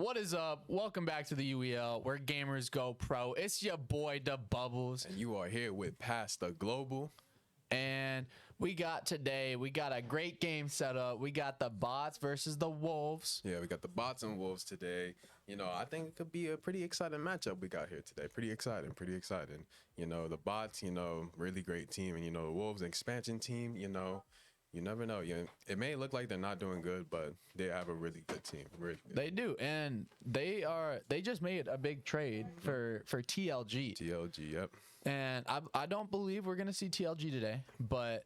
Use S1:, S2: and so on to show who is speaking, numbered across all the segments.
S1: What is up? Welcome back to the UEL, where gamers go pro. It's your boy, Da Bubbles.
S2: And you are here with Pastor Global.
S1: And we got a great game set up. We got the bots versus the wolves.
S2: Yeah, we got the bots and wolves today. You know, I think it could be a pretty exciting matchup we got here today. Pretty exciting. You know, the bots, really great team. And, the wolves, expansion team, you never know. It may look like they're not doing good, but they have a really good team. Really good.
S1: They do, and they just made a big trade for TLG.
S2: TLG, yep.
S1: And I don't believe we're gonna see TLG today, but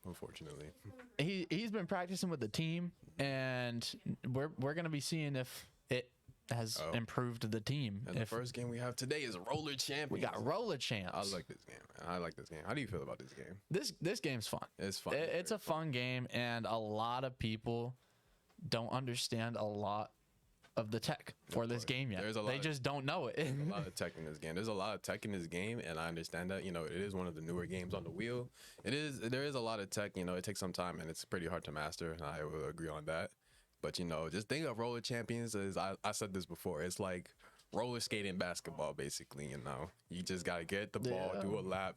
S2: unfortunately,
S1: he's been practicing with the team, and we're gonna be seeing if it has improved the team.
S2: And the first game we have today is Roller Champions.
S1: We got Roller Champs.
S2: I like this game, man. I like this game. How do you feel about this game?
S1: This game's fun.
S2: It's fun.
S1: It's a fun game, and a lot of people don't understand a lot of the tech for this game yet. They just don't know it.
S2: There's a lot of tech in this game. There's a lot of tech in this game, and I understand that. It is one of the newer games on the wheel. There is a lot of tech. It takes some time, and it's pretty hard to master, and I will agree on that. But, just think of Roller Champions as, I said this before, it's like roller skating basketball, basically, You just got to get the ball, do a lap,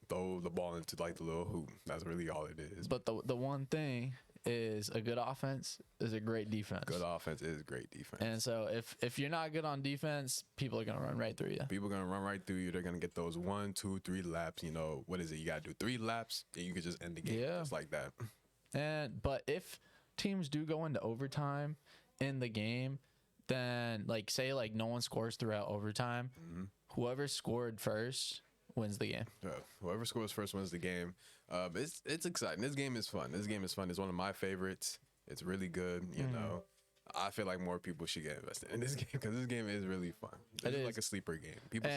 S2: throw the ball into, the little hoop. That's really all it is.
S1: But the one thing is a good offense is a great defense.
S2: Good offense is great defense.
S1: And so if you're not good on defense, people are going to run right through you.
S2: People are going to run right through you. They're going to get those 1, 2, 3 laps. What is it? You got to do 3 laps, and you could just end the game just like that.
S1: But if teams do go into overtime in the game, then say no one scores throughout overtime, whoever scored first wins the game.
S2: Whoever scores first wins the game. It's exciting. This game is fun. It's one of my favorites. It's really good. I feel like more people should get invested in this game because this game is really fun. It's like a sleeper game. People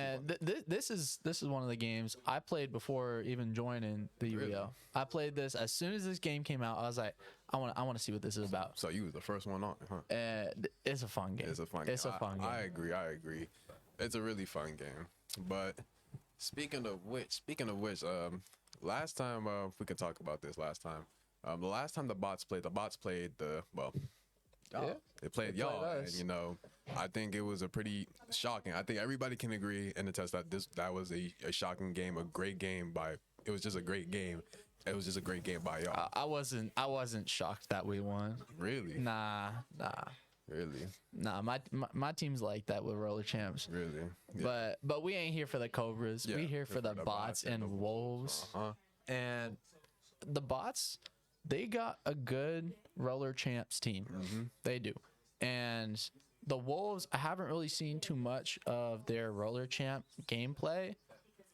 S1: this is one of the games I played before even joining the UEL. I played this as soon as this game came out. I was like, I want to see what this is about.
S2: So you was the first one on, huh?
S1: It's a fun game.
S2: It's a fun game. I agree. It's a really fun game. But speaking of which, last time we could talk about this. The last time the bots played they played y'all, and I think it was a pretty shocking. I think everybody can agree and attest that that was a shocking game, a great game it was just a great game. It was just a great game by y'all.
S1: I wasn't shocked that we won.
S2: Really?
S1: Nah.
S2: Really?
S1: Nah, my team's like that with Roller Champs.
S2: Really? Yeah.
S1: But we ain't here for the Cobras. We here for the bots and wolves. And the bots, they got a good Roller Champs team. They do. And the wolves, I haven't really seen too much of their Roller Champ gameplay.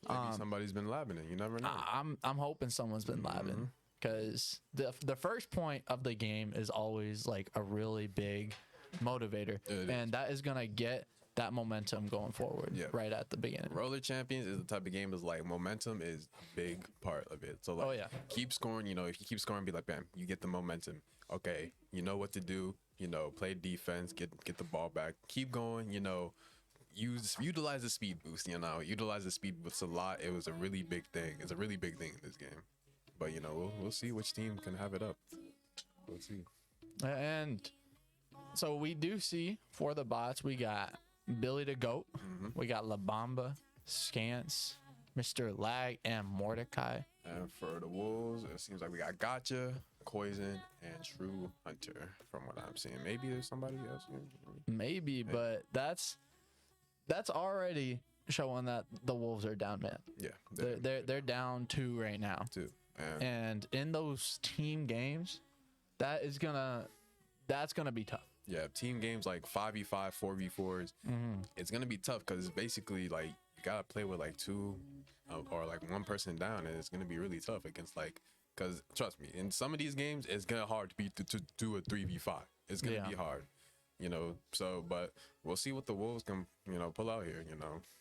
S2: Maybe somebody's been labbing it. You never know.
S1: I'm hoping someone's been labbing, because the first point of the game is always a really big motivator, and that is gonna get that momentum going forward right at the beginning.
S2: Roller Champions is the type of game that's momentum is a big part of it. So keep scoring. If you keep scoring, be like, bam, you get the momentum. Okay, you know what to do. Play defense, get the ball back, keep going. Utilize the speed boost. Utilize the speed boost a lot. It was a really big thing. It's a really big thing in this game. But we'll see which team can have it up. We'll see.
S1: And so we do see for the bots, we got Billy the Goat, we got La Bamba, Scance, Mr. Lag, and Mordecai.
S2: And for the wolves, it seems like we got Gotcha, Poison, and True Hunter. From what I'm seeing, maybe there's somebody else here.
S1: Maybe, but that's already showing that the wolves are down, man.
S2: Yeah,
S1: they're down 2 right now.
S2: 2.
S1: And in those team games, that's gonna be tough.
S2: Yeah, team games like 5v5, 4v4s, it's gonna be tough because it's basically you gotta play with 2 or 1 person down, and it's gonna be really tough against because trust me, in some of these games it's gonna hard to do a 3v5. It's gonna be hard, So, but we'll see what the wolves can pull out here.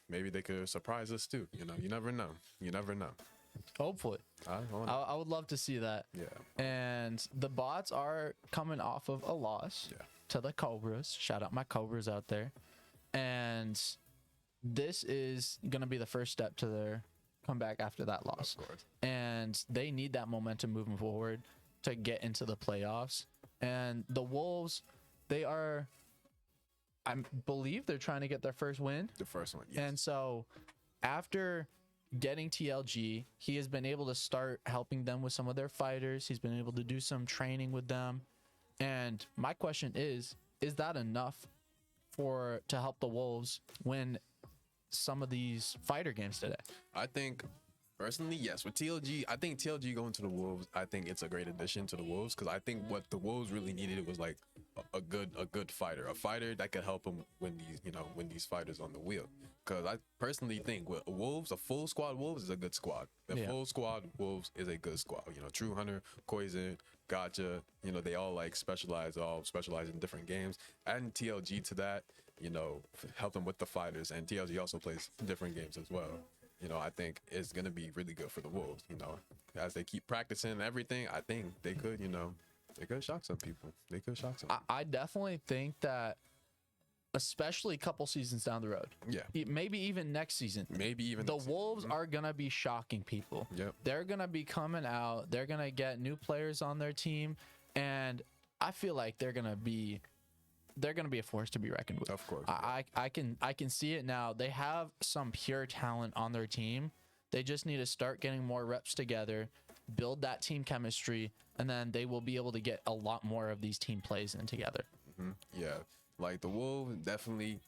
S2: Maybe they could surprise us too. You never know.
S1: Hopefully. I would love to see that.
S2: Yeah.
S1: And the bots are coming off of a loss to the Cobras. Shout out my Cobras out there. And this is going to be the first step to their comeback after that loss.
S2: Of course.
S1: And they need that momentum moving forward to get into the playoffs. And the Wolves, they are I believe they're trying to get their first win.
S2: The first one, yes.
S1: And so after getting TLG, he has been able to start helping them with some of their fighters. He's been able to do some training with them. And my question is that enough to help the Wolves win some of these fighter games today?
S2: I think personally, yes. With TLG, I think TLG going to the Wolves, I think it's a great addition to the Wolves, because I think what the Wolves really needed was like a good fighter, a fighter that could help them win these fighters on the wheel. Because I personally think with Wolves, a full squad Wolves is a good squad. Full squad Wolves is a good squad. True Hunter, Poison, Gotcha, they all like specialize in different games. Adding TLG to that, help them with the fighters, and TLG also plays different games as well. I think it's gonna be really good for the Wolves. As they keep practicing and everything, I think they could, they could shock some people. They could shock some.
S1: I definitely think that, especially a couple seasons down the road.
S2: Yeah.
S1: Maybe even next season. The Wolves are gonna be shocking people.
S2: Yep.
S1: They're gonna be coming out. They're gonna get new players on their team, and I feel like they're gonna be a force to be reckoned with.
S2: Of course.
S1: I can see it now. They have some pure talent on their team. They just need to start getting more reps together, build that team chemistry, and then they will be able to get a lot more of these team plays in together.
S2: Yeah. Like the Wolves, definitely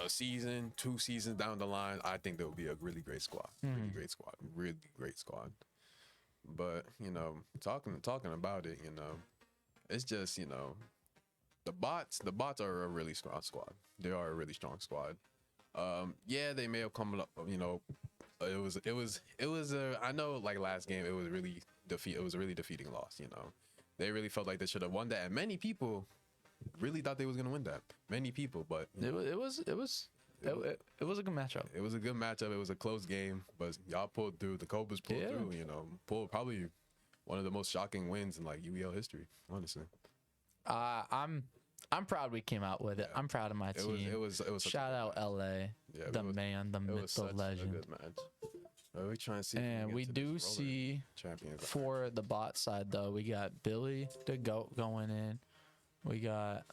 S2: a season, 2 seasons down the line, I think there will be a really great squad. Really great squad. But, talking about it, it's just, the bots are a really strong squad. They are a really strong squad. Yeah, they may have come up, it was I know like last game it was really a really defeating loss, They really felt like they should have won that, and many people really thought they was gonna win that. Many people, but
S1: it was a good matchup.
S2: It was a good matchup. It was a close game, but y'all pulled through. The Cobras pulled through. Pulled probably one of the most shocking wins in like UEL history, honestly.
S1: I'm proud we came out with it. I'm proud of my team.
S2: It was
S1: shout out LA, the man, the myth, the legend.
S2: A good match. We're trying to see.
S1: And we do see for the bot side though, we got Billy the Goat going in. We got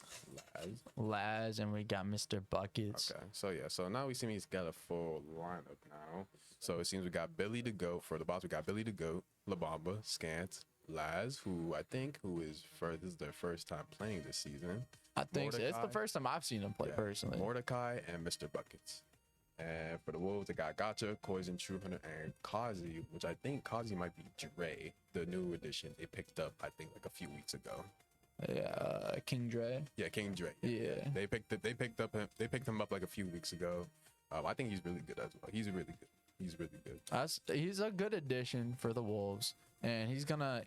S1: Laz, and we got Mr. Buckets.
S2: Okay, so now we see he's got a full lineup now. So it seems we got Billy the Goat for the bots. We got Billy the Goat, LaBamba, Scant, Laz, who is their first time playing this season.
S1: I think so. It's the first time I've seen him play personally.
S2: Mordecai and Mr. Buckets. And for the Wolves, they got Gotcha, Poison, True Hunter, and Kazi, which I think Kazi might be Dre, the new addition they picked up, I think, like a few weeks ago.
S1: Yeah, King Dre.
S2: Yeah, King Dre.
S1: Yeah.
S2: They picked him up like a few weeks ago. I think he's really good as well. He's really good.
S1: He's a good addition for the Wolves, and he's gonna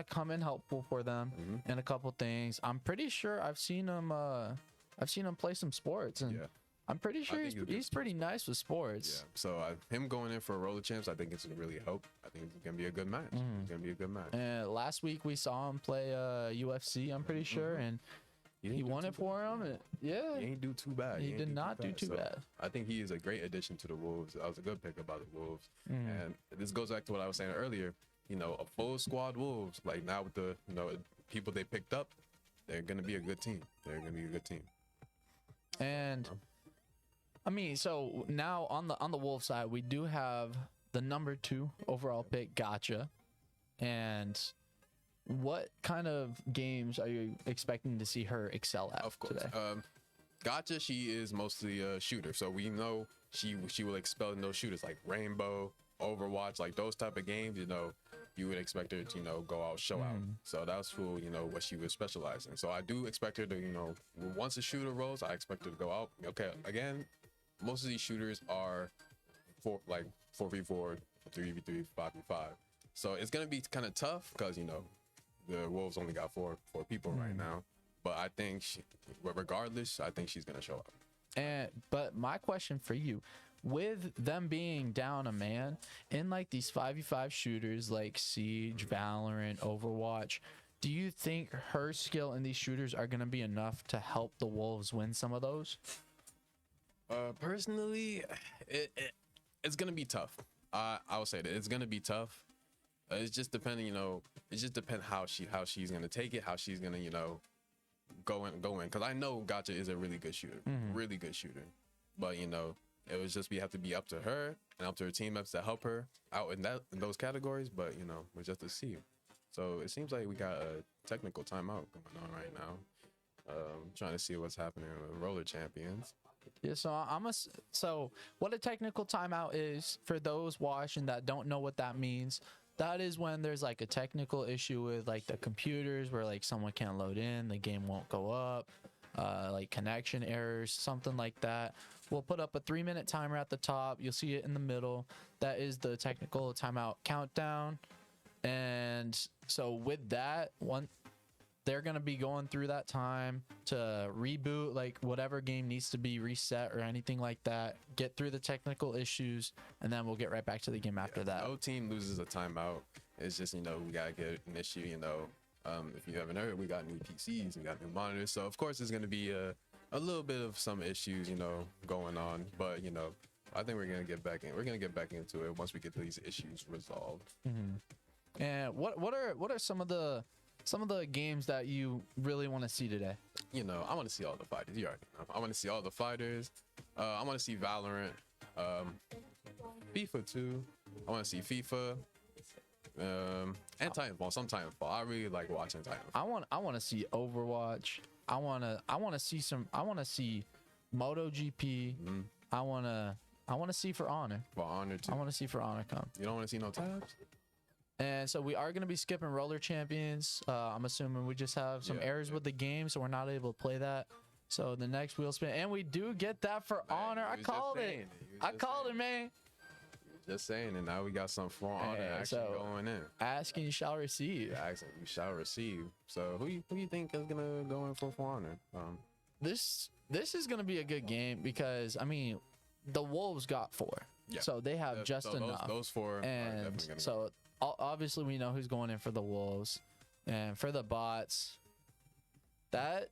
S1: come in helpful for them in a couple things. I'm pretty sure I've seen him play some sports, and I'm pretty sure he's pretty nice with sports.
S2: Yeah. So him going in for a Roller Champs, I think it's gonna really help. I think it's gonna be a good match. It's gonna be a good match.
S1: And last week we saw him play UFC. I'm pretty sure, and he won it for him.
S2: He ain't do too bad.
S1: He did not do too bad.
S2: I think he is a great addition to the Wolves. That was a good pick about the Wolves. And this goes back to what I was saying earlier. A full squad Wolves, like now with the people they picked up, they're gonna be a good team.
S1: And I mean, so now on the Wolves side, we do have the number 2 overall pick, Gotcha. And what kind of games are you expecting to see her excel at? Of course. Today?
S2: Gotcha, she is mostly a shooter, so we know she will expel in those shooters like Rainbow, Overwatch, like those type of games. You would expect her to go out, show out. So that's who what she would specialize in. So I do expect her to once a shooter rolls, I expect her to go out. Okay, again, most of these shooters are 4v4, 3v3, 5v5. So it's gonna be kind of tough because the Wolves only got four people right now. But I think regardless, I think she's gonna show up.
S1: But my question for you, with them being down a man in like these 5v5 shooters like Siege, Valorant, Overwatch, do you think her skill in these shooters are gonna be enough to help the Wolves win some of those?
S2: Personally, it's gonna be tough. I would say that it's gonna be tough. It's just depending, it just depends how she's gonna take it, how she's gonna, go in, because I know Gotcha is a really good shooter, really good shooter. But you know, it was just we have to be up to her and up to her teammates to help her out in those categories. But you know, we're just to see. So it seems like we got a technical timeout going on right now. Trying to see what's happening with Roller Champions.
S1: Yeah, so what a technical timeout is, for those watching that don't know what that means, that is when there's like a technical issue with like the computers where like someone can't load in, the game won't go up, like connection errors, something like that. We'll put up a 3-minute timer at the top. You'll see it in the middle. That is the technical timeout countdown. And so with that one, they're going to be going through that time to reboot, like whatever game needs to be reset or anything like that, get through the technical issues, and then we'll get right back to the game after that.
S2: No team loses a timeout. It's just, you know, we got to get an issue, you know. If you haven't heard, we got new PCs, we got new monitors. So, of course, there's going to be a little bit of some issues, you know, going on. But, you know, I think we're going to get back in. We're going to get back into it once we get these issues resolved.
S1: And what are some of the games that you really want to see today?
S2: You know, I want to see all the fighters. You already know. I want to see all the fighters. I want to see Valorant, FIFA 2. I want to see FIFA, and Titanfall. Some Titanfall. I really like watching Titanfall.
S1: I want to see Overwatch. I want to see MotoGP. I want to see For Honor.
S2: For Honor too.
S1: I want to see For Honor come.
S2: You don't want to see no tabs?
S1: And so we are going to be skipping Roller Champions. I'm assuming we just have some errors with the game, so we're not able to play that. So the next wheel spin, and we do get that For Honor. I called it. I called it, man.
S2: Just saying, and now we got some For Honor action going in.
S1: Asking, you shall receive.
S2: Yeah, asking, you shall receive. So who you think is gonna go in for Honor?
S1: This is gonna be a good game because I mean, the Wolves got 4, so they have just enough.
S2: Those 4,
S1: and so obviously we know who's going in for the Wolves, and for the bots, that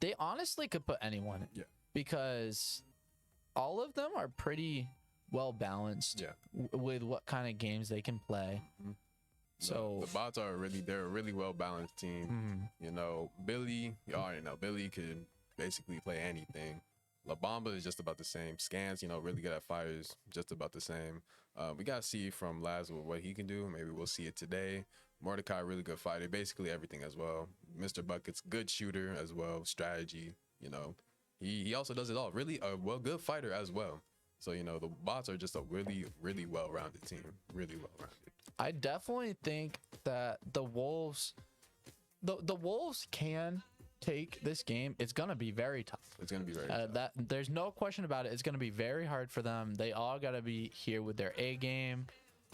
S1: they honestly could put anyone in.
S2: Yeah, because
S1: all of them are pretty well balanced. With what kind of games they can play. So
S2: the bots are they're a really well balanced team. You know, Billy, you already know Billy could basically play anything. La Bamba is just about the same. Scans, you know, really good at fires, just about the same. We gotta see from Laz what he can do. Maybe we'll see it today. Mordecai, really good fighter, basically everything as well. Mr. Buckets, good shooter as well, strategy. You know, he also does it all. Really a good fighter as well. So, you know, the bots are just a really, really well-rounded team. Really well-rounded.
S1: I definitely think that the Wolves, the Wolves can take this game. It's going to be very tough.
S2: It's going to be very tough.
S1: There's no question about it. It's going to be very hard for them. They all got to be here with their A game.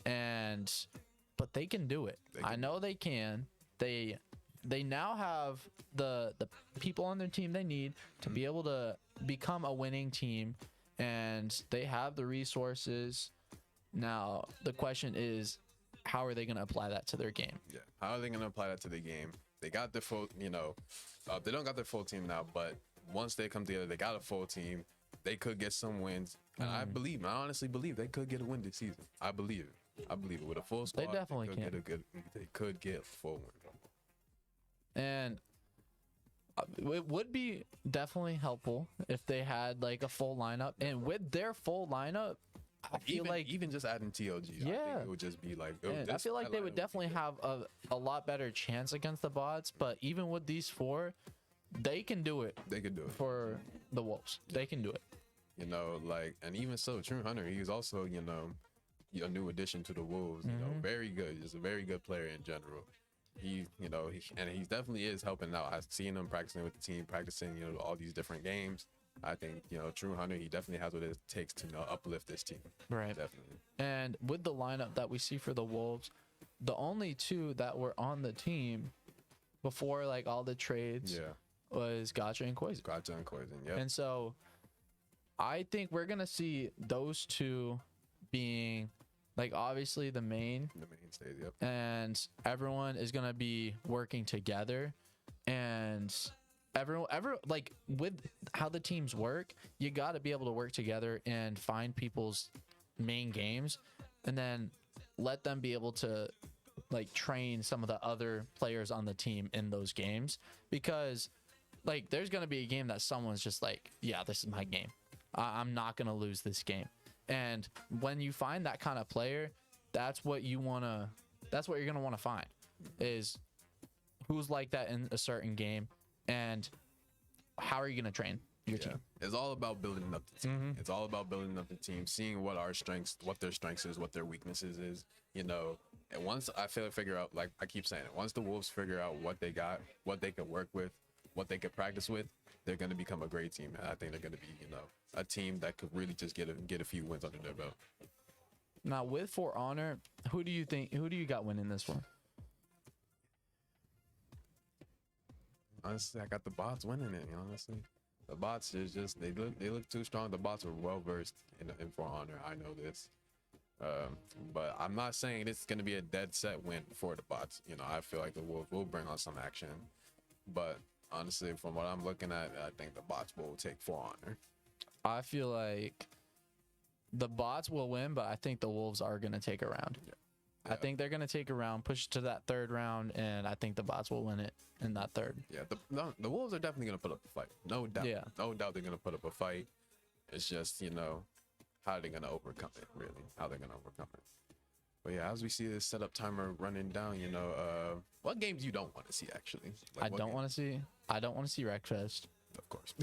S1: But they can do it. I know they can. They now have the people on their team they need to be able to become a winning team. And they have the resources. Now, the question is, how are they going to apply that to their game?
S2: Yeah, how are they going to apply that to the game? They got their full, you know, they don't got their full team now, but once they come together, they got a full team. They could get some wins. And I honestly believe they could get a win this season. I believe it. With a full squad,
S1: they definitely can.
S2: They could get a full win.
S1: And it would be definitely helpful if they had like a full lineup, and with their full lineup, I feel like
S2: even just adding TLG, I think it would just be like.
S1: I feel like they would definitely have a lot better chance against the bots. But even with these 4, they can do it.
S2: They could do it
S1: for the Wolves. They can do it.
S2: You know, like, and even so, True Hunter, he's also, you know, a new addition to the Wolves. You know, very good. Just a very good player in general. He definitely is helping out. I've seen him practicing with the team, practicing, you know, all these different games. I think, you know, True Hunter, he definitely has what it takes to, you know, uplift this team.
S1: Right.
S2: Definitely.
S1: And with the lineup that we see for the Wolves, the only 2 that were on the team before like all the trades was Gotcha and Koizon.
S2: Yep.
S1: And so I think we're going to see those 2 being like obviously the
S2: mainstays, yep.
S1: And everyone is gonna be working together, and everyone like with how the teams work, you got to be able to work together and find people's main games, and then let them be able to like train some of the other players on the team in those games, because like there's going to be a game that someone's just like, yeah, this is my game. I'm not going to lose this game. And when you find that kind of player, that's what you're going to want to find, is who's like that in a certain game, and how are you going to train your team?
S2: It's all about building up the team. It's all about building up the team, seeing what our strengths, what their strengths is, what their weaknesses is, you know. And once figure out, like I keep saying it, once the Wolves figure out what they got, what they can work with, what they can practice with, they're going to become a great team. And I think they're going to be, you know, a team that could really just get a few wins under their belt.
S1: Now with For Honor, who do you got winning this one?
S2: Honestly, I got the bots winning it. Honestly, the bots is just they look too strong. The bots are well versed in For Honor. I know this, but I'm not saying it's gonna be a dead set win for the bots. You know, I feel like the Wolves will bring on some action, but honestly, from what I'm looking at, I think the bots will take For Honor.
S1: I feel like the bots will win, but I think the Wolves are gonna take a round.
S2: Yeah.
S1: I think they're gonna take a round, push to that third round, and I think the bots will win it in that third.
S2: Yeah, the Wolves are definitely gonna put up a fight, no doubt.
S1: Yeah,
S2: no doubt they're gonna put up a fight. It's just, you know, how they're gonna overcome it, really. How they're gonna overcome it. But yeah, as we see this setup timer running down, you know, what games you don't want to see actually? Like,
S1: I don't want to see Wreckfest.
S2: Of course.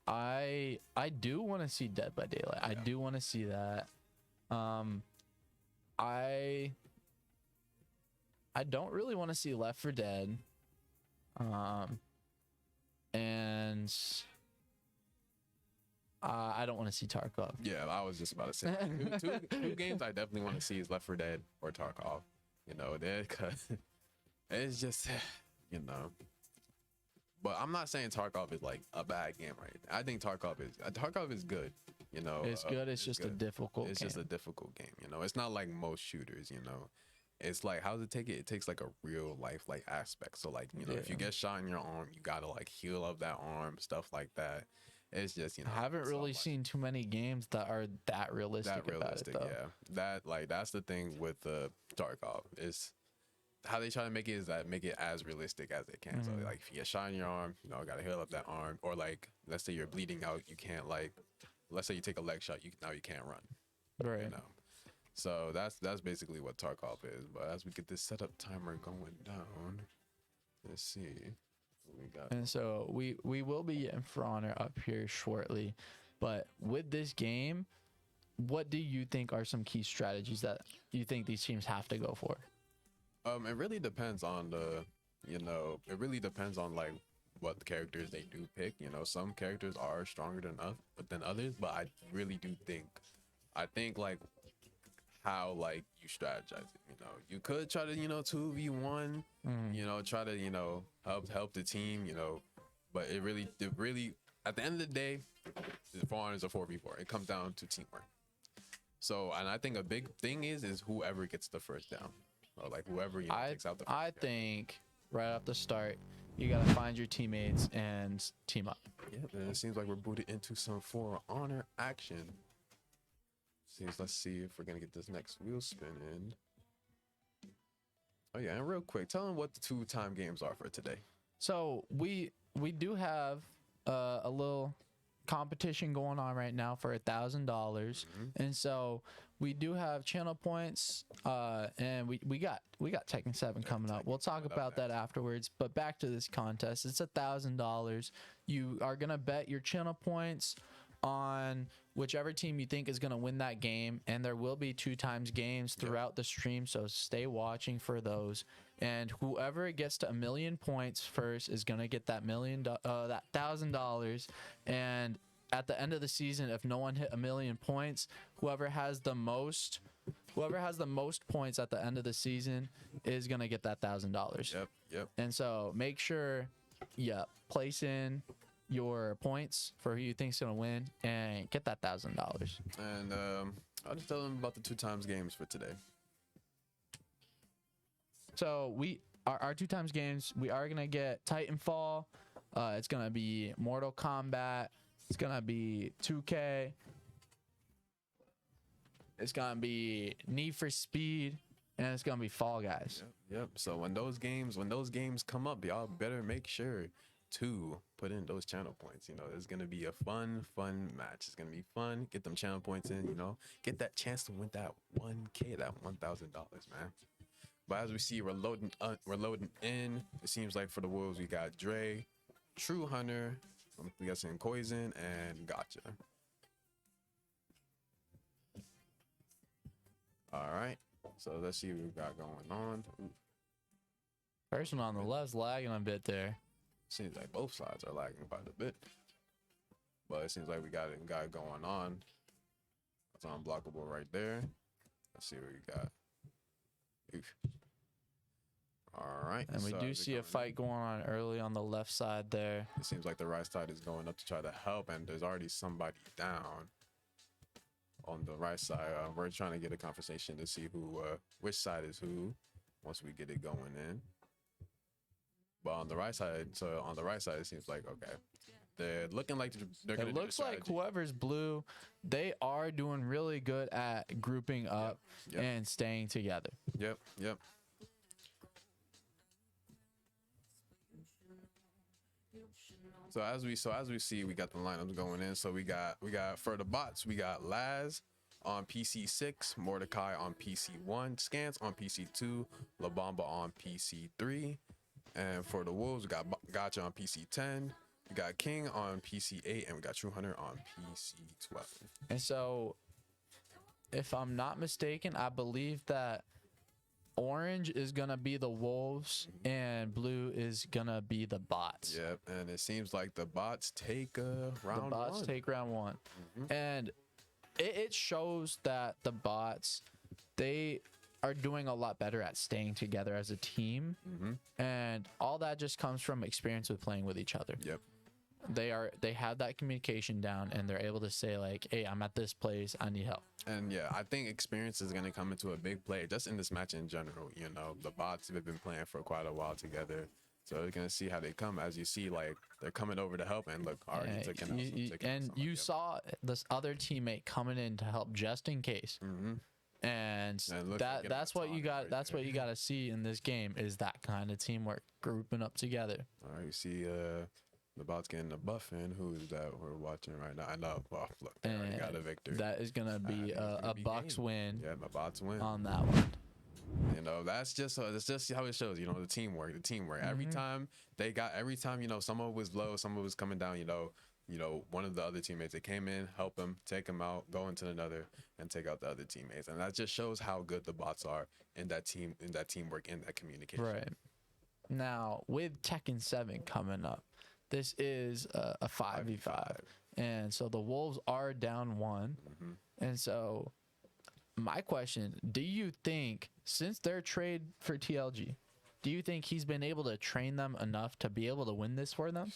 S1: I do want to see Dead by Daylight. Yeah. I do want to see that. I don't really want to see Left 4 Dead. And I don't want to see Tarkov.
S2: Yeah, I was just about to say two games I definitely want to see is Left 4 Dead or Tarkov. You know, because it's just, you know. But I'm not saying Tarkov is like a bad game, right? I think Tarkov is good. You know,
S1: it's good. It's just good. A difficult.
S2: It's just a difficult game. You know, it's not like most shooters. You know, it's like, how does it take it? It takes like a real life like aspect. So like, you know, if you get shot in your arm, you gotta like heal up that arm, stuff like that. It's just, you know,
S1: I haven't really seen too many games that are that realistic. About it, though.
S2: Yeah, that's the thing with Tarkov is. How they try to make it is that make it as realistic as they can. So like if you get shot in your arm, you know, gotta heal up that arm. Or like, let's say you're bleeding out, you can't like, let's say you take a leg shot, now you can't run.
S1: Right.
S2: You know. So that's basically what Tarkov is. But as we get this setup timer going down, let's see what we got.
S1: And so we will be getting For Honor up here shortly. But with this game, what do you think are some key strategies that you think these teams have to go for?
S2: It really depends on it really depends on like what the characters they do pick. You know, some characters are stronger than others, but I really do think like how like you strategize it. You know, you could try to, you know, 2v1, you know, try to, you know, help the team, you know, but it really at the end of the day, the For Honor is a 4v4. It comes down to teamwork. So, and I think a big thing is whoever gets the first down. Or like whoever, you know, takes out the first
S1: I think right off the start, you gotta find your teammates and team up.
S2: Yeah, then it seems like we're booted into some For Honor action. Let's see if we're gonna get this next wheel spinning. Oh yeah, and real quick, tell them what the 2-time games are for today.
S1: So we do have a little competition going on right now for $1,000, and so we do have channel points, and we got Tekken 7 coming up. We'll talk about that afterwards. But back to this contest, it's $1,000. You are gonna bet your channel points on whichever team you think is going to win that game, and there will be 2 times games throughout the stream, so stay watching for those. And whoever gets to 1,000,000 points first is going to get that $1,000. And at the end of the season, if no one hit 1,000,000 points, whoever has the most points at the end of the season is going to get that $1,000.
S2: Yep.
S1: And so make sure place in your points for who you think's gonna win and get that $1,000.
S2: And I'll just tell them about the 2 times games for today.
S1: So our 2 times games, we are gonna get Titanfall. It's gonna be Mortal Kombat. It's gonna be 2K. It's gonna be Need for Speed, and it's gonna be Fall Guys.
S2: Yep. So when those games come up, y'all better make sure to put in those channel points. You know, it's gonna be a fun match. It's gonna be fun. Get them channel points in. You know, get that chance to win that 1K, that $1,000, man. But as we see, we're loading in. It seems like for the Wolves, we got Dre, True Hunter, we got some Poison, and Gotcha. All right. So let's see what we got going on.
S1: Person on the left's lagging a bit there.
S2: Seems like both sides are lagging quite a bit. But it seems like we got it going on. That's unblockable right there. Let's see what we got. Oof. All right.
S1: And we do see a fight going on early on the left side there.
S2: It seems like the right side is going up to try to help, and there's already somebody down on the right side. We're trying to get a conversation to see which side is who once we get it going in. But on the right side, it seems like, okay, they're looking like they're gonna.
S1: It looks like whoever's blue, they are doing really good at grouping up and staying together.
S2: Yep. So as we see, we got the lineups going in. So we got for the bots, we got Laz on PC 6, Mordecai on PC 1, Scans on PC 2, La Bamba on PC 3, and for the Wolves, we got Gotcha on PC 10, we got King on PC 8, and we got True Hunter on PC 12.
S1: And so, if I'm not mistaken, I believe that orange is gonna be the Wolves and blue is gonna be the bots.
S2: Yep, and it seems like the bots take round one.
S1: The bots take round one. And it shows that the bots, they are doing a lot better at staying together as a team. And all that just comes from experience with playing with each other.
S2: Yep.
S1: They have that communication down, and they're able to say like, hey, I'm at this place, I need help.
S2: And yeah, I think experience is going to come into a big play just in this match in general. You know, the bots have been playing for quite a while together, so we're going to see how they come. As you see, like, they're coming over to help, and look, already taking out
S1: you saw this other teammate coming in to help just in case. And that's what you got. That's what you got to see in this game, is that kind of teamwork, grouping up together.
S2: All right, you see the bots getting a buff in. Who is that we're watching right now? I know. Well, look, they already got a victory.
S1: That is gonna be a Bucks win.
S2: Yeah, the bots win
S1: on that one.
S2: You know, that's just how it shows. You know, the teamwork. Every time you know, someone was low, someone was coming down. You know, one of the other teammates, they came in, help him, take him out, go into another, and take out the other teammates. And that just shows how good the bots are in that teamwork, in that communication.
S1: Right. Now with Tekken 7 coming up, this is a 5v5, and so the Wolves are down one. And so my question, do you think, since their trade for TLG, do you think he's been able to train them enough to be able to win this for them?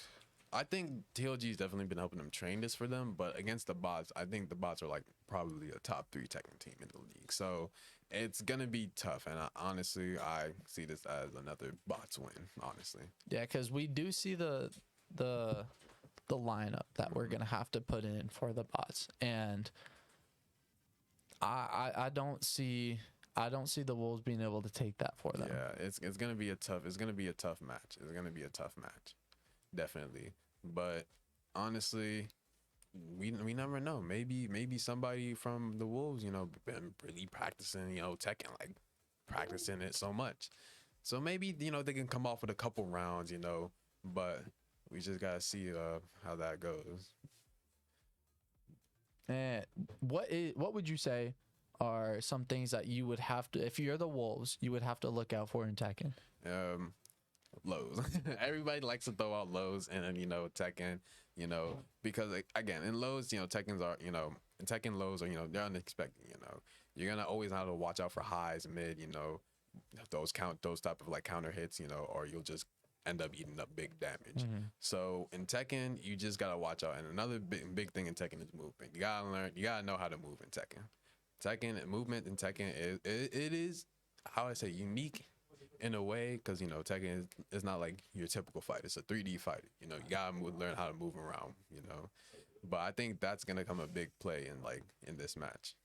S2: I think TLG's definitely been helping them train this for them, but against the bots, I think the bots are like probably a top 3 Tekken team in the league. So it's gonna be tough, and honestly, I see this as another bots win. Honestly,
S1: yeah, because we do see the lineup that we're gonna have to put in for the bots, and I don't see the Wolves being able to take that for them.
S2: Yeah, it's gonna be a tough match. It's gonna be a tough match, definitely. But honestly, we never know. Maybe somebody from the Wolves, you know, been really practicing, you know, Tekken, like practicing it so much. So maybe, you know, they can come off with a couple rounds, you know, but we just gotta see how that goes.
S1: And what would you say are some things that you would have to, if you're the Wolves, you would have to look out for in Tekken?
S2: Lows. Everybody likes to throw out lows, and you know, Tekken, you know, because again, in lows, you know, Tekken lows are, you know, they're unexpected. You know, you're gonna always have to watch out for highs, mid, you know, those type of like counter hits, you know, or you'll just end up eating up big damage. So in Tekken, you just gotta watch out. And another big thing in Tekken is movement. You gotta know how to move in Tekken. Movement in Tekken is how I say unique in a way, because you know, Tekken is not like your typical fight. It's a 3D fight. You know, you gotta learn how to move around. You know, but I think that's gonna come a big play in this match.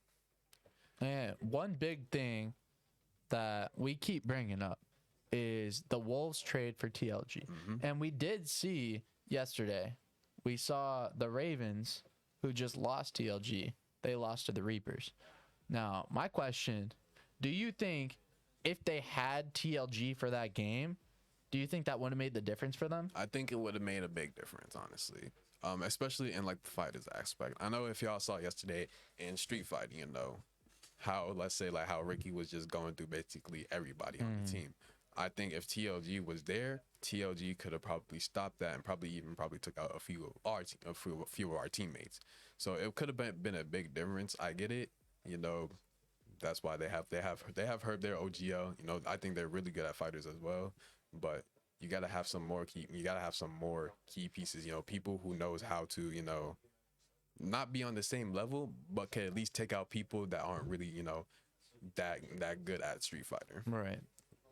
S1: And one big thing that we keep bringing up is the Wolves trade for TLG. And we did see yesterday, we saw the Ravens, who just lost TLG. They lost to the Reapers. Now, my question, do you think if they had TLG for that game, do you think that would have made the difference for them?
S2: I think it would have made a big difference, honestly. Especially in like the fighters aspect. I know if y'all saw yesterday in street fighting, you know, how, let's say, like how Ricky was just going through basically everybody on the team. I think if TLG was there, TLG could have probably stopped that and probably took out a few of our teammates. So it could have been a big difference. I get it, you know. That's why they have heard their OGL. You know, I think they're really good at fighters as well. But you gotta have some more key pieces. You know, people who knows how to, you know, not be on the same level, but can at least take out people that aren't really, you know, that good at Street Fighter.
S1: Right.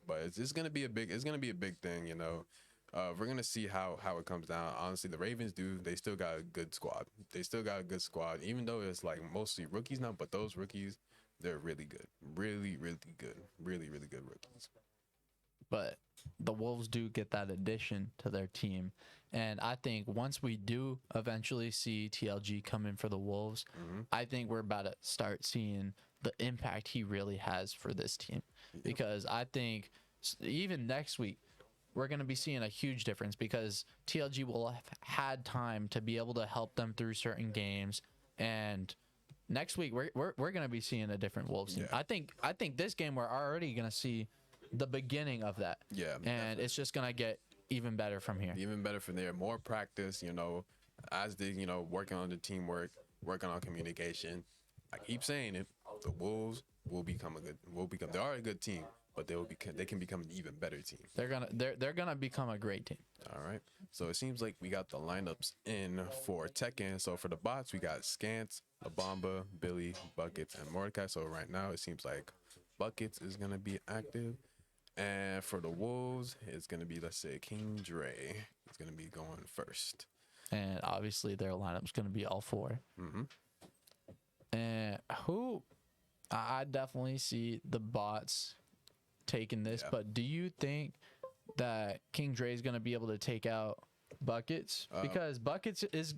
S2: But it's gonna be a big thing, you know. We're gonna see how it comes down. Honestly, the Ravens they still got a good squad. Even though it's like mostly rookies now, but those rookies, they're really good. Really, really good. Really, really good rookies.
S1: But the Wolves do get that addition to their team. And I think once we do eventually see TLG come in for the Wolves, I think we're about to start seeing the impact he really has for this team. Because I think even next week, we're going to be seeing a huge difference because TLG will have had time to be able to help them through certain games. And next week, we're going to be seeing a different Wolves team. I think this game, we're already going to see the beginning of that.
S2: Yeah.
S1: And
S2: definitely.
S1: it's just going to get even better from here.
S2: Even better from there. More practice, you know, as they, you know, working on the teamwork, working on communication. I keep saying it, the Wolves they are a good team, but they can become an even better team.
S1: They're gonna become a great team.
S2: All right. So it seems like we got the lineups in for Tekken. So for the bots, we got Scants, Labamba, Billy, Buckets, and Mordecai. So right now it seems like Buckets is gonna be active. And for the Wolves, it's going to be, let's say, King Dre. He's going to be going first.
S1: And obviously their lineup's going to be all four. And I definitely see the bots taking this, but do you think that King Dre is going to be able to take out Buckets? Because Buckets is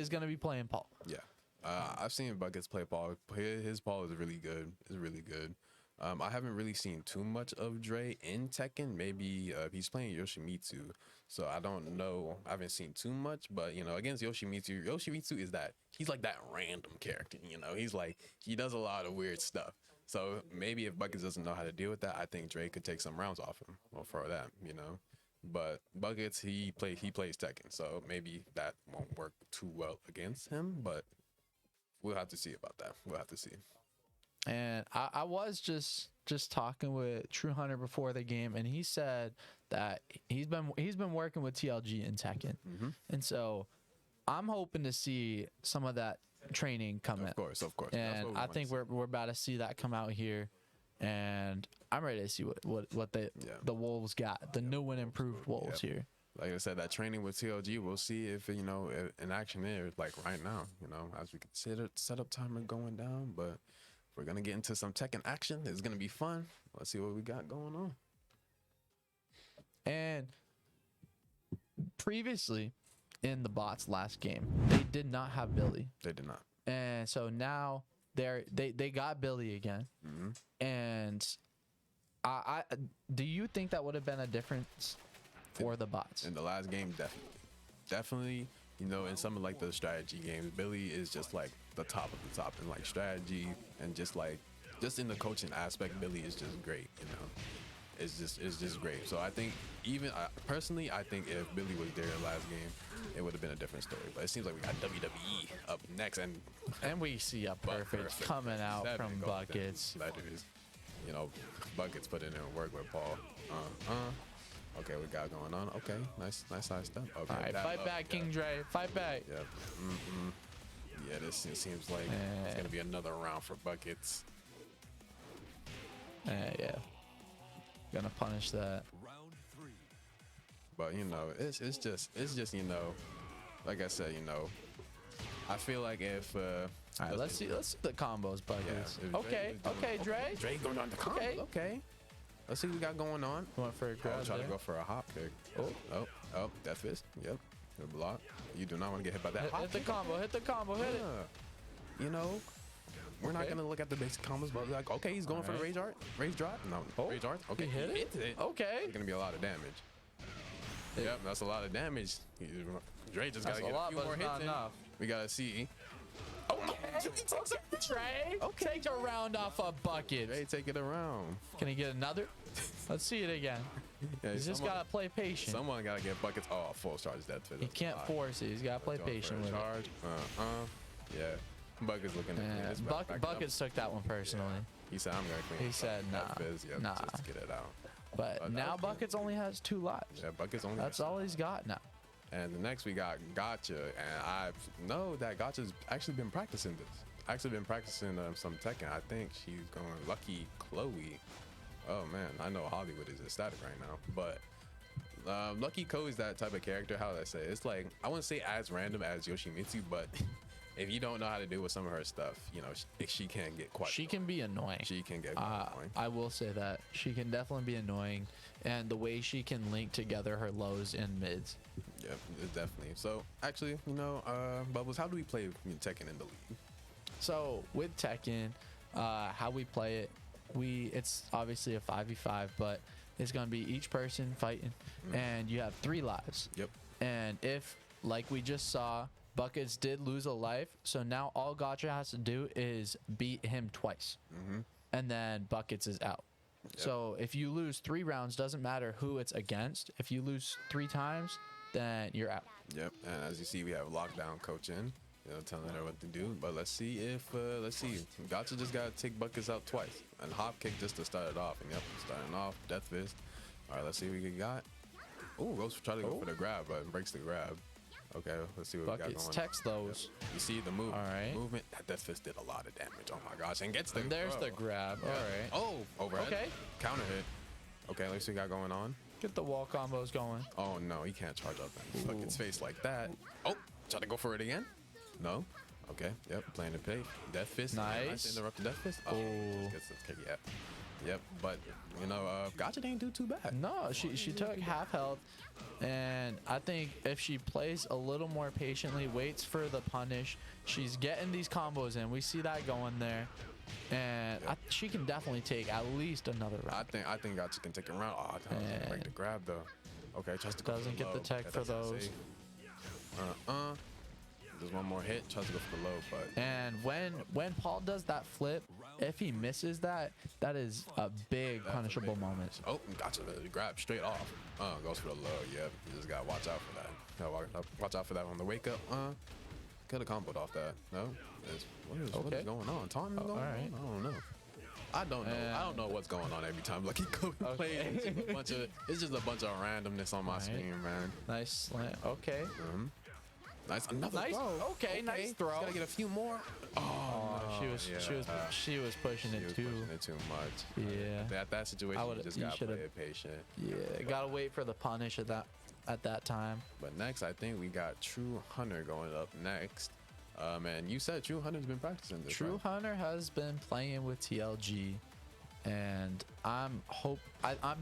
S1: going to be playing Paul.
S2: Yeah. I've seen Buckets play Paul. His Paul is really good. I haven't really seen too much of Dre in Tekken. Maybe he's playing Yoshimitsu, so I don't know. I haven't seen too much, but you know, against Yoshimitsu is that he's like that random character. You know, he does a lot of weird stuff. So maybe if Buckets doesn't know how to deal with that, I think Dre could take some rounds off him for that. You know, but Buckets he plays Tekken, so maybe that won't work too well against him. But we'll have to see about that. We'll have to see.
S1: And I was just talking with True Hunter before the game, and he said that he's been working with TLG in Tekken, and so I'm hoping to see some of that training come in.
S2: Of course.
S1: And I think we're about to see that come out here, and I'm ready to see what the Wolves got, the new and improved Wolves here.
S2: Like I said, that training with TLG, we'll see if, you know, in action there, like right now, you know, as we can see the setup timer going down, but we're going to get into some Tekken action. It's going to be fun. Let's see what we got going on.
S1: And previously in the bots last game, they did not have Billy.
S2: They did not.
S1: And so now they got Billy again. And I do you think that would have been a difference for the bots?
S2: In the last game, definitely. You know, in some of like the strategy games, Billy is just like the top of the top in like strategy and just in the coaching aspect, Billy is just great. You know, it's just great. So I think personally, I think if Billy was there last game, it would have been a different story. But it seems like we got WWE up next, and
S1: we see a perfect coming out from Buckets.
S2: You know, Buckets put in work with Paul. Okay, we got going on. Okay, nice side step. Okay,
S1: all right, fight back, King Dre. Fight back.
S2: Yep. Yeah, this seems like it's gonna be another round for Buckets.
S1: Yeah, gonna punish that.
S3: Round 3.
S2: But you know, it's just you know, like I said, you know, I feel like if
S1: all right, let's see the combos, Buckets.
S2: Yeah,
S1: okay, Dre.
S2: Dre going on the combos. Okay. Let's see what we got going on.
S1: Going for a grab.
S2: Try to go for a hop kick. Oh, death fist. Yep. Good block. You do not want to get hit by that.
S1: Hit the combo. Hit the combo. Hit it.
S2: You know, we're not gonna look at the basic combos, but like, okay, he's going for the rage art, rage drop. No, rage art. Okay,
S1: he hit it. Okay.
S2: It's gonna be a lot of damage. Yep, that's a lot of damage. Dre just gotta get a few more hits in. We gotta see.
S1: Okay. Trey, take a round off a bucket.
S2: Hey, take it around.
S1: Can he get another? Let's see it again.
S2: Yeah,
S1: he's just gotta play patient.
S2: Someone gotta get buckets. Oh, full charge death fist.
S1: He can't force it. He's gotta play patient with
S2: charge. Yeah. Buckets looking at me.
S1: Buckets took that one personally.
S2: He said, "I'm gonna clean."
S1: He said, "Nah,
S2: just to get it out."
S1: But now Buckets only has 2 lives.
S2: Yeah, Buckets only.
S1: That's all he's got now.
S2: And the next we got Gotcha, and I know that Gotcha's actually been practicing this. Actually been practicing some Tekken. I think she's going Lucky Chloe. Oh man, I know Hollywood is ecstatic right now. But Lucky Chloe is that type of character. How would I say? It's like, I wouldn't say as random as Yoshimitsu, but if you don't know how to deal with some of her stuff, you know, she can get quite.
S1: She can be annoying.
S2: She can get quite annoying.
S1: I will say that she can definitely be annoying, and the way she can link together her lows and mids.
S2: Yeah, definitely. So actually, you know, Bubbles, how do we play Tekken in the league?
S1: So with Tekken, how we play it, it's obviously a 5v5, but it's gonna be each person fighting, and you have 3 lives.
S2: Yep.
S1: And if, like we just saw, Buckets did lose a life, so now all Gotcha has to do is beat him twice, and then Buckets is out. Yep. So if you lose 3 rounds, doesn't matter who it's against. If you lose 3 times, then you're out.
S2: Yep. And as you see, we have lockdown coaching, you know, telling her what to do. But let's see if Gotcha just gotta take Buckets out twice, and hop kick just to start it off. And yep, starting off death fist. All right, let's see what we got. Oh, goes try to go for the grab, but breaks the grab. Okay, let's see what
S1: Buckets
S2: we got going.
S1: text those.
S2: Yep. You see the move,
S1: all right.
S2: movement. That death fist did a lot of damage. Oh my gosh, and gets the.
S1: And there's the grab. Yeah. All right.
S2: Oh, overhead. Okay. Counter hit. Okay, let's see what we got going on.
S1: Get the wall combos going.
S2: Oh no, he can't charge up and fuck his face like that. Oh, try to go for it again. No. Okay. Yep. Playing the pay. Death fist.
S1: Nice.
S2: Interrupt the death fist. Oh. Yeah. Yep. But you know, Gotcha didn't do too bad.
S1: No, she took half health, and I think if she plays a little more patiently, waits for the punish, she's getting these combos in. We see that going there, and she can definitely take at least another round.
S2: I think Gotcha can take a round. Oh, I break the grab though. Okay, tries to go
S1: doesn't get the tech for those.
S2: There's one more hit, tries to go for the low, but
S1: and when Paul does that flip, if he misses that, that is a big punishable moment.
S2: Oh, Gotcha, grab straight off. Goes for the low. Yeah, you just gotta watch out for that. Watch out for that on the wake up. Could have comboed off that. No, what is going on? Timing going on? I don't know. I don't know what's going on every time. Like he plays it's just a bunch of randomness on my screen, man.
S1: Nice slant. Okay.
S2: Nice. Another
S1: nice
S2: throw.
S1: Okay, nice throw.
S2: Gotta get a few more. Oh, no.
S1: she was pushing it too.
S2: Pushing it too much.
S1: Yeah.
S2: That situation, you just gotta play it patient.
S1: Yeah, gotta wait for the punish at that time.
S2: But next, I think we got True Hunter going up next. And you said True Hunter's been practicing this.
S1: True Hunter has been playing with TLG, and I'm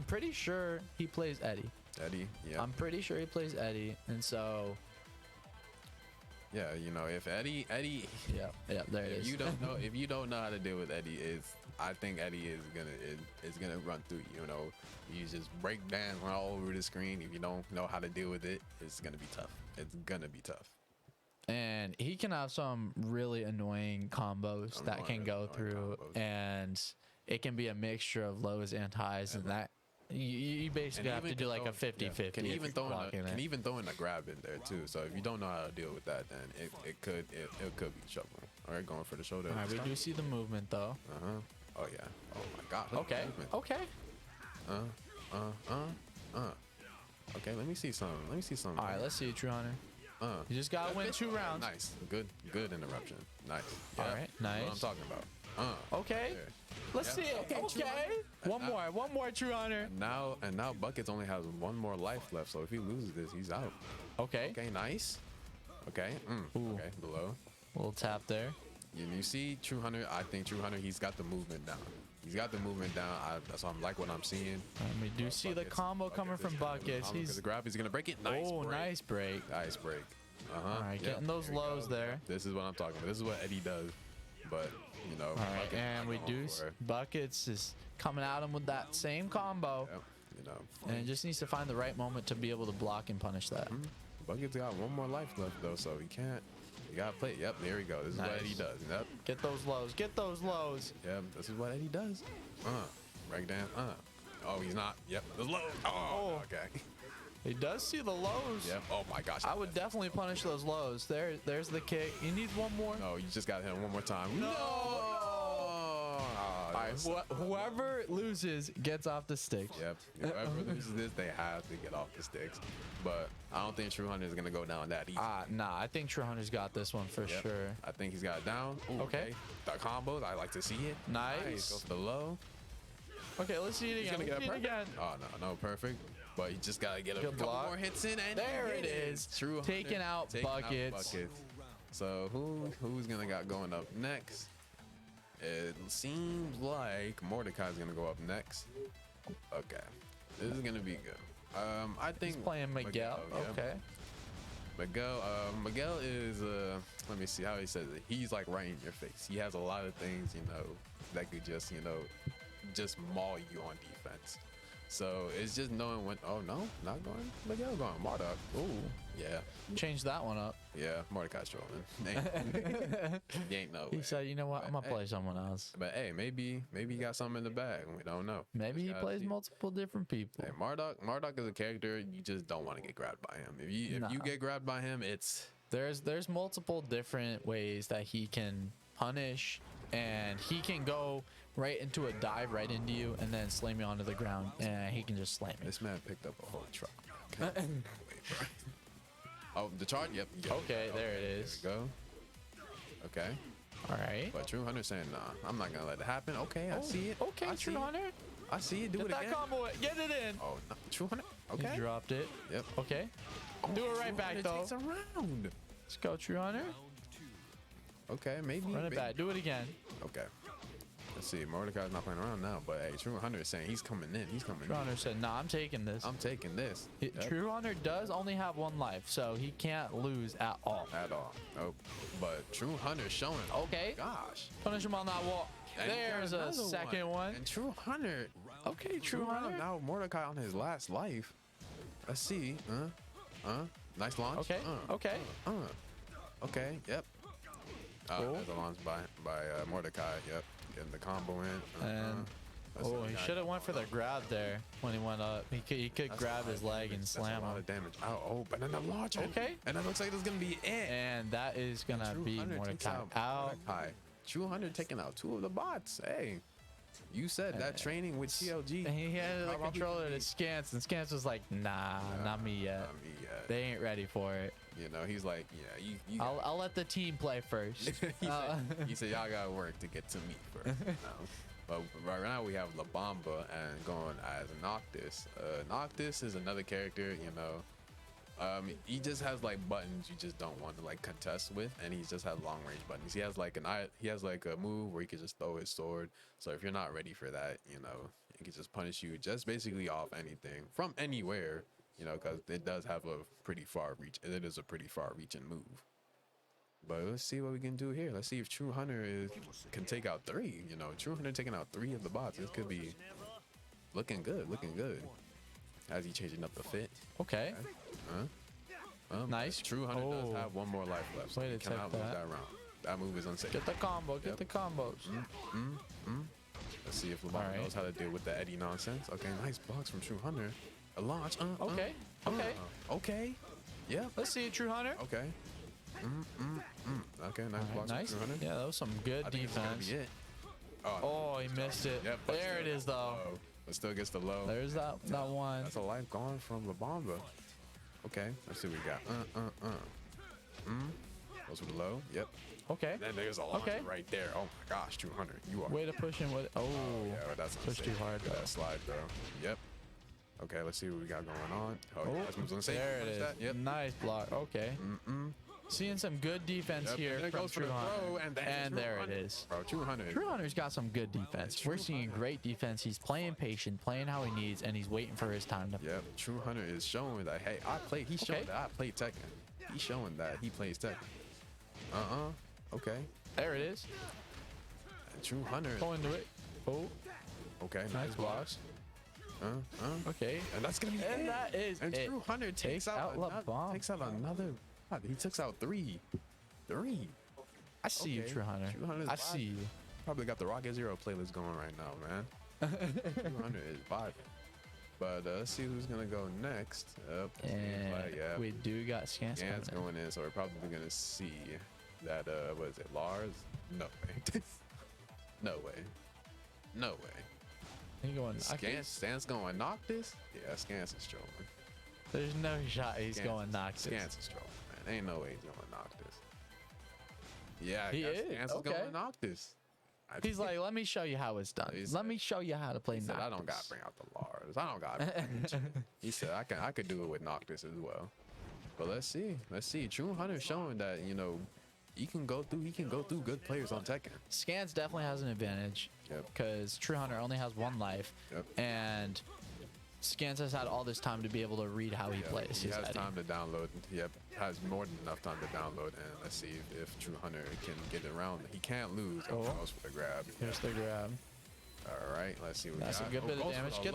S1: pretty sure he plays Eddie.
S2: Eddie, yeah.
S1: I'm pretty sure he plays Eddie, and so.
S2: Yeah, you know, if Eddie,
S1: yeah, there it is.
S2: If you don't know how to deal with Eddie, I think Eddie is gonna run through you. You know, you just break down all over the screen. If you don't know how to deal with it, it's gonna be tough. It's gonna be tough.
S1: And he can have some really annoying combos that can go through, and it can be a mixture of lows and highs, and that. You basically have to do like a 50-50.
S2: Can even throw in a grab in there too. So if you don't know how to deal with that, then it could be trouble. All right, going for the shoulder.
S1: All right, we do see the movement though.
S2: Oh yeah. Oh my God.
S1: Okay. Okay.
S2: Okay. Let me see some.
S1: All right, let's see True Hunter. You just gotta win 2 rounds.
S2: Nice. Good interruption. Nice.
S1: Yeah. All right. Nice.
S2: What I'm talking about.
S1: Okay. Let's see it. Okay. One more True Hunter.
S2: And now Buckets only has 1 more life left. So if he loses this, he's out.
S1: Okay.
S2: Okay. Nice. Okay. Okay. Below.
S1: Little tap there.
S2: You see True Hunter, I think True Hunter, he's got the movement down. He's got the movement down. That's what I'm like what I'm seeing.
S1: And we do see the combo coming from Buckets.
S2: He's the grab. He's gonna break it. Nice.
S1: Oh,
S2: break.
S1: nice break.
S2: Nice break.
S1: All right, getting those lows there.
S2: This is what I'm talking about. This is what Eddie does. But you know.
S1: All right, and we do. Buckets is coming at him with that same combo.
S2: Yep, you know.
S1: And just needs to find the right moment to be able to block and punish that.
S2: Buckets got one more life left though, so he can't. You gotta play. Yep, there we go. This is what Eddie does. Yep.
S1: Get those lows. Get those lows.
S2: Yep, this is what Eddie does. Breakdown. Oh, he's not. Yep, the low. Oh, okay.
S1: He does see the lows.
S2: Yep. Oh my gosh.
S1: I would definitely punish those lows. There's the kick. He needs one more.
S2: No, you just gotta hit him one more time.
S1: No. All right, whoever loses gets off the sticks.
S2: Yep. Whoever loses this, they have to get off the sticks. But I don't think True Hunter is gonna go down that easy.
S1: Nah, I think True Hunter's got this one for sure.
S2: I think he's got it down. Ooh,
S1: okay.
S2: The combos, I like to see it.
S1: Nice.
S2: Go for the low.
S1: Okay, let's see it again.
S2: Let's see it again. Oh no, perfect. But you just gotta get a couple more hits in, and
S1: there it is.
S2: True
S1: taking out Buckets.
S2: So who's gonna got going up next? It seems like Mordecai's gonna go up next. Okay, this is gonna be good. I think
S1: he's playing Miguel. Okay.
S2: Miguel is let me see how he says it. He's like right in your face. He has a lot of things, you know, that could just, you know, just maul you on defense. So it's just knowing when. Oh no, not going. Miguel going. Marduk. Ooh, yeah.
S1: Change that one up.
S2: Yeah, Mordecai's trolling. He ain't no way.
S1: He said, you know what? I'm gonna play someone else.
S2: But hey, maybe he got something in the bag. We don't know.
S1: Maybe he plays multiple different people.
S2: Hey, Marduk is a character you just don't want to get grabbed by him. If you get grabbed by him, it's
S1: there's multiple different ways that he can punish, and he can go right into a dive right into you and then slam you onto the ground, and he can just slam you.
S2: This man picked up a whole truck. Okay. Oh, the chart. Yep.
S1: Okay, there it is.
S2: There we go. Okay.
S1: All right.
S2: But True Hunter saying, nah, I'm not gonna let it happen. Okay, I see it.
S1: Okay, True Hunter.
S2: I see it. Do it again.
S1: Get that combo. Get it in.
S2: Oh, no. True Hunter. Okay.
S1: He dropped it.
S2: Yep.
S1: Okay. Do it right back though.
S2: Takes a round.
S1: Let's go, True Hunter.
S2: Okay, maybe.
S1: Run it back. Do it again.
S2: Okay. Let's see. Mordecai's not playing around now, but hey, True Hunter is saying he's coming in. He's coming in.
S1: True Hunter said, nah, I'm taking this.
S2: I'm taking this.
S1: True Hunter does only have one life, so he can't lose at all.
S2: At all. Nope. But True Hunter's showing.
S1: Okay.
S2: Oh, gosh.
S1: Punish him on that wall.
S2: And
S1: there's a second one.
S2: And True Hunter.
S1: Okay, True Hunter.
S2: Now Mordecai on his last life. Let's see. Nice launch.
S1: Okay. Okay.
S2: Okay. Yep. There's a launch by Mordecai. Yep. Getting the combo in.
S1: And he should have went for the grab there when he went up. He could grab his leg and slam him.
S2: A lot of damage. Oh, but then the launch.
S1: Okay.
S2: And it looks like this is gonna be it.
S1: And that is gonna be Mordecai out.
S2: True Hunter taking out 2 of the bots. Hey, you said that training with CLG.
S1: He handed the controller to Scans, and Scans was like, nah, not me yet.
S2: Not me yet.
S1: They ain't ready for it.
S2: You know, he's like, yeah, you
S1: I'll let the team play first.
S2: he said, y'all gotta work to get to me first. But right now we have La Bamba and going as Noctis. Noctis is another character, you know. He just has like buttons you just don't want to like contest with, and he just has long range buttons. He has like a move where he can just throw his sword. So if you're not ready for that, you know, he can just punish you just basically off anything from anywhere, you know, because it does have a pretty far reach. It is a pretty far reaching move. But let's see what we can do here. Let's see if True Hunter can take out 3. You know, True Hunter taking out 3 of the bots. This could be looking good. As he changing up the fit.
S1: Okay.
S2: Nice. True Hunter does have 1 more life left. So
S1: Way to
S2: he cannot lose
S1: that.
S2: that round. That move is unsafe.
S1: Get the combo. Get the combos.
S2: Let's see if Lamar knows how to deal with the Eddie nonsense. Okay, nice blocks from True Hunter. A launch.
S1: Okay.
S2: Okay. Yeah.
S1: Let's see it, True Hunter.
S2: Okay. Okay, nice blocks from True Hunter.
S1: Yeah, that was some good defense. Oh, he missed it.
S2: Yep,
S1: there it is, though.
S2: But still gets the low.
S1: There's that one.
S2: That's a life gone from La Bamba. Okay, let's see what we got. Goes for the low. Yep.
S1: Okay.
S2: Then there's a launch right there. Oh my gosh, 200. You are.
S1: Way to push him with. Oh.
S2: Yeah, that's
S1: push too hard.
S2: That slide though. Yep. Okay, let's see what we got going on. Oh, yeah, that's moves on safe.
S1: There it is.
S2: Yep.
S1: Nice block. Okay. Seeing some good defense here from True Hunter. And there it is.
S2: Bro, True Hunter.
S1: True Hunter's got some good defense. We're seeing great defense. He's playing patient, playing how he needs, and he's waiting for his time to.
S2: Yep, True Hunter is showing that, hey, he's showing that I play Tekken. He's showing that he plays Tekken. Okay.
S1: There it is.
S2: And True Hunter.
S1: Go into it. Oh.
S2: Okay,
S1: nice blocks. Okay.
S2: And that's gonna be
S1: and that is
S2: and
S1: it.
S2: True Hunter takes out another. He takes out three.
S1: I see you, True Hunter. I see you.
S2: Probably got the Rocket Zero playlist going right now, man. True Hunter is vibing. But let's see who's gonna go next.
S1: And we do got Scans
S2: going in, so we're probably gonna see that. What is it, Lars? No way. No way.
S1: He going.
S2: Scans going Noctis? Yeah, Scans is trolling.
S1: There's no shot he's going Noctis.
S2: Scans is trolling, man. Ain't no way he's going Noctis. Yeah,
S1: he is.
S2: Scans is going Noctis.
S1: He's like, let me show you how it's done. Let me show you how to play Noctis.
S2: I don't gotta bring out the Lars. I don't gotta. He said I could do it with Noctis as well. But let's see. True Hunter showing that, you know, he can go through good players on Tekken.
S1: Scans definitely has an advantage.
S2: Yep.
S1: Because True Hunter only has one life.
S2: Yep.
S1: And Scans has had all this time to be able to read how he plays.
S2: He has time to download. He has more than enough time to download. And let's see if True Hunter can get it around. He can't lose. Oh, for the grab.
S1: Here's the grab.
S2: All right, let's see what
S1: That's a good bit of damage. Get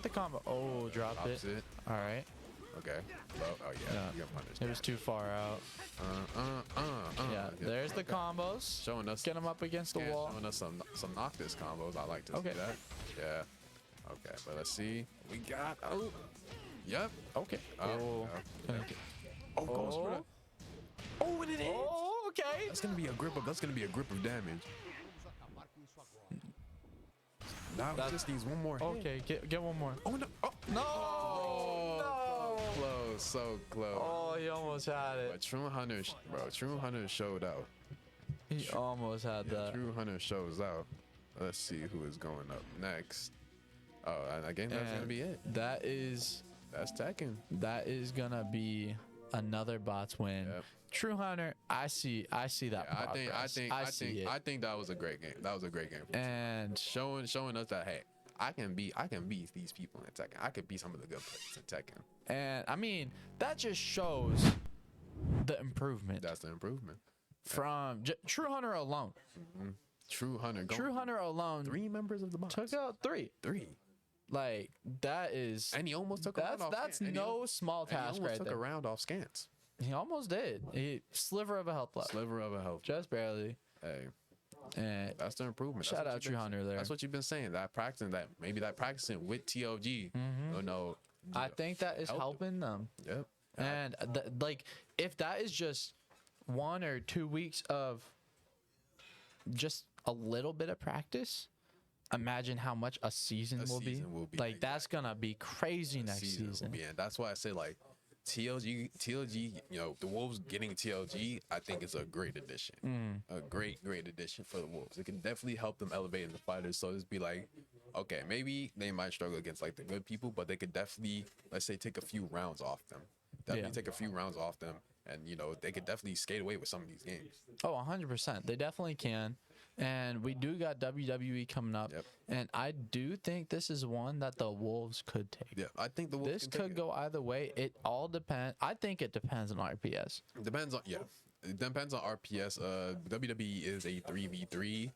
S1: the combo. Oh, dropped it. All right.
S2: Okay. Oh yeah.
S1: It was too far out. Yeah. There's the combos.
S2: Showing us.
S1: Get him up against the wall.
S2: Showing us some Noctis combos. I like to see that. Yeah. Okay, but let's see. We got. Oh. Yep.
S1: Okay.
S2: Goes for it.
S1: Oh, and it hits. Oh, okay.
S2: That's gonna be a grip of damage. Now he just needs one more hit.
S1: Okay, get one more.
S2: Oh no! Oh.
S1: No!
S2: So close.
S1: Oh, he almost had it.
S2: But True Hunter showed out.
S1: He almost had that.
S2: True Hunter shows out. Let's see who is going up next. Oh, I guess that's gonna be it. That's Tekken.
S1: That is gonna be another bots win.
S2: Yep.
S1: True Hunter, I see that progress.
S2: I think that was a great game. That was a great game.
S1: And
S2: showing us that, hey, I can beat these people in Tekken. I can beat some of the good players in Tekken.
S1: And I mean, that just shows the improvement.
S2: That's the improvement
S1: from True Hunter alone.
S2: Mm-hmm. True Hunter
S1: alone.
S2: 3 members of the bots.
S1: Took out 3. Like that is.
S2: And he almost took a round off.
S1: That's no small task right there.
S2: Took a round off Scans.
S1: He almost did. Sliver of a health left. Just barely.
S2: Hey.
S1: And
S2: that's the improvement.
S1: Shout out True Hunter there.
S2: That's what you've been saying. That practicing with TLG.
S1: Mm-hmm. I think that is helping them.
S2: Yep.
S1: And like, if that is just 1 or 2 weeks of just a little bit of practice, imagine how much a season will be. Like, that's gonna be crazy next season.
S2: And that's why I say, like, TLG, you know, the Wolves getting TLG, I think is a great addition. A great addition for the Wolves. It can definitely help them elevate in the fighters. So it's be like, okay, maybe they might struggle against like the good people, but they could definitely, let's say, take a few rounds off them. Take a few rounds off them, and you know, they could definitely skate away with some of these games.
S1: Oh, 100%. They definitely can. And we do got WWE coming up.
S2: Yep.
S1: And I do think this is one that the Wolves could take.
S2: Yeah, I think the Wolves
S1: This could go either way. It all depends. I think it depends on RPS.
S2: It depends on RPS. WWE is a 3v3.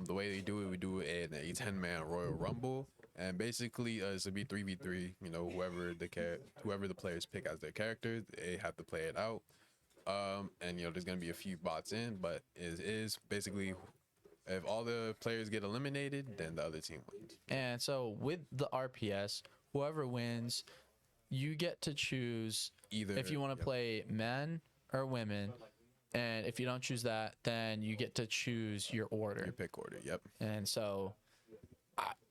S2: The way they do it, we do it in a 10-man Royal Rumble. And basically, it's to be 3v3. You know, whoever the players pick as their character, they have to play it out. And you know, there's gonna be a few bots in, but it is basically, if all the players get eliminated, then the other team wins.
S1: And so with the RPS, whoever wins, you get to choose either if you want to play men or women. And if you don't choose that, then you get to choose your order.
S2: Your pick order, yep.
S1: And so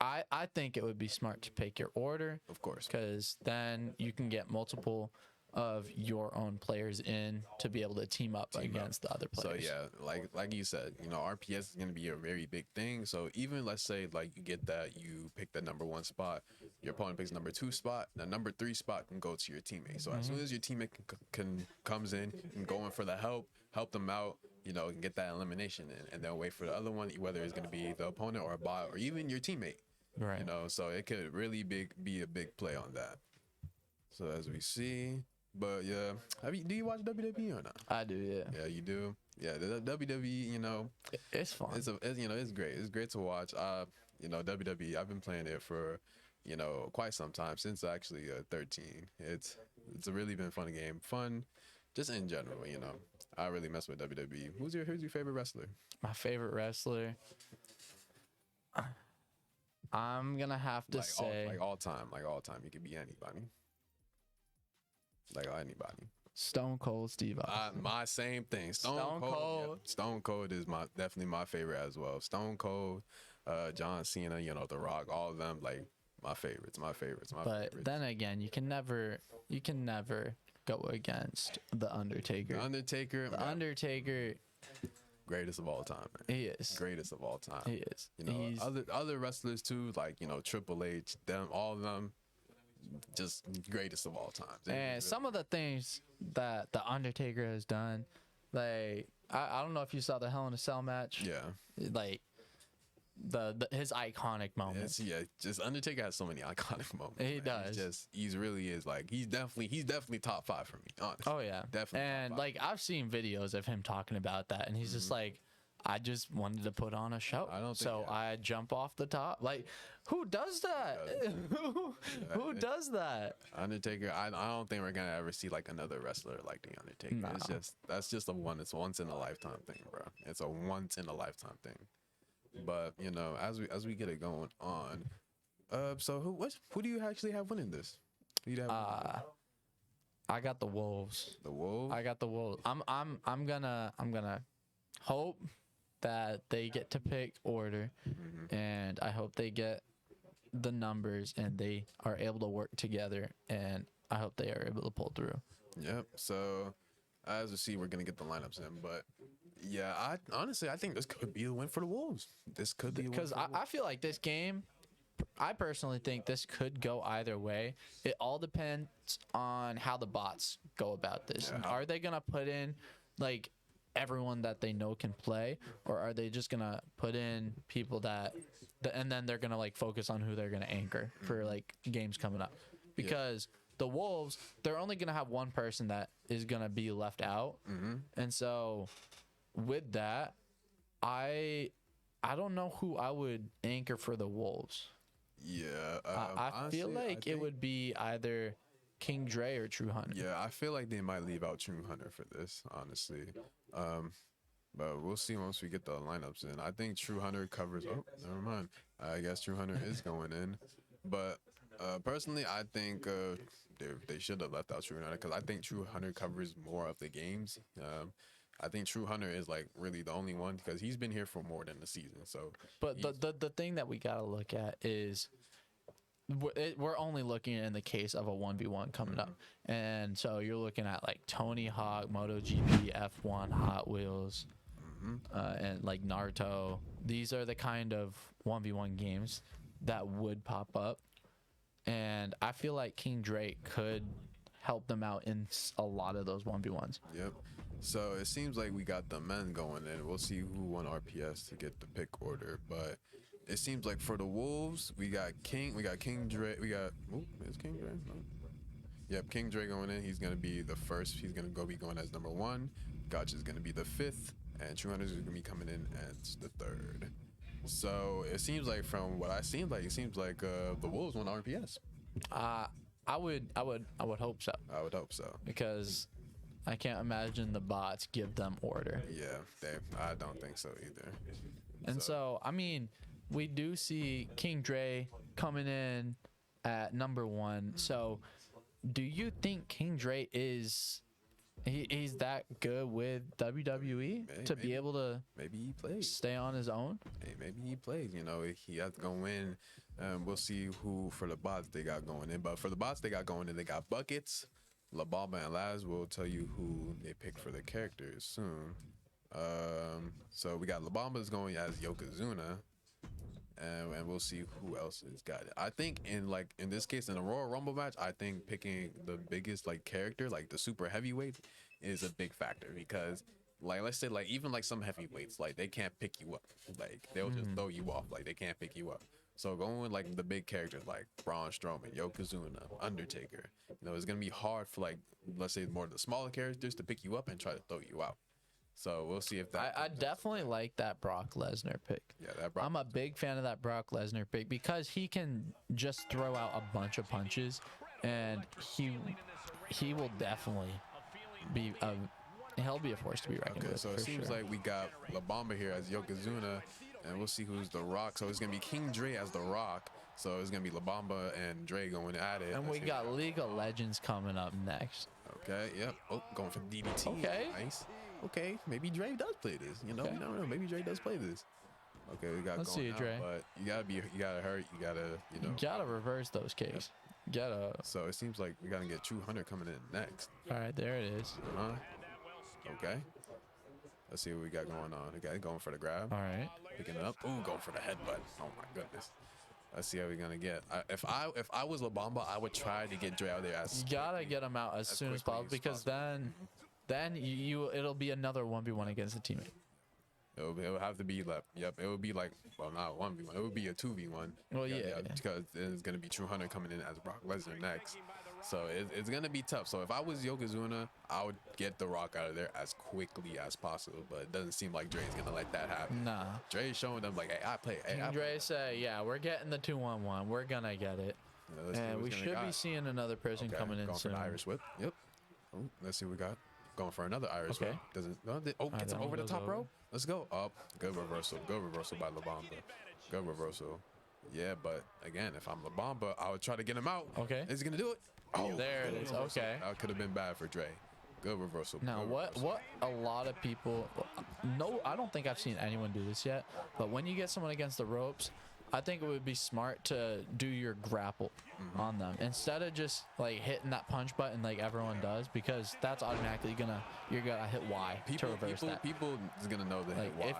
S1: I think it would be smart to pick your order.
S2: Of course.
S1: Because then you can get multiple of your own players in to be able to team up against the other players.
S2: So yeah, like you said, RPS is going to be a very big thing. So even let's say like you get that, you pick the number 1 spot, your opponent picks number 2 spot, the number 3 spot can go to your teammate. So as soon as your teammate comes in and go in for the help them out, and get that elimination in, and then wait for the other one, whether it's going to be the opponent or a bot or even your teammate.
S1: Right.
S2: So it could really be a big play on that. So as we see. But yeah, do you watch WWE or not?
S1: I do, yeah.
S2: Yeah, you do. Yeah, the WWE,
S1: it's fun.
S2: It's great. It's great to watch. WWE. I've been playing it for, quite some time, since actually 13. It's really been a fun game. Fun, just in general. I really mess with WWE. Who's your favorite wrestler?
S1: My favorite wrestler. I'm gonna have to say
S2: all time. You could be anybody. Like anybody.
S1: Stone Cold Steve Austin.
S2: My same thing. Stone Cold. Yeah. Stone Cold is definitely my favorite as well. Stone Cold, John Cena, The Rock, all of them, like my favorites.
S1: But then again, you can never go against the Undertaker.
S2: The Undertaker. Greatest of all time, man.
S1: He is.
S2: Greatest of all time.
S1: He is.
S2: Other wrestlers too, like Triple H, all of them. Just greatest of all time.
S1: And some of the things that the Undertaker has done, like I don't know if you saw the Hell in a Cell match.
S2: Yeah.
S1: Like his iconic moments.
S2: Just Undertaker has so many iconic moments.
S1: He does.
S2: He really is, like, he's definitely top 5 for me, honestly.
S1: Oh yeah,
S2: definitely.
S1: And like I've seen videos of him talking about that, and he's just like, I just wanted to put on a show. I jump off the top. Like, who does that? Who does that?
S2: Undertaker. I don't think we're gonna ever see like another wrestler like the Undertaker. No. That's just it's a once in a lifetime thing, bro. It's a once in a lifetime thing. But as we get it going on, so who do you actually have winning this? Who do you have
S1: I got the Wolves.
S2: The Wolves.
S1: I got the Wolves. I'm gonna hope that they get to pick order, and I hope they get the numbers and they are able to work together, and I hope they are able to pull through.
S2: Yep. So as we see, we're gonna get the lineups in, but yeah, I think this could be a win for the Wolves. This could be
S1: because I feel like this game. I personally think this could go either way. It all depends on how the bots go about this. Yeah. Are they gonna put in like everyone that they know can play, or are they just gonna put in people and then they're gonna like focus on who they're gonna anchor for like games coming up? Because the Wolves, they're only gonna have one person that is gonna be left out, and so with that, I don't know who I would anchor for the Wolves.
S2: Yeah,
S1: I feel like it would be either King Dre or True Hunter.
S2: Yeah, I feel like they might leave out True Hunter for this, honestly. But we'll see once we get the lineups in. I think True Hunter covers. Oh, never mind. I guess True Hunter is going in. But personally, I think they should have left out True Hunter because I think True Hunter covers more of the games. I think True Hunter is like really the only one because he's been here for more than the season. So,
S1: but the thing that we gotta look at is we're only looking in the case of a 1v1 coming up, and so you're looking at like Tony Hawk, MotoGP, F1, Hot Wheels, and like Naruto. These are the kind of 1v1 games that would pop up, and I feel like King Drake could help them out in a lot of those 1v1s.
S2: Yep. So it seems like we got the men going in. We'll see who won RPS to get the pick order. But it seems like for the Wolves, we got King Dre. Is King Dre? No. Yep, King Dre going in. He's gonna be the first. He's gonna be going as number 1. Gotcha's gonna be the 5th, and True Hunters is gonna be coming in as the 3rd. So it seems like from what I seen, like it seems like the Wolves won RPS.
S1: I would hope so.
S2: I would hope so
S1: because I can't imagine the bots give them order.
S2: Yeah, I don't think so either.
S1: And so I mean, we do see King Dre coming in at number 1. So do you think King Dre is he's that good with WWE to be able to
S2: he plays,
S1: stay on his own?
S2: Maybe he plays. He has to go in. We'll see who for the bots they got going in. But for the bots they got going in, they got Buckets, La Bamba and Laz will tell you who they pick for the characters soon. So we got La Bamba's going as Yokozuna, and we'll see who else has got it. I think in this case in the Royal Rumble match, I think picking the biggest like character, like the super heavyweight, is a big factor because like let's say like even like some heavyweights like they can't pick you up, like they'll just throw you off, like they can't pick you up. So going with like the big characters like Braun Strowman, Yokozuna, Undertaker, it's gonna be hard for like let's say more of the smaller characters to pick you up and try to throw you out. So we'll see if that.
S1: I definitely like that Brock Lesnar pick.
S2: Yeah,
S1: I'm a big fan of that Brock Lesnar pick because he can just throw out a bunch of punches, and he will definitely be he'll be a force to be reckoned with.
S2: So it seems like we got La Bamba here as Yokozuna, and we'll see who's The Rock. So it's gonna be King Dre as The Rock. So it's gonna be La Bamba and Dre going at it.
S1: And we got League of Legends coming up next.
S2: Okay. Yep. Oh, going for DDT.
S1: Okay.
S2: Nice. Okay, maybe Dre does play this. You never know. Maybe Dre does play this. Okay, we got.
S1: Let's see, Dre.
S2: But you gotta hurt. You gotta,
S1: You gotta reverse those kicks. Gotta.
S2: So it seems like we gotta get True Hunter coming in next.
S1: All right, there it is.
S2: Okay. Let's see what we got going on. Okay, going for the grab.
S1: All right.
S2: Picking it up. Ooh, going for the headbutt. Oh my goodness. Let's see how we're gonna get. If I was La Bamba, I would try to get Dre out there as.
S1: You gotta get him out as soon as possible because then it'll be another 1v1 against the teammate.
S2: It would have to be like, yep, it would be like, well, not 1v1, it would be a 2v1.
S1: Well, yeah.
S2: Because it's going to be True Hunter coming in as Brock Lesnar next. So it's going to be tough. So if I was Yokozuna, I would get The Rock out of there as quickly as possible. But it doesn't seem like Dre's going to let that happen.
S1: Nah.
S2: Dre's showing them like, hey, I play. Hey,
S1: Dre say, yeah, we're getting the 2-1-1. We're going to get it. And we should be seeing another person coming in
S2: going
S1: soon.
S2: For the Irish Whip. Yep. Oh, let's see what we got. Going for another Irish Whip. Gets him over the top rope. Let's go. Up. Good reversal. Good reversal by La Bamba. Good reversal. Yeah, but again, if I'm La Bamba, I would try to get him out.
S1: Okay.
S2: Is he gonna do it? Oh,
S1: there it is.
S2: Reversal.
S1: Okay.
S2: That could have been bad for Dre. Good reversal.
S1: Now,
S2: good
S1: what
S2: reversal.
S1: a lot of people, no, I don't think I've seen anyone do this yet, but when you get someone against the ropes, I think it would be smart to do your grapple on them instead of just like hitting that punch button like everyone does, because that's automatically you're gonna hit Y to reverse that.
S2: People is gonna know the hit Y.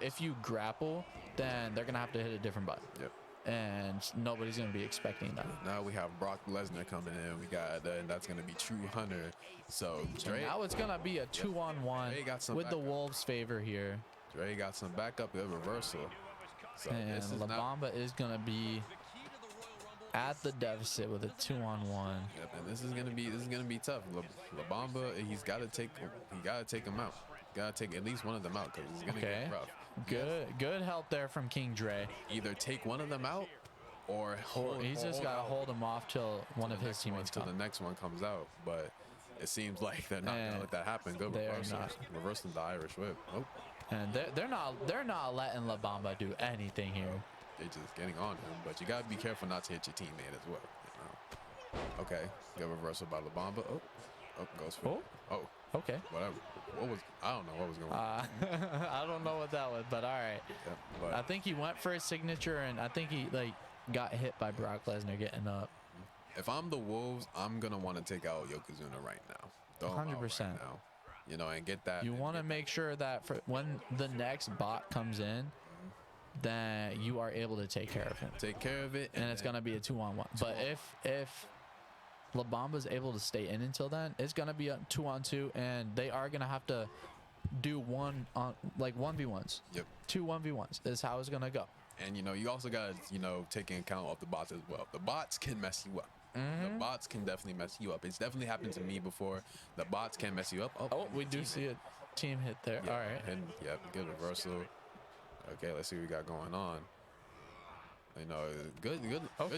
S1: If you grapple, then they're gonna have to hit a different button.
S2: Yep.
S1: And nobody's gonna be expecting that.
S2: Now we have Brock Lesnar coming in. We got and that's gonna be True Hunter. So Dre,
S1: now it's gonna be a 2-on-1 with the Wolves' favor here.
S2: Dre got some backup. Good reversal. So
S1: and La Bamba is gonna be at the deficit with a 2-on-1.
S2: Yep, and this is gonna be tough. La Bamba, he's gotta take him out. Gotta take at least one of them out because it's gonna get rough.
S1: Good help there from King Dre.
S2: Either take one of them out or
S1: he's just gotta hold him off till one of his teammates
S2: till the next one comes out. But it seems like they're not gonna let that happen. Good reversal. Reversing the Irish Whip. Oh.
S1: And they're not letting La Bamba do anything here.
S2: They're just getting on him, but you gotta be careful not to hit your teammate as well. Okay, good reversal by La Bamba. Oh, goes for. Oh,
S1: okay.
S2: Whatever. I don't know what was going on.
S1: I don't know what that was, but all right. Yeah, I think he went for his signature, and I think he got hit by Brock Lesnar getting up.
S2: If I'm the Wolves, I'm gonna want to take out Yokozuna right now.
S1: 100%.
S2: Right now. And get that.
S1: You want to make sure that when the next bot comes in, that you are able to take care of him.
S2: Take care of it,
S1: and it's gonna be a 2-on-1. But if La Bamba's able to stay in until then, it's gonna be a 2-on-2, and they are gonna have to do 1v1s.
S2: Yep.
S1: 2 1v1s is how it's gonna go.
S2: And you also gotta take into account of the bots as well. The bots can mess you up. The bots can definitely mess you up. It's definitely happened to me before. The bots can mess you up.
S1: Oh, we do see a team hit there.
S2: Yep.
S1: All right.
S2: And good reversal. Okay, let's see what we got going on. Good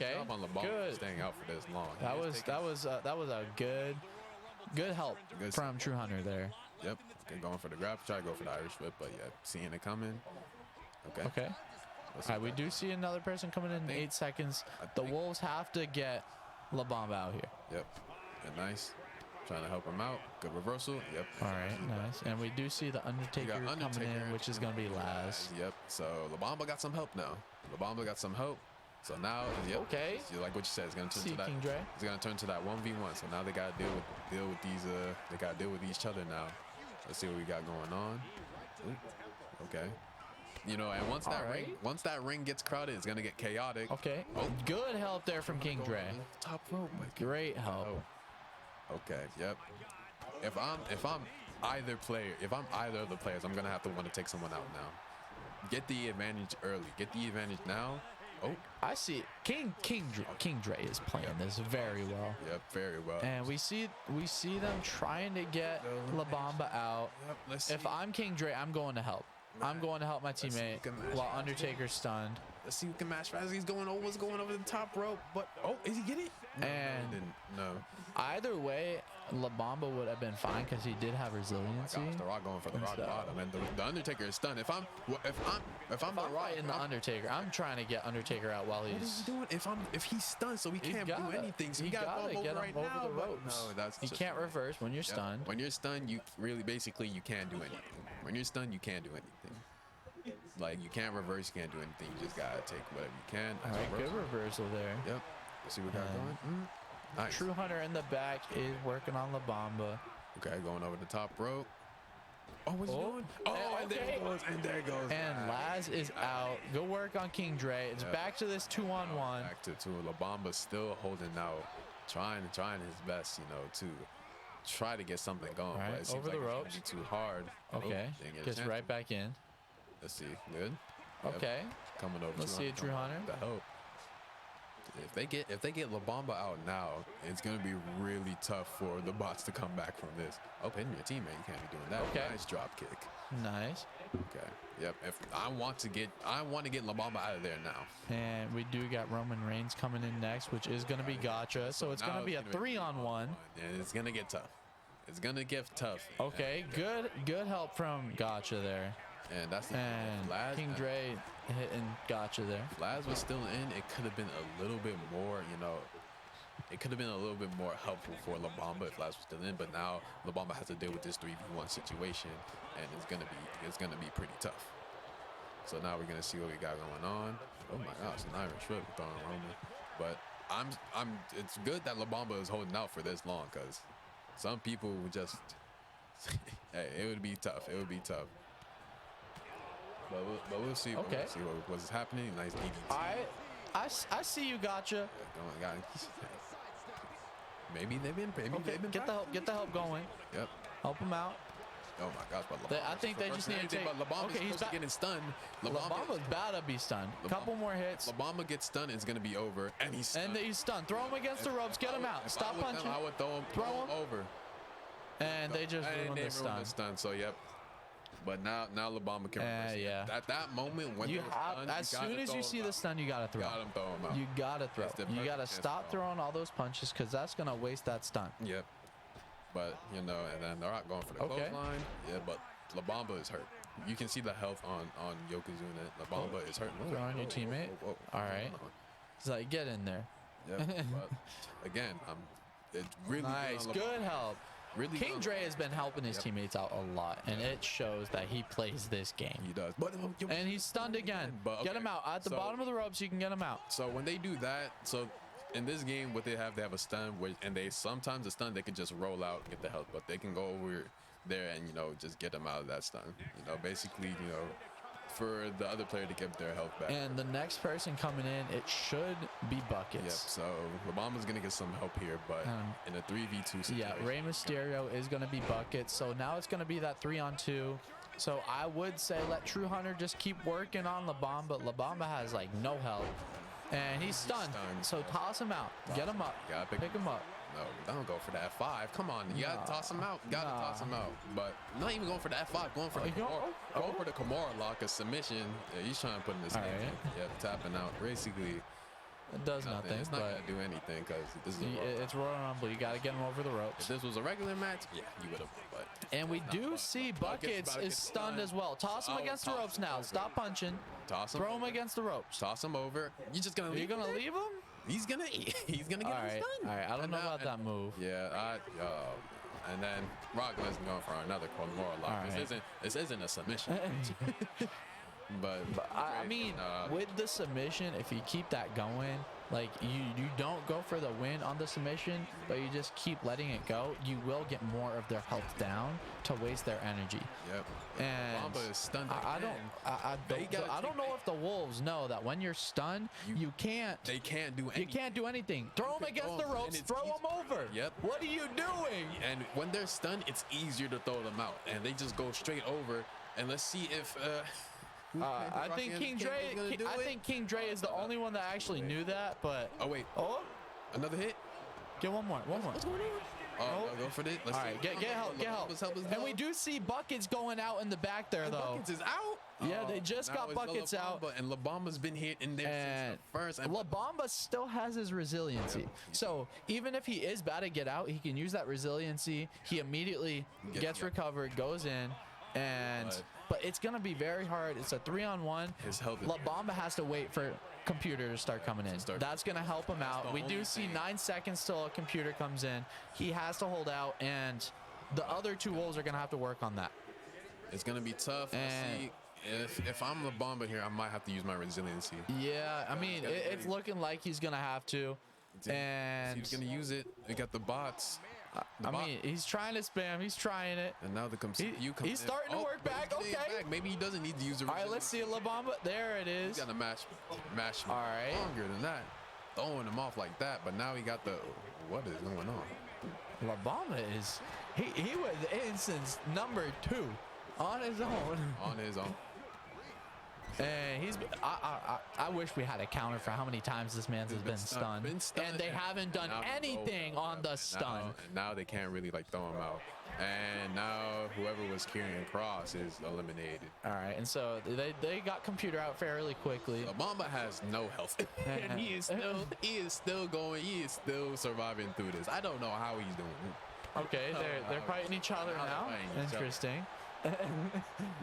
S2: job on La Bamba staying out for this long.
S1: That was a good help from True Hunter there.
S2: Yep. Okay, going for the grab. Try to go for the Irish Whip, but yeah, seeing it coming.
S1: Okay. All right, we do see another person coming in 8 seconds. The Wolves have to get La Bamba out here.
S2: Yep. And nice. Trying to help him out. Good reversal. Yep.
S1: All right, nice. And we do see the Undertaker coming in, which is going to be Laz.
S2: Yep. So La Bamba got some help now. La Bamba got some help. So now,
S1: okay,
S2: like what you said, it's gonna turn to that.
S1: King Dre.
S2: It's gonna turn to that 1v1. So now they gotta deal with these. They gotta deal with each other now. Let's see what we got going on. Ooh, okay. You know, and once that ring gets crowded, it's gonna get chaotic.
S1: Okay. Oh, good help there from King Dre.
S2: Top rope.
S1: Great help.
S2: Oh. Okay. Yep. If I'm either of the players, I'm gonna have to want to take someone out now. Get the advantage early. Get the advantage now. Oh,
S1: I see. King Dre is playing this very well.
S2: Yep, very well.
S1: And we see them trying to get La Bamba out.
S2: Yep,
S1: if I'm King Dre, I'm going to help. I'm going to help my teammate while Undertaker's stunned.
S2: Let's see who can match fast. He's going over the top rope, but is he getting it?
S1: And
S2: no.
S1: Either way, La Bamba would have been fine because he did have resiliency.
S2: Oh my gosh, The Rock going for the rock bottom, and the Undertaker is stunned. If I'm The Rock
S1: and the Undertaker, I'm trying to get Undertaker out while he's.
S2: What is he doing? If he's stunned, so he can't do anything. So
S1: you gotta get him
S2: right
S1: over
S2: now,
S1: the ropes.
S2: No, that's
S1: you can't reverse when you're stunned.
S2: When you're stunned, you really basically you can't do anything. When you're stunned, you can't do anything. Like you can't reverse, you can't do anything. You just gotta take whatever you can.
S1: All right, good reversal there.
S2: Yep. Let's see what we got going. Nice.
S1: True Hunter in the back is working on La Bamba.
S2: Okay, going over the top rope. Oh, what's he doing? Oh, and there it goes, and there it goes.
S1: And Laz is out. Good work on King Dre. It's back to this 2-on-1.
S2: Back to two. La Bamba still holding out, trying his best, you know, to try to get something going.
S1: Right,
S2: but it seems
S1: over the
S2: like
S1: ropes.
S2: It's too hard.
S1: Okay, gets right back in.
S2: Let's see. Good.
S1: Okay.
S2: Yep. Coming over.
S1: Let's see it, True Hunter.
S2: The help. If they get La Bamba out now, it's gonna be really tough for the bots to come back from this. Oh, hitting your teammate, you can't be doing that.
S1: Okay.
S2: Nice drop kick.
S1: Nice.
S2: Okay. Yep. If I want to get La Bamba out of there now.
S1: And we do got Roman Reigns coming in next, which is gonna be Gotcha. So it's gonna be a 3-on-1.
S2: And it's gonna get tough. It's gonna get tough.
S1: Okay. Good help from Gotcha there.
S2: And that's the
S1: and King Dre hitting Gotcha there.
S2: Laz was still in. It could have been a little bit more, you know, it could have been a little bit more helpful for La Bamba if Laz was still in. But now La Bamba has to deal with this 3v1 situation, and it's gonna be pretty tough. So now we're gonna see what we got going on. Oh my gosh, an Irish whip throwing Roman. But it's good that La Bamba is holding out for this long, because some people would just hey, it would be tough. It would be tough. But we'll see.
S1: Okay.
S2: We'll see what's happening. Nice DDT.
S1: I see you, Gotcha.
S2: Maybe they've been.
S1: Get the help going.
S2: Yep.
S1: Help him out.
S2: Oh my gosh! But
S1: I think they just need to take.
S2: Okay, he's getting stunned.
S1: La Bamba's about to be stunned. Couple more hits.
S2: La Bamba gets stunned. It's gonna be over, and he's stunned.
S1: And he's stunned. Throw him against the ropes. Get him out. Stop punching.
S2: I would throw him over.
S1: And they just ruined the stun.
S2: So yep. But now La Bamba can reverse it.
S1: Yeah.
S2: At that moment when
S1: you have, as soon as you see the stun, you gotta throw.
S2: Throw him out.
S1: You gotta throw. You gotta stop throwing all those punches, because that's gonna waste that stun.
S2: Yep. But you know, and then they're not going for the clothesline. Yeah, but La Bamba is hurt. You can see the health on Yokozuna. La Bamba is hurt.
S1: Throw on your teammate. All right. It's like, get in there.
S2: Yep. But again, it's really
S1: nice. Good help.
S2: Really
S1: King Dre has been helping his teammates out a lot, and it shows that he plays this game.
S2: He does. But,
S1: and he's stunned again. Get him out. At the bottom of the ropes, you can get him out.
S2: So when they do that, so in this game, what they have a stun, and they sometimes a stun, they can just roll out and get the help, but they can go over there and, you know, just get them out of that stun. You know, basically, you know, for the other player to get their health back.
S1: And the next person coming in, it should be Buckets.
S2: Yep, so La Bamba's going to get some help here, but in a 3v2 situation.
S1: Yeah, Rey Mysterio is going to be Buckets. So now it's going to be that 3-on-2. So I would say let True Hunter just keep working on La Bamba. La Bamba has, like, no help. And he's stunned. So toss him out. Get him up. Pick him up.
S2: No, don't go for that F5. Come on, you gotta toss him out. Toss him out. But not even going for that F5. Going for the Kimura. Going for the Kimura lock, a submission. Yeah, he's trying to put in this game. Yeah, tapping out. Basically,
S1: it does nothing.
S2: It's not gonna do anything, because this is
S1: it's Royal Rumble. You gotta get him over the ropes.
S2: If this was a regular match, yeah, you would have. But
S1: and we do see Buckets is stunned as well. Toss him against the ropes now. Stop punching.
S2: Toss him.
S1: Throw him against the ropes.
S2: Toss him over. You're just gonna leave.
S1: You're gonna leave him?
S2: He's gonna get him stunned.
S1: All right, I don't know about that move.
S2: Yeah, and then Rock Lesnar going for another Kimura lock. This isn't a submission. But
S1: I mean, with the submission, if you keep that going, like you don't go for the win on the submission, but you just keep letting it go, you will get more of their health down to waste their energy.
S2: Yep.
S1: And
S2: Bamba is stunned
S1: I don't know if the Wolves know that when you're stunned, you can't.
S2: They can't do anything.
S1: You can't do anything. Throw them against the ropes. Throw them over.
S2: Yep.
S1: What are you doing?
S2: And when they're stunned, it's easier to throw them out, and they just go straight over. And let's see if.
S1: I think King Dre is the only one that actually knew that. But
S2: oh wait.
S1: Oh,
S2: another hit.
S1: Get one more. One more.
S2: What's going on? Go for this.
S1: All right, get help. Get help. And we do see Buckets going out in the back there, though.
S2: Buckets is out.
S1: Yeah, they just got Buckets out.
S2: And La Bamba's been hit in there since the first. And
S1: La Bamba still has his resiliency. So even if he is bad to get out, he can use that resiliency. He immediately gets recovered, goes in, and but it's gonna be very hard. It's a 3-on-1.
S2: His health.
S1: La Bamba has to wait for computer to start coming in. That's gonna help him out. We do see 9 seconds till a computer comes in. He has to hold out, and the other two Wolves are gonna have to work on that.
S2: It's gonna be tough. See, if I'm La Bamba here, I might have to use my resiliency.
S1: Yeah, I mean, it's looking like he's gonna have to. And
S2: he's gonna use it. We got the bots.
S1: I mean, he's trying to spam. He's trying it.
S2: And now the
S1: he's starting to work back. Okay.
S2: Maybe he doesn't need to use the.
S1: All right, let's see La Bamba. There it is.
S2: He's got to mash
S1: all right.
S2: longer than that. Throwing him off like that, but now he got the. What is going on?
S1: La Bamba is. He was in since number 2 on his own.
S2: On his own.
S1: And he's. I wish we had a counter for how many times this man's has been stunned. And they haven't done anything on the stun.
S2: Now they can't really like throw him out. And now whoever was carrying Cross is eliminated.
S1: All right, and so they got computer out fairly quickly.
S2: La Bamba has no health, and he is still going. He is still surviving through this. I don't know how he's doing.
S1: Okay, they're fighting each other now. Interesting.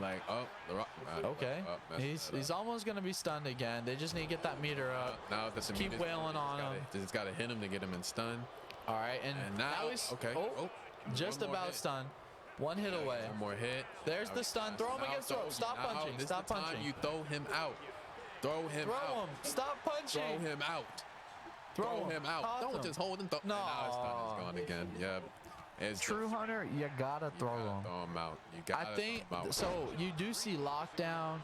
S2: Like the rock.
S1: Okay, he's almost gonna be stunned again. They just need to get that meter up.
S2: Now that's
S1: keep wailing on him.
S2: Just gotta hit him to get him in stun.
S1: All right, and
S2: now
S1: he's
S2: okay.
S1: Just about stunned. One hit away.
S2: One more hit.
S1: There's the stun. Throw him against the rope. Stop punching. Stop punching.
S2: You throw him out. Throw him out.
S1: Stop punching.
S2: Throw him out. Throw him out. Don't just hold him.
S1: No.
S2: Now his stun is gone again. Yep.
S1: True Hunter, you gotta throw him.
S2: Throw him out. You gotta.
S1: I think so. You do see Lockdown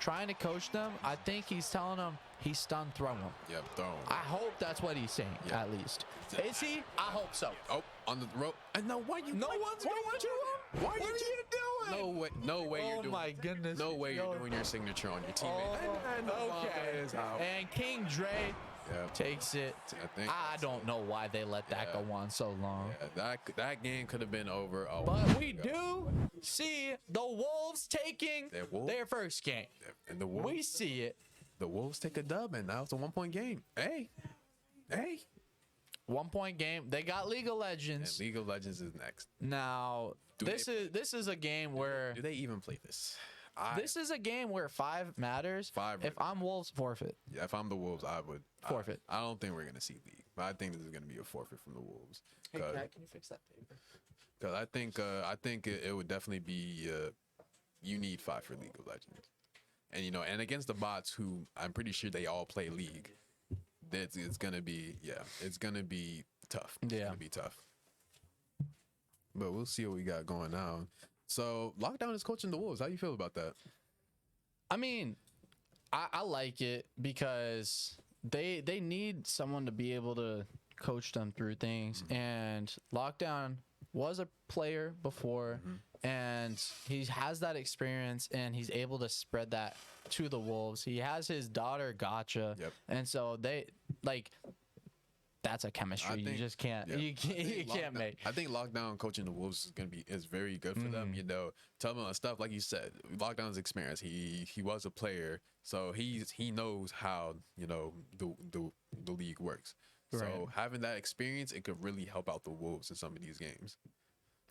S1: trying to coach them. I think he's telling them he's stunned. Throw him.
S2: Yep. Throw him.
S1: I hope that's what he's saying. At least. Is he? I hope so.
S2: Oh, on the rope. And no, why you?
S1: No one's going to him.
S2: What are you doing? No way you're doing.
S1: Oh my goodness.
S2: No way you're doing your signature on your teammate.
S1: Okay. And King Dre takes it. I don't know why they let that go on so long.
S2: Yeah, that game could have been over.
S1: But we do see the Wolves taking their first game.
S2: And the Wolves,
S1: we see it.
S2: The Wolves take a dub, and now it's a 1-point game. Hey.
S1: 1-point game. They got League of Legends.
S2: And League of Legends is next.
S1: Now, this is a game where.
S2: Do they even play this?
S1: This is a game where 5 matters.
S2: 5.
S1: If I'm Wolves, forfeit.
S2: Yeah, if I'm the Wolves, I would
S1: forfeit.
S2: I don't think we're gonna see League, but I think this is gonna be a forfeit from the Wolves.
S1: Hey, Kat, can you fix that paper?
S2: Because I think it would definitely be. You need 5 for League of Legends, and and against the bots, who I'm pretty sure they all play League. It's gonna be it's gonna be tough. It's gonna be tough. But we'll see what we got going on. So Lockdown is coaching the Wolves. How do you feel about that?
S1: I mean, I like it because they need someone to be able to coach them through things. And Lockdown was a player before, and he has that experience, and he's able to spread that to the Wolves. He has his daughter Gotcha, and so they that's a chemistry you just can't you can't make.
S2: I think Lockdown coaching the Wolves is very good for them. Tell them stuff like you said. Lockdown's experience. He was a player, so he knows how the league works. Right. So having that experience, it could really help out the Wolves in some of these games.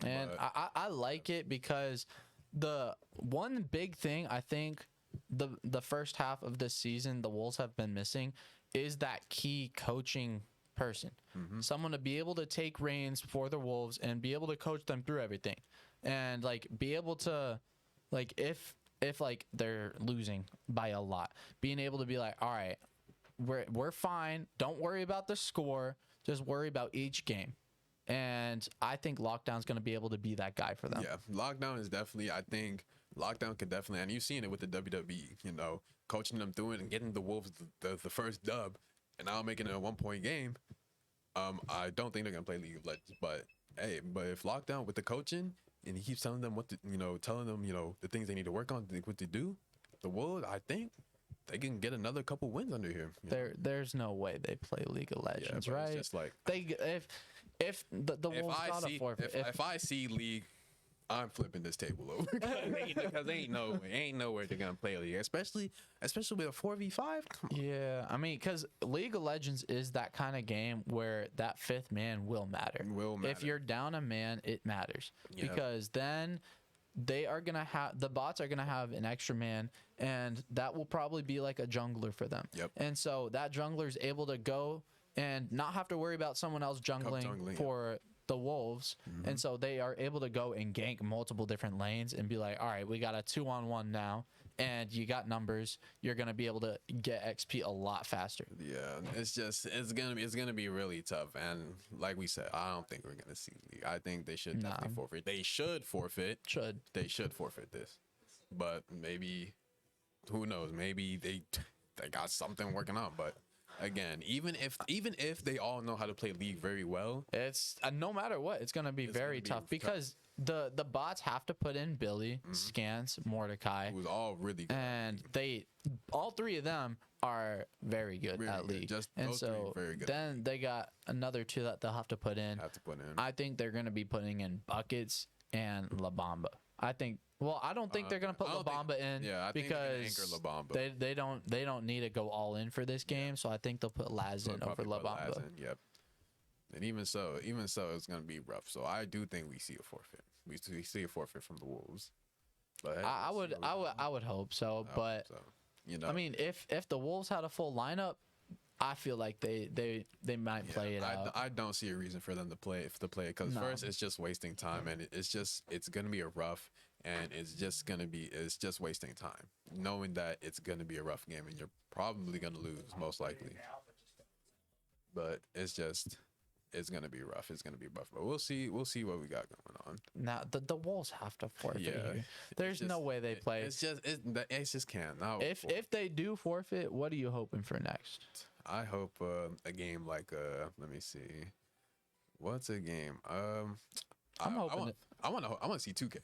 S1: And I like it because the one big thing I think the first half of this season the Wolves have been missing is that key coaching person, someone to be able to take reins for the Wolves and be able to coach them through everything, and be able to if if like they're losing by a lot, being able to be like, all right, we're fine. Don't worry about the score. Just worry about each game. And I think Lockdown's going to be able to be that guy for them.
S2: Yeah, Lockdown is definitely, I think Lockdown could definitely, and you've seen it with the WWE, you know, coaching them through it and getting the Wolves the first dub and now making it a 1-point game. I don't think they're going to play League of Legends, but hey, but if Lockdown with the coaching and he keeps telling them what to, you know, telling them, you know, the things they need to work on, what to do, the Wolves, I think they can get another couple wins under here.
S1: There's no way they play League of Legends, right?
S2: It's just like
S1: if the Wolves got a forfeit.
S2: If I see League, I'm flipping this table over because ain't nowhere they're gonna play League, especially with a 4v5. Come on.
S1: Yeah, I mean, because League of Legends is that kind of game where that fifth man will matter. If you're down a man, it matters because then the bots are gonna have an extra man, and that will probably be like a jungler for them.
S2: Yep.
S1: And so that jungler is able to go and not have to worry about someone else jungling for the Wolves. And so they are able to go and gank multiple different lanes and be like, all right, we got a 2-on-1 now, and you got numbers. You're gonna be able to get XP a lot faster.
S2: Yeah, it's gonna be really tough. And like we said, I don't think we're gonna see League. I think they should definitely forfeit. They should forfeit. They should forfeit this. But maybe, who knows? Maybe they got something working out. But again, even if they all know how to play League very well,
S1: it's no matter what, it's gonna be very tough because the bots have to put in Billy, Scans, Mordecai,
S2: who's all really good.
S1: And all three of them are very good at League. And so then they got another two that they'll have to put in. I think they're gonna be putting in Buckets and La Bamba. I don't think they're gonna put La Bamba in because they don't need to go all in for this game. So I think they'll put Laz in over La Bamba.
S2: Yep. And even so, it's gonna be rough. So I do think we see a forfeit. We see a forfeit from the Wolves. But
S1: I would hope so. But
S2: you know,
S1: I mean, if the Wolves had a full lineup, I feel like they might play it out.
S2: I don't see a reason for them to play it because first it's just wasting time, and it's gonna be a rough, and it's just wasting time knowing that it's gonna be a rough game and you're probably gonna lose most likely. But it's gonna be rough. It's gonna be rough, but we'll see what we got going on.
S1: Now the Wolves have to forfeit here. There's no way they play.
S2: The Ace just can't.
S1: If they do forfeit, what are you hoping for next?
S2: I hope a game like let me see, what's a game?
S1: I'm hoping
S2: I want to see 2K.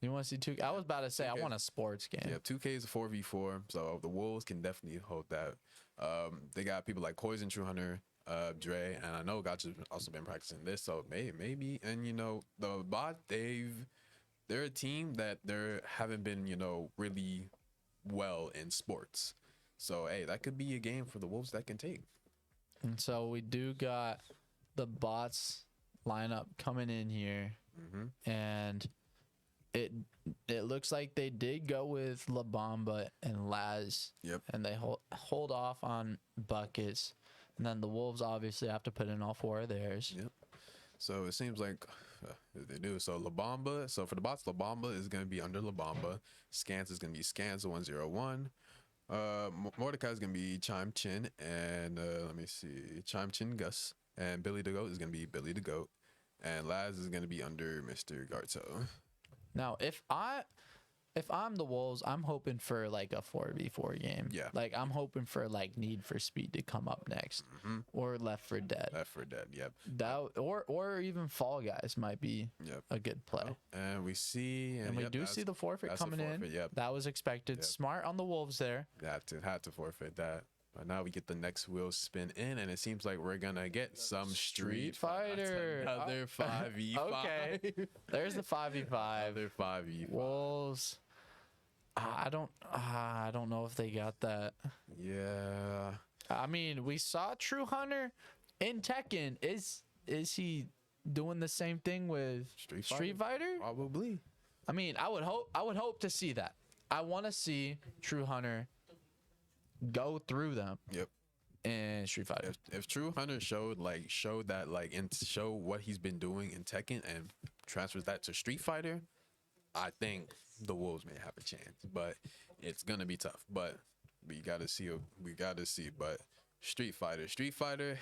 S1: You want to see 2K? I was about to say 2K. I want a sports game.
S2: Yeah, 2K is a 4v4, so the Wolves can definitely hold that. They got people like Poison, True Hunter, Dre, and I know Gotcha's also been practicing this, so maybe. And you know, the bot, they're a team that haven't been, you know, really well in sports. So hey, that could be a game for the Wolves that can take.
S1: And so we do got the bots lineup coming in here, and it looks like they did go with La Bamba and Laz.
S2: Yep.
S1: And they hold off on Buckets. And then the Wolves obviously have to put in all four of theirs.
S2: Yep. So it seems like they do. So La Bamba. So for the bots, La Bamba is going to be under La Bamba. Scans is going to be Scans 101. Mordecai is going to be Chime Chin. And let me see. Chime Chin Gus. And Billy the Goat is going to be Billy the Goat. And Laz is going to be under Mr. Garto.
S1: Now, if I'm the Wolves, I'm hoping for like a 4v4 game.
S2: Yeah.
S1: Like I'm hoping for like Need for Speed to come up next, or Left 4 Dead.
S2: Left 4 Dead. Yep.
S1: That or even Fall Guys might be a good play.
S2: And we see,
S1: and we do see the forfeit coming in.
S2: Yep.
S1: That was expected. Yep. Smart on the Wolves there.
S2: Had to forfeit that. But now we get the next wheel spin in, and it seems like we're gonna get some Street Fighter. Another 5v5.
S1: Okay. There's the 5v5.
S2: Another 5v5.
S1: Wolves. I don't know if they got that.
S2: Yeah.
S1: I mean, we saw True Hunter in Tekken. Is he doing the same thing with Street Fighter?
S2: Probably.
S1: I mean, I would hope to see that. I want to see True Hunter go through them.
S2: Yep.
S1: In Street Fighter.
S2: If True Hunter showed what he's been doing in Tekken and transfers that to Street Fighter, I think the Wolves may have a chance, but it's gonna be tough. But we gotta see. We gotta see. But Street Fighter Street Fighter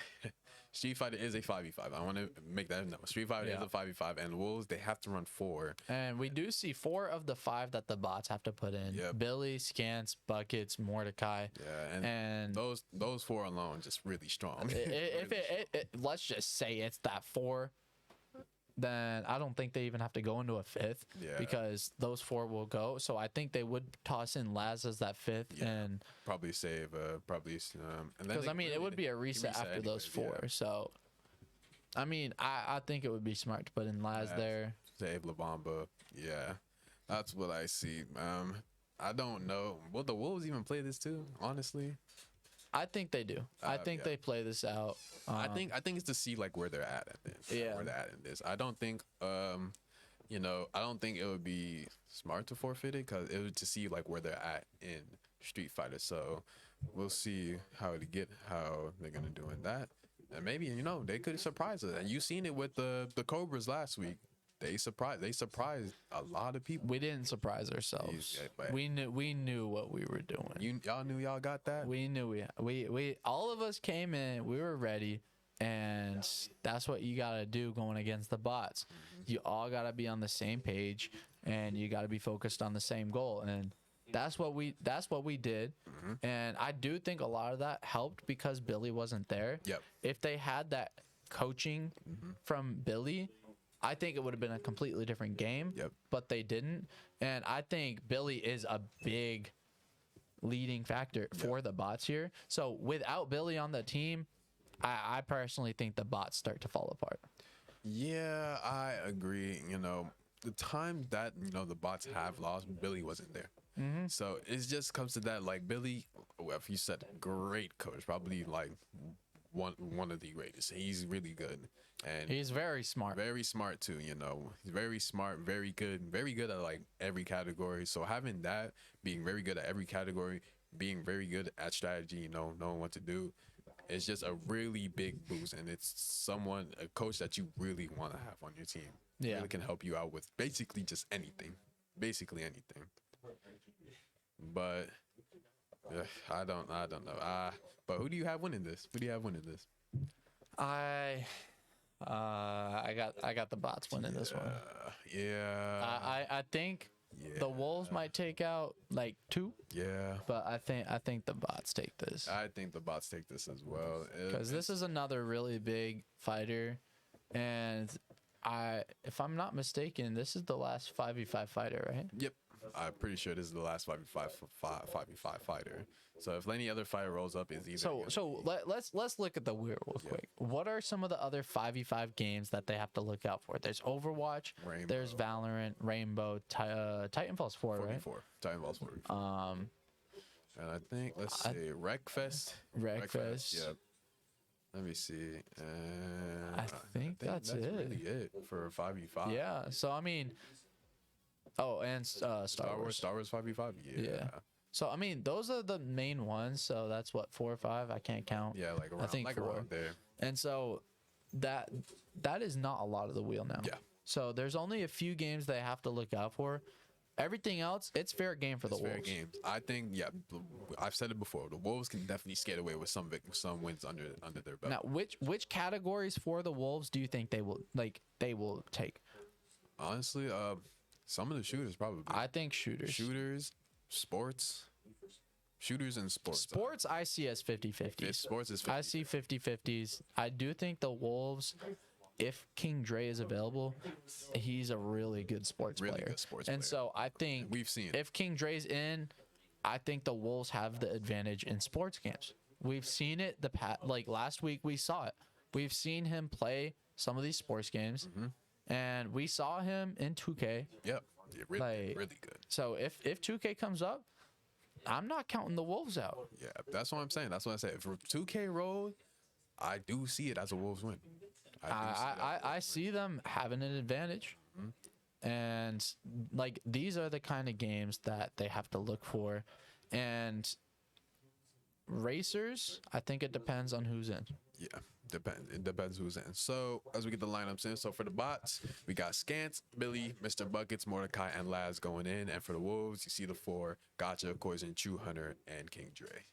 S2: is a 5v5. I want to make that known. Street Fighter is a 5v5, and Wolves, they have to run 4.
S1: And we do see 4 of the 5 that the bots have to put in.
S2: Yep.
S1: Billy, Scans, Buckets, Mordecai.
S2: Yeah,
S1: and
S2: those 4 alone just really strong.
S1: If let's just say it's that 4, then I don't think they even have to go into a 5th because those 4 will go. So I think they would toss in Laz as that 5th and
S2: probably save
S1: because I mean it would be a reset after those 4. Yeah. So I mean I think it would be smart to put in Laz there.
S2: Save La Bamba. Yeah, that's what I see. I don't know. Will the Wolves even play this too? Honestly.
S1: I think they do. I think they play this out.
S2: I think it's to see like where they're at this.
S1: Yeah.
S2: Where they're at in this. I don't think I don't think it would be smart to forfeit it because it would to see like where they're at in Street Fighter. So we'll see how they're gonna do in that. And maybe they could surprise us. And you seen it with the Cobras last week. They surprised a lot of people.
S1: We didn't surprise ourselves. We knew what we were doing.
S2: Y'all knew y'all got that?
S1: We knew we all of us came in, we were ready, and that's what you gotta do going against the bots. Mm-hmm. You all gotta be on the same page and you gotta be focused on the same goal. And that's what we did. Mm-hmm. And I do think a lot of that helped because Billy wasn't there.
S2: Yep.
S1: If they had that coaching from Billy, I think it would have been a completely different game.
S2: Yep.
S1: But they didn't. And I think Billy is a big leading factor for the bots here. So without Billy on the team, I personally think the bots start to fall apart. Yeah,
S2: I agree. The time that the bots have lost, Billy wasn't there. Mm-hmm. So it just comes to that, like Billy, if you said great coach, probably like one of the greatest. He's really good. And
S1: he's very smart.
S2: Very smart too, He's very smart, very good at like every category. So having that, being very good at every category, being very good at strategy, knowing what to do, it's just a really big boost. And it's a coach that you really want to have on your team. Yeah. Really can help you out with basically just anything. Basically anything. But I don't know. But who do you have winning this?
S1: I got the bots winning this one.
S2: Yeah.
S1: I think the Wolves might take out like 2.
S2: Yeah.
S1: But I think the bots take this.
S2: I think the bots take this as well.
S1: Because this is another really big fighter, and if I'm not mistaken, this is the last 5v5 fighter, right?
S2: Yep. I'm pretty sure this is the last 5v5 fighter. So if any other fighter rolls up, is either.
S1: So let's look at the wheel real quick. What are some of the other 5v5 games that they have to look out for? There's Overwatch.
S2: Rainbow.
S1: There's Valorant. Rainbow. Titanfall's 4, right?
S2: 44. Titanfall's 44. And I think let's see, Wreckfest. Yep. Let me see.
S1: I think that's it.
S2: Really it for 5v5.
S1: Yeah. So I mean. Oh, and Star Wars
S2: 5v5. Yeah.
S1: So I mean, those are the main ones. So that's what 4 or 5. I can't count.
S2: Yeah, like around,
S1: I think 4.
S2: Around there.
S1: And so that is not a lot of the wheel now.
S2: Yeah.
S1: So there's only a few games they have to look out for. Everything else, it's fair game for the Wolves.
S2: Fair games. I think, I've said it before. The Wolves can definitely skate away with some wins under their belt.
S1: Now, which categories for the Wolves do you think they will take?
S2: Honestly, some of the shooters probably.
S1: I think shooters.
S2: Sports. Shooters and sports.
S1: Sports I see as 50-50.
S2: Sports is 50.
S1: I see 50-50s. I do think the Wolves, if King Dre is available, he's a really good sports player.
S2: Good sports
S1: and
S2: player.
S1: So I think
S2: we've seen
S1: if King Dre's in, I think the Wolves have the advantage in sports games. We've seen it like last week we saw it. We've seen him play some of these sports games. Mm-hmm. And we saw him in 2K.
S2: Yep. Yeah, really good.
S1: So if 2K comes up, I'm not counting the Wolves out.
S2: Yeah, that's what I'm saying. That's what I said. If 2K rolled, I do see it as a Wolves win.
S1: I see them having an advantage. Mm-hmm. And like these are the kind of games that they have to look for. And racers, I think it depends on who's in.
S2: Yeah. Depends. It depends who's in. So as we get the lineups in, so for the bots, we got Scant, Billy, Mr. Buckets, Mordecai, and Laz going in. And for the Wolves, you see the four: Gotcha, Poison, True Hunter, and King Dre.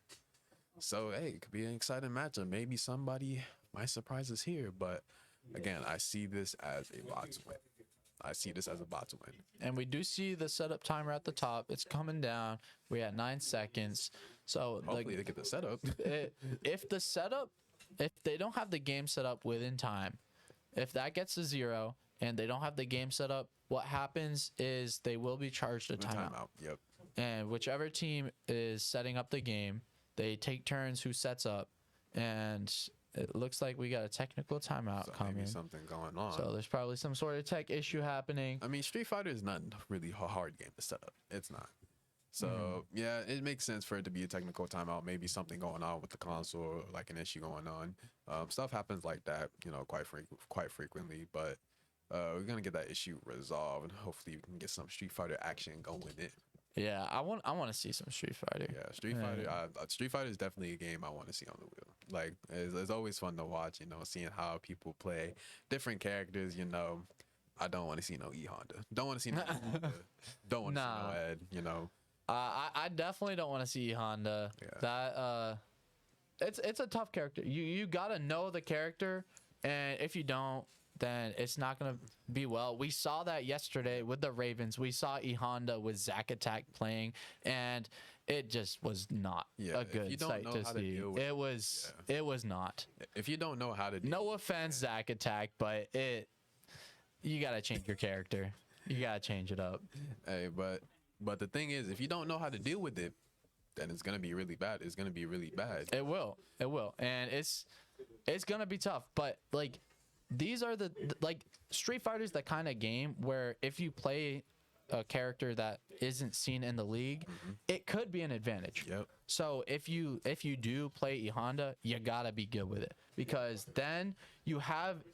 S2: So hey, it could be an exciting matchup. Maybe somebody might surprise us here, but again, I see this as a bots win. I see this as a bots win.
S1: And we do see the setup timer at the top. It's coming down. We're at 9 seconds. So
S2: hopefully they get the setup.
S1: If they don't have the game set up within time, if that gets to 0 and they don't have the game set up, what happens is they will be charged a timeout.
S2: Yep.
S1: And whichever team is setting up the game, they take turns who sets up. And it looks like we got a technical timeout coming.
S2: Maybe something going on.
S1: So there's probably some sort of tech issue happening.
S2: I mean, Street Fighter is not really a hard game to set up. It's not. So yeah, it makes sense for it to be a technical timeout. Maybe something going on with the console, like an issue going on. Stuff happens like that, quite frequently. But we're gonna get that issue resolved, and hopefully we can get some Street Fighter action going in.
S1: Yeah, I want to see some Street Fighter.
S2: Yeah, Street Fighter. Street Fighter is definitely a game I want to see on the wheel. Like it's always fun to watch. Seeing how people play different characters. I don't want to see no E Honda. Don't want to see no. Don't want to see no Ed.
S1: I definitely don't want to see Honda.
S2: Yeah.
S1: It's a tough character. You gotta know the character, and if you don't, then it's not gonna be well. We saw that yesterday with the Ravens. We saw E Honda with Zack Attack playing, and it just was not a good sight to see. It was not.
S2: If you don't know how to,
S1: no offense, Zack Attack, but you gotta change your character. You gotta change it up.
S2: Hey, But the thing is, if you don't know how to deal with it, then it's gonna be really bad. It's gonna be really bad.
S1: It will, and it's gonna be tough. But like, these are like Street Fighter's the kind of game where if you play a character that isn't seen in the league, it could be an advantage.
S2: Yep.
S1: So if you do play E Honda, you gotta be good with it, because then you have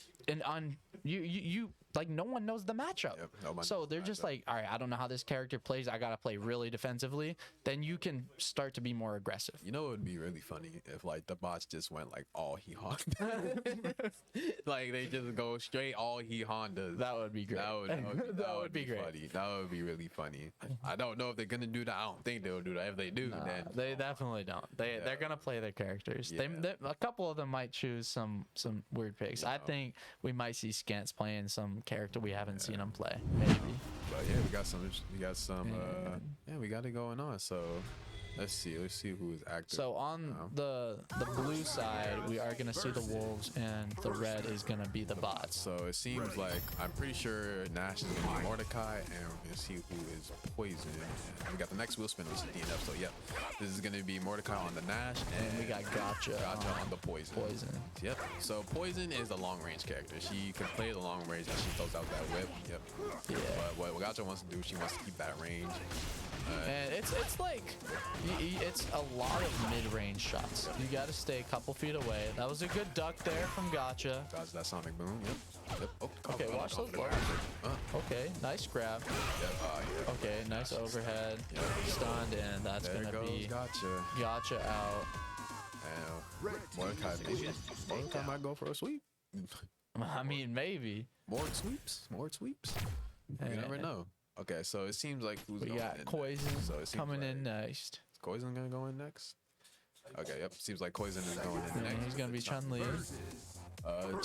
S1: you like no one knows the matchup.
S2: Yep,
S1: so they're just like, all right, I don't know how this character plays. I gotta play really defensively. Then you can start to be more aggressive.
S2: It would be really funny if like the bots just went like all he Honda. Like they just go straight all he Hondas.
S1: That would be great.
S2: That would be great. Funny. That would be really funny. I don't know if they're gonna do that. I don't think they'll do that. If they do, then
S1: they definitely don't. They're gonna play their characters.
S2: Yeah.
S1: A couple of them might choose some weird picks. I think we might see Scants playing some character we haven't seen him play. Maybe.
S2: But yeah, we got some. We got it going on. So let's see who is active.
S1: So on the blue side, we are gonna see the Wolves, and the red is gonna be the bots.
S2: So it seems like I'm pretty sure Nash is gonna be Mordecai, and we're gonna see who is Poison. And we got the next wheel spin, which is DNF. So yep, this is gonna be Mordecai on the Nash, and we got Gotcha on the Poison. Yep. So Poison is a long range character. She can play the long range, and she throws out that whip. Yep.
S1: Yeah.
S2: But what Gotcha wants to do, she wants to keep that range.
S1: And it's like it's a lot of mid-range shots. You got to stay a couple feet away. That was a good duck there from Gotcha.
S2: Dodge that sonic boom. Yep. Oh,
S1: okay, watch those balls. Okay, nice grab.
S2: Yep.
S1: Okay, nice overhead. Yep. Stunned, and that's gonna be Gotcha out.
S2: And Mordecai might go for a sweep.
S1: I mean, maybe
S2: more sweeps. You never know. Okay, so it seems like
S1: we got Poison coming in next.
S2: Is Poison gonna go in next? Okay, yep. Seems like Poison is going in next.
S1: He's gonna be Chun-Li.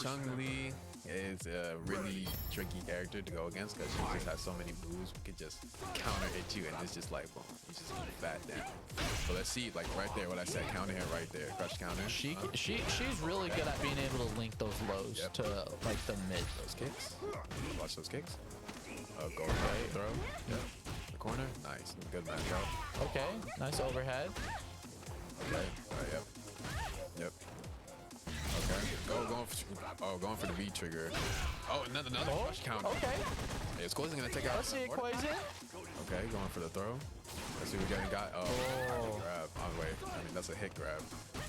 S2: Chun-Li is a really tricky character to go against because she just has so many moves. We could just counter hit you, and it's just like, boom, you just fat down. So let's see, like right there, what I said, counter hit right there, crush counter.
S1: She's really good at being able to link those lows to like the mid.
S2: Those kicks. Watch those kicks. Go right, throw. Yep. The corner. Nice. Good matchup.
S1: Okay. Nice overhead.
S2: Okay. All right. Yep. Okay. Going for the V trigger. Oh, another crush counter.
S1: Okay.
S2: Hey, is Poison gonna take out?
S1: Let's see it, Poison.
S2: Okay, going for the throw. Let's see what we got. Oh, grab. Oh wait. I mean that's a hit grab.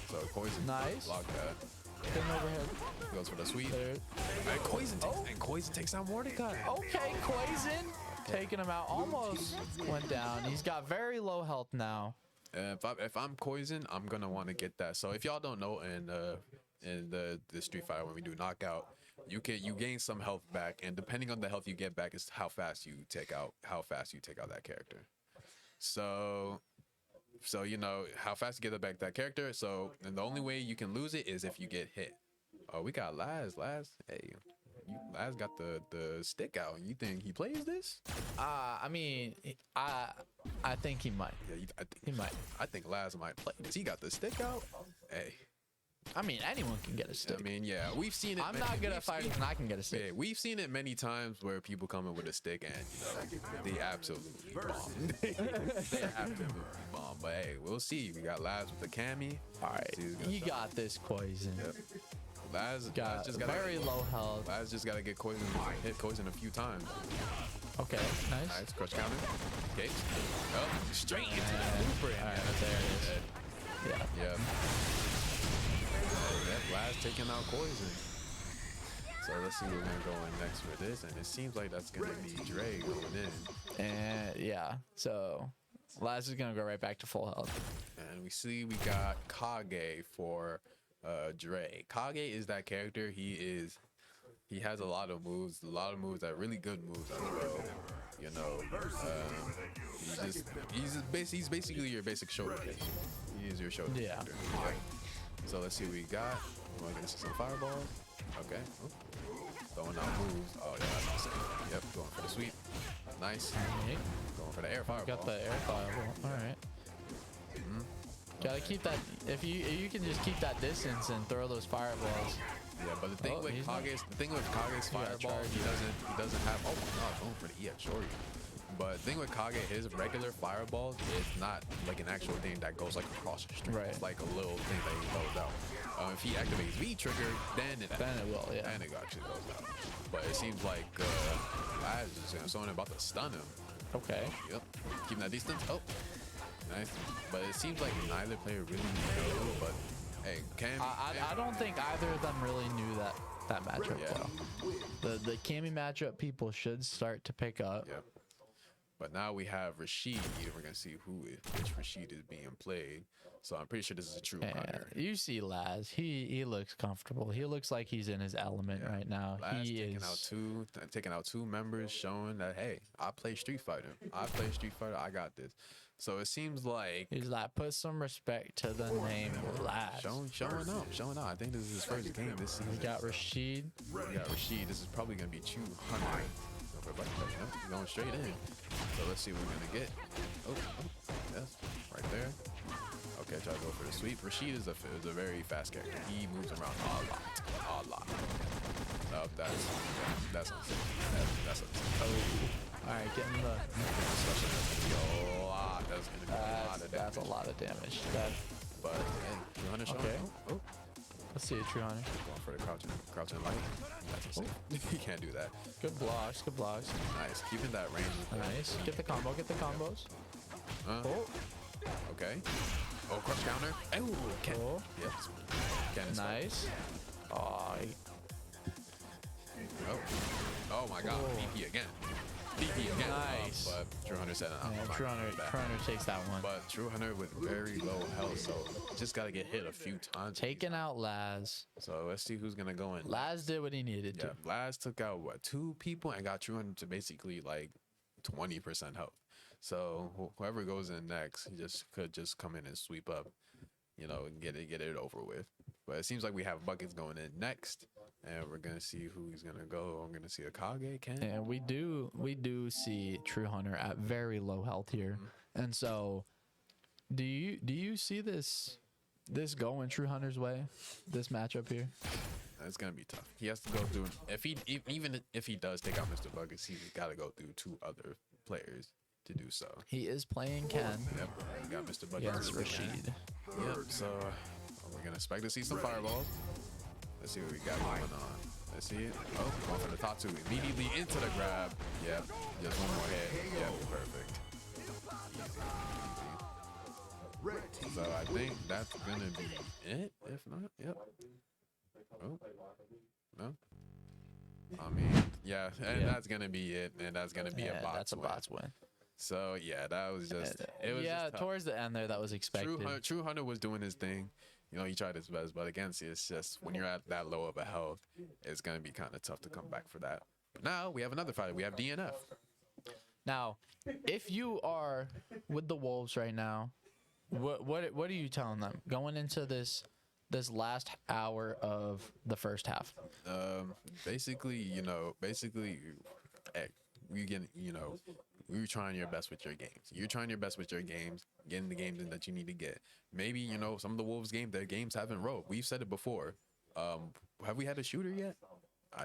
S2: So Poison.
S1: Nice.
S2: Block that.
S1: Good overhead.
S2: Goes for the sweep. And Poison takes out Mordecai.
S1: Okay, Poison taking him out. Almost went down. He's got very low health now.
S2: If I'm Poison, I'm gonna want to get that. So if y'all don't know, in in the Street Fighter when we do knockout, you gain some health back, and depending on the health you get back is how fast you take out that character. So you know how fast you get back that character. So and the only way you can lose it is if you get hit. Oh, we got Laz. Hey, Laz got the stick out. You think he plays this?
S1: I mean, I think he might.
S2: Yeah,
S1: he might.
S2: I think Laz might play this. He got the stick out. Hey.
S1: I mean, anyone can get a stick.
S2: I mean, yeah, we've seen it.
S1: I'm not good at fighting, and I can get a stick.
S2: Yeah, we've seen it many times where people come in with a stick and you know they absolutely bomb. They absolutely bomb. But hey, we'll see. We got Laz with the Cammy.
S1: All right, you got this, Poison.
S2: Yep. Laz
S1: just got very low health.
S2: Laz just gotta get hit Poison a few times.
S1: Okay, nice.
S2: Nice crush counter. Okay. Oh, straight into the blueprint.
S1: All right, there it is. Yeah.
S2: Yep. Laz taking out Poison. So let's see where we're gonna go in next for this, and it seems like that's gonna be Dre going in.
S1: And yeah, so Laz is gonna go right back to full health.
S2: And we see we got Kage for Dre. Kage is that character. He has a lot of moves that are really good moves as well. You know, he's basically your basic shoulder. He is your shoulder.
S1: Yeah.
S2: Character. Okay. So let's see what we got. We're gonna see some fireballs. Okay. Ooh. Throwing out moves. Oh yeah, that's awesome. Yep, going for the sweep. Nice.
S1: Right.
S2: Going for the air fireball.
S1: Got the air fireball. All right. Gotta keep that. If you can just keep that distance and throw those fireballs.
S2: Yeah, but the thing with Kage's fireball, he doesn't have. Oh my god, going for the EX Shoryu. But the thing with Kage, his regular fireballs is not like an actual thing that goes like across the street.
S1: Right.
S2: It's like a little thing that he throws out. If he activates V trigger, then it
S1: will, yeah.
S2: Then it actually goes out. But it seems like Laz is someone about to stun him.
S1: Okay.
S2: Yep. Keeping that distance. Oh, nice. But it seems like neither player really knows. But hey,
S1: I don't think either of them really knew that matchup well. The Cammy matchup people should start to pick up.
S2: Yep. But now we have Rashid. We're gonna see which Rashid is being played. So I'm pretty sure this is a true hunter.
S1: You see Laz. He looks comfortable. He looks like he's in his element right now.
S2: Laz
S1: He
S2: taking
S1: is
S2: taking out two members, showing that hey, I play Street Fighter. I got this. So it seems like
S1: he's like, put some respect to the name Laz.
S2: Showing up. I think this is his first game this season.
S1: We got Rashid.
S2: This is probably gonna be 200. Going straight in. So let's see what we're gonna get. Oh, yes, right there. Okay, try to go for the sweep. Rashid is a very fast character. He moves around a lot. Oh, that's insane. That's insane.
S1: Oh, all right, getting the.
S2: A lot. That's gonna be a lot of damage.
S1: That's a lot of damage.
S2: But hey, 200 shot.
S1: Okay.
S2: Oh.
S1: Let's see a True Hunter.
S2: Going for the crouching light. That's insane. You can't do that.
S1: Good blocks.
S2: Nice. Keeping that range.
S1: Nice. Get the combos.
S2: Okay. Oh, crush counter. Oh, yes.
S1: Nice. Oh,
S2: oh my god. DP again.
S1: Nice.
S2: But True Hunter said,
S1: True Hunter takes that one.
S2: But True Hunter with very low health, so just gotta get hit a few times.
S1: Taking out Laz.
S2: So let's see who's gonna go in.
S1: Laz did what he needed to.
S2: Laz took out two people and got True Hunter to basically like 20% health. So whoever goes in next, he could just come in and sweep up, you know, and get it over with. But it seems like we have Buckets going in next. And we're gonna see who he's gonna go. I'm gonna see a Kage Ken.
S1: And we do see True Hunter at very low health here. And so do you see this going True Hunter's way? This matchup here?
S2: It's gonna be tough. He has to go through even if he does take out Mr. Buckets, he's gotta go through two other players to do so.
S1: He is playing Ken.
S2: Yep. We got Mr. Buckets.
S1: Yes, Rashid.
S2: Yep. So we're gonna expect to see some fireballs. Let's see what we got going on. Let's see it. Oh, going for the top two. Immediately into the grab. Yep. Just one more hit. Yep. Perfect. Easy. So I think that's gonna be it. If not, yep. Oh. No. I mean, yeah, and that's gonna be it, and that's gonna be a bots
S1: that's a bots win.
S2: So yeah, that was just
S1: towards the end there, that was expected.
S2: True Hunter was doing his thing. You know, he tried his best, but against you, it's just when you're at that low of a health, it's gonna be kind of tough to come back for that. But now we have another fighter. We have DNF.
S1: Now, if you are with the Wolves right now, what are you telling them going into this last hour of the first half?
S2: Basically, hey, you're trying your best with your games. You're trying your best with your games, getting the games in that you need to get. Maybe, some of the Wolves games, their games haven't rolled. We've said it before. Have we had a shooter yet? I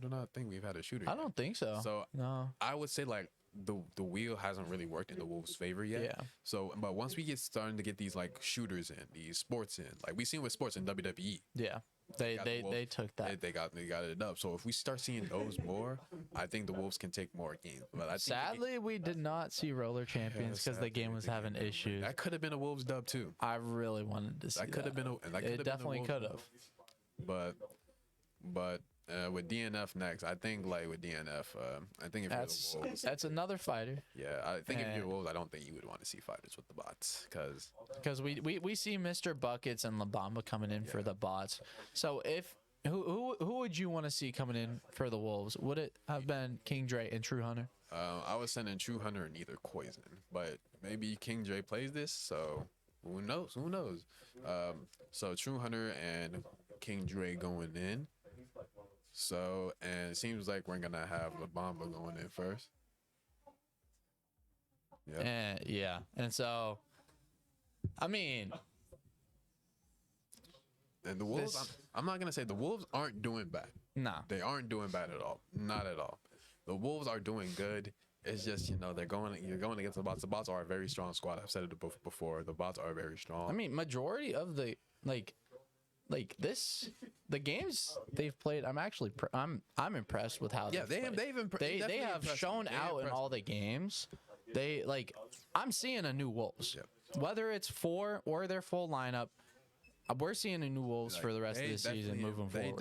S2: do not think we've had a shooter.
S1: I don't think so.
S2: So
S1: no,
S2: I would say like the wheel hasn't really worked in the Wolves' favor yet.
S1: Yeah.
S2: So, but once we get starting to get these like shooters in, these sports in, like we seen with sports in WWE.
S1: Yeah. They took that.
S2: They got it up. So if we start seeing those more, I think the Wolves can take more games. But I think
S1: sadly, we did not see roller champions because the game was having issues.
S2: That could have been a Wolves dub too.
S1: I really wanted to see that.
S2: Could have been. It
S1: definitely could have.
S2: But with DNF next, I think like with DNF, I think if you're the Wolves,
S1: that's another fighter.
S2: Yeah, I think if you're Wolves, I don't think you would want to see fighters with the bots
S1: because we see Mr. Buckets and La Bamba coming in for the bots. So if who would you want to see coming in for the Wolves? Would it have been King Dre and True Hunter?
S2: I was sending True Hunter and either Poison, but maybe King Dre plays this, so who knows? So True Hunter and King Dre going in. So, and it seems like we're gonna have La Bamba going in first.
S1: Yeah. And so, I mean,
S2: and the Wolves. I'm not gonna say the Wolves aren't doing bad.
S1: Nah,
S2: they aren't doing bad at all. Not at all. The Wolves are doing good. It's just you're going against the bots. The bots are a very strong squad. I've said it before. The bots are very strong.
S1: I mean, majority of the the games they've played, I'm impressed with how they have shown out in all the games. I'm seeing a new Wolves.
S2: Yep.
S1: Whether it's 4 or their full lineup, we're seeing a new Wolves for the rest of the season moving forward.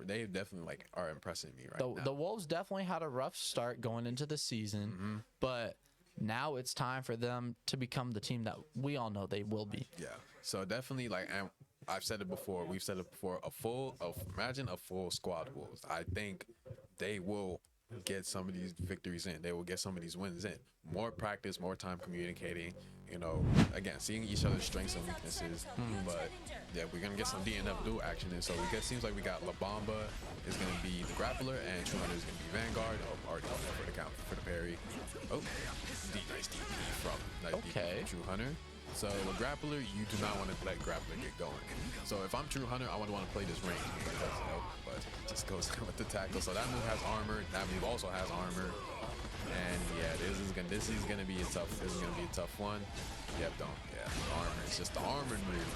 S2: They definitely are impressing me now.
S1: The Wolves definitely had a rough start going into the season, but now it's time for them to become the team that we all know they will be.
S2: Yeah. So definitely and I've said it before. We've said it before. Imagine a full squad Wolves. I think they will get some of these victories in. They will get some of these wins in. More practice, more time communicating. Again, seeing each other's strengths and weaknesses. But yeah, we're gonna get some DNF dual action in. So it seems like we got La Bamba is gonna be the grappler and True Hunter is gonna be Vanguard. Already for the count for the parry. Nice DP from True Hunter. So with Grappler, you do not want to let Grappler get going. So if I'm True Hunter, I would want to play this range because, but it just goes with the tackle. So that move has armor. That move also has armor. And yeah, this is gonna be a tough one. Yep, armor. It's just the armor move.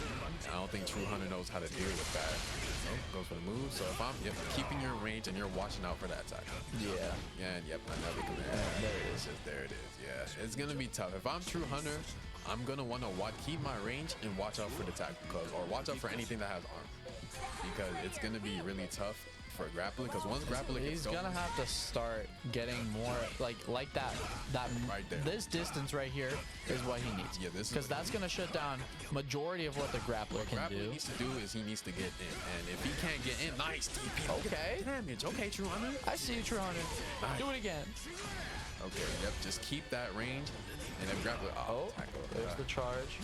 S2: I don't think True Hunter knows how to deal with that. Goes for the move. So if I'm keeping your range and you're watching out for that attack.
S1: Yeah.
S2: And another command. There it is. Yeah, it's gonna be tough. If I'm True Hunter, I'm gonna want to keep my range and watch out for the attack or watch out for anything that has armor because it's gonna be really tough for grappling because once grappling
S1: he's gonna have to start getting more like that
S2: right there.
S1: This distance right here is what he needs.
S2: Yeah, this
S1: because that's gonna shut down majority of what the grappler can do.
S2: What needs to do is he needs to get in, and if he can't get in, nice DP.
S1: Okay.
S2: Damage. Okay, True Hunter.
S1: I see you, True Hunter. Nice. Do it again.
S2: Okay. Yep. Just keep that range. And then grappler.
S1: There's the charge.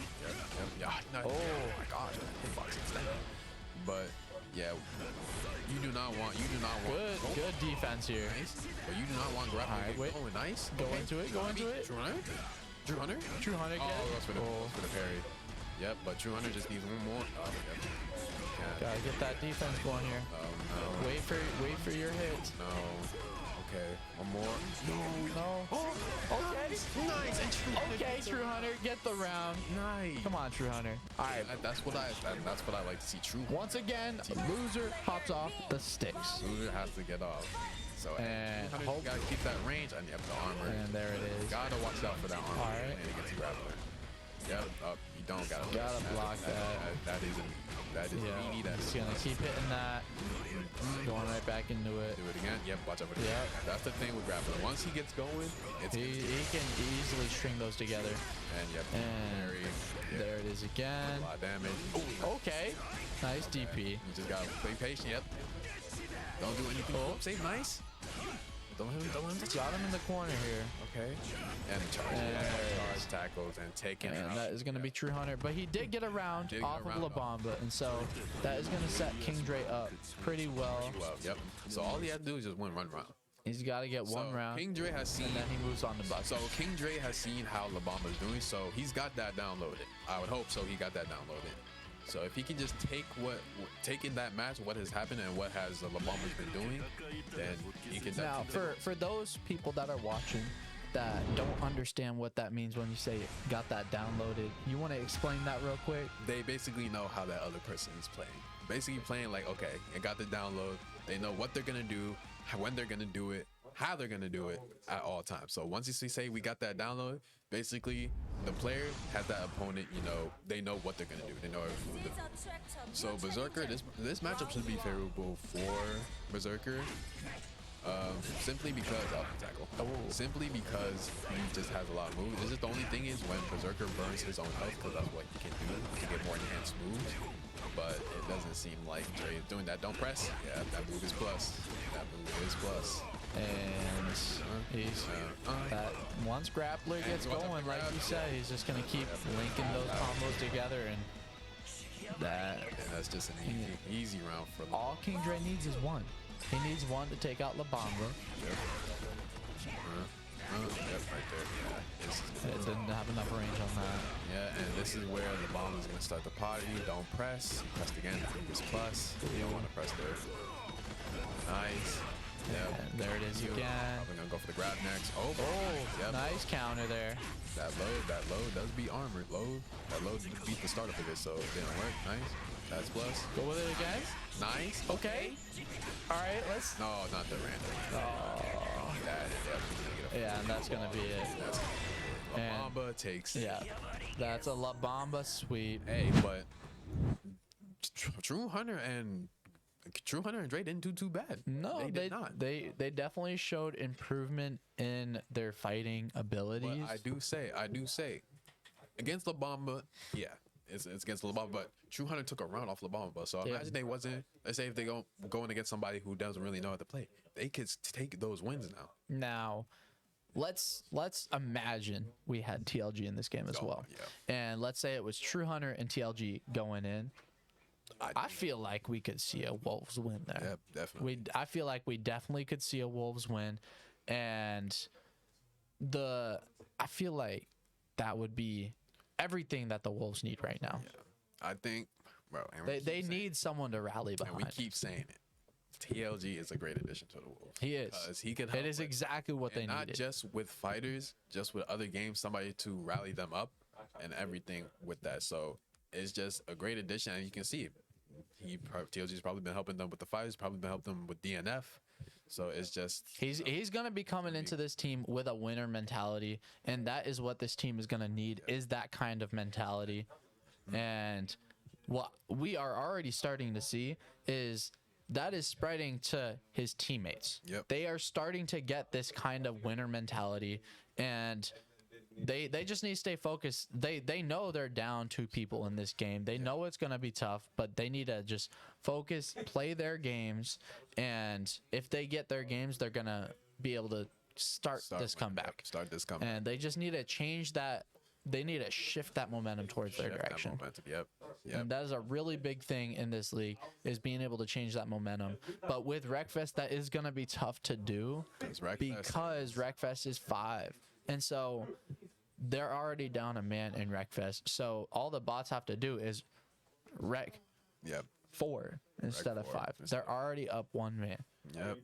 S2: Yep. Oh my gosh. But yeah, you do not want.
S1: Good defense here.
S2: Nice. But you do not want grappler.
S1: All right, wait.
S2: Oh, nice.
S1: Go into it.
S2: True Hunter. True Hunter. Goes for the parry. Yep. But True Hunter just needs one more.
S1: Gotta get that defense going here.
S2: Oh no.
S1: Wait for your hit.
S2: No. Okay, one more.
S1: No. Oh, okay.
S2: Nice. And
S1: True Hunter, get the round.
S2: Nice.
S1: Come on, True Hunter. All right.
S2: That's what I like to see. True.
S1: Once again, loser hops off the sticks.
S2: Loser has to get off. So
S1: and
S2: gotta keep that range on the armor.
S1: And there it is.
S2: Gotta watch out for that armor.
S1: All right.
S2: And it gets grappler. Yep. You don't gotta
S1: block that.
S2: That That is meaty.
S1: He's gonna keep hitting that. Going right back into it.
S2: Do it again. Yep, watch out for that.
S1: Yep.
S2: That's the thing with grappling. Once he gets going,
S1: he can easily string those together.
S2: And yep,
S1: there it is again.
S2: A lot of damage.
S1: Ooh, okay. Nice DP.
S2: You just gotta play patient. Yep. Don't do anything. Oh, save nice. Don't let him touch.
S1: Got him in the corner here.
S2: Okay. And charge tackles and taking it out.
S1: That is going to be True Hunter. But he did get around off of La Bamba. And so that is going to set King Dre up pretty well.
S2: Yep. So all he has to do is just one round.
S1: He's got to get one round.
S2: King Dre has seen.
S1: And then he moves on to Buck.
S2: So King Dre has seen how La Bamba's doing. So he's got that downloaded. I would hope so. He got that downloaded. So if he can just take in that match, what has happened and what has La Bamba's been doing, then he can.
S1: Now, for those people that are watching that don't understand what that means when you say got that downloaded, you want to explain that real quick?
S2: They basically know how that other person is playing. Basically playing like, okay, I got the download. They know what they're gonna do, when they're gonna do it, how they're gonna do it at all times. So once you say we got that download, basically the player has that opponent, you know, they know what they're gonna do. They know everything. So Berserker, this matchup should be favorable for Berserker. Simply because simply because he just has a lot of moves. It's just the only thing is when Berserker burns his own health, because that's what he can do to get more enhanced moves. But it doesn't seem like Dre is doing that. Don't press. Yeah, that move is plus. That move is plus.
S1: And he's that once Grappler gets going, like you said, he's just gonna keep linking those combos together, and
S2: that's just an easy round for him.
S1: All King Dre needs is one. He needs one to take out La Bamba.
S2: Yep. Yep, right there. Yeah,
S1: it didn't have enough range on that.
S2: Yeah, and this is where La Bamba's gonna start the party. Don't press. Pressed again. It's plus. You don't want to press there. Nice. Yeah,
S1: there it is again.
S2: Probably gonna go for the grab next. Oh,
S1: yep. Nice counter there.
S2: That load does beat armored. That load beat the startup of it, so it didn't work. Nice. That's plus.
S1: Go with it again.
S2: Nice.
S1: Okay. All right, let's.
S2: No, not the random.
S1: Oh. Yeah, and that's gonna be it.
S2: La Bamba takes.
S1: Yeah, that's a La Bamba sweep.
S2: Hey, but True Hunter and Dre didn't do too bad.
S1: No, they did not. They definitely showed improvement in their fighting abilities.
S2: But I do say, against La Bamba, yeah, it's against La Bamba, but True Hunter took a round off La Bamba. So imagine they wasn't. Let's say if they going against somebody who doesn't really know how to play, they could take those wins now.
S1: Now, let's imagine we had TLG in this game as well, and let's say it was True Hunter and TLG going in. I feel like we could see a Wolves win there.
S2: Yep, definitely.
S1: I feel like we definitely could see a Wolves win, and I feel like that would be everything that the Wolves need right now.
S2: Yeah. I think, bro,
S1: they need someone to rally behind.
S2: And we keep saying it. TLG is a great addition to the Wolves.
S1: He is.
S2: Because he can help.
S1: It is exactly what they needed.
S2: Not just with fighters, just with other games, somebody to rally them up and everything with that. So it's just a great addition, and you can see it. TLG's probably been helping them with the fighters, probably been helping them with DNF. So it's just
S1: he's gonna be coming into this team with a winner mentality, and that is what this team is gonna need, is that kind of mentality. And what we are already starting to see is that is spreading to his teammates.
S2: Yep.
S1: They are starting to get this kind of winner mentality, and they just need to stay focused. They know they're down 2 people in this game. They know it's going to be tough, but they need to just focus, play their games, and if they get their games, they're going to be able to start this comeback. And they just need to change that. They need to shift that momentum towards their direction.
S2: Yep.
S1: And that is a really big thing in this league, is being able to change that momentum. But with Wreckfest, that is going to be tough to do because Wreckfest is 5. And so they're already down a man in Wreckfest. So all the bots have to do is wreck 4 instead of 5. They're already up 1 man.
S2: Yep.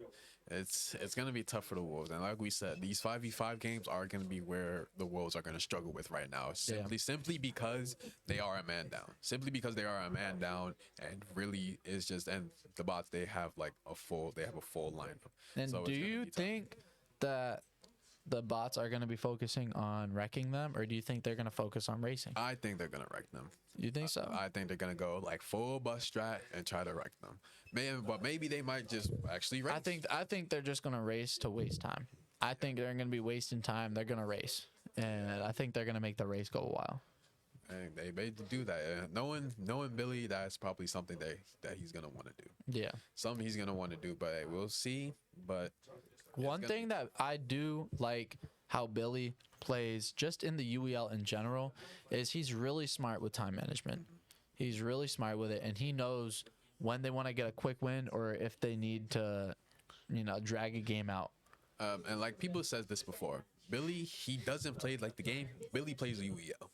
S2: It's going to be tough for the Wolves. And like we said, these 5v5 games are going to be where the Wolves are going to struggle with right now. Simply because they are a man down. Simply because they are a man down, and really it's just, and the bots, they have a full lineup.
S1: And
S2: so
S1: do you think that the bots are going to be focusing on wrecking them, or do you think they're going to focus on racing?
S2: I think they're gonna wreck them.
S1: You think so?
S2: I think they're gonna go like full bus strat and try to wreck them. But maybe they might just actually race.
S1: I think they're just going to race to waste time. I think they're going to be wasting time. They're going to race, and I think they're going to make the race go a while.
S2: And they made to do that. Knowing Billy, that's probably something that he's gonna want to do.
S1: Yeah.
S2: Something he's gonna want to do, but hey, we'll see. But
S1: one thing that I do like how Billy plays just in the UEL in general is he's really smart with time management. He's really smart with it, and he knows when they want to get a quick win or if they need to, drag a game out.
S2: And like people said this before, Billy, he doesn't play like the game. Billy plays UEL.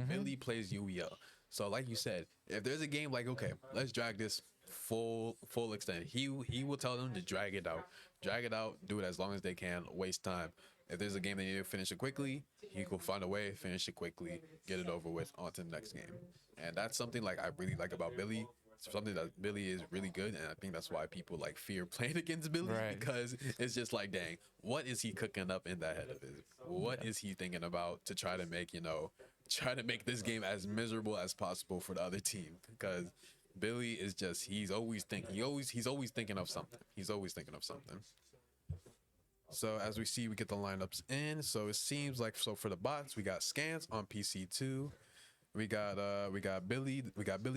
S2: Billy plays UEL. So like you said, if there's a game like, okay, let's drag this full extent, he will tell them to drag it out, do it as long as they can, waste time. If there's a game they need to finish it quickly, he will find a way, finish it quickly, get it over with, on to the next game. And that's something like I really like about Billy. It's something that Billy is really good, and I think that's why people like fear playing against Billy, because it's just like, dang, what is he cooking up in that head of his? What is he thinking about to try to make this game as miserable as possible for the other team? Because Billy is just, he's always thinking of something. He's always thinking of something. So as we see, we get the lineups in. So it seems like, so for the bots, we got Scans on PC2. We got Billy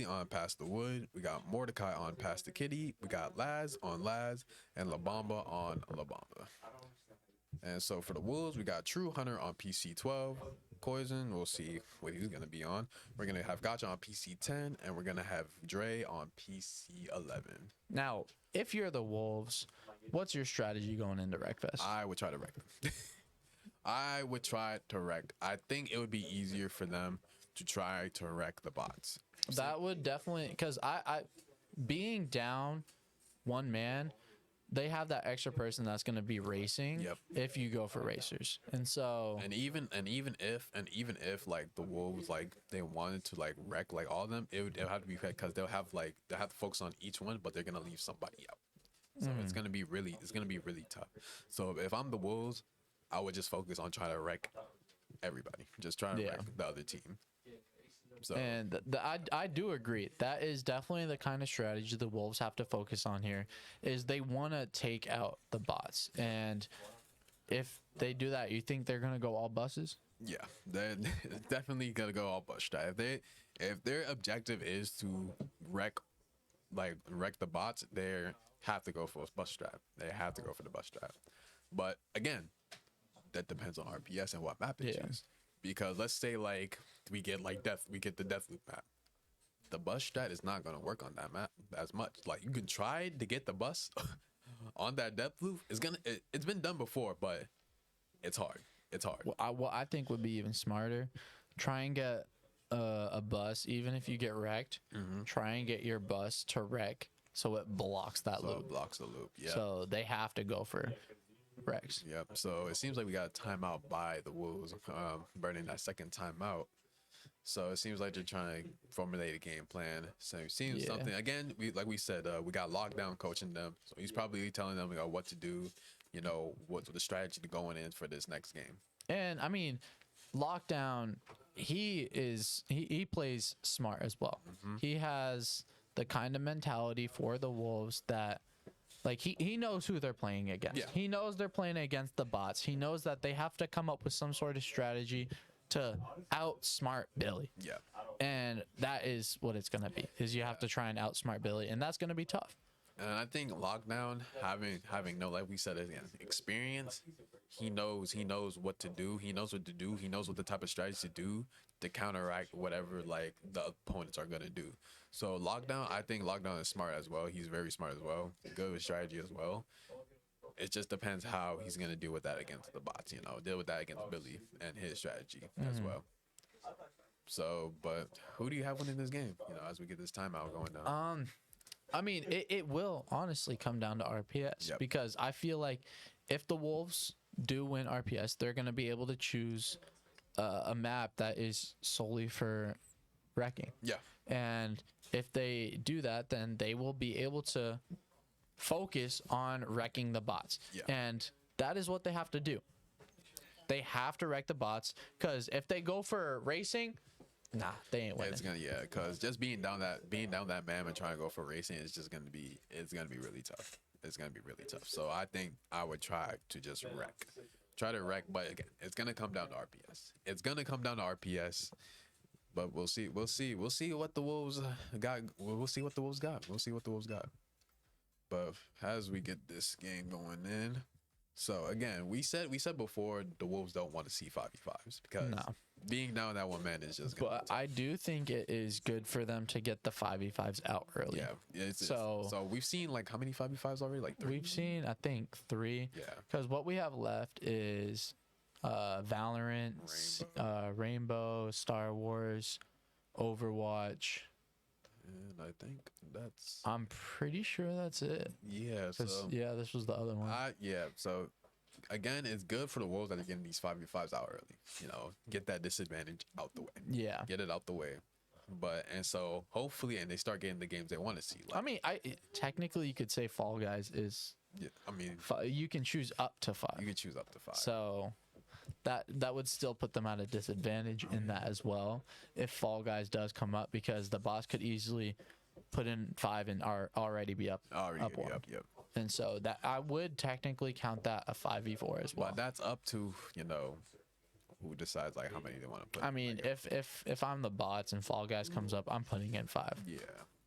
S2: on Pass the Wood. We got Mordecai on Pass the Kitty. We got Laz on Laz and La Bamba on La Bamba. And so for the Wolves, we got True Hunter on PC12. Poison, we'll see what he's gonna be on. We're gonna have Gotcha on PC10, and we're gonna have Dre on PC11.
S1: Now, if you're the Wolves, what's your strategy going into Wreckfest?
S2: I would try to wreck them. I think it would be easier for them to try to wreck the bots.
S1: That would definitely, because I being down one man, they have that extra person that's going to be racing if you go for racers. And so
S2: and even if like the Wolves, like they wanted to like wreck like all of them, it would have to be because they'll have to focus on each one, but they're going to leave somebody out. So it's going to be really tough. So if I'm the Wolves, I would just focus on trying to wreck everybody. Just trying to wreck the other team. So.
S1: And I do agree. That is definitely the kind of strategy the Wolves have to focus on here, is they want to take out the bots. And if they do that, you think they're going to go all buses?
S2: Yeah, they're definitely going to go all bus drive. If their objective is to wreck the bots, they have to go for a bus drive. They have to go for the bus drive. But again, that depends on RPS and what map they choose. Because let's say like we get the Deathloop map. The bus strat is not gonna work on that map as much. Like you can try to get the bus on that Deathloop. It's been done before, but it's hard. It's hard.
S1: What I think would be even smarter, try and get a bus, even if you get wrecked. Try and get your bus to wreck so it blocks that loop.
S2: It blocks the loop. Yeah.
S1: So they have to go for Rex.
S2: Yep. So it seems like we got a timeout by the Wolves, burning that second timeout. So it seems like they're trying to formulate a game plan. So it seems something again. We said, we got Lockdown coaching them, so he's probably telling them what to do. What's the strategy to going in for this next game.
S1: And I mean, Lockdown, he plays smart as well. He has the kind of mentality for the Wolves that. Like, he knows who they're playing against. Yeah. He knows they're playing against the bots. He knows that they have to come up with some sort of strategy to outsmart Billy.
S2: Yeah.
S1: And that is what it's going to be, is you have to try and outsmart Billy, and that's going to be tough.
S2: And I think Lockdown, having no, like we said again, experience, he knows what to do. He knows what to do. He knows what the type of strategy to do to counteract whatever like the opponents are gonna do. So Lockdown, I think Lockdown is smart as well. He's very smart as well. Good with strategy as well. It just depends how he's gonna deal with that against the bots. Deal with that against Billy and his strategy as well. So, but who do you have winning this game? As we get this timeout going down.
S1: I mean, it will honestly come down to RPS because I feel like if the Wolves do win RPS, they're going to be able to choose a map that is solely for wrecking.
S2: Yeah.
S1: And if they do that, then they will be able to focus on wrecking the bots.
S2: Yeah.
S1: And that is what they have to do. They have to wreck the bots, because if they go for racing, nah, they ain't winning.
S2: Because just being down that man and trying to go for racing is just gonna be really tough. It's gonna be really tough. So I think I would try to just try to wreck. But again, it's gonna come down to RPS. But we'll see what the Wolves got. We'll see what the Wolves got. But as we get this game going in, so again, we said before the Wolves don't want to see 5v5s because being down that one man is just.
S1: But I do think it is good for them to get the 5v5s out early.
S2: Yeah, so we've seen like how many 5v5s already? Like 3?
S1: We've seen, I think, 3. Yeah. Because what we have left is Valorant, Rainbow, Star Wars, Overwatch.
S2: And I think that's.
S1: I'm pretty sure that's it.
S2: Yeah. So
S1: this was the other one.
S2: So again, it's good for the Wolves that are getting these 5v5s out early. You know, get that disadvantage out the way. Yeah. Get it out the way. And so hopefully, and they start getting the games they want to see.
S1: Like, I mean, technically you could say Fall Guys is.
S2: Yeah. I mean,
S1: you can choose up to 5.
S2: You can choose up to 5.
S1: So. That would still put them at a disadvantage in that as well if Fall Guys does come up, because the boss could easily put in 5 and already be up.
S2: Yep.
S1: And so that I would technically count that a 5v4 as well.
S2: But that's up to who decides like how many they want to put.
S1: I mean, if I'm the bots and Fall Guys comes up, I'm putting in 5.
S2: Yeah.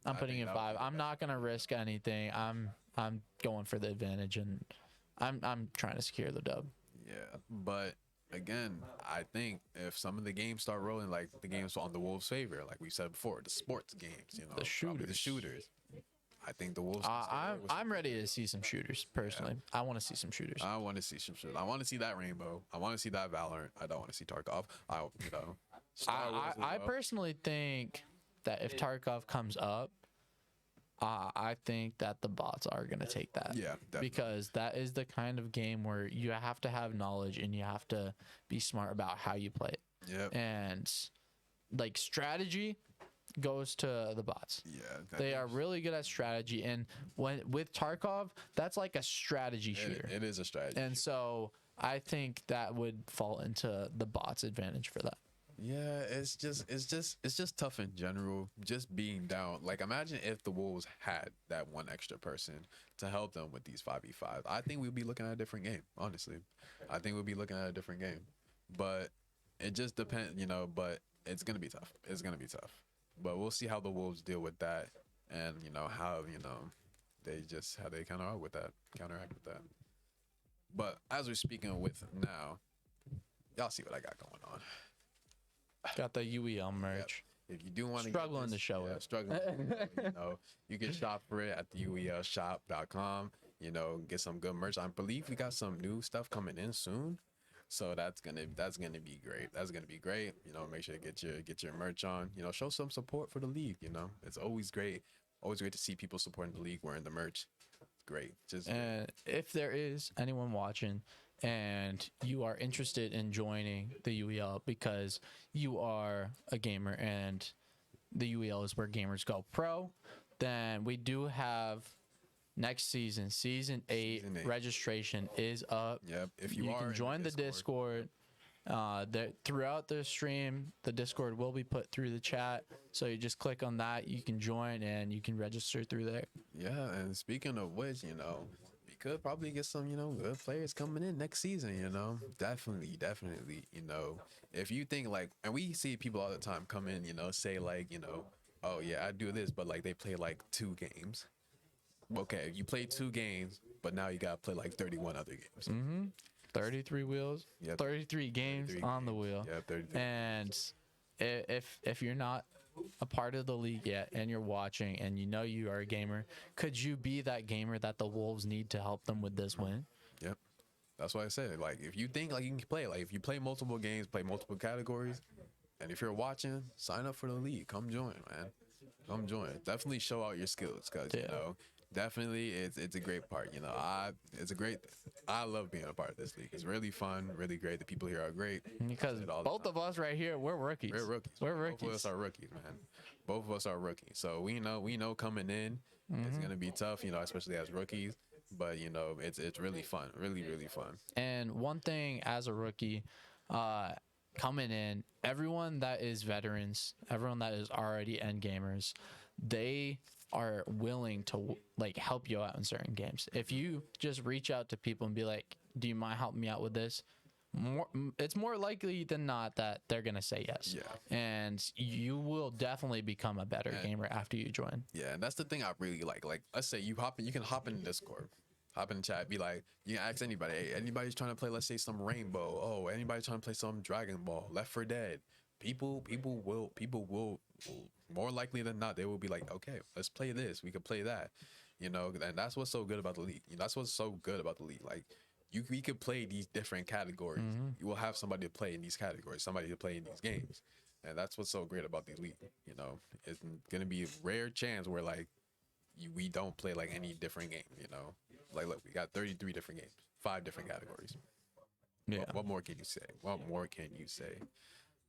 S1: I'm putting in 5. I'm not gonna risk anything. I'm going for the advantage, and I'm trying to secure the dub.
S2: Yeah, but again, I think if some of the games start rolling, like the games on the Wolves' favor, like we said before, the sports games,
S1: the shooters.
S2: I think the Wolves.
S1: I'm ready to see some shooters personally. Yeah. I want to see some shooters.
S2: I want to see some shooters. I want to see that Rainbow. I want to see that Valorant. I don't want to see Tarkov.
S1: I personally think that if Tarkov comes up, I think that the bots are going to take that.
S2: Yeah, definitely.
S1: Because that is the kind of game where you have to have knowledge and you have to be smart about how you play it.
S2: Yep.
S1: And like strategy goes to the bots.
S2: Yeah.
S1: They are really good at strategy. And with Tarkov, that's like a strategy shooter.
S2: It is a strategy.
S1: And so I think that would fall into the bots' advantage for that.
S2: Yeah, it's just tough in general, just being down. Like, imagine if the Wolves had that one extra person to help them with these 5v5s. I think we'd be looking at a different game, honestly. I think we'd be looking at a different game. But it just depends, but it's going to be tough. It's going to be tough. But we'll see how the Wolves deal with that and, how they kind of are with that, counteract with that. But as we're speaking with now, y'all see what I got going on.
S1: Got the UEL merch.
S2: Yep. If you do want to
S1: struggling to show it,
S2: you can shop for it at the uelshop.com. Get some good merch. I believe we got some new stuff coming in soon, so that's gonna be great. That's gonna be great. Make sure to get your merch on. Show some support for the league. It's always great to see people supporting the league wearing the merch. It's great.
S1: And if there is anyone watching and you are interested in joining the UEL because you are a gamer and the UEL is where gamers go pro, then we do have next season, season 8 registration is up.
S2: Yep. If
S1: you can join the Discord. Throughout the stream, the Discord will be put through the chat, so you just click on that, you can join and you can register through there.
S2: Yeah, and speaking of which, we could probably get some good players coming in next season. Definitely, if you think like, and we see people all the time come in, say like, oh yeah, I do this, but like they play like 2 games. Okay, you play 2 games, but now you gotta play like 31 other games.
S1: 33 wheels, 33 games on the wheel.
S2: Yeah, 33.
S1: And if you're not a part of the league yet and you're watching and you are a gamer, could you be that gamer that the Wolves need to help them with this win?
S2: Yep. That's why I said, like, if you think like you can play, like if you play multiple games, play multiple categories, and if you're watching, sign up for the league. Come join, man. Come join. Definitely show out your skills, because definitely it's a great part. I love being a part of this league. It's really fun, really great. The people here are great.
S1: Because both of us right here, we're rookies. We're rookies.
S2: Both of us are rookies, man. Both of us are rookies. So we know coming in, it's gonna be tough, especially as rookies. but you know, it's really fun, really fun.
S1: And one thing as a rookie, coming in, everyone that is veterans, everyone that is already end gamers, they are willing to like help you out in certain games. If you just reach out to people and be like, "Do you mind helping me out with this?" It's more likely than not that they're gonna say yes.
S2: Yeah.
S1: And you will definitely become a better gamer after you join.
S2: Yeah, and that's the thing I really like. Like, let's say you can hop in Discord, hop in chat, be like, you can ask anybody, hey, anybody's trying to play, let's say some Rainbow. Oh, anybody trying to play some Dragon Ball, Left 4 Dead. People will more likely than not, they will be like, okay, let's play this. We could play that. You know, and that's what's so good about the league. You know, that's what's so good about the league. Like, we could play these different categories. You will have somebody to play in these categories, somebody to play in these games. And that's what's so great about the league. You know, it's gonna be a rare chance where like we don't play like any different game. You know, like look, we got 33 different games, 5 different categories.
S1: Yeah.
S2: What more can you say? What more can you say?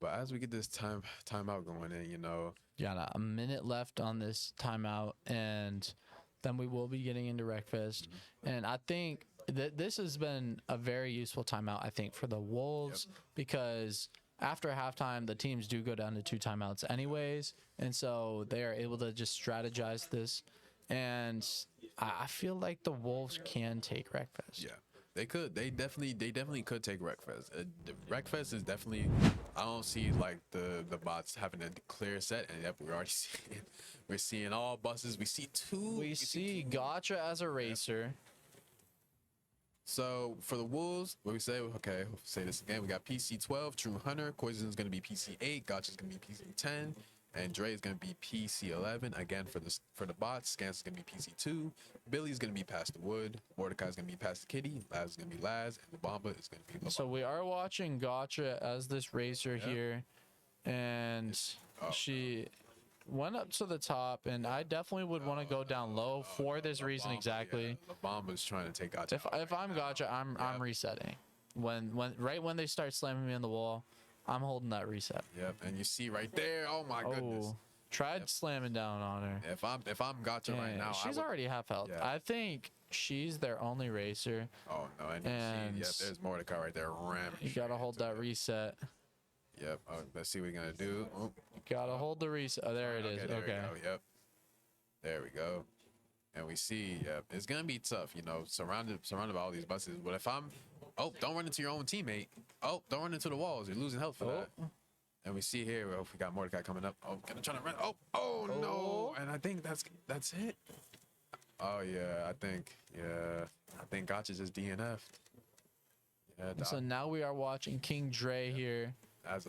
S2: But as we get this timeout going in, you know,
S1: Got a minute left on this timeout, and then we will be getting into Wreckfest. And I think this has been a very useful timeout, I think, for the Wolves, because after halftime, the teams do go down to 2 timeouts anyways. And so they are able to just strategize this. And I feel like the Wolves can take Wreckfest.
S2: yeah, they could. They definitely could take Wreckfest. Wreckfest is definitely. I don't see like the bots having a clear set, and yep, we're seeing all buses. We see 2.
S1: We see Gotcha as a racer.
S2: So for the Wolves, what we say, okay, we'll say this again. We got PC 12, True Hunter, Poison is gonna be PC 8, Gotcha is gonna be PC 10, and Dre is gonna be PC 11. Again for the bots, Scans is gonna be PC 2, Billy's gonna be Pastor Wood, Mordecai is gonna be Pastor Kitty, Laz is gonna be Laz, and Labamba is gonna be Labamba.
S1: So we are watching Gotcha as this racer here, and she went up to the top, and I definitely would want to go down low for this reason exactly.
S2: Yeah, Labamba's trying to take Gotcha.
S1: If I'm Gotcha, I'm resetting. Right when they start slamming me on the wall, I'm holding that reset.
S2: Yep, and you see right there, oh my goodness.
S1: Tried slamming down on her.
S2: If I'm Gotcha right now,
S1: she's already half health.
S2: Yeah.
S1: I think she's their only racer.
S2: Oh no, and you see, there's Mordecai right there ramming.
S1: You gotta hold that reset.
S2: Yep. Let's see what we're gonna do. Oh.
S1: You gotta hold the reset. Oh, there it is.
S2: There
S1: Okay.
S2: we go. Yep. There we go. And we see, yep, it's gonna be tough, you know, surrounded by all these buses. But if I'm, don't run into your own teammate. Oh, don't run into the walls. You're losing health for that. And we see here, we got Mordecai coming up. Oh, gonna try to run. Oh no! And I think that's it. Oh yeah, I think Gotcha just DNF'd. Yeah.
S1: So now we are watching King Dre here.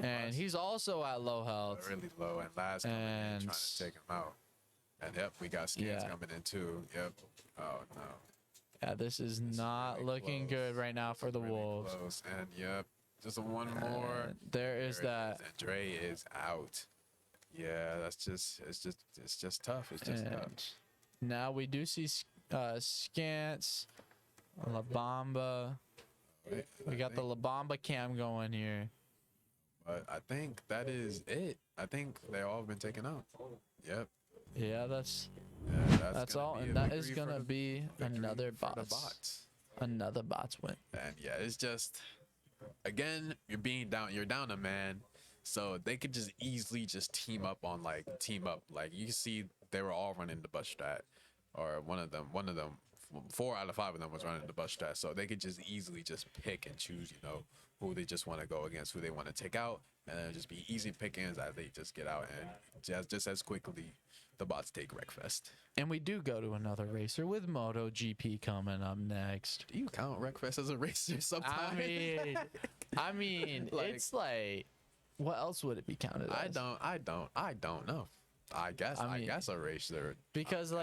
S1: And he's also at low health.
S2: Really low, and Laz coming in trying to take him out. And yep, we got Scans coming in too. Yep. Oh no.
S1: Yeah, this is not really looking good right now for the Wolves.
S2: Close. And yep, just one more.
S1: There is that.
S2: And Dre is out. Yeah, it's just tough. It's just tough.
S1: Now we do see Scants, Labamba. We got the Labamba cam going here.
S2: But I think that is it. I think they all have been taken out. Yep.
S1: Yeah, that's all, and that is gonna be another bots. Another bots win.
S2: And yeah, it's just, again, you're down a man, so they could just easily just team up. Like you can see they were all running the bus strat, or one of them, 4 out of 5 of them was running the bus strat, so they could just easily just pick and choose, you know, who they just want to go against, who they want to take out, and then just be easy pickings as they just get out, and just as quickly the bots take Wreckfest.
S1: And we do go to another racer with MotoGP coming up next.
S2: Do you count Wreckfest as a racer sometimes?
S1: I mean, like, it's like, what else would it be counted as?
S2: I don't know. I guess a racer.
S1: Because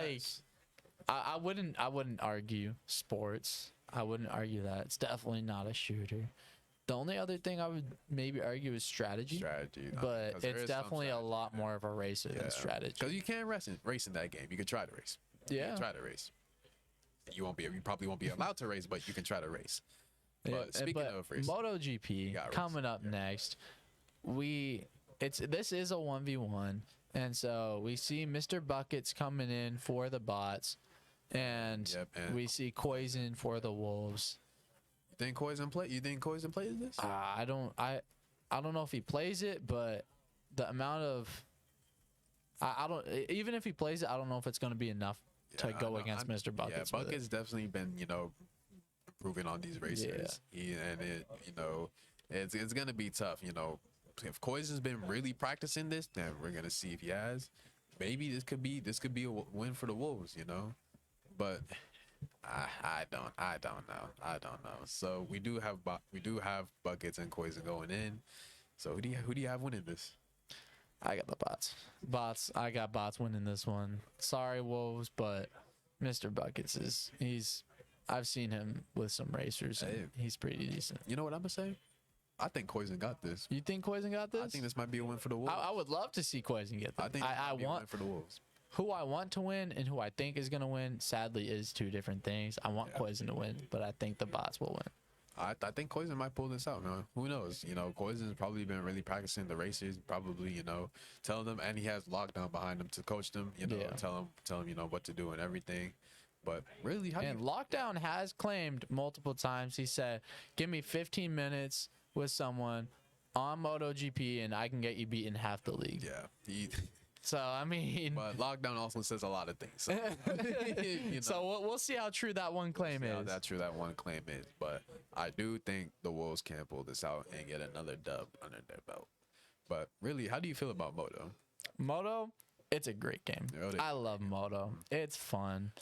S1: I wouldn't argue sports. I wouldn't argue that. It's definitely not a shooter. The only other thing I would maybe argue is strategy. But it's definitely a lot more of a racer than strategy.
S2: Because you can't race in that game. You can try to race.
S1: Yeah.
S2: Try to race. You probably won't be allowed to race, but you can try to race. But speaking of racing,
S1: MotoGP coming up next. This is a 1v1, and so we see Mr. Buckets coming in for the bots. And we see Koizon for the Wolves.
S2: You think Koizon plays this?
S1: I don't know if he plays it, but the amount of I don't even if he plays it, I don't know if it's going to be enough to go against Mr. Buckets.
S2: Yeah, Buckets definitely been improving on these races. And it's gonna be tough. If Koizon's been really practicing this, then we're gonna see if he has. Maybe this could be a win for the Wolves. But I don't know. So we do have Buckets and Koizon going in. So who do you have winning this?
S1: I got the bots. I got bots winning this one. Sorry, Wolves, but Mr. Buckets I've seen him with some racers, and he's pretty decent.
S2: You know what I'm gonna say? I think Koizon got this.
S1: You think Koizon got this?
S2: I think this might be a win for the Wolves.
S1: I would love to see Koizon get this.
S2: I think I want a win for the Wolves.
S1: Who I want to win and who I think is gonna win, sadly, is two different things. I want Koizon to win, but I think the bots will win.
S2: I think Koizon might pull this out, man. Who knows? Koizon's probably been really practicing the races, probably, telling them, and he has lockdown behind him to coach them, tell him, what to do and everything. But really,
S1: Lockdown has claimed multiple times. He said, "Give me 15 minutes with someone on MotoGP, and I can get you beat in half the league."
S2: Yeah.
S1: So I mean,
S2: but lockdown also says a lot of things. So,
S1: so we'll see how true that one claim is.
S2: But I do think the Wolves can pull this out and get another dub under their belt. But really, how do you feel about Moto?
S1: Moto, it's a great game. I love Moto. It's fun.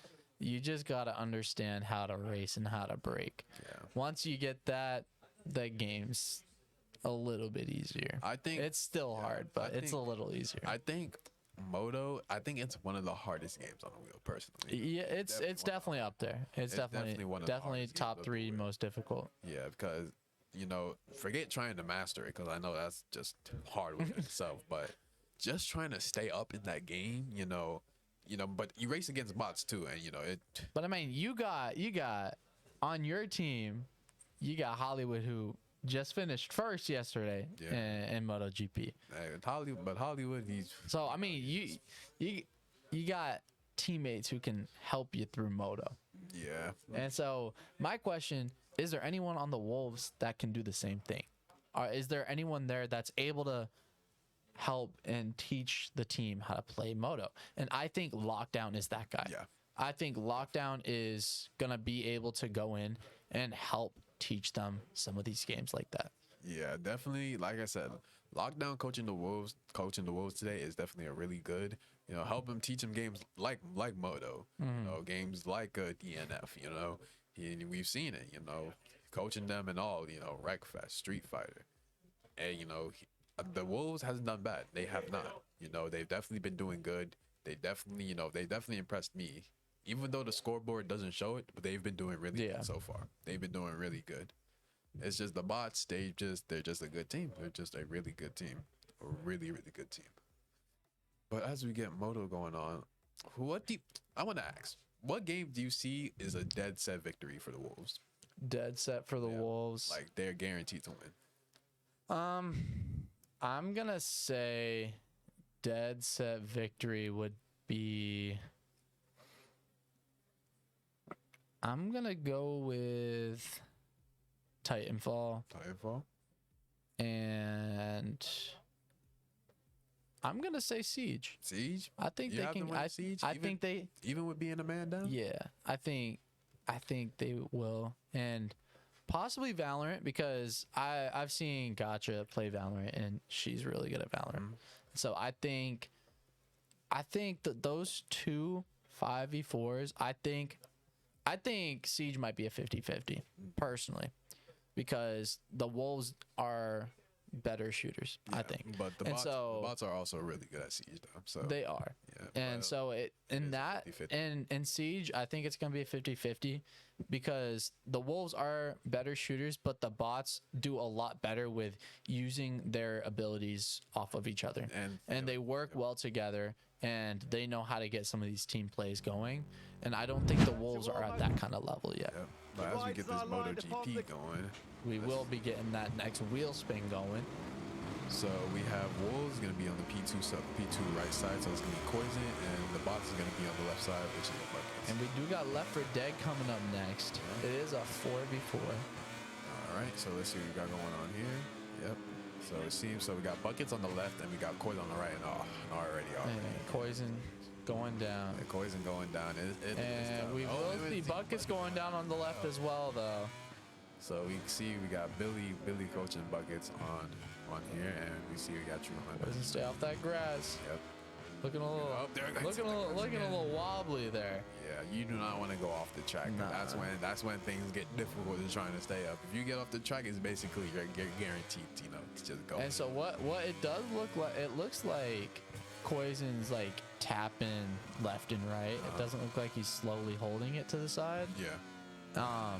S1: You just gotta understand how to race and how to brake.
S2: Yeah.
S1: Once you get that, the game's a little bit easier.
S2: I think
S1: it's still hard, but it's a little easier.
S2: I think Moto, it's one of the hardest games on the wheel, personally.
S1: Yeah, it's definitely up there. It's definitely top 3 most difficult.
S2: Yeah, because forget trying to master it, because I know that's just hard within itself. But just trying to stay up in that game, but you race against bots too, and it.
S1: But I mean, you got on your team, you got Hollywood, who just finished first yesterday in MotoGP.
S2: But Hollywood, he's.
S1: So I mean, you got teammates who can help you through Moto.
S2: Yeah.
S1: And so my question is: there anyone on the Wolves that can do the same thing? Or is there anyone there that's able to help and teach the team how to play Moto? And I think Lockdown is that guy.
S2: Yeah.
S1: I think Lockdown is gonna be able to go in and help teach them some of these games like that.
S2: Yeah, definitely. Like I said, Lockdown coaching the Wolves today is definitely a really good. Help him teach them games like Moto. Games like DNF. We've seen it. Coaching them and all. Wreckfest, Street Fighter, and the Wolves hasn't done bad. They have not. They've definitely been doing good. They definitely impressed me. Even though the scoreboard doesn't show it, but they've been doing really good so far. They've been doing really good. It's just the bots, they're just a good team. They're just a really good team. A really, really good team. But as we get Moto going on, I want to ask, what game do you see is a dead set victory for the Wolves?
S1: Dead set for the Wolves.
S2: Like they're guaranteed to win.
S1: I'm gonna say dead set victory would be. I'm gonna go with Titanfall. And I'm gonna say Siege.
S2: Siege?
S1: I think they can.
S2: Siege?
S1: I think they
S2: even with being a man down.
S1: Yeah, I think they will, and possibly Valorant, because I've seen Gotcha play Valorant and she's really good at Valorant. So I think that those two 5v4s, I think Siege might be a 50-50 personally, because the Wolves are better shooters, I think.
S2: But the bots are also really good at Siege, though. So
S1: they are. Yeah, and so in Siege, I think it's gonna be a 50-50, because the Wolves are better shooters, but the bots do a lot better with using their abilities off of each other, and they work well together, and they know how to get some of these team plays going. And I don't think the Wolves are at that kind of level yet.
S2: Yeah. But as we get this MotoGP going,
S1: we will be getting that next wheel spin going.
S2: So we have Wolves going to be on the P2 right side, so it's going to be Poison, and the bots is going to be on the left side, which is the Buckets.
S1: And we do got Left 4 Dead coming up next. It is a 4v4.
S2: All right, so let's see what we got going on here. Yep. So it seems we got Buckets on the left, and we got Poison on the right, and already.
S1: Poison going down.
S2: Yeah, Poison going down.
S1: And we will see Buckets going down on the left as well, though.
S2: So we see we got Billy coaching Buckets on here, and we see we got True Hunter.
S1: Poison, stay off that grass.
S2: Yep.
S1: Looking a little, looking a little wobbly there.
S2: Yeah, you do not want to go off the track. Nah. That's when things get difficult in trying to stay up. If you get off the track, it's basically you're guaranteed. To just go.
S1: And so what it does look like, it looks like Poison's like tapping left and right. It doesn't look like he's slowly holding it to the side.
S2: Yeah.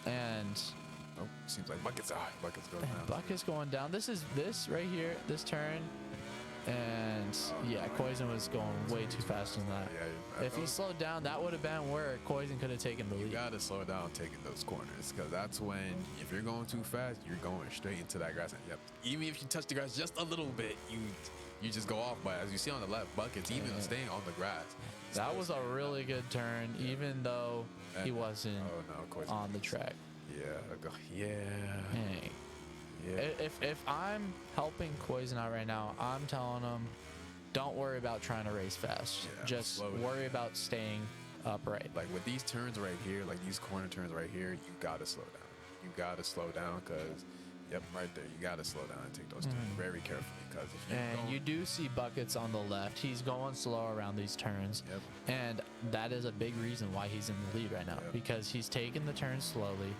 S1: And.
S2: Oh, seems like Buckets going down.
S1: Buckets going down. This right here, this turn. And yeah, Poison was going way too fast on that. Yeah, if he slowed down, that would have been where Poison could have taken the lead.
S2: You gotta slow down taking those corners, because that's when, if you're going too fast, you're going straight into that grass. And yep, even if you touch the grass just a little bit, you just go off. But as you see on the left, Buckets even staying on the grass.
S1: That was a really good turn, even though he wasn't on the track.
S2: Yeah.
S1: Hey. Yeah. If I'm helping Poison out right now, I'm telling him, don't worry about trying to race fast. Yeah, just worry about staying upright.
S2: Like with these turns right here, like these corner turns right here, you gotta slow down. You gotta slow down, because right there, you gotta slow down and take those turns very carefully. Because
S1: you do see Buckets on the left. He's going slow around these turns, and that is a big reason why he's in the lead right now, because he's taking the turns slowly.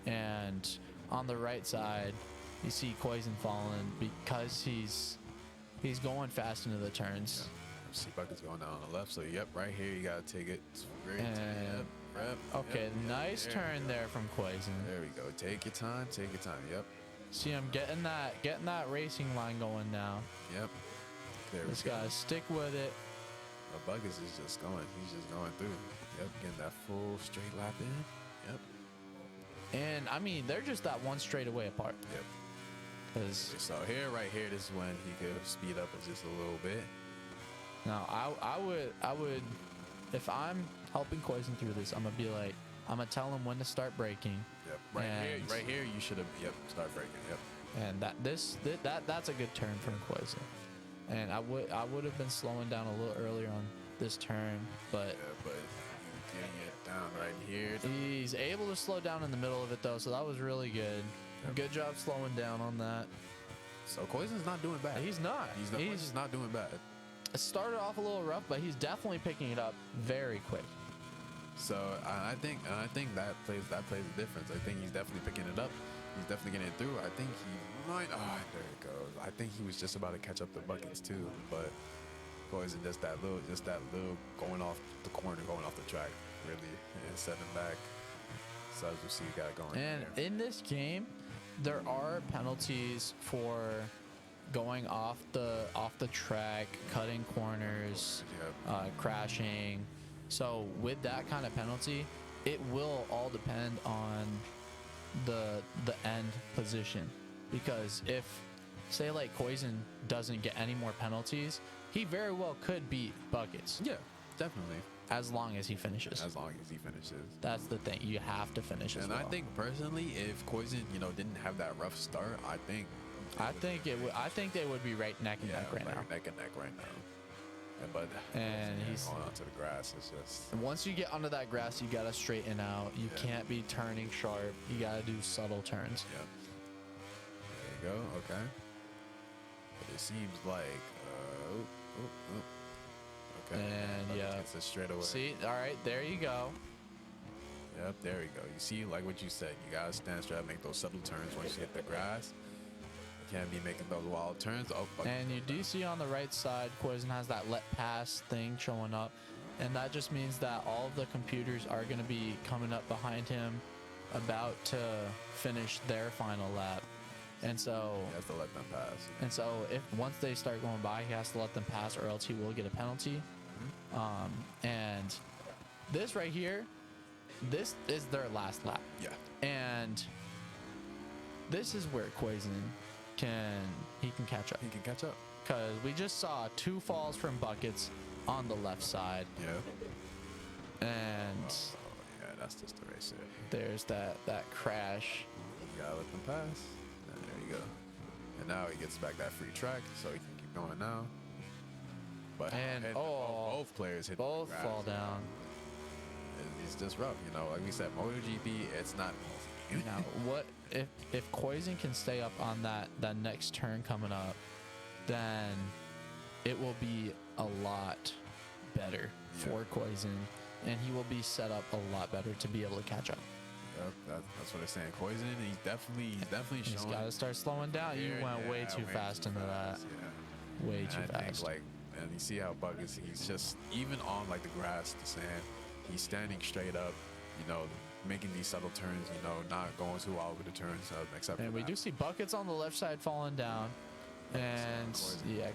S1: And on the right side, you see Poison falling because he's going fast into the turns.
S2: See Buckets going down on the left, so right here you gotta take it. It's very
S1: okay, nice turn there from Poison.
S2: There we go. Take your time. Yep.
S1: See him getting that racing line going now.
S2: Yep. There
S1: Just gotta stick with it.
S2: But Buckets is just going. He's just going through. Yep. Getting that full straight lap in. Yep.
S1: And I mean, they're just that one straightaway apart.
S2: Yep. So right here, this is when he could speed up just a little bit.
S1: Now, I would, if I'm helping Poison through this, I'm gonna tell him when to start braking.
S2: Yep. Right here, you should have. Yep. Start braking. Yep.
S1: And that's a good turn from Poison. And I would have been slowing down a little earlier on this turn, but.
S2: Getting it down right here.
S1: He's able to slow down in the middle of it though, so that was really good. Yep. Good job slowing down on that.
S2: So Poison's not doing bad.
S1: He's not.
S2: He's not doing bad.
S1: It started off a little rough, but he's definitely picking it up very quick.
S2: So I think that plays the difference. I think he's definitely picking it up. He's definitely getting it through. I think he might. Oh, there it goes. I think he was just about to catch up the Buckets too, but Poison just that little going off the corner, going off the track, really, and setting back. So as you see, you got it going.
S1: And in this game, there are penalties for going off the track, cutting corners, crashing. So with that kind of penalty, it will all depend on the end position, because if, say, like Poison doesn't get any more penalties, he very well could beat Buckets.
S2: Yeah, definitely.
S1: As long as he finishes. That's the thing. You have to finish as well.
S2: And I think personally, if Poison, didn't have that rough start, I think they would be right neck and neck right now.
S1: Neck and neck right now. And he's
S2: going onto the grass. It's just.
S1: And once you get onto that grass, you gotta straighten out. You can't be turning sharp. You gotta do subtle turns.
S2: Yep. There you go. Okay. But it seems like. Okay.
S1: And
S2: it's a straightaway.
S1: See, all right, there you go.
S2: Yep, there you go. You see, like what you said, you gotta stand straight, make those subtle turns once you hit the grass. You can't be making those wild turns.
S1: And you do see on the right side, Poison has that let pass thing showing up, and that just means that all of the computers are going to be coming up behind him, about to finish their final lap. And so
S2: he has to let them pass.
S1: And so if once they start going by, he has to let them pass, or else he will get a penalty. And this right here, this is their last lap.
S2: Yeah.
S1: And this is where Poison can catch up.
S2: He can catch up.
S1: Because we just saw 2 falls from buckets on the left side.
S2: Yeah.
S1: And
S2: yeah, that's just the race
S1: there. There's that crash.
S2: You gotta let them pass. And there you go. And now he gets back that free track, so he can keep going now. But both players hit
S1: both fall down.
S2: It's just rough, you know. Like we said, MotoGP, it's not easy.
S1: Now, what if Koizun can stay up on that next turn coming up, then it will be a lot better for Koizun, and he will be set up a lot better to be able to catch up.
S2: Yep, that's what they're saying. Koizun, he's definitely showing.
S1: He's got to start slowing down. You went way too fast into that.
S2: Yeah.
S1: Way too fast.
S2: Think, and you see how Buckets, he's just, even on like the grass, the sand, he's standing straight up, you know, making these subtle turns, you know, not going too all over the turns, except
S1: and
S2: for
S1: we
S2: that.
S1: do see Buckets on the left side falling down. And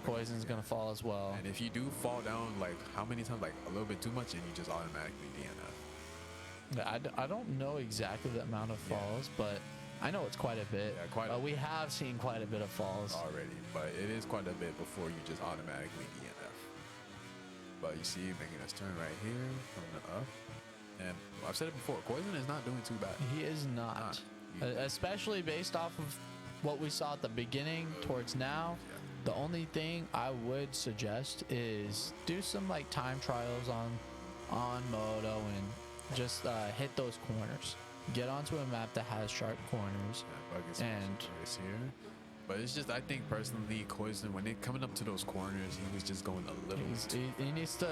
S1: Koizun's gonna fall as well.
S2: And if you do fall down, like how many times, like a little bit too much, and you just automatically DNF.
S1: I don't know exactly the amount of falls, but I know it's quite a bit.
S2: Yeah,
S1: we have seen quite a bit of falls
S2: already, but it is quite a bit before you just automatically DNF. But you see, making this turn right here, coming up, and I've said it before, Koizun is not doing too bad.
S1: He is not. Especially based off of what we saw at the beginning towards now. The only thing I would suggest is do some like time trials on Moto and just hit those corners. Get onto a map that has sharp corners.
S2: And here. But it's just, I think personally, Koizun, when they're coming up to those corners, he was just going a little.
S1: He needs to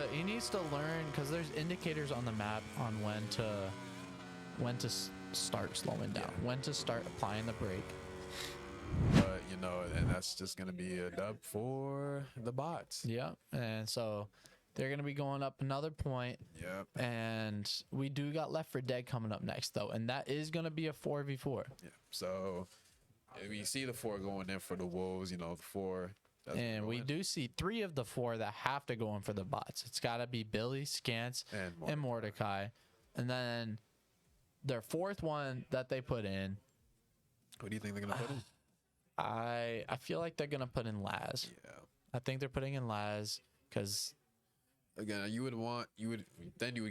S1: learn, because there's indicators on the map on when to start slowing down, when to start applying the brake.
S2: But you know, and that's just gonna be a dub for the bots.
S1: Yeah, and so they're gonna be going up another point.
S2: Yep.
S1: And we do got Left 4 Dead coming up next though, and that is gonna be a 4v4.
S2: Yeah. So we see the 4 going in for the Wolves. You know, the 4.
S1: And we do see 3 of the 4 that have to go in for the bots. It's got to be Billy, Scans, and Mordecai. And then their 4th one that they put in.
S2: What do you think they're gonna put in?
S1: I feel like they're gonna put in Laz.
S2: Yeah.
S1: I think they're putting in Laz because,
S2: again, you would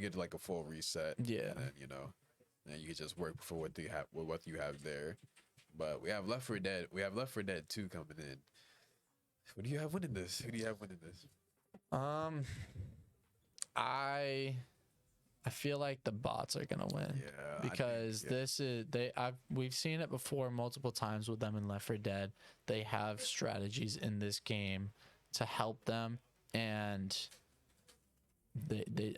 S2: get like a full reset.
S1: Yeah.
S2: And then, you know, and you could just work for what you have with what you have there. But we have Left 4 Dead. We have Left 4 Dead 2 coming in. What do you have winning this? Who do you have winning this?
S1: I feel like the bots are gonna win.
S2: Yeah.
S1: Because we've seen it before multiple times with them in Left 4 Dead. They have strategies in this game to help them, and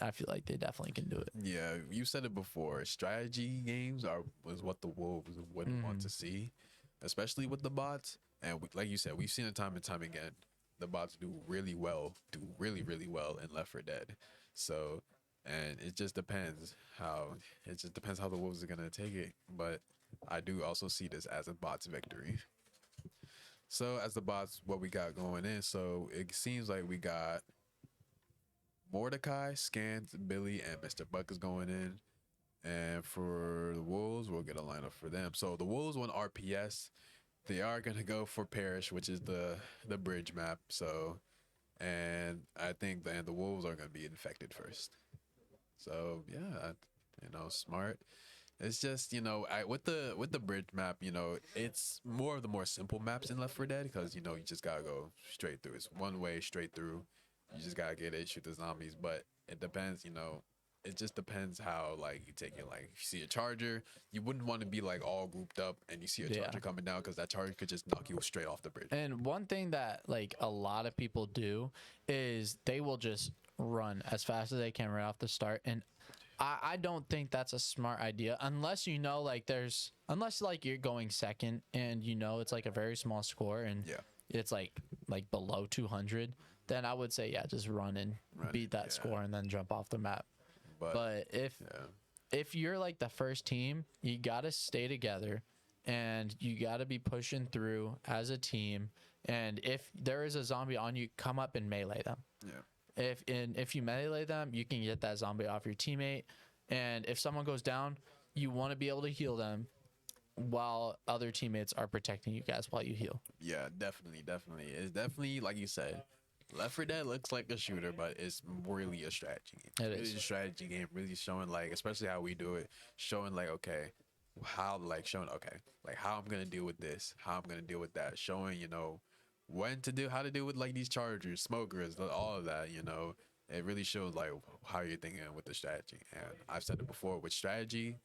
S1: I feel like they definitely can do it.
S2: Yeah, you said it before. Strategy games was what the Wolves would want to see, especially with the bots. And like you said, we've seen it time and time again. The bots do really well in Left 4 Dead. So, and it just depends how the Wolves are gonna take it. But I do also see this as a bots victory. So as the bots, what we got going in, so it seems like we got Mordecai, Scans, Billy, and Mr. Buck is going in. And for the Wolves, we'll get a lineup for them. So the Wolves want RPS. They are going to go for Parish, which is the bridge map. So, and I think then the Wolves are going to be infected first. So, yeah, you know, smart. It's just, you know, with the bridge map, you know, it's more of the more simple maps in Left 4 Dead because, you know, you just got to go straight through. It's one way straight through. You just got to get it, shoot the zombies. But it depends, you know, it just depends how, like, you take it. Like, if you see a charger, you wouldn't want to be, like, all grouped up and you see a charger coming down because that charger could just knock you straight off the bridge.
S1: And one thing that, like, a lot of people do is they will just run as fast as they can right off the start. And I don't think that's a smart idea unless you know, like, unless, like, you're going second and, you know, it's, like, a very small score and it's, like below 200. Then I would say, just run and beat that score and then jump off the map. But if you're like the first team, you got to stay together and you got to be pushing through as a team. And if there is a zombie on you, come up and melee them.
S2: Yeah.
S1: If you melee them, you can get that zombie off your teammate. And if someone goes down, you want to be able to heal them. while other teammates are protecting you guys while you heal.
S2: Yeah, definitely. It's definitely, like you said, Left 4 Dead looks like a shooter, but it's really a strategy game.
S1: It
S2: It's
S1: is
S2: a strategy game, really showing like, especially how we do it, showing like, okay, how like showing okay, like how I'm gonna deal with this, how I'm gonna deal with that, showing when to do, how to deal with like these chargers, smokers, all of that. It really shows like how you're thinking with the strategy. And I've said it before, with strategy,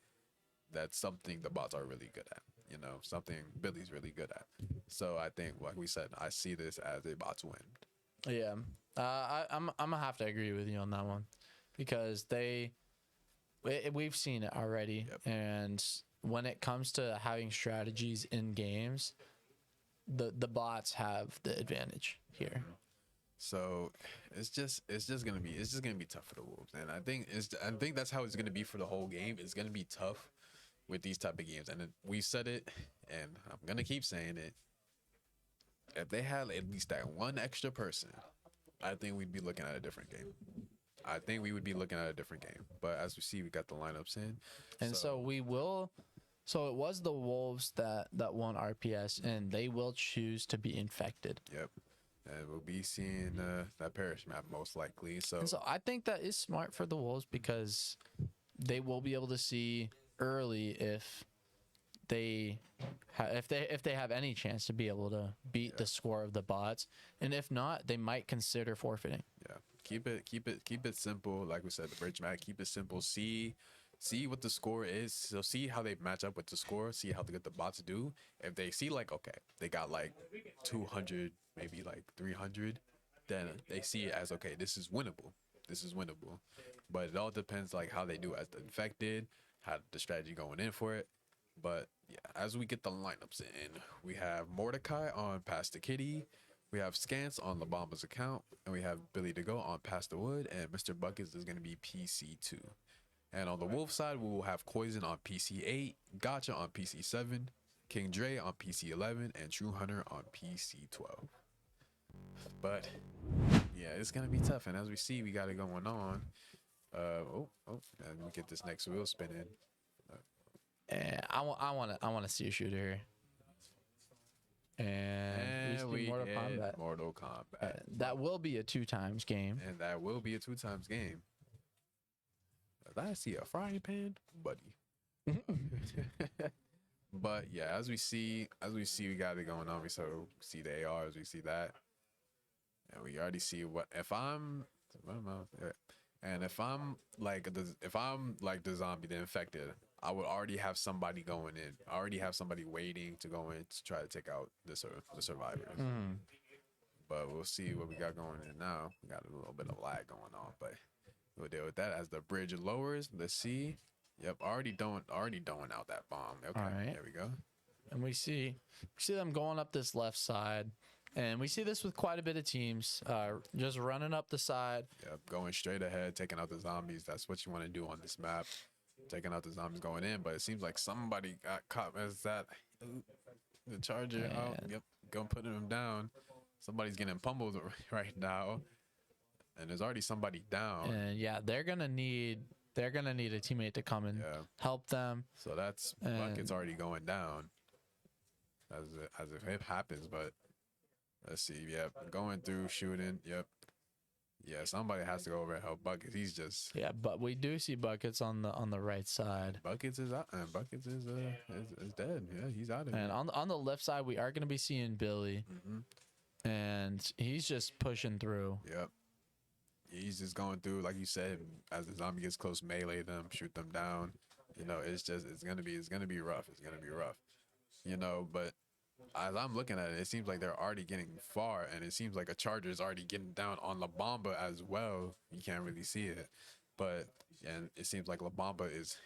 S2: that's something the bots are really good at. Something Billy's really good at. So I think, like we said, I see this as a bots win.
S1: Yeah, I'm gonna have to agree with you on that one, because we've seen it already,
S2: Yep.
S1: and when it comes to having strategies in games, the bots have the advantage here.
S2: So it's just gonna be tough for the Wolves, and I think that's how it's gonna be for the whole game. It's gonna be tough with these type of games, and we said it, and I'm gonna keep saying it. If they had at least that one extra person, I think we'd be looking at a different game. I think we would be looking at a different game. But as we see, we got the lineups in,
S1: and so we will. So it was the Wolves that won RPS, and they will choose to be infected.
S2: Yep. And we'll be seeing that Parish map most likely.
S1: And so I think that is smart for the Wolves, because they will be able to see early if they have any chance to be able to beat the score of the bots, and if not, they might consider forfeiting.
S2: Yeah, keep it simple. Like we said, the bridge map, keep it simple. See what the score is. So see how they match up with the score. See how good the bots do. If they see like, okay, they got like 200, maybe like 300, then they see it as, okay, this is winnable. But it all depends like how they do as the infected, how the strategy going in for it. But yeah, as we get the lineups in, we have Mordecai on Pass the Kitty, we have Scans on La Bamba's account, and we have Billy to Go on Pass the Wood, and Mr. Buckets is going to be PC2. And on the Wolf side, we will have Poison on PC8, Gotcha on PC7, King Dre on PC11, and True Hunter on PC12. But yeah, it's going to be tough. And as we see, we got it going on. And we get this next wheel spinning.
S1: And I want to see a shooter here. And we see
S2: Mortal Kombat.
S1: That will be a 2x game.
S2: And that will be a 2x game. If I see a frying pan, buddy. But yeah, as we see, we got it going on. We see the ARs, we see that, and we already see if I'm like the zombie, the infected, I would already have somebody going in. I already have somebody waiting to go in to try to take out the survivors. But we'll see what we got going in now. We got a little bit of lag going on, but we'll deal with that as the bridge lowers. Let's see. Yep, already doing out that bomb. Okay, all right. There we go.
S1: And we see them going up this left side. And we see this with quite a bit of teams, just running up the side.
S2: Yep, going straight ahead, taking out the zombies. That's what you want to do on this map. Taking out the zombies going in, but it seems like somebody got caught as that. The charger, going putting him down. Somebody's getting pummeled right now. And there's already somebody down.
S1: And yeah, they're gonna need a teammate to come and help them.
S2: So that's Bucket's already going down. As if it happens, but let's see. Yep, going through shooting. Yep. Yeah, somebody has to go over and help Buckets. He's just
S1: but we do see Buckets on the right side.
S2: Buckets is out, and Buckets is dead. Yeah, he's out of
S1: here. And on the left side, we are gonna be seeing Billy, and he's just pushing through.
S2: Yep. He's just going through, like you said, as the zombie gets close, melee them, shoot them down. It's gonna be rough. It's gonna be rough. But as I'm looking at it, it seems like they're already getting far, and it seems like a charger is already getting down on La Bamba as well. You can't really see it, and it seems like La Bamba is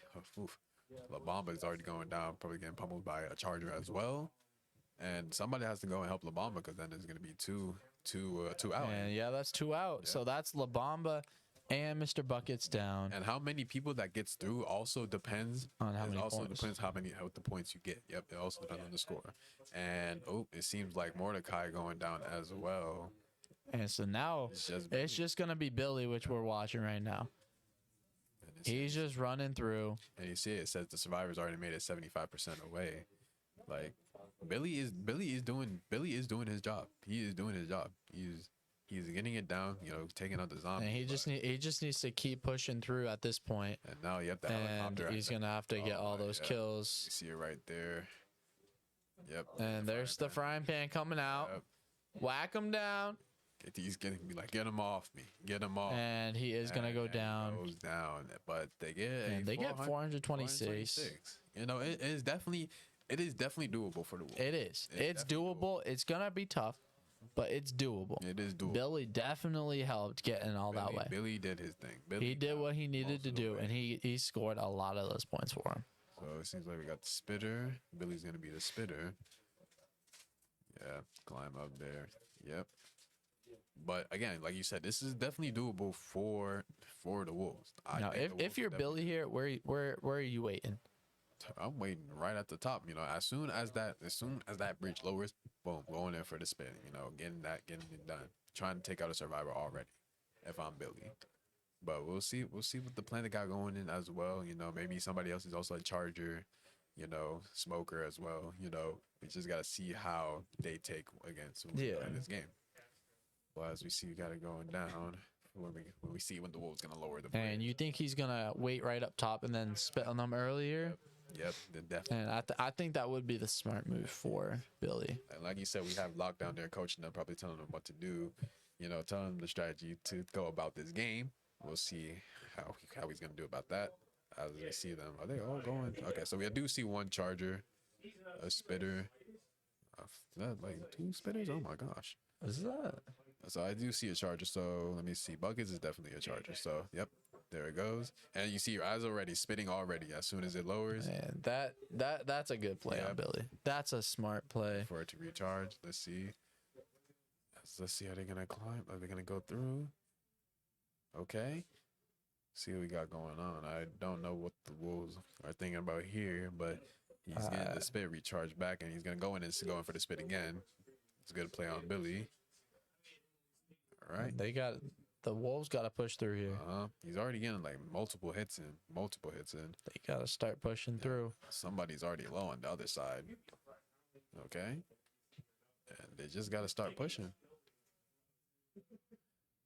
S2: already going down, probably getting pummeled by a charger as well. And somebody has to go and help La Bamba, because then there's gonna be two out.
S1: And yeah, that's 2 out. Yeah. So that's La Bamba and Mr. Buckets down.
S2: And how many people that gets through also depends
S1: on how many points.
S2: Depends how the points you get. Yep, it also depends on the score. And it seems like Mordecai going down as well.
S1: And so now it's just gonna be Billy, which we're watching right now. He's just running through.
S2: And you see it says the survivors already made it 75% away. Like Billy is doing his job. He is doing his job. He's getting it down, you know, taking out the zombie.
S1: And he just needs to keep pushing through at this point.
S2: And now you have the
S1: And
S2: helicopter.
S1: he's gonna have to get all those kills.
S2: You see it right there. Yep.
S1: And there's the frying pan coming out.
S2: Yep.
S1: Whack him down.
S2: He's getting be like, get him off me. Get him off.
S1: And he is gonna go down.
S2: Goes down. But they get
S1: 426.
S2: You know, it is definitely doable for the Wolves.
S1: It is. It's doable. It's gonna be tough, but it's doable.
S2: It is doable.
S1: Billy definitely helped getting all that way.
S2: Billy did his thing.
S1: He did what he needed to do, and he scored a lot of those points for him.
S2: So it seems like we got the spitter. Billy's gonna be the spitter. Yeah, climb up there. Yep. But again, like you said, this is definitely doable for the Wolves.
S1: Now, if you're Billy here, where are you waiting?
S2: I'm waiting right at the top. You know, as soon as that bridge lowers, boom, going in for the spin. You know, getting it done. Trying to take out a survivor already. If I'm Billy, but we'll see what the plan they got going in as well. You know, maybe somebody else is also a charger. You know, smoker as well. You know, we just gotta see how they take against in this game. Well, as we see, we got it going down when we see when the Wolves gonna lower the bridge.
S1: And you think he's gonna wait right up top and then spit on them earlier?
S2: Yep, definitely.
S1: And I think that would be the smart move for Billy.
S2: And like you said, we have lockdown there coaching them, probably telling them what to do. You know, telling them the strategy to go about this game. We'll see how he's gonna do about that. As we see them, are they all going? Okay, so we do see one charger, a spitter. That like 2 spitters? Oh my gosh.
S1: What's that?
S2: So I do see a charger. So let me see. Buckets is definitely a charger. So yep, there it goes. And you see your eyes already spitting already as soon as it lowers.
S1: And that's a good play on Billy. That's a smart play
S2: for it to recharge. Let's see. Let's see how they're gonna climb. Are they gonna go through? Okay. See what we got going on. I don't know what the Wolves are thinking about here, but he's getting the spit recharged back, and he's gonna go in and going for the spit again. It's a good play on Billy. All right.
S1: The Wolves got to push through here.
S2: He's already getting like multiple hits in.
S1: They got to start pushing through.
S2: Somebody's already low on the other side. Okay. And they just got to start pushing.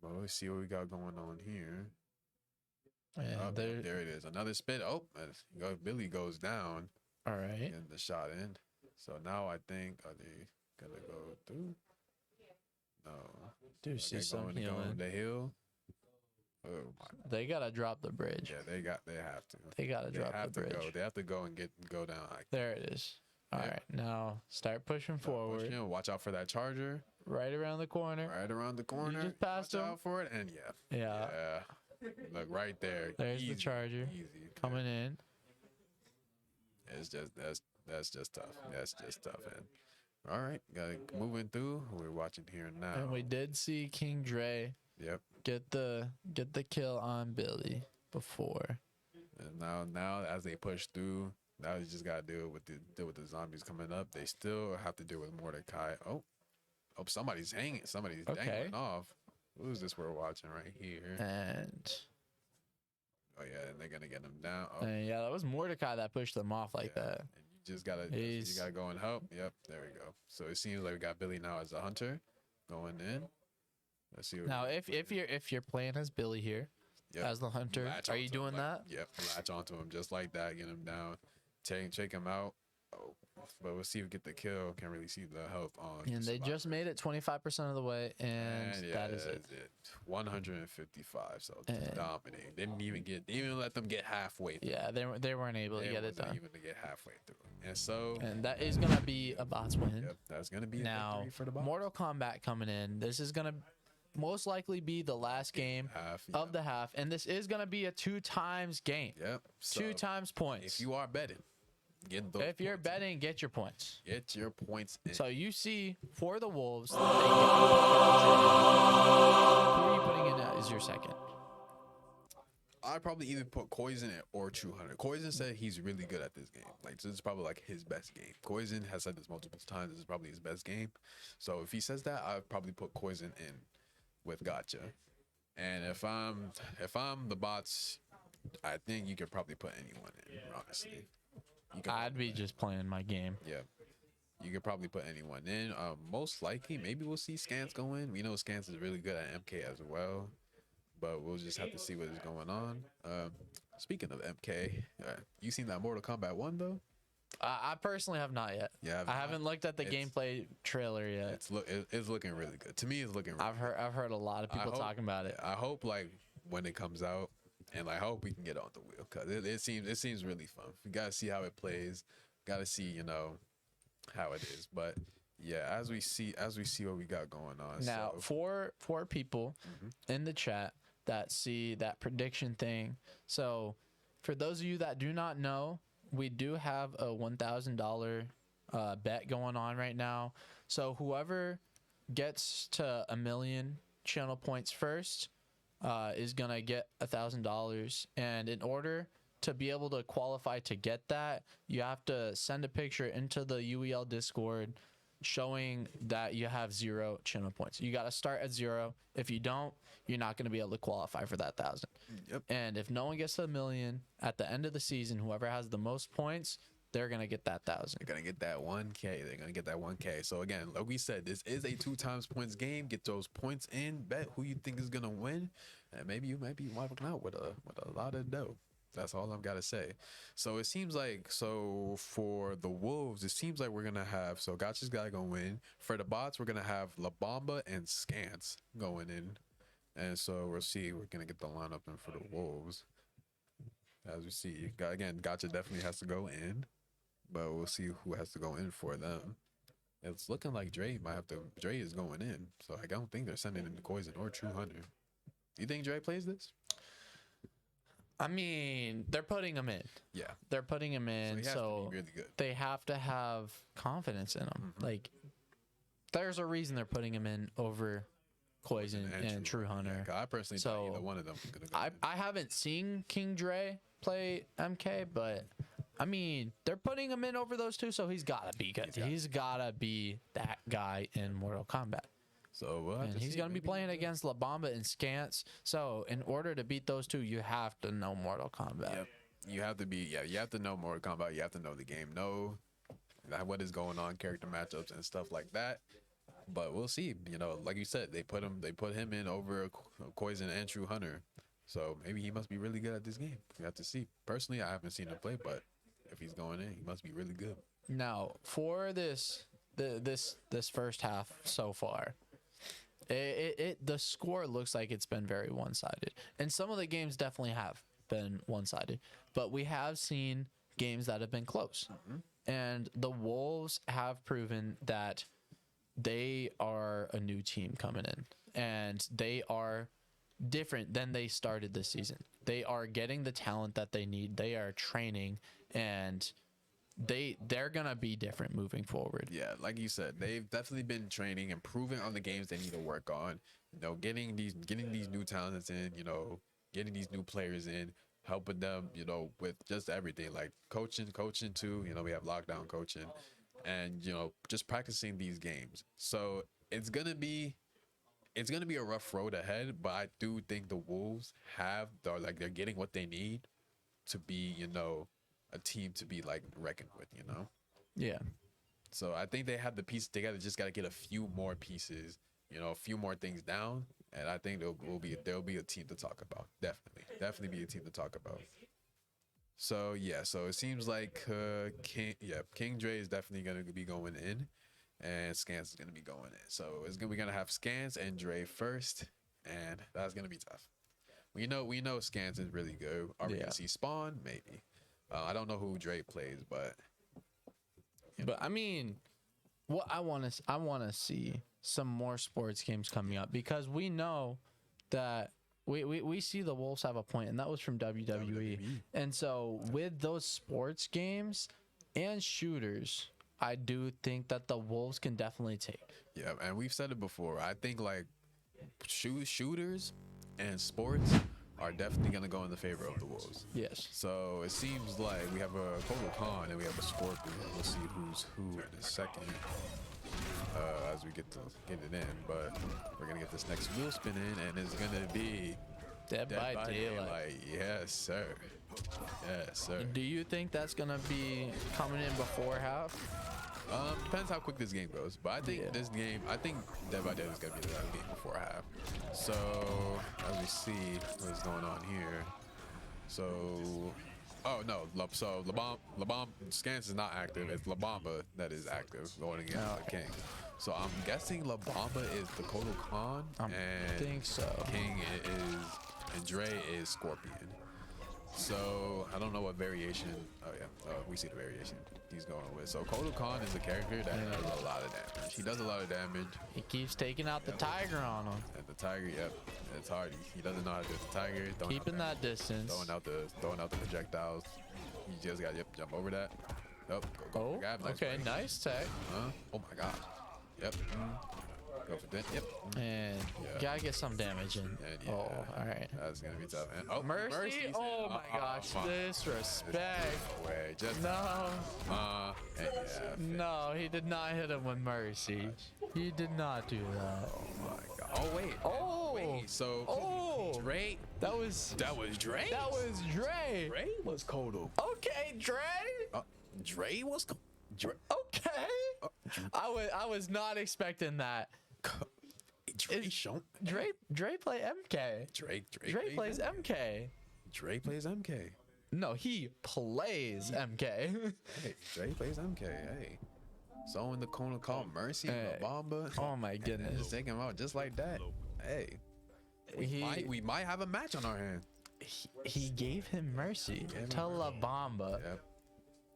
S2: Well, let's see what we got going on here.
S1: And
S2: there it is. Another spit. Oh, Billy goes down.
S1: All right.
S2: And the shot in. So now I think, are they going to go through? No.
S1: Do see some healing.
S2: The hill. Oh my.
S1: They gotta drop the bridge.
S2: Yeah, they have to.
S1: They gotta drop the bridge.
S2: They have to go and go down.
S1: There it is. All right, now start pushing forward.
S2: Watch out for that charger.
S1: Right around the corner. You just passed him.
S2: Watch out for it, and yeah. Look right there.
S1: There's the charger coming in.
S2: It's just that's just tough. That's just tough. And all right, moving through. We're watching here now.
S1: And we did see King Dre.
S2: Yep.
S1: Get the kill on Billy before.
S2: And now as they push through, now you just gotta deal with the zombies coming up. They still have to deal with Mordecai. Oh, somebody's hanging. Somebody's dangling off. Who's this we're watching right here?
S1: And
S2: oh yeah, and they're gonna get him down. Oh.
S1: And yeah, that was Mordecai that pushed them off like that.
S2: And you just gotta go and help. Yep, there we go. So it seems like we got Billy now as a hunter going in. Let's see.
S1: Now, if you're playing as Billy here, as the hunter, are you doing that?
S2: Yep, latch onto him just like that, get him down, take him out. Oh, but we'll see if we get the kill. Can't really see the health on.
S1: And they just made it 25% of the way, and that is it.
S2: 155. So dominating. Didn't even let them get halfway through.
S1: Yeah, they weren't able to get it done.
S2: Even to get halfway through.
S1: And that is gonna be a bots win.
S2: Yep, that's gonna be
S1: now
S2: a victory for the bots.
S1: Mortal Kombat coming in. This is gonna most likely be the last game of the half, and this is gonna be a 2x game.
S2: Yep. So
S1: 2x points.
S2: If you are betting, get those.
S1: If you're betting, get your points.
S2: Get your points in.
S1: So you see for the Wolves, who are you putting in as your second?
S2: I'd probably either put Koizon or True Hunter. Koizon said he's really good at this game. Like, this is probably like his best game. Koizon has said this multiple times. This is probably his best game. So if he says that, I'd probably put Koizon in with Gotcha. And if I'm the bots, I think you could probably put anyone in, honestly.
S1: I'd be just playing my game.
S2: Yeah. You could probably put anyone in. Most likely, maybe we'll see Scans go in. We know Scans is really good at MK as well, but we'll just have to see what is going on. Speaking of MK, you seen that Mortal Kombat 1 though?
S1: I personally have not yet.
S2: Yeah,
S1: I haven't looked at the gameplay trailer yet.
S2: It's looking really good. To me, it's looking. Really
S1: I've heard a lot of people talking about it.
S2: I hope like when it comes out, and I hope we can get on the wheel because it seems really fun. We gotta see how it plays. Gotta see how it is. But yeah, as we see what we got going on.
S1: Now, for people in the chat that see that prediction thing. So, for those of you that do not know, we do have a $1,000 bet going on right now. So whoever gets to 1 million channel points first is gonna get $1,000. And in order to be able to qualify to get that, you have to send a picture into the UEL Discord showing that you have 0 channel points. You got to start at 0. If you don't, you're not going to be able to qualify for that 1,000.
S2: Yep.
S1: And if no one gets to 1 million at the end of the season, whoever has the most points, they're going to get that 1,000.
S2: They're going to get that 1K. They're going to get that 1K. So again, like we said, this is a 2 times points game. Get those points in, bet who you think is going to win, and maybe you might be walking out with a lot of dough. That's all I've got to say. So it seems like, for the Wolves, it seems like we're going to have, Gotcha's got to go in. For the bots, we're going to have La Bamba and Scans going in. And so we'll see. We're going to get the lineup in for the Wolves. As we see, again, Gotcha definitely has to go in. But we'll see who has to go in for them. It's looking like Dre is going in. So I don't think they're sending in Poison or True Hunter. You think Dre plays this?
S1: I mean, they're putting him in.
S2: Yeah.
S1: They're putting him in, so
S2: really good.
S1: They have to have confidence in him. Like, there's a reason they're putting him in over Poison and True Hunter.
S2: Yeah, I personally thought either one of them was going to go in.
S1: I haven't seen King Dre play MK, but, I mean, they're putting him in over those two, so he's got to be good. He's got to be that guy in Mortal Kombat.
S2: So
S1: and he's going to be playing against La Bamba and Scans. So in order to beat those two, you have to know Mortal Kombat.
S2: Yep. You have to know Mortal Kombat. You have to know the game. Know what is going on, character matchups and stuff like that. But we'll see. Like you said, they put him in over Poison and True Hunter. So maybe he must be really good at this game. We have to see. Personally, I haven't seen him play, but if he's going in, he must be really good.
S1: Now, for this first half so far, the score looks like it's been very one-sided, and some of the games definitely have been one-sided, but we have seen games that have been close. And the Wolves have proven that they are a new team coming in, and they are different than they started this season. They are getting the talent that they need. They are training, and they're gonna be different moving forward.
S2: Yeah, like you said, they've definitely been training, improving on the games they need to work on. Getting these new talents in. Getting these new players in, helping them. With just everything, like coaching too. We have lockdown coaching, and just practicing these games. So it's gonna be a rough road ahead. But I do think the Wolves they're getting what they need to be a team to be like reckoned with,
S1: Yeah.
S2: So I think they have the pieces together. Just got to get a few more pieces, a few more things down, and I think there'll be a team to talk about. Definitely be a team to talk about. So yeah, so it seems like King Dre is definitely gonna be going in, and Scans is gonna be going in. So we're gonna have Scans and Dre first, and that's gonna be tough. We know Scans is really good. Are we gonna see Spawn? Maybe. I don't know who Dre plays, but
S1: I mean, what I want to see some more sports games coming up, because we know that we see the Wolves have a point, and that was from WWE. And so with those sports games and shooters, I do think that the Wolves can definitely take.
S2: Yeah, and we've said it before. I think like shooters and sports are definitely going to go in the favor of the Wolves.
S1: Yes.
S2: So it seems like we have a Kotal Khan and we have a Scorpion. We'll see who's who in a second as we get it in. But we're going to get this next wheel spin in, and it's going to be
S1: Dead by Daylight.
S2: Yes, sir. Yes, sir.
S1: Do you think that's going to be coming in before half?
S2: Depends how quick this game goes, but I think this game, I think Dead by Dead is gonna be the game before half. So let me see what's going on here. So, oh no, so LaBomba Scans is not active. It's LaBomba that is active going against the King. So I'm guessing LaBomba is the Kotal Khan, and
S1: think so.
S2: King is, and Dre is Scorpion. So I don't know what variation. Oh yeah, we see the variation he's going with. So Kotal Khan is a character that does a lot of damage. He does a lot of damage.
S1: He keeps taking out the tiger on him.
S2: And the tiger, yep, it's hard. He doesn't know how to do the tiger.
S1: Keeping that distance.
S2: Throwing out the projectiles. You just got to jump over that. Yep. Go grab. Nice
S1: okay,
S2: break.
S1: nice tech.
S2: Oh my god. Yep. Go for that. Yep.
S1: And gotta get some damage in. Oh, all right.
S2: That's gonna be tough. And, oh,
S1: Mercy! Oh my gosh, disrespect.
S2: No way. Just
S1: no.
S2: And
S1: No, he did not hit him with Mercy. He did not do that.
S2: Oh my god. Oh wait.
S1: Oh.
S2: Wait. So Dre.
S1: That was
S2: Dre.
S1: That was Dre.
S2: Dre was Kotal.
S1: Okay, Dre.
S2: Dre was Dre.
S1: Okay. I was not expecting that. Dre play MK. Dre plays MK.
S2: Dre plays MK.
S1: No, he plays MK.
S2: Hey, Dre plays MK. Hey. So in the corner called Mercy, LaBomba.
S1: Oh my goodness.
S2: Just take him out just like that. Hey. We might have a match on our hand.
S1: He gave him Mercy to LaBomba.
S2: Yep.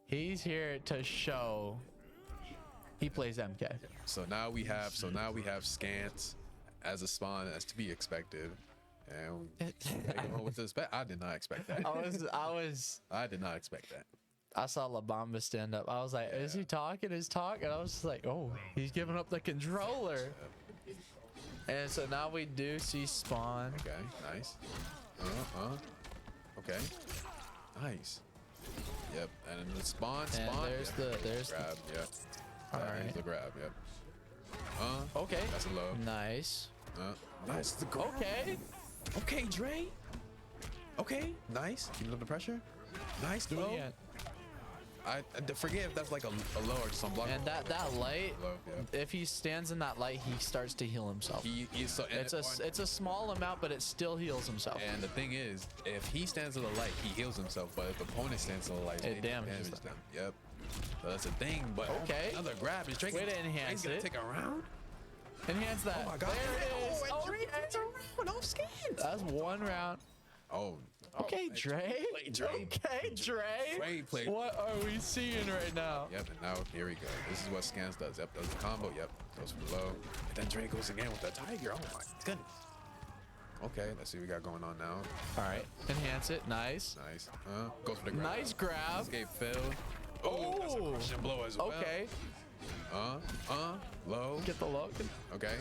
S1: He's here to show he plays MK.
S2: So now we have Scans as a spawn, as to be expected. And with this, I did not expect that. I did not expect that.
S1: I saw LaBomba stand up. I was like, is he talking his talk? And I was just like, oh, he's giving up the controller. And so now we do see spawn.
S2: Okay, nice. Okay, nice. Yep, and then the spawn.
S1: There's the
S2: grab. Yep.
S1: All right.
S2: There's the grab. Yep.
S1: Okay.
S2: That's a low.
S1: Nice.
S2: Nice. The grab.
S1: Okay.
S2: Okay, Dre. Okay, nice. Keeping up the pressure. Nice, dude.
S1: Yeah.
S2: I forget if that's like a low or just some block.
S1: And that light,
S2: low, yeah.
S1: if he stands in that light, he starts to heal himself. It's a small amount, but it still heals himself.
S2: And the thing is, if he stands in the light, he heals himself. But if the opponent stands in the light,
S1: it damages them.
S2: Yep. So that's a thing. But
S1: okay,
S2: another grab is Drake.
S1: Way to enhance
S2: Drake's gonna take a round.
S1: Enhance that.
S2: Oh my god.
S1: There it is.
S2: Oh, Drake gets a round off Scans.
S1: That's one round.
S2: Oh.
S1: Okay, Dre. Okay, Dre. What are we seeing right now?
S2: Yep, and now here we go. This is what Scans does. Yep, does the combo. Yep, goes for low. And then Dre goes again with the tiger. Oh my goodness. Okay, let's see what we got going on now.
S1: All right, enhance it. Nice.
S2: Nice. Goes for the grab.
S1: Nice grab.
S2: Escape failed. Oh, that's a crushing blow as well.
S1: Okay.
S2: Low.
S1: Get the low.
S2: Okay.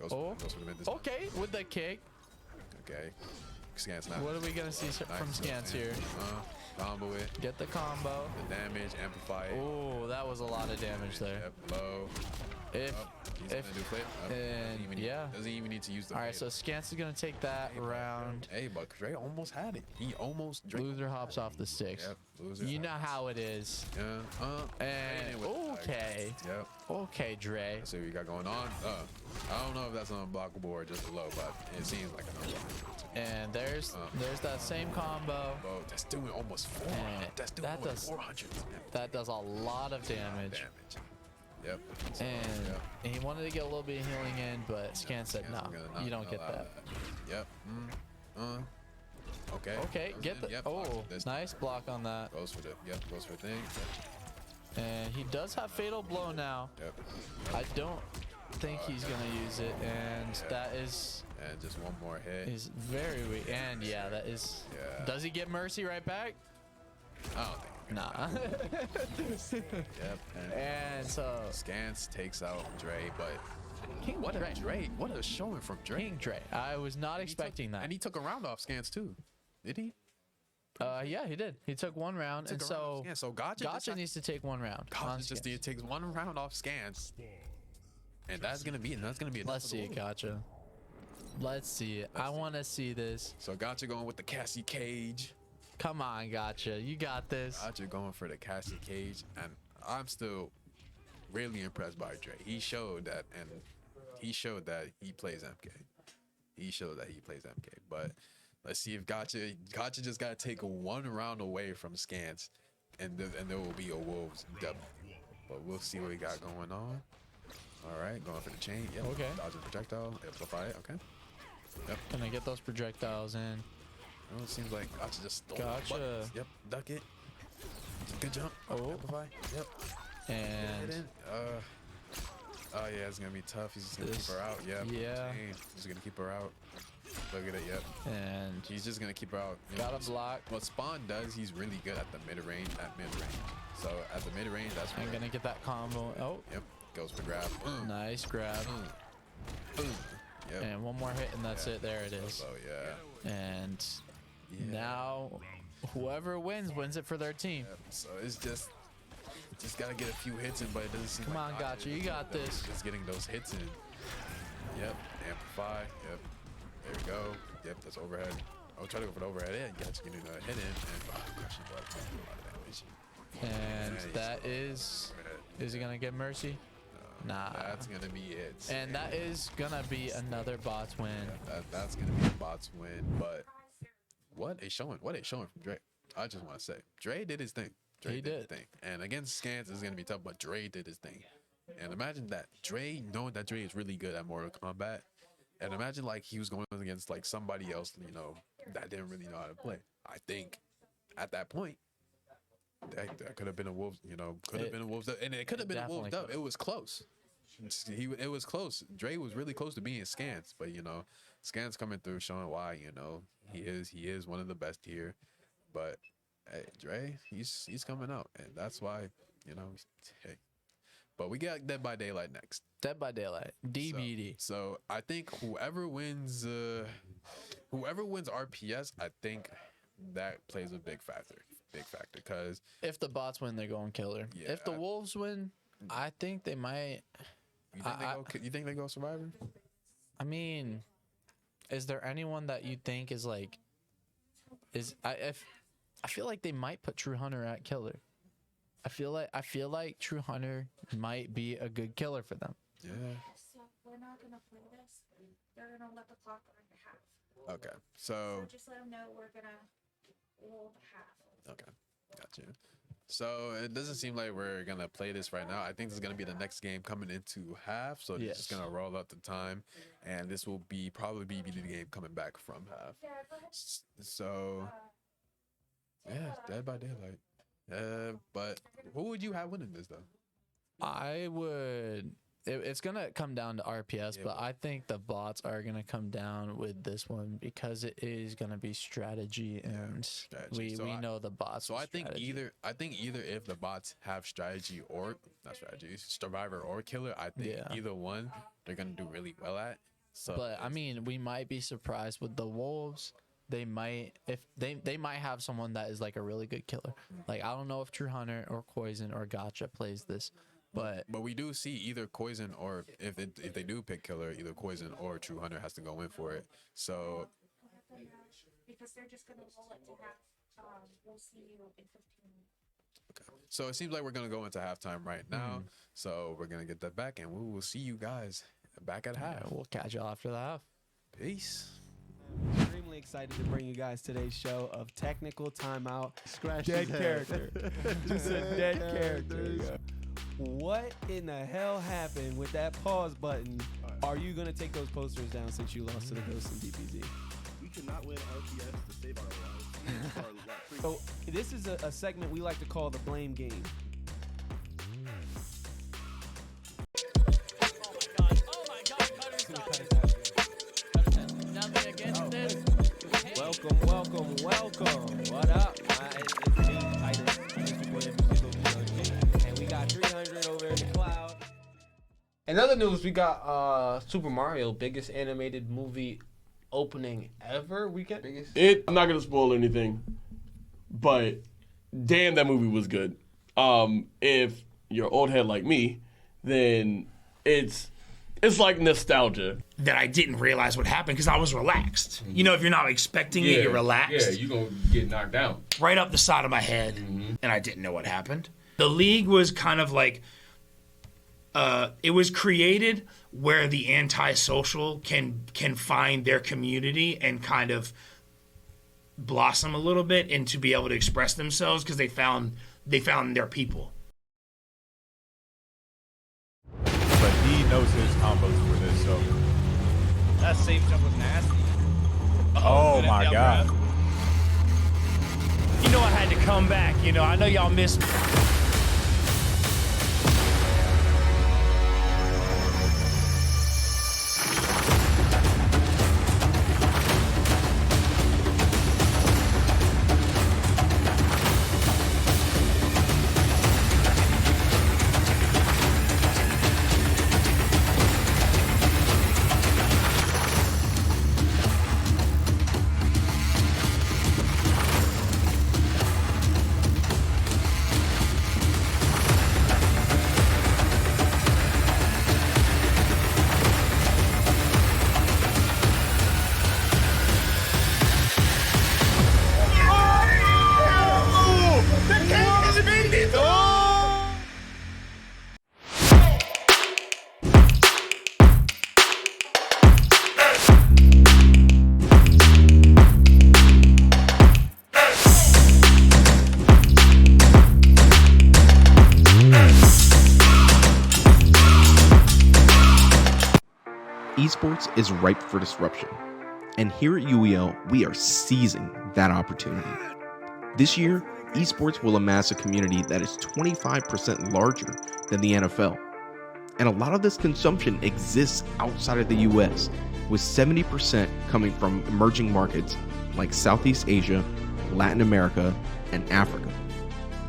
S2: Goes for the mid.
S1: Okay, with the kick.
S2: Okay. Scans now.
S1: What are we gonna see from Scans here?
S2: Combo it.
S1: Get the combo.
S2: The damage, amplify it.
S1: Oh, that was a lot of damage there.
S2: Yep, low.
S1: If
S2: gonna do flip. Doesn't even need to use the
S1: All right, so Scans is gonna take that round.
S2: Hey, but Dre almost had it. He almost.
S1: Loser hops off the sticks.
S2: Yep, loser.
S1: You know how it is.
S2: Yeah.
S1: And okay.
S2: Yep.
S1: Okay, Dre.
S2: Let's see what we got going on. I don't know if that's an unblockable or just a low, but it seems like an unblockable.
S1: And there's that same combo.
S2: Oh, that's doing almost 400. That's doing almost 400.
S1: That does a lot of damage.
S2: Yep.
S1: And he wanted to get a little bit of healing in, but Scan said, no, you don't get that.
S2: Yep. Okay.
S1: Okay, get the. Oh, nice block on that.
S2: Goes for the. Yep, goes for the thing.
S1: And he does have Fatal Blow now.
S2: Yep.
S1: I don't think he's going to use it, and that is.
S2: And just one more hit.
S1: Is very weak. And yeah, that is.
S2: Yeah.
S1: Does he get Mercy right back?
S2: I don't think.
S1: Nah.
S2: Yep.
S1: And so
S2: Scans takes out Dre, but
S1: King
S2: what
S1: Dre.
S2: a Dre! What a showing from Dre.
S1: King Dre. I was not expecting that.
S2: And he took a round off Scans too. Did he?
S1: Yeah, he did. He took one round, and so Gotcha needs to take one round.
S2: Gotcha just takes one round off Scans, and that's gonna be
S1: Let's see it, Gotcha. Let's see it. I want to see this.
S2: So Gotcha going with the Cassie Cage.
S1: Come on, Gotcha. You got this.
S2: Gotcha going for the Cassie Cage, and I'm still really impressed by Dre. He showed that, and he showed that he plays MK. He showed that he plays MK. But let's see if Gotcha just got to take one round away from Scans, and there will be a Wolves W. But we'll see what we got going on. All right, going for the chain. Yep.
S1: Okay.
S2: Dodging projectile. Amplify it. Okay. Yep.
S1: Can I get those projectiles in?
S2: Oh, it seems like Gotcha just stole
S1: Gotcha.
S2: buttons. Yep. Duck it. Good jump.
S1: Oh.
S2: Amplify. Yep.
S1: And
S2: oh yeah, it's gonna be tough. He's just gonna keep her out. Yep.
S1: Yeah.
S2: Chain. He's gonna keep her out. Look at it. Yep.
S1: And
S2: He's just gonna keep her out.
S1: got a block.
S2: What Spawn does, he's really good at the mid range. So at the mid range, that's
S1: I'm
S2: where.
S1: gonna get that combo. Oh,
S2: Yep. Goes for grab.
S1: nice grab.
S2: Yep.
S1: And one more hit, and that's it. There it is.
S2: So yeah.
S1: And
S2: Yeah.
S1: now, whoever wins it for their team.
S2: Yep. So it's just gotta get a few hits in, but it doesn't seem
S1: Come
S2: like
S1: on, Gotcha, you got this.
S2: Just getting those hits in. Yep. Amplify. Yep. There we go. Yep. That's overhead. I'll try to go for the overhead. Yeah, Gotcha getting a hit in, and crushing blood. A lot of damage.
S1: And
S2: Nice.
S1: that is he gonna get Mercy? Nah.
S2: That's gonna be it.
S1: And that is gonna be another bots win.
S2: That's gonna be a bots win. But what a showing from Dre. I just want to say Dre did his thing.
S1: He did.
S2: his thing. And against Scans is gonna be tough, but Dre did his thing. And imagine that Dre, knowing that Dre is really good at Mortal Kombat, and imagine like he was going against like somebody else, that didn't really know how to play. I think at that point, that could have been a Wolves, could have been a Wolves, and it could have been a Wolves dub. It was close. It was close. Dre was really close to being Scans, but Scans coming through, showing why he is one of the best here. But hey, Dre, he's coming out, and that's why hey. But we got Dead by Daylight next.
S1: Dead by Daylight, DBD.
S2: So I think whoever wins RPS, I think that plays a big factor. Because
S1: If the bots win, they're going killer.
S2: Yeah,
S1: If the Wolves win, I think they might.
S2: you think they go Survivor?
S1: I mean, is there anyone that you think is like? I feel like they might put True Hunter at killer. I feel like True Hunter might be a good killer for them.
S2: Yeah.
S3: So we're not gonna play this. They're gonna let the clock run to half.
S2: Okay. So
S3: just let them know we're gonna roll the half.
S2: okay, gotcha. So it doesn't seem like we're gonna play this right now. I think this is gonna be the next game coming into half. So they're just gonna roll out the time, and this will probably be the game coming back from half. So yeah, Dead by Daylight. But who would you have winning this though?
S1: I would. It's gonna come down to RPS, but I think the bots are gonna come down with this one because it is gonna be strategy, and we know the bots.
S2: So I think either if the bots have strategy or not strategy, Survivor or killer, I think either one they're gonna do really well at. So,
S1: but I mean, we might be surprised with the Wolves. They might have someone that is like a really good killer. Like I don't know if True Hunter or Poison or Gotcha plays this. But
S2: we do see either Poison or if they do pick killer, either Poison or True Hunter has to go in for it. So
S3: because they're just gonna roll it to half. We'll see you in 15 minutes.
S2: Okay. So it seems like we're gonna go into halftime right now. So we're gonna get that back, and we will see you guys back at half.
S1: We'll catch y'all after the half.
S2: Peace.
S4: Extremely excited to bring you guys today's show of Technical Timeout.
S5: Scratch
S4: Dead
S5: his head.
S4: character. Just a dead character. What in the hell happened with that pause button? Are you going to take those posters down since you lost to the Ghost in DPZ?
S5: We cannot win RPS to save our lives.
S4: So this is a segment we like to call the blame game.
S1: Nothing against this.
S4: Welcome. What up? It's me, Titus, and we got 300 over in the cloud.
S6: In other news, we got Super Mario, biggest animated movie opening ever. Weekend biggest.
S7: I'm not gonna spoil anything, but damn, that movie was good. If you're old head like me, then it's like nostalgia.
S8: That I didn't realize what happened because I was relaxed. You know, if you're not expecting it, you're relaxed.
S7: Yeah, you're gonna get knocked out.
S8: Right up the side of my head, and I didn't know what happened. The league was kind of like it was created where the antisocial can find their community and kind of blossom a little bit and to be able to express themselves because they found their people.
S9: But he knows his combos for this, so
S5: That safe jump was nasty.
S9: oh my god.
S5: You know I had to come back. You know, I know y'all missed me.
S10: Esports is ripe for disruption, and here at UEL, we are seizing that opportunity. This year, esports will amass a community that is 25% larger than the NFL. And a lot of this consumption exists outside of the US, with 70% coming from emerging markets like Southeast Asia, Latin America, and Africa.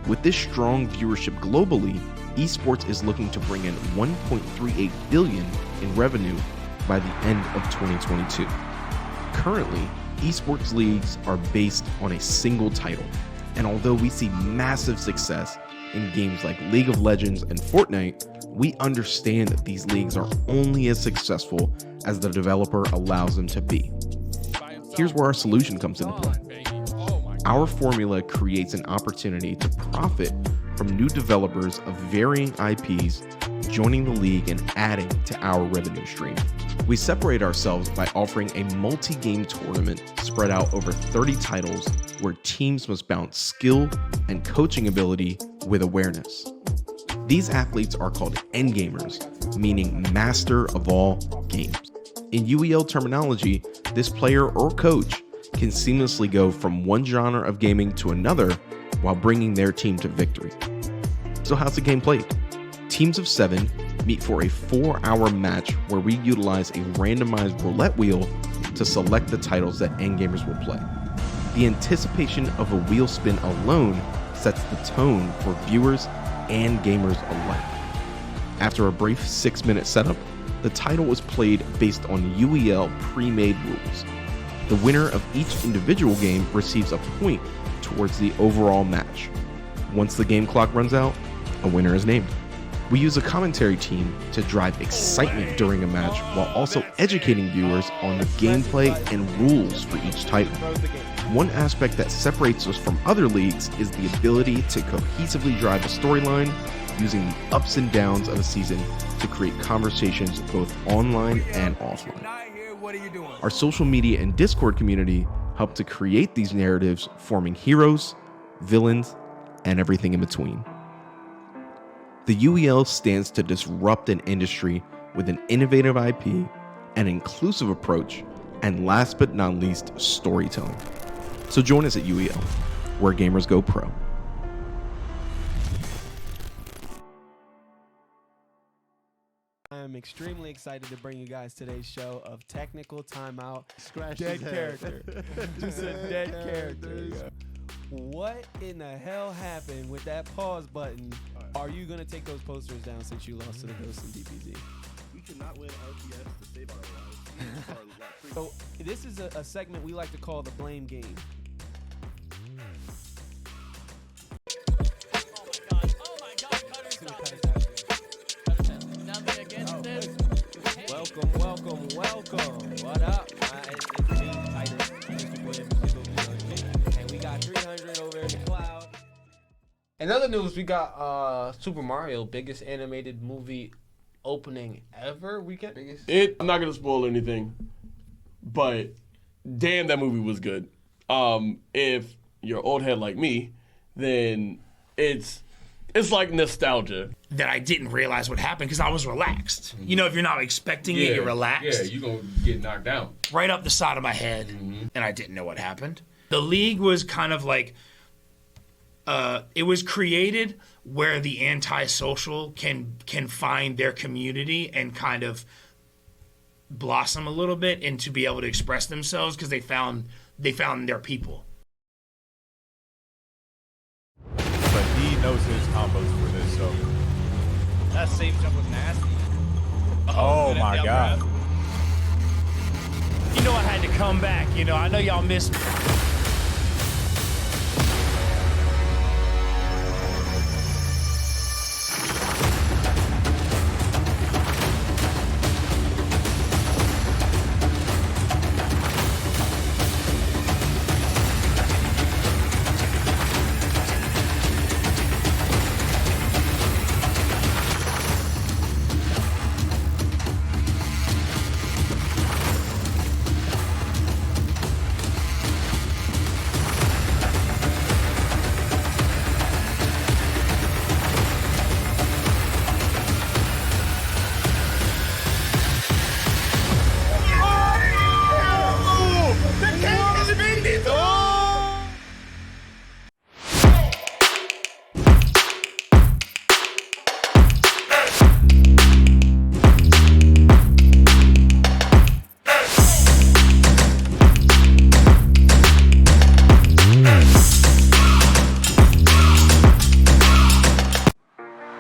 S10: With this strong viewership globally, esports is looking to bring in $1.38 billion in revenue by the end of 2022. Currently, esports leagues are based on a single title, and although we see massive success in games like League of Legends and Fortnite, we understand that these leagues are only as successful as the developer allows them to be. Here's where our solution comes into play. Our formula creates an opportunity to profit from new developers of varying IPs joining the league and adding to our revenue stream. We separate ourselves by offering a multi-game tournament spread out over 30 titles where teams must balance skill and coaching ability with awareness. These athletes are called endgamers, meaning master of all games. In UEL terminology, this player or coach can seamlessly go from one genre of gaming to another while bringing their team to victory. So how's the game played? Teams of 7 meet for a 4-hour match where we utilize a randomized roulette wheel to select the titles that endgamers will play. The anticipation of a wheel spin alone sets the tone for viewers and gamers alike. After a brief 6-minute setup, the title is played based on UEL pre-made rules. The winner of each individual game receives a point towards the overall match. Once the game clock runs out, a winner is named. We use a commentary team to drive excitement during a match while also educating viewers on the gameplay and rules for each title. One aspect that separates us from other leagues is the ability to cohesively drive a storyline using the ups and downs of a season to create conversations both online and offline. Our social media and Discord community help to create these narratives, forming heroes, villains, and everything in between. The UEL stands to disrupt an industry with an innovative IP, an inclusive approach, and last but not least, storytelling. So join us at UEL, where gamers go pro.
S4: I am extremely excited to bring you guys today's show of Technical Timeout.
S5: Scratch
S4: Dead
S5: his head.
S4: character. Just a dead character. What in the hell happened with that pause button? Are you going to take those posters down since you lost to the Ghosts in DPZ?
S5: We cannot win RTS to save our lives.
S4: So this is a segment we like to call the blame game. Welcome. What up? It's me, Titus. And we got 300 over in the cloud.
S6: In other news, we got Super Mario, biggest animated movie opening ever weekend.
S7: I'm not gonna spoil anything, but damn, that movie was good. If you're old head like me, then it's like nostalgia.
S8: That I didn't realize what happened because I was relaxed. You know, if you're not expecting it, you're relaxed.
S11: Yeah, you're going to get knocked out.
S8: Right up the side of my head, and I didn't know what happened. The league was kind of like, it was created where the antisocial can find their community and kind of blossom a little bit and to be able to express themselves because they found their people.
S9: But he knows his combos for this, so.
S12: That safe jump was nasty.
S9: Oh my God.
S12: You know I had to come back. You know, I know y'all missed me.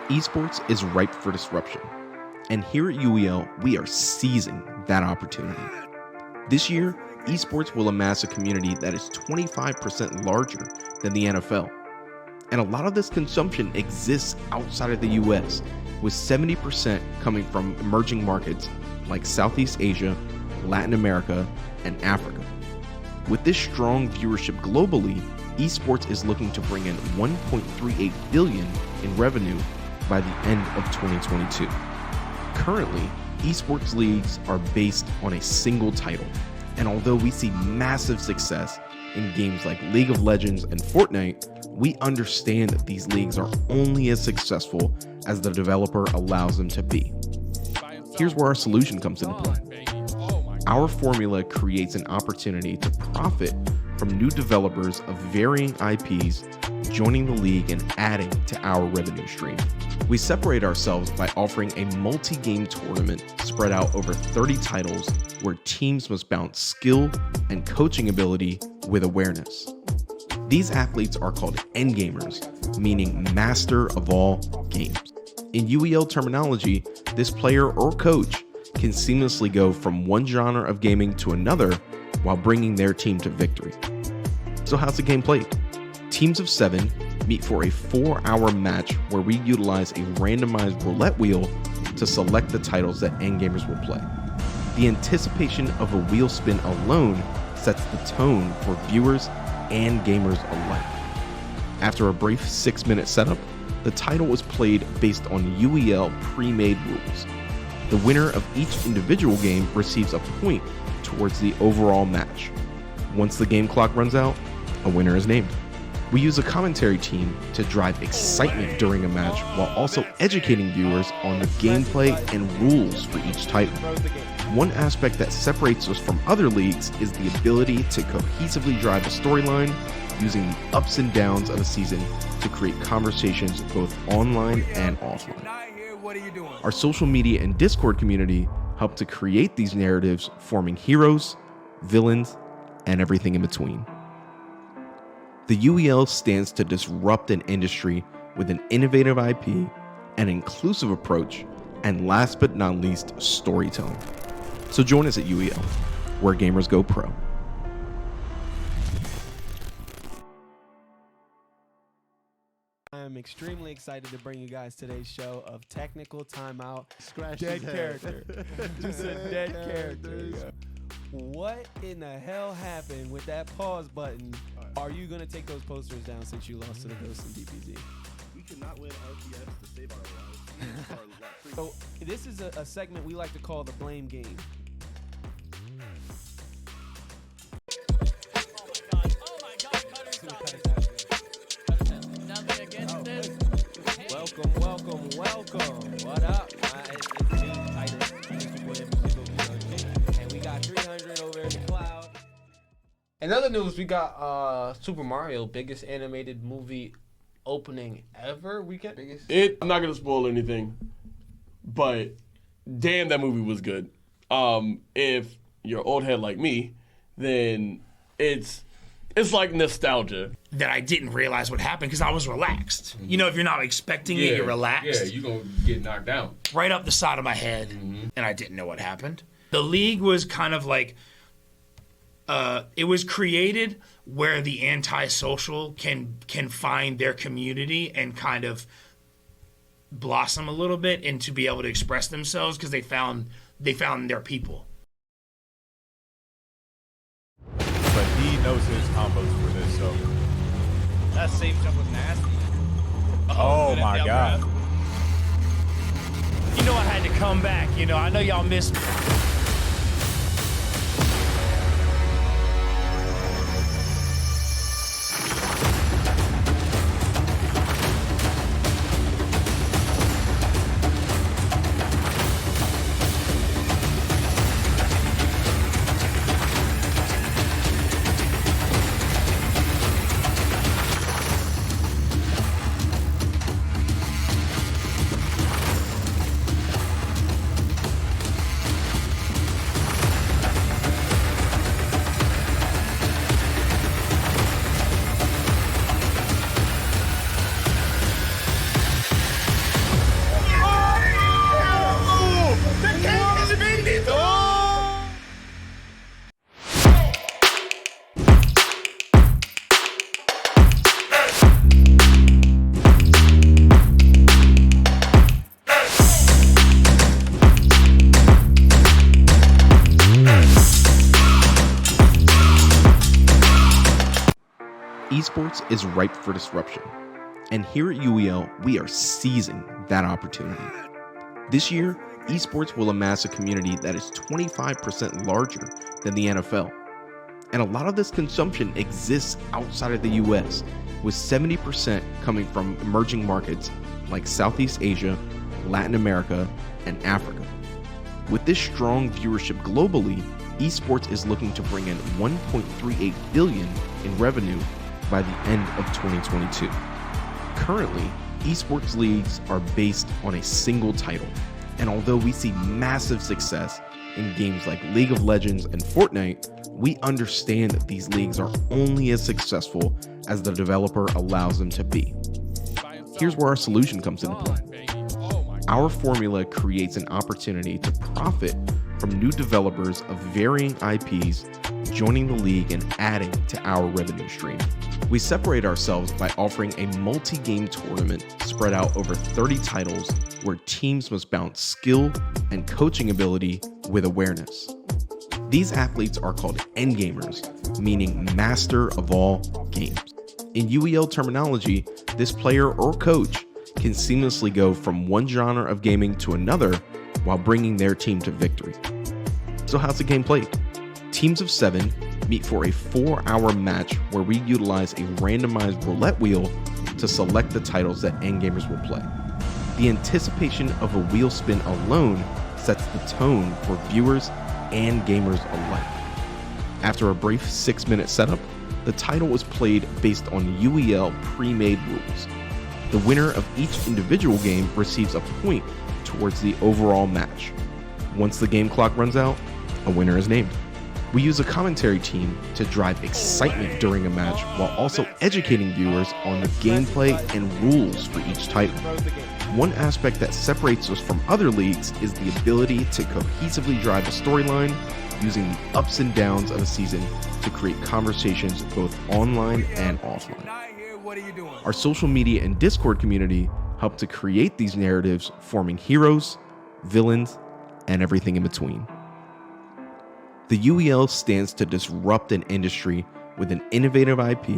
S10: Esports is ripe for disruption, and here at UEL, we are seizing that opportunity. This year, esports will amass a community that is 25% larger than the NFL. And a lot of this consumption exists outside of the US, with 70% coming from emerging markets like Southeast Asia, Latin America, and Africa. With this strong viewership globally, esports is looking to bring in $1.38 billion in revenue by the end of 2022. Currently, esports leagues are based on a single title, and although we see massive success in games like League of Legends and Fortnite, we understand that these leagues are only as successful as the developer allows them to be. Here's where our solution comes into play. Our formula creates an opportunity to profit from new developers of varying IPs joining the league and adding to our revenue stream. We separate ourselves by offering a multi-game tournament spread out over 30 titles where teams must balance skill and coaching ability with awareness. These athletes are called endgamers, meaning master of all games. In UEL terminology, this player or coach can seamlessly go from one genre of gaming to another while bringing their team to victory. So how's the game played? Teams of 7 meet for a 4-hour match where we utilize a randomized roulette wheel to select the titles that endgamers will play. The anticipation of a wheel spin alone sets the tone for viewers and gamers alike. After a brief 6-minute setup, the title is played based on UEL pre-made rules. The winner of each individual game receives a point towards the overall match. Once the game clock runs out, a winner is named. We use a commentary team to drive excitement during a match while also educating viewers on the gameplay and rules for each title. One aspect that separates us from other leagues is the ability to cohesively drive a storyline using the ups and downs of a season to create conversations both online and offline. Our social media and Discord community help to create these narratives, forming heroes, villains, and everything in between. The UEL stands to disrupt an industry with an innovative IP, an inclusive approach, and last but not least, storytelling. So join us at UEL, where gamers go pro.
S4: I'm extremely excited to bring you guys today's show of Technical Timeout.
S5: Scratch
S4: Dead
S5: his
S4: character.
S5: head.
S4: Just a dead character. What in the hell happened with that pause button? Are you going to take those posters down since you lost to the Ghost in DPZ?
S5: We cannot win RPS to save our lives.
S4: So This is a segment we like to call the blame game. Welcome. What up? It's me, Titus. It's your boy, MC, and we got 300 over in the cloud.
S6: In other news, we got Super Mario, biggest animated movie opening ever weekend.
S7: I'm not gonna spoil anything, but damn, that movie was good. If you're old head like me, then it's like nostalgia.
S8: That I didn't realize what happened because I was relaxed. You know, if you're not expecting it, you're relaxed.
S11: Yeah, you're going to get knocked out.
S8: Right up the side of my head, and I didn't know what happened. The league was kind of like, it was created where the antisocial can find their community and kind of blossom a little bit and to be able to express themselves because they found their people.
S9: But he knows his combos for this, so.
S12: That safe jump was nasty.
S9: Oh my God.
S12: You know I had to come back. You know, I know y'all missed me.
S10: Esports is ripe for disruption, and here at UEL, we are seizing that opportunity. This year, esports will amass a community that is 25% larger than the NFL. And a lot of this consumption exists outside of the US, with 70% coming from emerging markets like Southeast Asia, Latin America, and Africa. With this strong viewership globally, esports is looking to bring in $1.38 billion in revenue by the end of 2022. Currently, esports leagues are based on a single title, and although we see massive success in games like League of Legends and Fortnite, we understand that these leagues are only as successful as the developer allows them to be. Here's where our solution comes into play. Our formula creates an opportunity to profit from new developers of varying IPs joining the league and adding to our revenue stream. We separate ourselves by offering a multi-game tournament spread out over 30 titles where teams must balance skill and coaching ability with awareness. These athletes are called endgamers, meaning master of all games. In UEL terminology, this player or coach can seamlessly go from one genre of gaming to another while bringing their team to victory. So how's the game played? Teams of 7 meet for a 4-hour match where we utilize a randomized roulette wheel to select the titles that endgamers will play. The anticipation of a wheel spin alone sets the tone for viewers and gamers alike. After a brief 6-minute setup, the title was played based on UEL pre-made rules. The winner of each individual game receives a point towards the overall match. Once the game clock runs out, a winner is named. We use a commentary team to drive excitement during a match while also educating viewers on the gameplay and rules for each title. One aspect that separates us from other leagues is the ability to cohesively drive a storyline using the ups and downs of a season to create conversations both online and offline. Our social media and Discord community help to create these narratives, forming heroes, villains, and everything in between. The UEL stands to disrupt an industry with an innovative IP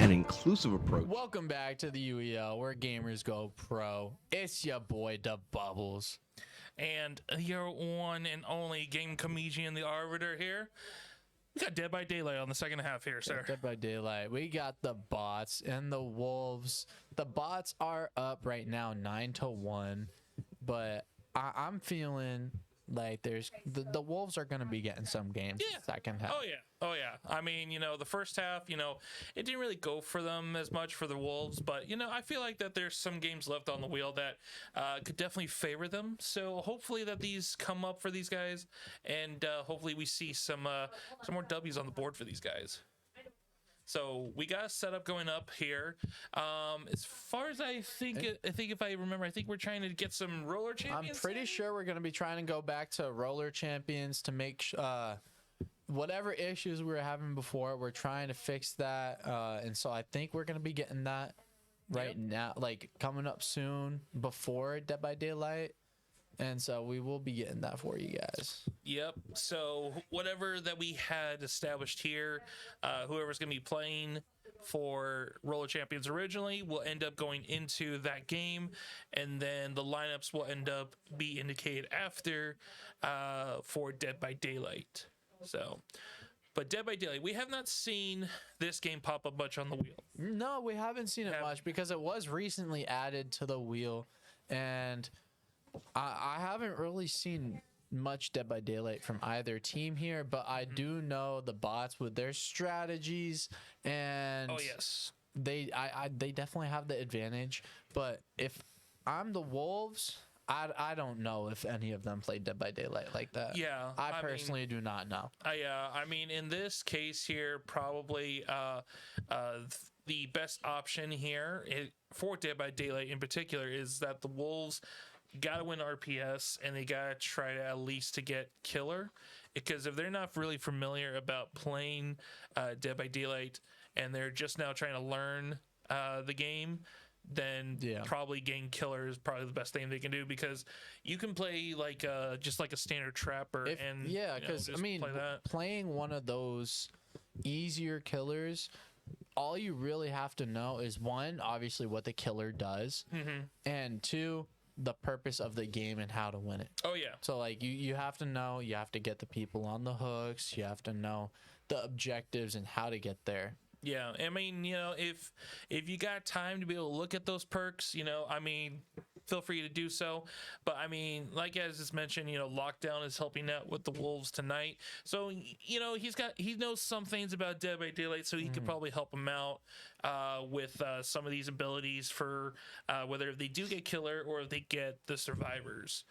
S10: and inclusive approach.
S1: Welcome back to the UEL, where gamers go pro. It's your boy, Da Bubbles.
S13: and your one and only game comedian, the Arbiter here. We got Dead by Daylight on the second half here, sir.
S1: Dead by Daylight. We got the bots and the wolves. The bots are up right now 9-1, but I'm feeling like there's the wolves are going to be getting some games second half.
S13: Oh yeah. I mean, the first half, it didn't really go for them as much for the Wolves, but I feel like that there's some games left on the wheel that could definitely favor them. So hopefully that these come up for these guys, and hopefully we see some more W's on the board for these guys. So we got a setup going up here. As far as I think if I remember, I think we're trying to get some roller champions.
S1: I'm pretty sure we're going to be trying to go back to roller champions to make whatever issues we were having before. We're trying to fix that, and so I think we're going to be getting that right now, like coming up soon before Dead by Daylight. And so we will be getting that for you guys.
S13: Yep. So whatever that we had established here, whoever's going to be playing for Roller Champions originally will end up going into that game, and then the lineups will end up be indicated after for Dead by Daylight. So, but Dead by Daylight, we have not seen this game pop up much on the wheel.
S1: No, we haven't seen it much because it was recently added to the wheel, and I haven't really seen much Dead by Daylight from either team here, but I do know the bots with their strategies, and they definitely have the advantage. But if I'm the Wolves, I don't know if any of them play Dead by Daylight like that.
S13: Yeah,
S1: I personally do not know.
S13: I mean, in this case here, probably the best option here for Dead by Daylight in particular is that the Wolves gotta win RPS, and they gotta try to at least to get killer, because if they're not really familiar about playing Dead by Daylight and they're just now trying to learn the game, then probably getting killer is probably the best thing they can do, because you can play like just like a standard trapper
S1: because I mean playing one of those easier killers, all you really have to know is one, obviously what the killer does, and two, the purpose of the game and how to win it.
S13: Oh yeah.
S1: So like you have to know, you have to get the people on the hooks, you have to know the objectives and how to get there.
S13: Yeah, I mean, if you got time to be able to look at those perks, I mean, feel free to do so. But I mean, like as it's mentioned, Lockdown is helping out with the Wolves tonight. So, he knows some things about Dead by Daylight, so he could probably help him out with some of these abilities for whether they do get killer or if they get the survivors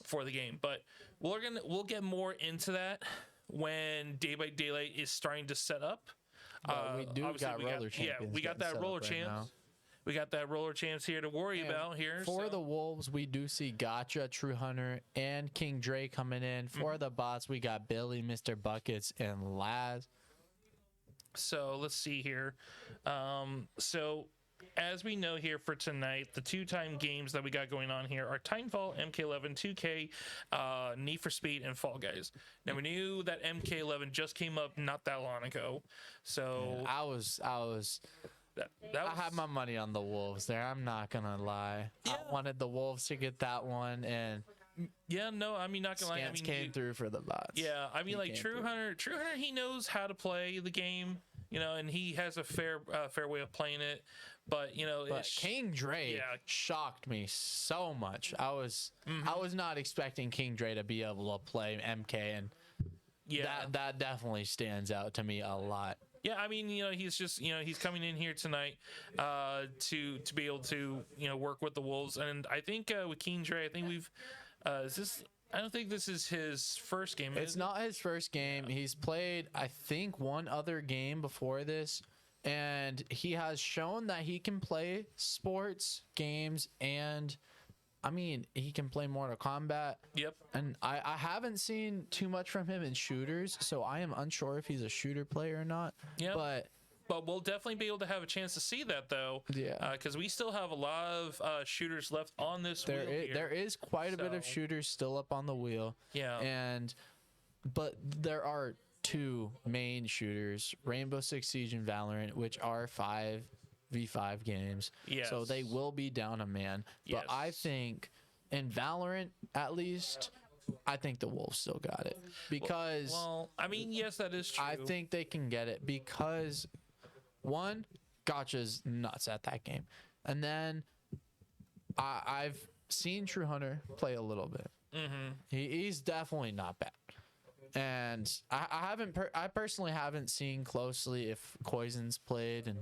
S13: for the game. But we'll get more into that when Dead by Daylight is starting to set up.
S1: We got roller champions.
S13: Yeah, we got that roller champs. We got that roller champs here to worry about here.
S1: For the Wolves, we do see Gotcha, True Hunter, and King Dre coming in. For the bots, we got Billy, Mr. Buckets, and Laz.
S13: So let's see here. So as we know here for tonight, the two-time games that we got going on here are Titanfall, MK11, 2K, Need for Speed, and Fall Guys. Now we knew that MK11 just came up not that long ago, so
S1: I had my money on the Wolves there. I'm not gonna lie. I wanted the Wolves to get that one, and
S13: I mean, not gonna lie. I mean,
S1: came through for the bots.
S13: Yeah, I mean, like True Hunter, he knows how to play the game. And he has a fair way of playing it, but
S1: King Dre shocked me so much. I was not expecting King Dre to be able to play MK, and that definitely stands out to me a lot.
S13: Yeah, I mean, he's just, he's coming in here tonight to be able to, work with the Wolves, and I think with King Dre, I think we've I don't think this is his first game.
S1: It's not his first game. He's played, I think, one other game before this, and he has shown that he can play sports games, and I mean, he can play Mortal Kombat.
S13: Yep.
S1: And I haven't seen too much from him in shooters, so I am unsure if he's a shooter player or not.
S13: Yeah. But we'll definitely be able to have a chance to see that, though.
S1: Yeah.
S13: Because we still have a lot of shooters left on this wheel here.
S1: There is quite a bit of shooters still up on the wheel.
S13: Yeah.
S1: But there are two main shooters, Rainbow Six Siege and Valorant, which are 5v5 games.
S13: Yes.
S1: So they will be down a man. But I think in Valorant, at least, I think the Wolves still got it because.
S13: Well, I mean, yes, that is true.
S1: I think they can get it because one, Gotcha's nuts at that game, and then I've seen True Hunter play a little bit.
S13: Mm-hmm.
S1: He's definitely not bad. And I personally haven't seen closely if Poison's played, and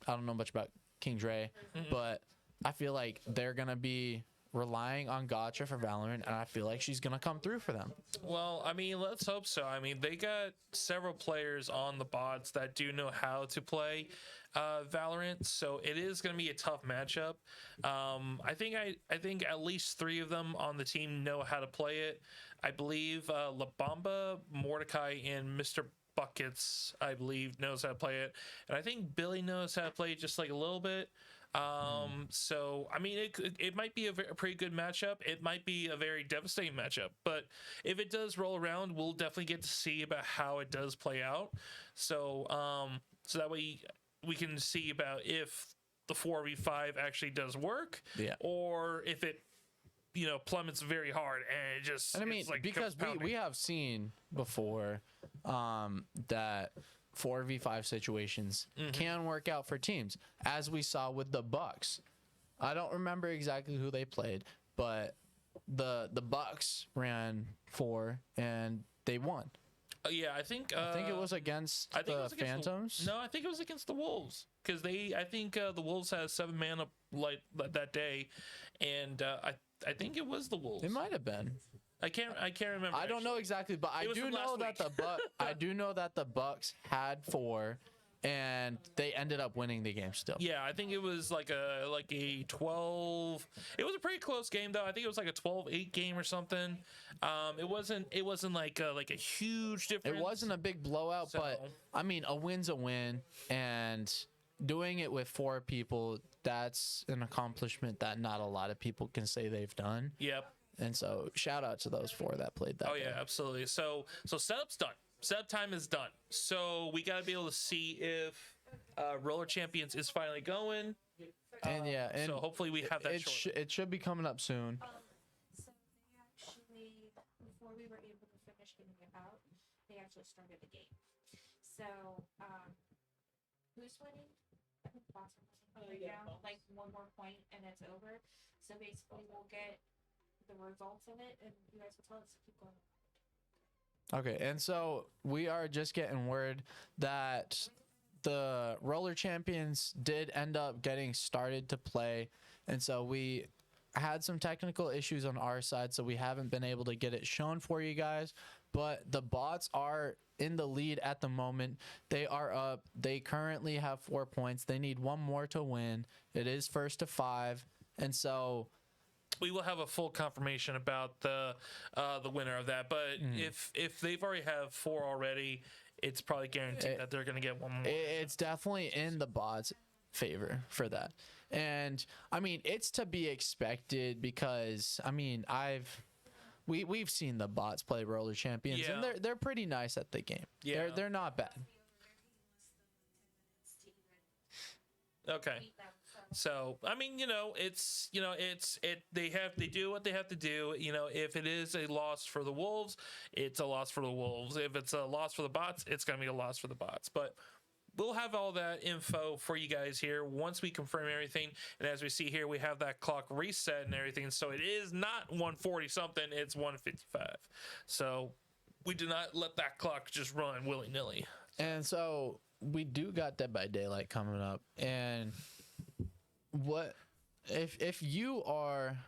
S1: I don't know much about King Dre, but I feel like they're gonna be relying on Gotcha for Valorant, and I feel like she's gonna come through for them.
S13: Well, I mean, let's hope so. I mean, they got several players on the bots that do know how to play Valorant, so it is going to be a tough matchup. I think at least 3 of them on the team know how to play it. I believe La Bamba, Mordecai, and Mr. Buckets, I believe, knows how to play it, and I think Billy knows how to play it just like a little bit. So I mean, it might be a pretty good matchup. It might be a very devastating matchup, but if it does roll around, we'll definitely get to see about how it does play out. So so that way we can see about if the 4v5 actually does work, or if it plummets very hard and it just.
S1: And I mean, like because we have seen before that 4v5 situations can work out for teams, as we saw with the Bucks. I don't remember exactly who they played, but the Bucks ran 4 and they won.
S13: Yeah, I think
S1: it was against the Phantoms.
S13: No, I think it was against the Wolves, because I think the Wolves had 7 mana like that day, and I think it was the Wolves.
S1: It might have been.
S13: I can't remember.
S1: I don't know exactly, but I do know that I do know that the Bucks had 4, and they ended up winning the game still.
S13: Yeah, I think it was like a 12. It was a pretty close game though. I think it was like a 12-8 game or something. It wasn't like a huge difference.
S1: It wasn't a big blowout, but I mean, a win's a win, and doing it with 4 people, that's an accomplishment that not a lot of people can say they've done.
S13: Yep.
S1: And so shout out to those 4 that played that.
S13: Oh yeah, absolutely. So setup's done. Setup time is done. So we got to be able to see if Roller Champions is finally going.
S1: And and
S13: so hopefully we have that.
S1: It should be coming up soon.
S3: So they actually, before we were able to finish getting it out, they actually started the game. So who's winning? I think Boston right now. Like 1 more point and it's over. So basically we'll get the results of it, and you guys will tell us to keep going.
S1: Okay, and so we are just getting word that the Roller Champions did end up getting started to play, and so we had some technical issues on our side, so we haven't been able to get it shown for you guys, but the bots are in the lead at the moment. They are up. They currently have 4 points. They need 1 more to win. It is 1st to 5, and so
S13: we will have a full confirmation about the winner of that. But if they've already have 4 already, it's probably guaranteed that they're going to get 1 more.
S1: It's definitely in the bots' favor for that. And I mean, it's to be expected because I mean, we've seen the bots play Roller Champions, and they're pretty nice at the game. Yeah, they're not bad.
S13: Okay. So I mean, they do what they have to do. If it is a loss for the Wolves, it's a loss for the Wolves. If it's a loss for the bots, it's gonna be a loss for the bots. But we'll have all that info for you guys here once we confirm everything. And as we see here, we have that clock reset and everything. So it is not 140 something; it's 155. So we do not let that clock just run willy nilly.
S1: And so we do got Dead by Daylight coming up, and what if you are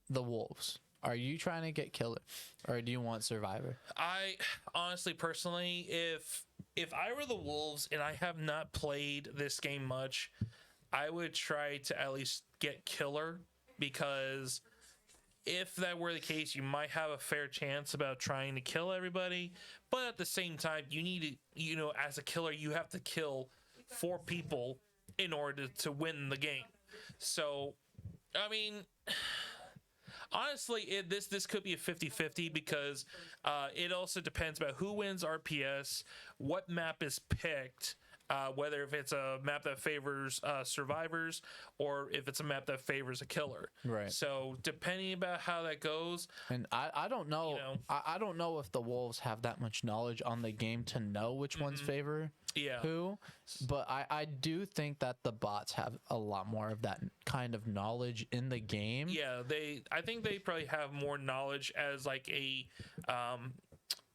S1: the Wolves? Are you trying to get Killer, or do you want Survivor?
S13: I honestly, personally, if I were the Wolves and I have not played this game much, I would try to at least get Killer, because if that were the case, you might have a fair chance about trying to kill everybody. But at the same time, you need to, as a killer, you have to kill 4 people in order to win the game. So, I mean, honestly, this could be a 50-50 because it also depends about who wins RPS, what map is picked, whether if it's a map that favors survivors or if it's a map that favors a killer.
S1: Right.
S13: So depending about how that goes,
S1: and I don't know, I don't know if the Wolves have that much knowledge on the game to know which ones favor who, but I do think that the bots have a lot more of that kind of knowledge in the game.
S13: Yeah, I think they probably have more knowledge as like a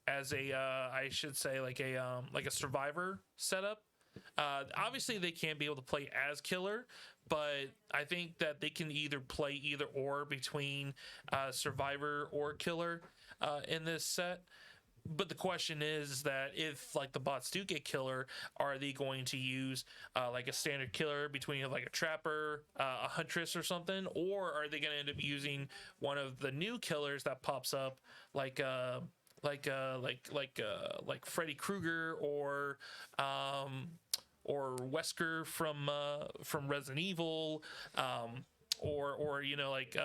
S13: I should say like a survivor setup. Obviously they can't be able to play as killer, but I think that they can either play either or between survivor or killer in this set. But the question is that if like the bots do get killer, are they going to use like a standard killer between like a trapper, a huntress or something, or are they going to end up using one of the new killers that pops up like Freddy Krueger or Wesker from Resident Evil, or you know like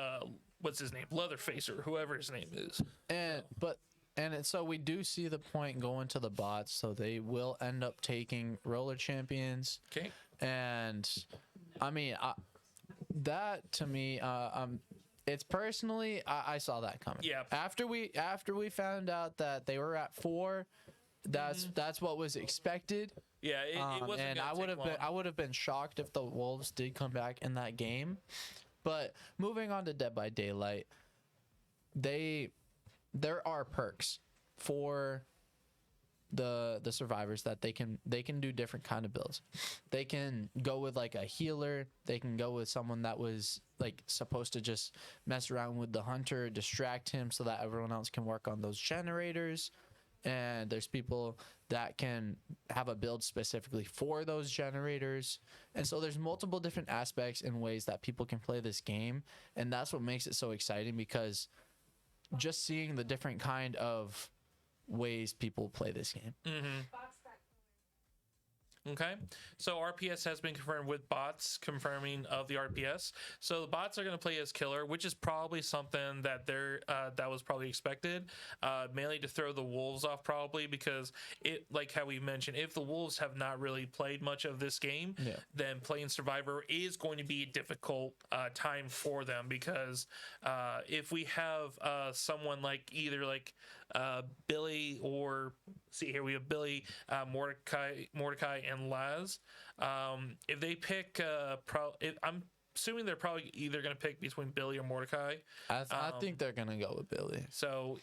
S13: what's his name, Leatherface or whoever his name is.
S1: So we do see the point going to the bots, so they will end up taking roller champions.
S13: Okay.
S1: And I mean, that to me, it's personally, I saw that coming.
S13: Yeah.
S1: After we found out that they were at 4, that's what was expected.
S13: Yeah, it wasn't.
S1: And I would have been shocked if the Wolves did come back in that game. But moving on to Dead by Daylight, there are perks for the survivors that they can do different kind of builds. They can go with like a healer, they can go with someone that was like supposed to just mess around with the hunter, distract him so that everyone else can work on those generators. And there's people that can have a build specifically for those generators. And so there's multiple different aspects and ways that people can play this game, and that's what makes it so exciting, because just seeing the different kind of ways people play this game.
S13: Okay, so RPS has been confirmed with bots confirming of the RPS. So the bots are going to play as killer, which is probably something that that was probably expected, mainly to throw the Wolves off, probably because it, like how we mentioned, if the Wolves have not really played much of this game, then playing Survivor is going to be a difficult time for them, because if we have someone like either like Billy, or see here we have Billy, Mordecai and Laz. If they pick I'm assuming they're probably either going to pick between Billy or Mordecai.
S1: I think they're going to go with Billy.
S13: So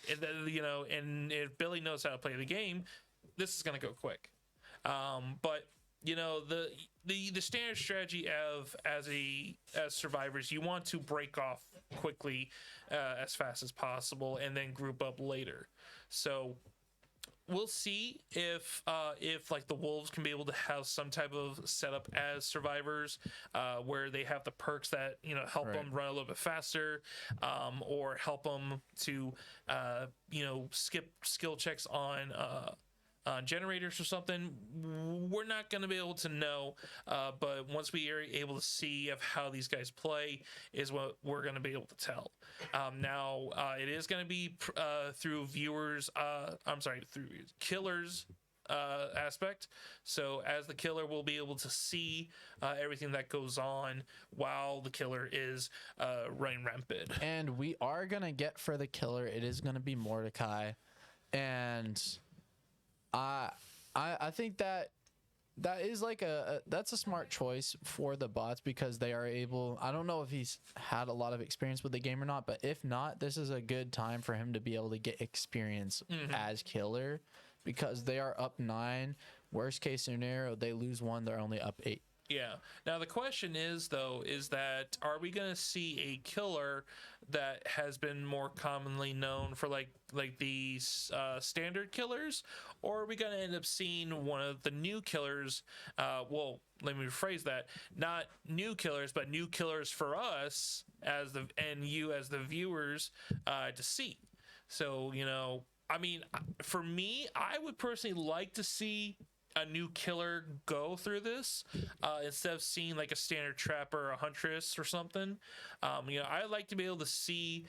S13: you know, and if Billy knows how to play the game, this is going to go quick. But you know, the standard strategy as survivors, you want to break off quickly as fast as possible and then group up later. So we'll see if like the Wolves can be able to have some type of setup as survivors, where they have the perks that, you know, help them run a little bit faster, or help them to you know, skip skill checks on generators or something. We're not going to be able to know, but once we are able to see of how these guys play is what we're going to be able to tell. Now it is going to be through viewers, through killers aspect. So as the killer, we'll be able to see everything that goes on while the killer is running rampant.
S1: And we are going to get, for the killer, it is going to be Mordecai. And I think that is like that's a smart choice for the bots, because they are able, I don't know if he's had a lot of experience with the game or not, but if not, this is a good time for him to be able to get experience as killer, because they are up 9. Worst case scenario, they lose 1, they're only up 8.
S13: Yeah. Now the question is, though, is that are we going to see a killer that has been more commonly known for like these standard killers, or are we going to end up seeing one of the new killers? Well, let me rephrase that: not new killers, but new killers for us as you as the viewers to see. So, you know, I mean, for me, I would personally like to see a new killer go through this instead of seeing like a standard trapper or a huntress or something. I'd like to be able to see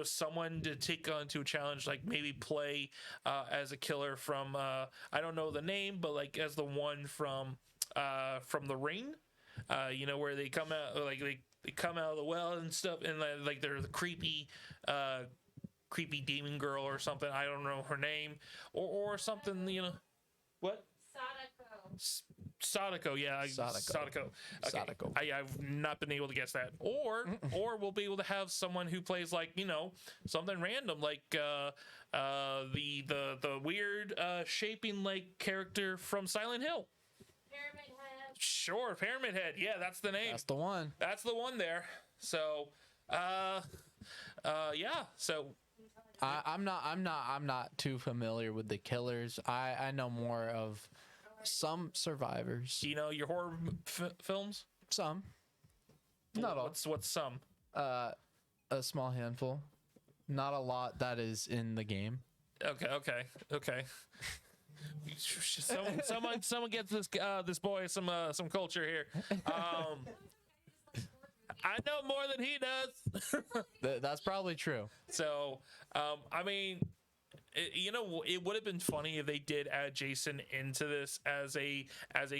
S13: someone to take on to a challenge, like maybe play as a killer from I don't know the name, but like as the one from The Ring, where they come out like they come out of the well and stuff, and like they're the creepy demon girl or something. I don't know her name, or something. What? Sadako, yeah, Sadako. Okay.
S1: Sadako.
S13: I've not been able to guess that. Or we'll be able to have someone who plays like something random, like the weird shaping like character from Silent Hill.
S3: Pyramid Head.
S13: Sure, Pyramid Head. Yeah, that's the name.
S1: That's the one.
S13: That's the one there. So, yeah. So.
S1: I'm not too familiar with the killers. I know more of some survivors.
S13: Do you know your horror films?
S1: Some. Not all.
S13: What's some?
S1: A small handful. Not a lot that is in the game.
S13: Okay. Someone gets this boy some culture here. I know more than he does.
S1: That's probably true.
S13: So, I mean, it would have been funny if they did add Jason into this as a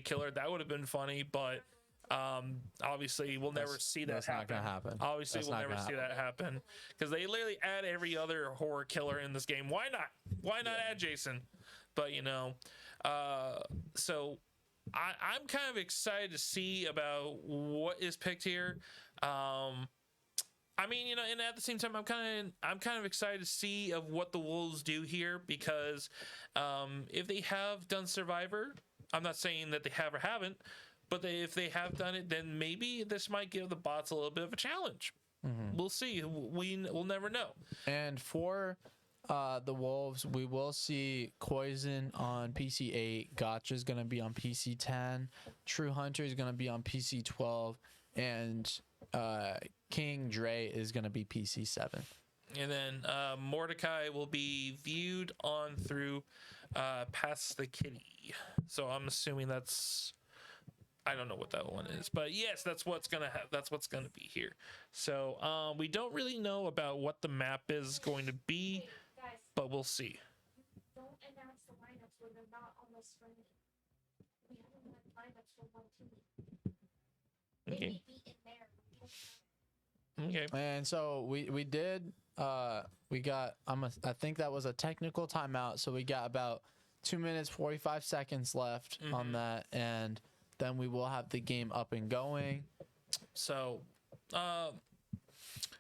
S13: killer. That would have been funny, but obviously we'll never see that happen.
S1: That's not gonna happen.
S13: Obviously, we'll never see that happen because they literally add every other horror killer in this game. Why not? Why not add Jason? But so I'm kind of excited to see about what is picked here. I mean, and at the same time, I'm kind of excited to see of what the Wolves do here because if they have done Survivor, I'm not saying that they have or haven't, but if they have done it, then maybe this might give the bots a little bit of a challenge. Mm-hmm. We'll see. We'll never know.
S1: And for the Wolves, we will see Poison on PC 8. Gotcha is going to be on PC 10. True Hunter is going to be on PC 12. And King Dre is going to be PC 7.
S13: And then Mordecai will be viewed on through Pass the Kitty. So I'm assuming that's... I don't know what that one is, but yes, that's what's gonna be here. So we don't really know about what the map is going to be, but we'll see.
S3: Don't announce the lineups when they're not on the screen. We haven't had lineups for one team.
S13: Okay.
S3: Maybe in there.
S13: Okay.
S1: And so we did we got I think that was a technical timeout, so we got about 2 minutes 45 seconds left on that, and then we will have the game up and going.
S13: So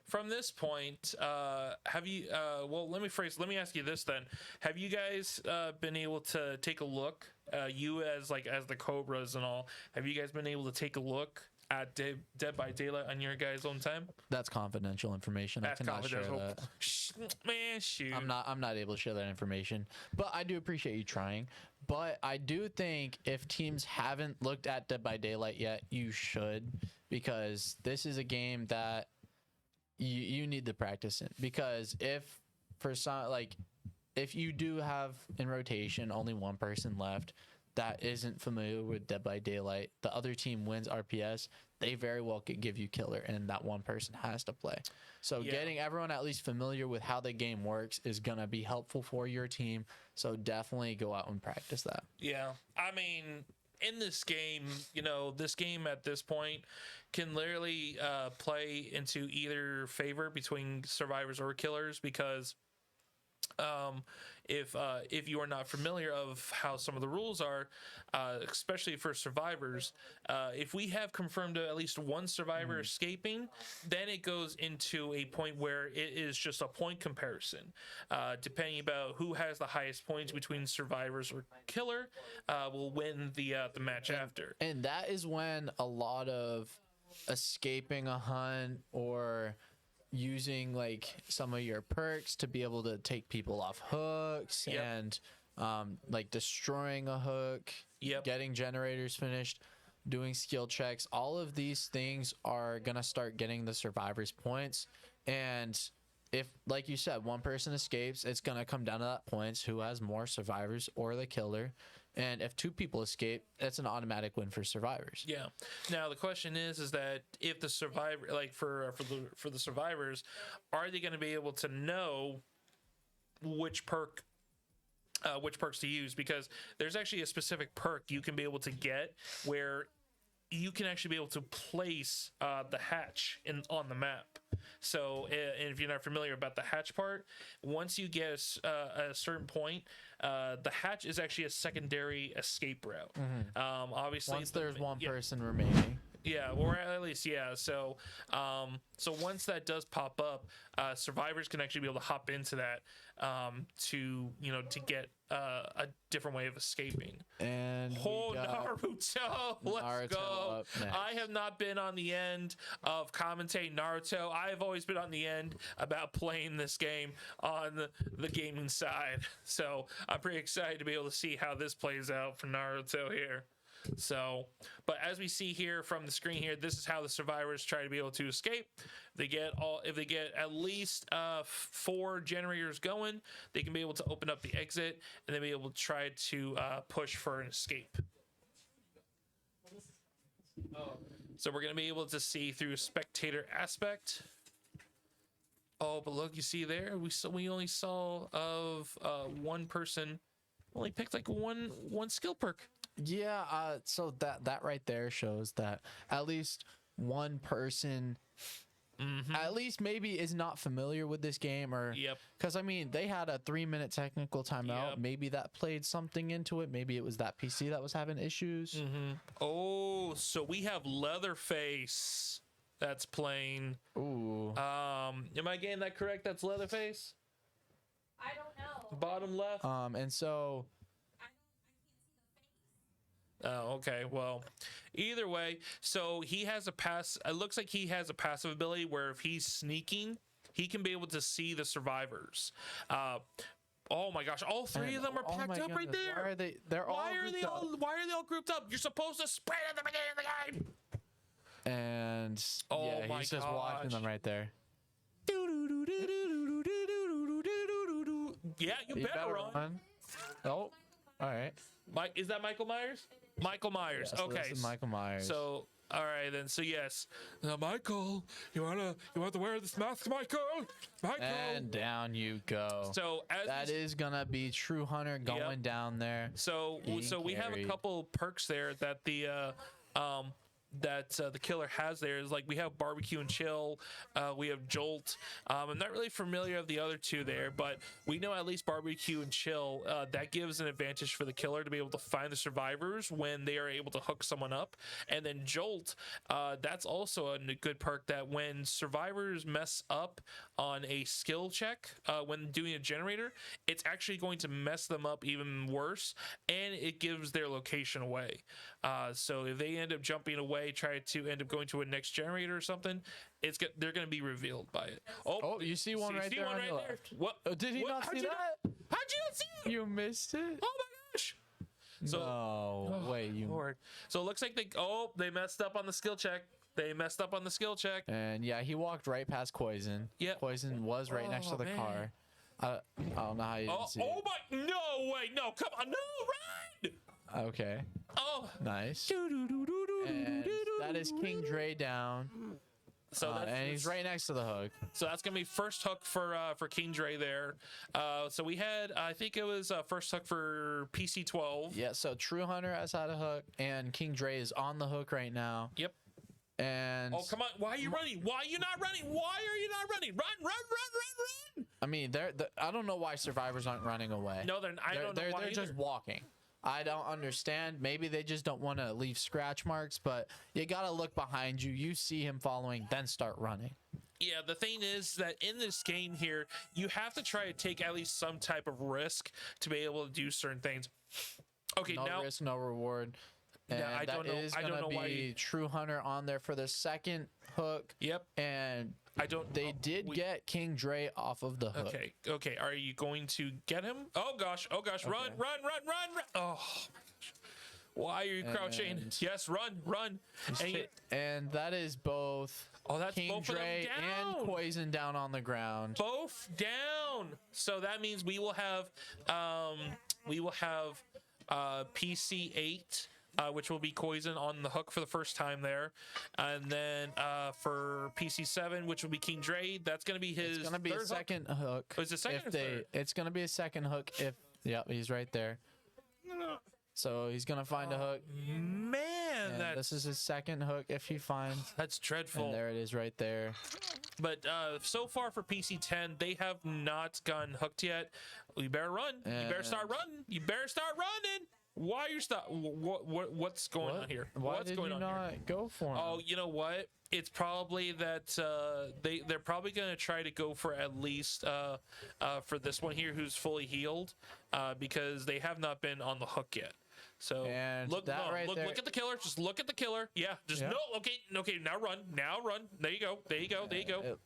S13: from this point, have you well, let me ask you this then. Have you guys been able to take a look, you as the Cobras and all, have you guys been able to take a look at Dead by Daylight on your guys' own time?
S1: That's confidential information.
S13: That's
S1: I cannot share that.
S13: Man, shoot.
S1: I'm not able to share that information, but I do appreciate you trying. But I do think if teams haven't looked at Dead by Daylight yet, you should, because this is a game that you need to practice in. Because if for some, if you do have in rotation only one person left that isn't familiar with Dead by Daylight, the other team wins RPS, they very well could give you killer, and that one person has to play. So getting everyone at least familiar with how the game works is going to be helpful for your team. So definitely go out and practice that.
S13: Yeah. I mean, in this game, this game at this point can literally play into either favor between survivors or killers, because if you are not familiar of how some of the rules are, especially for survivors, if we have confirmed at least one survivor escaping, then it goes into a point where it is just a point comparison. Depending about who has the highest points between survivors or killer, will win the match after.
S1: And that is when a lot of escaping a hunt or using some of your perks to be able to take people off hooks, and destroying a hook, getting generators finished, doing skill checks, all of these things are gonna start getting the survivors points. And if, like you said, one person escapes, it's gonna come down to that points, who has more survivors or the killer. And if 2 people escape, that's an automatic win for survivors.
S13: Yeah. Now the question is that if the survivor, like for the survivors, are they going to be able to know which perks to use? Because there's actually a specific perk you can be able to get where you can actually be able to place the hatch on the map. So, and if you're not familiar about the hatch part, once you get a certain point, the hatch is actually a secondary escape route. Obviously,
S1: once there's one person remaining.
S13: Yeah, or at least, yeah. So, so once that does pop up, survivors can actually be able to hop into that to get a different way of escaping.
S1: And
S13: Naruto, let's go! I have not been on the end of commentating Naruto. I have always been on the end about playing this game on the gaming side. So I'm pretty excited to be able to see how this plays out for Naruto here. So, but as we see here from the screen here, this is how the survivors try to be able to escape. If they get at least 4 generators going, they can be able to open up the exit and then be able to try to push for an escape. So we're going to be able to see through spectator aspect. Oh, but look, you see there, we only saw of one person only picked like one skill perk.
S1: Yeah, so that right there shows that at least one person at least maybe is not familiar with this game, or because I mean they had a 3-minute technical timeout. Maybe that played something into it. Maybe it was that PC that was having issues.
S13: Oh, so we have Leatherface that's playing.
S1: Ooh.
S13: Am I getting that correct? That's Leatherface?
S3: I don't know.
S13: Bottom left.
S1: And so.
S13: Oh, okay. Well, either way, so he has a pass. It looks like he has a passive ability where if he's sneaking, he can be able to see the survivors. Oh my gosh! All 3 of them are packed up right there.
S1: Why are they?
S13: Why are they all grouped up? You're supposed to spread at the beginning of the game.
S1: And yeah, he's just watching them right there.
S13: Yeah, you better run.
S1: Oh, all right.
S13: Mike, is that Michael Myers? Michael Myers.
S1: Yeah, so
S13: okay,
S1: this is Michael Myers.
S13: So, all right then. So yes, Michael, you want to wear this mask, Michael?
S1: And down you go.
S13: So
S1: that is gonna be True Hunter going down there.
S13: So we have a couple perks there that the killer has there. Is like we have barbecue and chill, we have jolt. I'm not really familiar of the other 2 there, but we know at least barbecue and chill, that gives an advantage for the killer to be able to find the survivors when they are able to hook someone up. And then jolt, that's also a good perk that when survivors mess up on a skill check when doing a generator, it's actually going to mess them up even worse, and it gives their location away. So if they end up jumping away, try to end up going to a next generator or something, they're going to be revealed by it. Oh,
S1: you see one right there on your left.
S13: What?
S1: Did he not see that?
S13: How'd you not see it?
S1: You missed it.
S13: Oh my gosh! So,
S1: wait,
S13: Lord. So it looks like they messed up on the skill check. And
S1: yeah, he walked right past Poison.
S13: Yeah,
S1: Poison was right next to the car. I don't know how you didn't see it.
S13: Oh my! No way! No, come on! No, run!
S1: Okay.
S13: Oh,
S1: nice. And that is King Dre down.
S13: So
S1: and he's right next to the hook.
S13: So that's gonna be first hook for King Dre there. So we had, I think it was first hook for PC12.
S1: Yeah. So True Hunter has had a hook, and King Dre is on the hook right now.
S13: Yep.
S1: And
S13: come on! Why are you running? Why are you not running? Why are you not running? Run!
S1: I mean, I don't know why survivors aren't running away.
S13: No, I don't know why
S1: they're just walking. I don't understand. Maybe they just don't want to leave scratch marks, but you got to look behind you. You see him following, then start running.
S13: Yeah, the thing is that in this game here, you have to try to take at least some type of risk to be able to do certain things. Okay,
S1: no risk, no reward. And
S13: I don't know why
S1: True Hunter on there for the second hook.
S13: Yep.
S1: And they did get King Dre off of the hook.
S13: Okay. Are you going to get him? Oh gosh. Okay. Run. Oh. Why are you crouching? Yes, run.
S1: And that is both King Dre and Poison down on the ground.
S13: Both down. So that means we will have PC8. Which will be Koizen on the hook for the first time there, and then for PC7, which will be King Dre. That's gonna be his.
S1: It's gonna be a second hook.
S13: Oh, is it second or third?
S1: It's gonna be a second hook if. Yep, he's right there. So he's gonna find a hook.
S13: Man,
S1: this is his second hook if he finds.
S13: That's dreadful.
S1: And there it is right there.
S13: But so far for PC10, they have not gotten hooked yet. You better run. You better start running. You better start running. Why are you stop? What's going on here?
S1: Why did you not go for him?
S13: Oh, you know what? It's probably that they're probably gonna try to go for at least for this one here who's fully healed, because they have not been on the hook yet. So look at the killer. Just look at the killer. Yeah. Just no. Okay. Now run. There you go.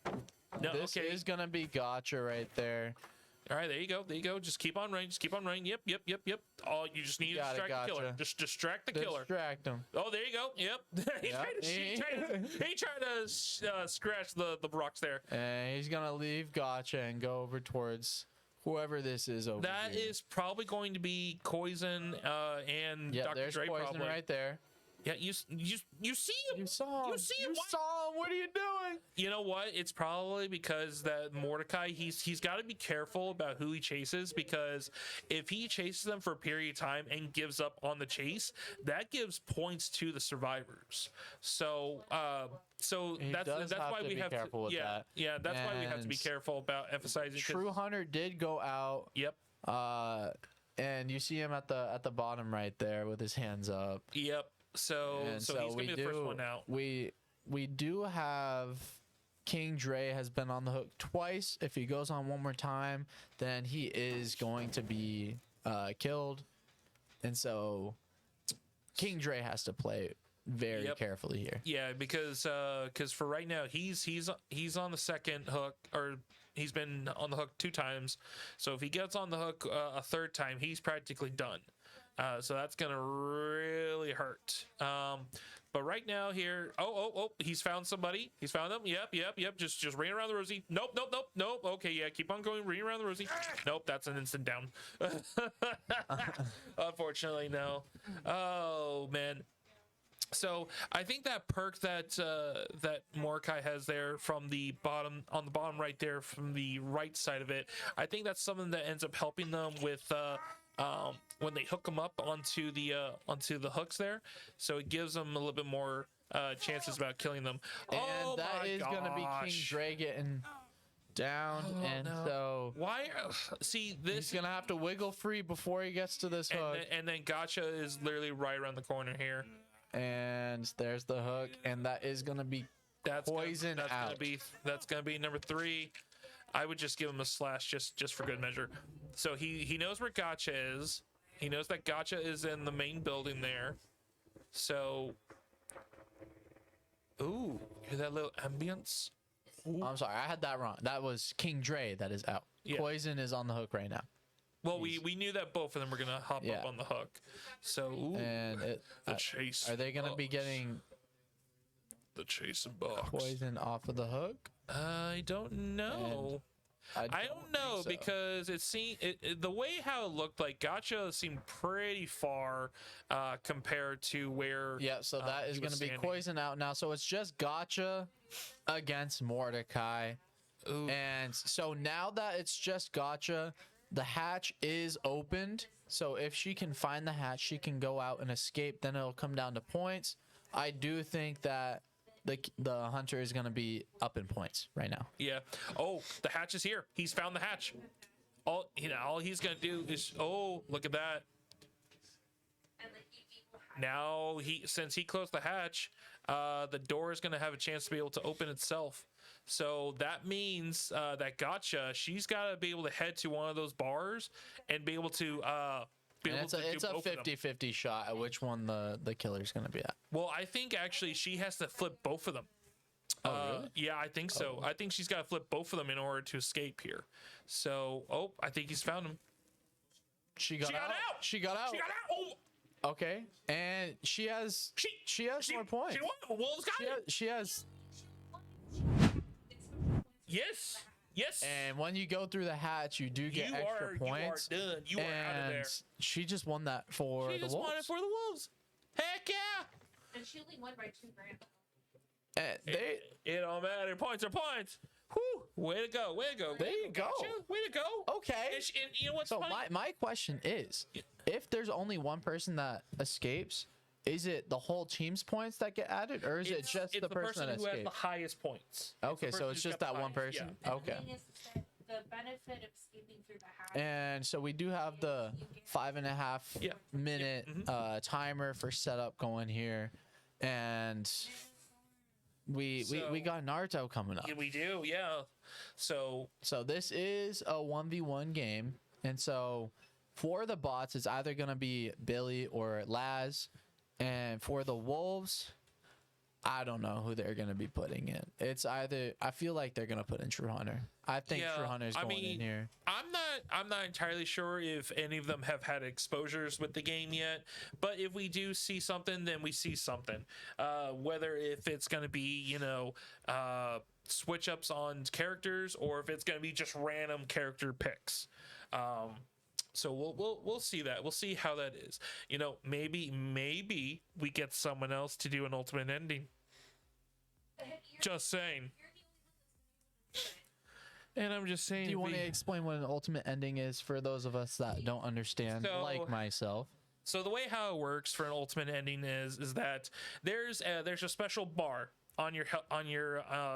S13: No,
S1: this is gonna be gotcha right there.
S13: All right, there you go. Just keep on running. Yep. Oh, you just need to distract the killer. Just distract the killer.
S1: Distract him.
S13: Oh, there you go. Yep. He tried to scratch the rocks there.
S1: And he's gonna leave gotcha and go over towards whoever this is over
S13: That
S1: here.
S13: is probably going to be Koizen and Dr.
S1: There's
S13: Dre.
S1: Koizen
S13: probably
S1: right there.
S13: Yeah, you see him.
S1: You saw him.
S13: You see him.
S1: You saw him. What are you doing?
S13: You know what? It's probably because that Mordecai, he's got to be careful about who he chases, because if he chases them for a period of time and gives up on the chase, that gives points to the survivors. So that's why we have to
S1: careful with that.
S13: Yeah, that's why we have to be careful about emphasizing.
S1: True Hunter did go out.
S13: Yep.
S1: And you see him at the bottom right there with his hands up.
S13: Yep. So he's gonna be the first one out.
S1: We do have King Dre has been on the hook twice. If he goes on one more time, then he is going to be killed. And so King Dre has to play very carefully here.
S13: Yeah, because for right now he's on the second hook, or he's been on the hook 2 times. So if he gets on the hook a third time, he's practically done. So that's gonna really hurt. But right now here, he's found somebody. He's found them. Yep. Just ring around the rosy. Nope. Okay, yeah, keep on going. Ring around the rosy. Nope, that's an instant down. Unfortunately, no. Oh man. So I think that perk that Mordecai has there from the bottom, on the bottom right there, from the right side of it, I think that's something that ends up helping them with when they hook them up onto the hooks there. So it gives them a little bit more chances about killing them.
S1: And that is going to be King Dre getting down, so
S13: see this,
S1: he's gonna have to wiggle free before he gets to this hook,
S13: and then gotcha is literally right around the corner here.
S1: And there's the hook, and that is gonna be Koizen out.
S13: That's gonna be number 3. I would just give him a slash just for good measure. So he knows where gotcha is. He knows that gotcha is in the main building there. So, ooh, hear that little ambience?
S1: Ooh. I'm sorry, I had that wrong. That was King Dre that is out. Yeah. Koizen is on the hook right now.
S13: Well, we knew that both of them were gonna hop up on the hook. So, ooh,
S1: and
S13: the chase.
S1: Are they gonna be getting
S13: the chasing box
S1: Koizen off of the hook?
S13: I don't know. I don't know so. Because it seemed the way how it looked like gotcha seemed pretty far compared to where.
S1: Yeah, so that is going to be Koizen out now. So it's just gotcha against Mordecai.
S13: Ooh.
S1: And so now that it's just gotcha, the hatch is opened. So if she can find the hatch, she can go out and escape. Then it'll come down to points. I do think that the hunter is going to be up in points right now.
S13: Yeah. Oh, the hatch is here. He's found the hatch. All he's going to do is, look at that. Now since he closed the hatch, the door is going to have a chance to be able to open itself. So that means that gotcha, she's got to be able to head to one of those bars and be able to
S1: it's a 50-50 shot at which one the killer's going to be at.
S13: Well, I think actually she has to flip both of them.
S1: Really?
S13: Yeah, I think so. I think she's got to flip both of them in order to escape here. So, I think he's found him.
S1: She got out. She got out. Oh. Okay, and she has more points.
S13: She has.
S1: She has.
S13: Yes. Yes.
S1: And when you go through the hatch, you do get extra points.
S13: You are done. You are out of there.
S1: And she just won that for
S13: She
S1: the
S13: just
S1: Wolves.
S13: won it for the Wolves. Heck yeah.
S3: And she only won by $2,000.
S1: And
S13: It don't matter. Points are points. Whew. Way to go. Way to go.
S1: There you go.
S13: Gotcha. Way to go.
S1: Okay.
S13: And you know what's
S1: So
S13: funny?
S1: my question is, if there's only one person that escapes, is it the whole team's points that get added, or is it just
S13: it's
S1: the person that
S13: who has the
S1: escapes?
S13: highest points.
S1: Okay,
S13: the
S1: so
S13: person
S1: it's
S13: who's
S1: just
S13: got
S1: that
S13: the
S1: one
S13: highest,
S1: person.
S13: yeah.
S1: Okay.
S3: The thing is that the benefit of escaping through the hatch.
S1: And so we do have the 5.5 minute timer for setup going here, and we got Naruto coming up.
S13: Yeah, we do. Yeah. So
S1: this is a 1v1 game, and so for the bots, it's either gonna be Billy or Laz, and for the Wolves, I don't know who they're gonna be putting in. It's either I feel like they're gonna put in True Hunter. I think True Hunter's going in here.
S13: I'm not entirely sure if any of them have had exposures with the game yet, but if we do see something, then we see something. Whether if it's going to be, switch ups on characters, or if it's going to be just random character picks. So we'll see that. We'll see how that is. Maybe we get someone else to do an ultimate ending. Just saying. And I'm just saying.
S1: Do you want to explain what an ultimate ending is for those of us that don't understand, like myself?
S13: So the way how it works for an ultimate ending is that there's a special bar on your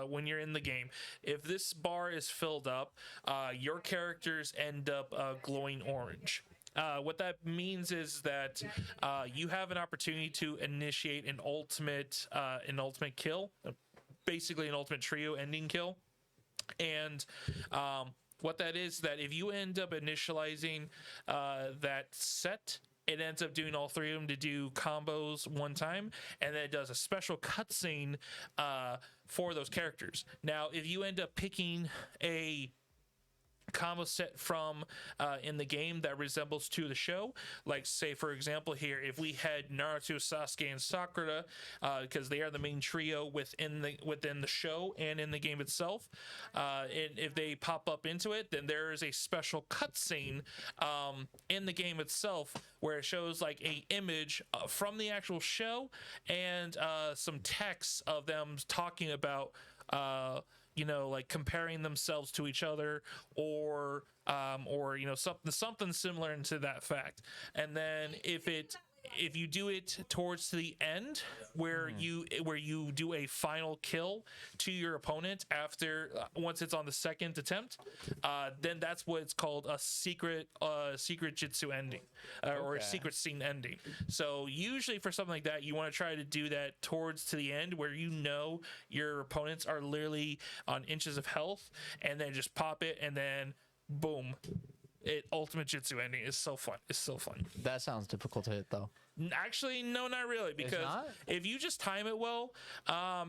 S13: when you're in the game. If this bar is filled up, your characters end up glowing orange. What that means is that you have an opportunity to initiate an ultimate kill, basically an ultimate trio ending kill. And what that is that if you end up initializing that set, it ends up doing all three of them to do combos one time, and then it does a special cutscene for those characters. Now, if you end up picking a combo set from in the game that resembles to the show, like say for example here, if we had Naruto, Sasuke, and Sakura, because they are the main trio within the show and in the game itself, and if they pop up into it, then there is a special cutscene in the game itself where it shows like a image from the actual show and some text of them talking about like comparing themselves to each other, or something similar to that fact. And then if you do it towards the end, where you do a final kill to your opponent after once it's on the second attempt, then that's what it's called, a secret jutsu ending, or a secret scene ending. So usually for something like that, you want to try to do that towards to the end, where your opponents are literally on inches of health, and then just pop it, and then boom. Ultimate jutsu ending is so fun. It's so fun.
S1: That sounds difficult to hit, though.
S13: Actually, no, not really, because if you just time it well,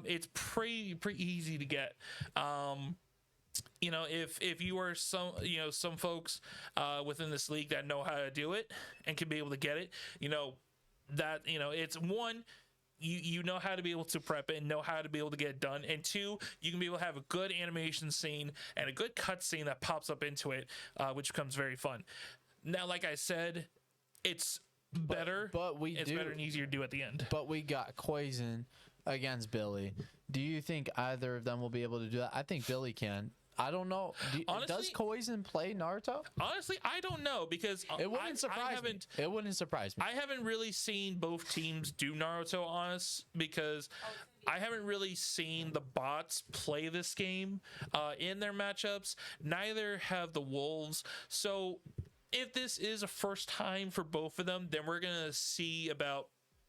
S13: it's pretty easy to get. If you are some folks within this league that know how to do it and can be able to get it, it's one. You know how to be able to prep it and know how to be able to get it done. And two, you can be able to have a good animation scene and a good cut scene that pops up into it, which becomes very fun. Now, like I said, it's better, it's better and easier to do at the end.
S1: But we got Koizun against Billy. Do you think either of them will be able to do that? I think Billy can. I don't know. Does Koizun play Naruto?
S13: Honestly, I don't know, because
S1: it wouldn't surprise me. It wouldn't surprise me.
S13: I haven't really seen both teams do Naruto, because I haven't really seen the bots play this game in their matchups. Neither have the Wolves. So if this is a first time for both of them, then we're gonna see about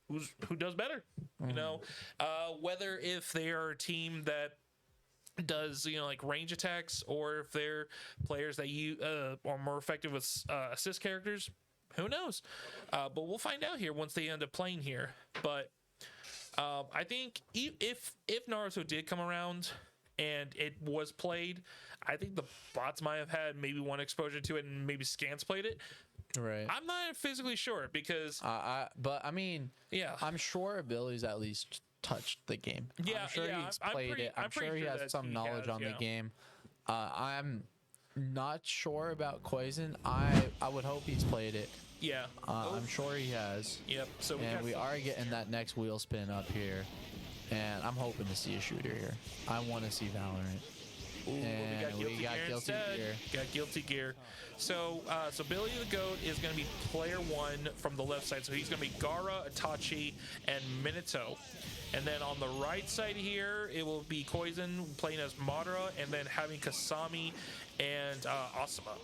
S13: who does better. Whether if they are a team that does like range attacks, or if they're players that are more effective with assist characters, who knows? But we'll find out here once they end up playing here. But I think if Naruto did come around and it was played, I think the bots might have had maybe one exposure to it, and maybe Scans played it.
S1: Right.
S13: I'm not physically sure, because
S1: but I mean, yeah, I'm sure Billy's at least touched the game.
S13: Yeah,
S1: I'm sure he's played it. I'm sure he has some knowledge on the game. I'm not sure about Koizun. I would hope he's played it.
S13: Yeah.
S1: I'm sure he has.
S13: Yep. So
S1: we are getting that next wheel spin up here, and I'm hoping to see a shooter here. I want to see Valorant.
S13: Ooh,
S1: and we got Guilty Gear.
S13: Got Guilty Gear. So Billy the Goat is going to be player 1 from the left side. So he's going to be Gara, Itachi, and Minato. And then on the right side here, it will be Koizun playing as Madara, and then having Kasami and Asuma.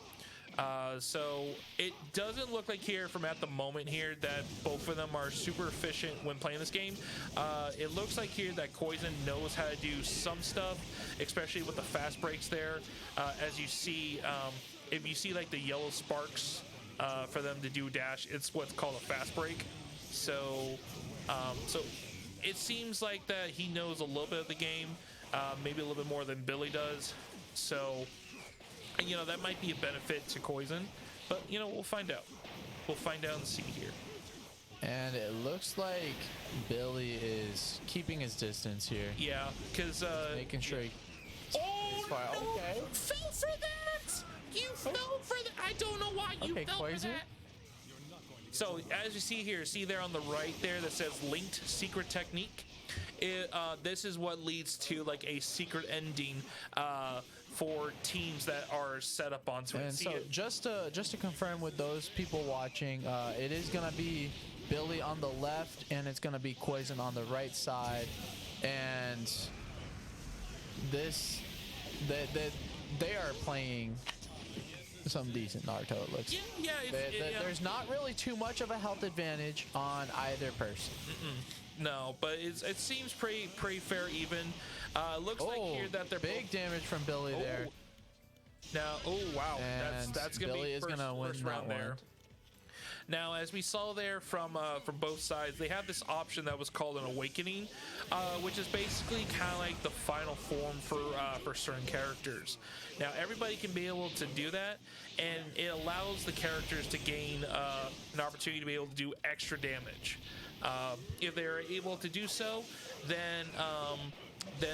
S13: So it doesn't look like here from at the moment here that both of them are super efficient when playing this game. It looks like here that Koizun knows how to do some stuff, especially with the fast breaks there. As you see, if you see like the yellow sparks for them to do dash, it's what's called a fast break. So it seems like that he knows a little bit of the game, maybe a little bit more than Billy does. So, you know, that might be a benefit to Koizun, but, you know, we'll find out. We'll find out and see here.
S1: And it looks like Billy is keeping his distance here.
S13: Yeah, because...
S1: making sure he's
S13: far.
S1: No, okay.
S13: You fell for that! You fell for that! I don't know why you fell for that! So, as you see here, see there on the right there that says Linked Secret Technique? This is what leads to, like, a secret ending for teams that are set up onto it.
S1: And so just to confirm with those people watching, it is gonna be Billy on the left, and it's gonna be Koizun on the right side, and they are playing some decent Naruto. It looks.
S13: Yeah,
S1: there's not really too much of a health advantage on either person.
S13: No, but it seems pretty fair even. Looks like here that they're
S1: big damage from Billy there.
S13: Now, wow,
S1: and
S13: that's gonna
S1: Billy
S13: be
S1: is gonna win
S13: first
S1: that
S13: round
S1: one.
S13: there. Now, as we saw there from both sides, they have this option that was called an awakening, which is basically kind of like the final form for certain characters. Now, everybody can be able to do that, and it allows the characters to gain an opportunity to be able to do extra damage. If they're able to do so, then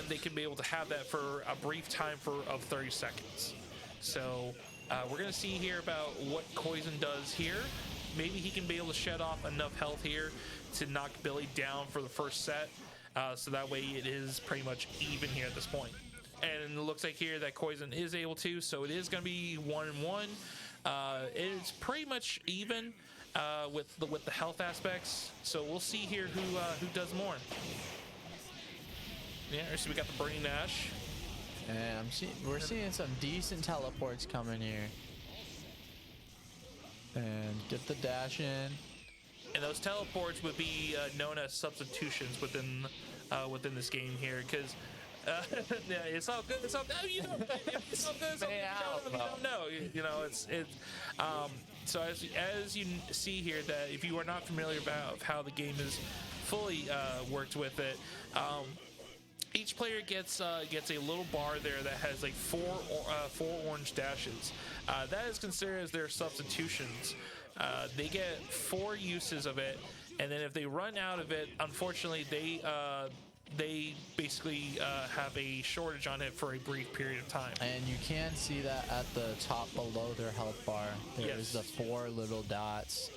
S13: they can be able to have that for a brief time of 30 seconds. So we're going to see here about what Koizun does here. Maybe he can be able to shed off enough health here to knock Billy down for the first set. So that way it is pretty much even here at this point. And it looks like here that Koizun is able to, so it is going to be 1-1. It's pretty much even with the health aspects. So we'll see here who does more. Yeah, so we got the Burning Nash.
S1: And we're seeing some decent teleports coming here. And get the dash in.
S13: And those teleports would be known as substitutions within this game here, because yeah, it's all good. It's all good. You know, it's all good. It's all good. You don't know. You know, it's so as you see here, that if you are not familiar about how the game is fully worked with it, each player gets a little bar there that has like four orange dashes. That is considered as their substitutions. They get 4 uses of it, and then if they run out of it, unfortunately, they basically have a shortage on it for a brief period of time.
S1: And you can see that at the top below their health bar. There is the 4 little dots.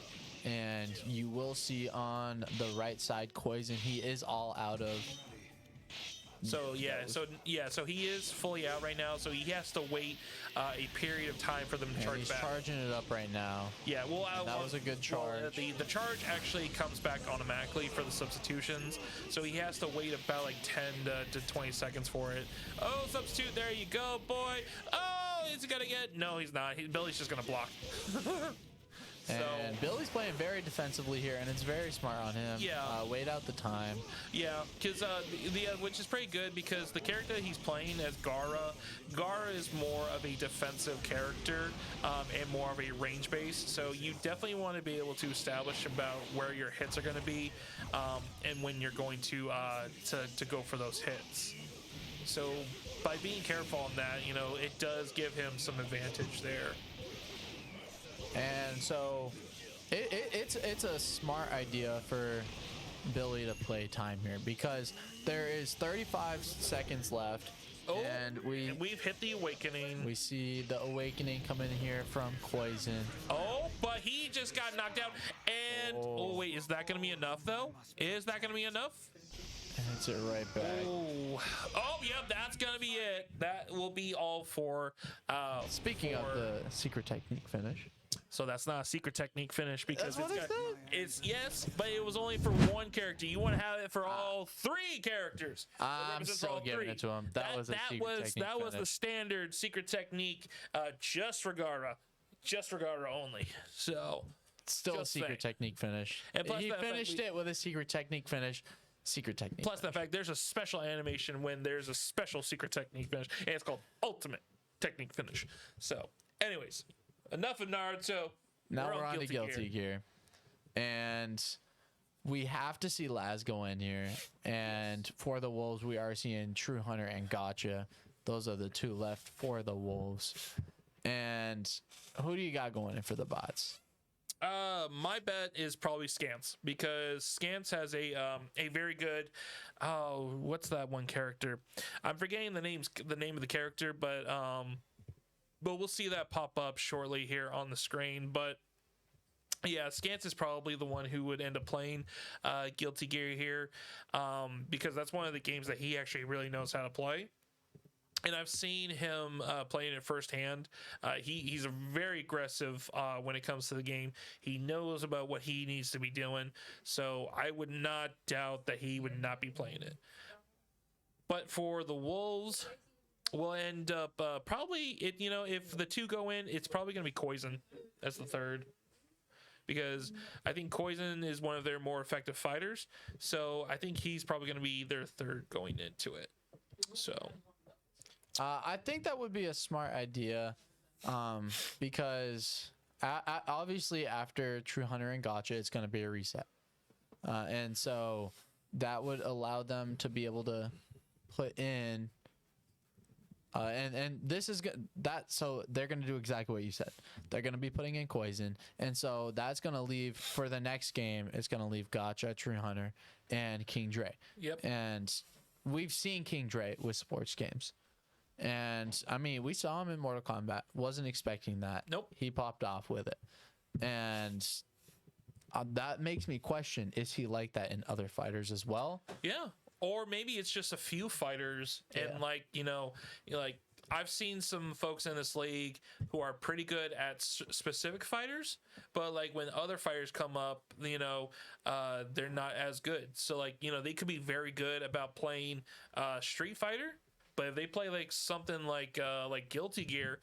S1: And you will see on the right side, Koizun, he is all out of.
S13: So so he is fully out right now. So he has to wait a period of time for them to charge
S1: he's
S13: back.
S1: Charging it up right now.
S13: Yeah, well,
S1: that was a good charge.
S13: Well, the charge actually comes back automatically for the substitutions, so he has to wait about like 10 to 20 seconds for it. Oh, substitute! There you go, boy. Oh, is he gonna get? No, he's not. Billy's just gonna block.
S1: And Billy's playing very defensively here, and it's very smart on him.
S13: Yeah.
S1: Wait out the time.
S13: Yeah, because which is pretty good, because the character that he's playing as Gara is more of a defensive character and more of a range base. So you definitely want to be able to establish about where your hits are going to be and when you're going to go for those hits. So by being careful on that, you know, it does give him some advantage there.
S1: And so it's a smart idea for Billy to play time here, because there is 35 seconds left.
S13: Oh,
S1: and And
S13: we've hit the awakening.
S1: We see the awakening coming here from Poison.
S13: Oh, but he just got knocked out. And oh wait, is that gonna be enough though? Is that gonna be enough?
S1: And hits it right back.
S13: Oh, yep, that's gonna be it. That will be all for.
S1: Speaking of the secret technique finish.
S13: So that's not a secret technique finish because
S1: That's what
S13: it's yes, but it was only for one character. You want to have it for all 3 characters.
S1: I'm still giving it to him. That was a secret technique
S13: that was the
S1: finish.
S13: standard secret technique, just for Gaara only. So
S1: Still a
S13: just
S1: secret
S13: saying.
S1: technique finish.
S13: And plus
S1: He
S13: that fact
S1: finished it with a secret technique finish. Secret technique.
S13: Plus the fact there's a special animation when there's a special secret technique finish, and it's called Ultimate Technique Finish. So, anyways, enough of Naruto.
S1: Now we're on to Guilty Gear. And we have to see Laz go in here. And for the Wolves, we are seeing True Hunter and Gotcha. Those are the 2 left for the Wolves. And who do you got going in for the bots?
S13: My bet is probably Scans, because Scans has a very good what's that one character? I'm forgetting the name of the character, but we'll see that pop up shortly here on the screen. But yeah, Scans is probably the one who would end up playing Guilty Gear here, because that's one of the games that he actually really knows how to play. And I've seen him playing it firsthand. He's very aggressive when it comes to the game. He knows about what he needs to be doing. So I would not doubt that he would not be playing it. But for the Wolves, we'll end up probably, if the 2 go in, it's probably going to be Koizun as the 3rd. Because I think Koizun is one of their more effective fighters. So I think he's probably going to be their 3rd going into it. So...
S1: I think that would be a smart idea, because obviously after True Hunter and Gotcha, it's going to be a reset. And so that would allow them to be able to put in, and this is so they're going to do exactly what you said. They're going to be putting in Koizun. And so that's going to leave, for the next game, it's going to leave Gotcha, True Hunter, and King Dre.
S13: Yep.
S1: And we've seen King Dre with sports games. And I mean, we saw him in Mortal Kombat. Wasn't expecting that.
S13: Nope.
S1: He popped off with it. And that makes me question, is he like that in other fighters as well?
S13: Yeah. Or maybe it's just a few fighters. And like I've seen some folks in this league who are pretty good at specific fighters, but like when other fighters come up, they're not as good. So like, they could be very good about playing Street Fighter. But if they play like something like Guilty Gear,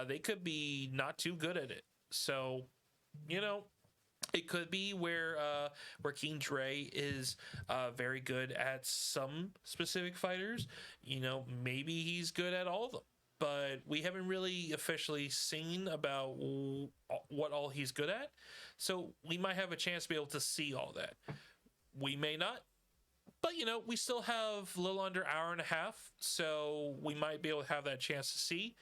S13: they could be not too good at it. So, it could be where King Dre is very good at some specific fighters. Maybe he's good at all of them. But we haven't really officially seen about what all he's good at. So we might have a chance to be able to see all that. We may not. But, we still have a little under an hour and a half, so we might be able to have that chance to see.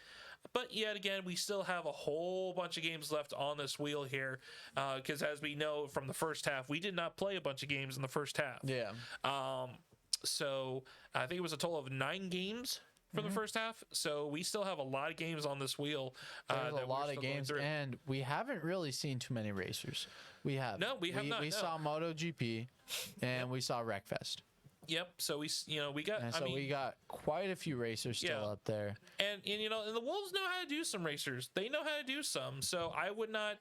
S13: But yet again, we still have a whole bunch of games left on this wheel here, because as we know from the first half, we did not play a bunch of games in the first half.
S1: Yeah.
S13: So I think it was a total of 9 games for the first half. So we still have a lot of games on this wheel.
S1: There's a lot of games, and we haven't really seen too many racers. We have.
S13: No, we have not.
S1: We saw MotoGP, and we saw Wreckfest.
S13: Yep. So we got.
S1: And we got quite a few racers still up there.
S13: And and the Wolves know how to do some racers. They know how to do some. So I would not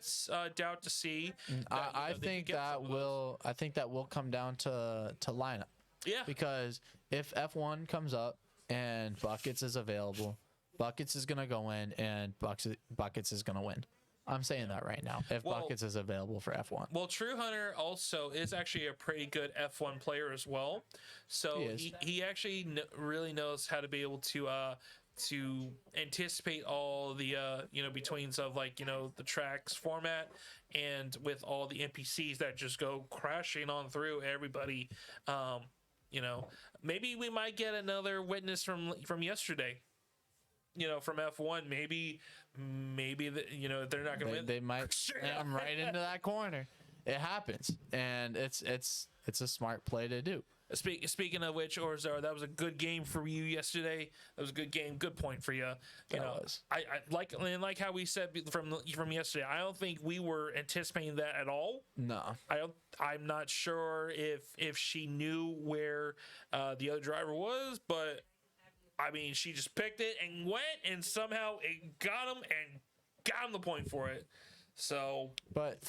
S13: doubt to see. That,
S1: I think that will. I think that will come down to lineup.
S13: Yeah.
S1: Because if F1 comes up and Buckets is available, Buckets is gonna go in, and Buckets is gonna win. I'm saying that right now. If Buckets is available for F1.
S13: Well, True Hunter also is actually a pretty good F1 player as well. So he actually really knows how to be able to anticipate all the betweens of the tracks format, and with all the NPCs that just go crashing on through everybody. Maybe we might get another witness from yesterday. From F1, maybe they're not going to win.
S1: They might right into that corner. It happens, and it's a smart play to do.
S13: Speaking of which, Orzar, that was a good game for you yesterday. That was a good game, good point for you. I like how we said from yesterday. I don't think we were anticipating that at all.
S1: No,
S13: I'm not sure if she knew where the other driver was, but I mean, she just picked it and went, and somehow it got him the point for it. So,
S1: but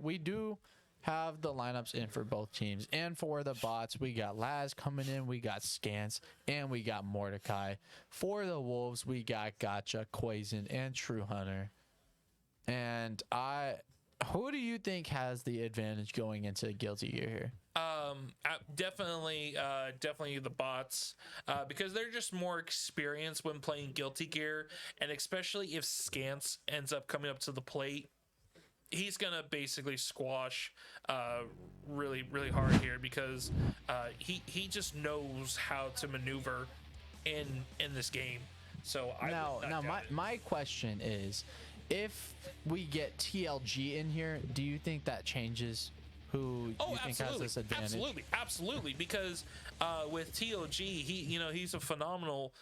S1: we do have the lineups in for both teams, and for the bots, we got Laz coming in, we got Scans, and we got Mordecai. For the Wolves, we got Gotcha, Quazen, and True Hunter. And who do you think has the advantage going into Guilty Gear here?
S13: Definitely the bots, because they're just more experienced when playing Guilty Gear, and especially if Scans ends up coming up to the plate, he's gonna basically squash really hard here, because he just knows how to maneuver in this game. So
S1: my question is, if we get TLG in here, do you think that changes who you think has this advantage?
S13: Absolutely, because with TLG, he's a phenomenal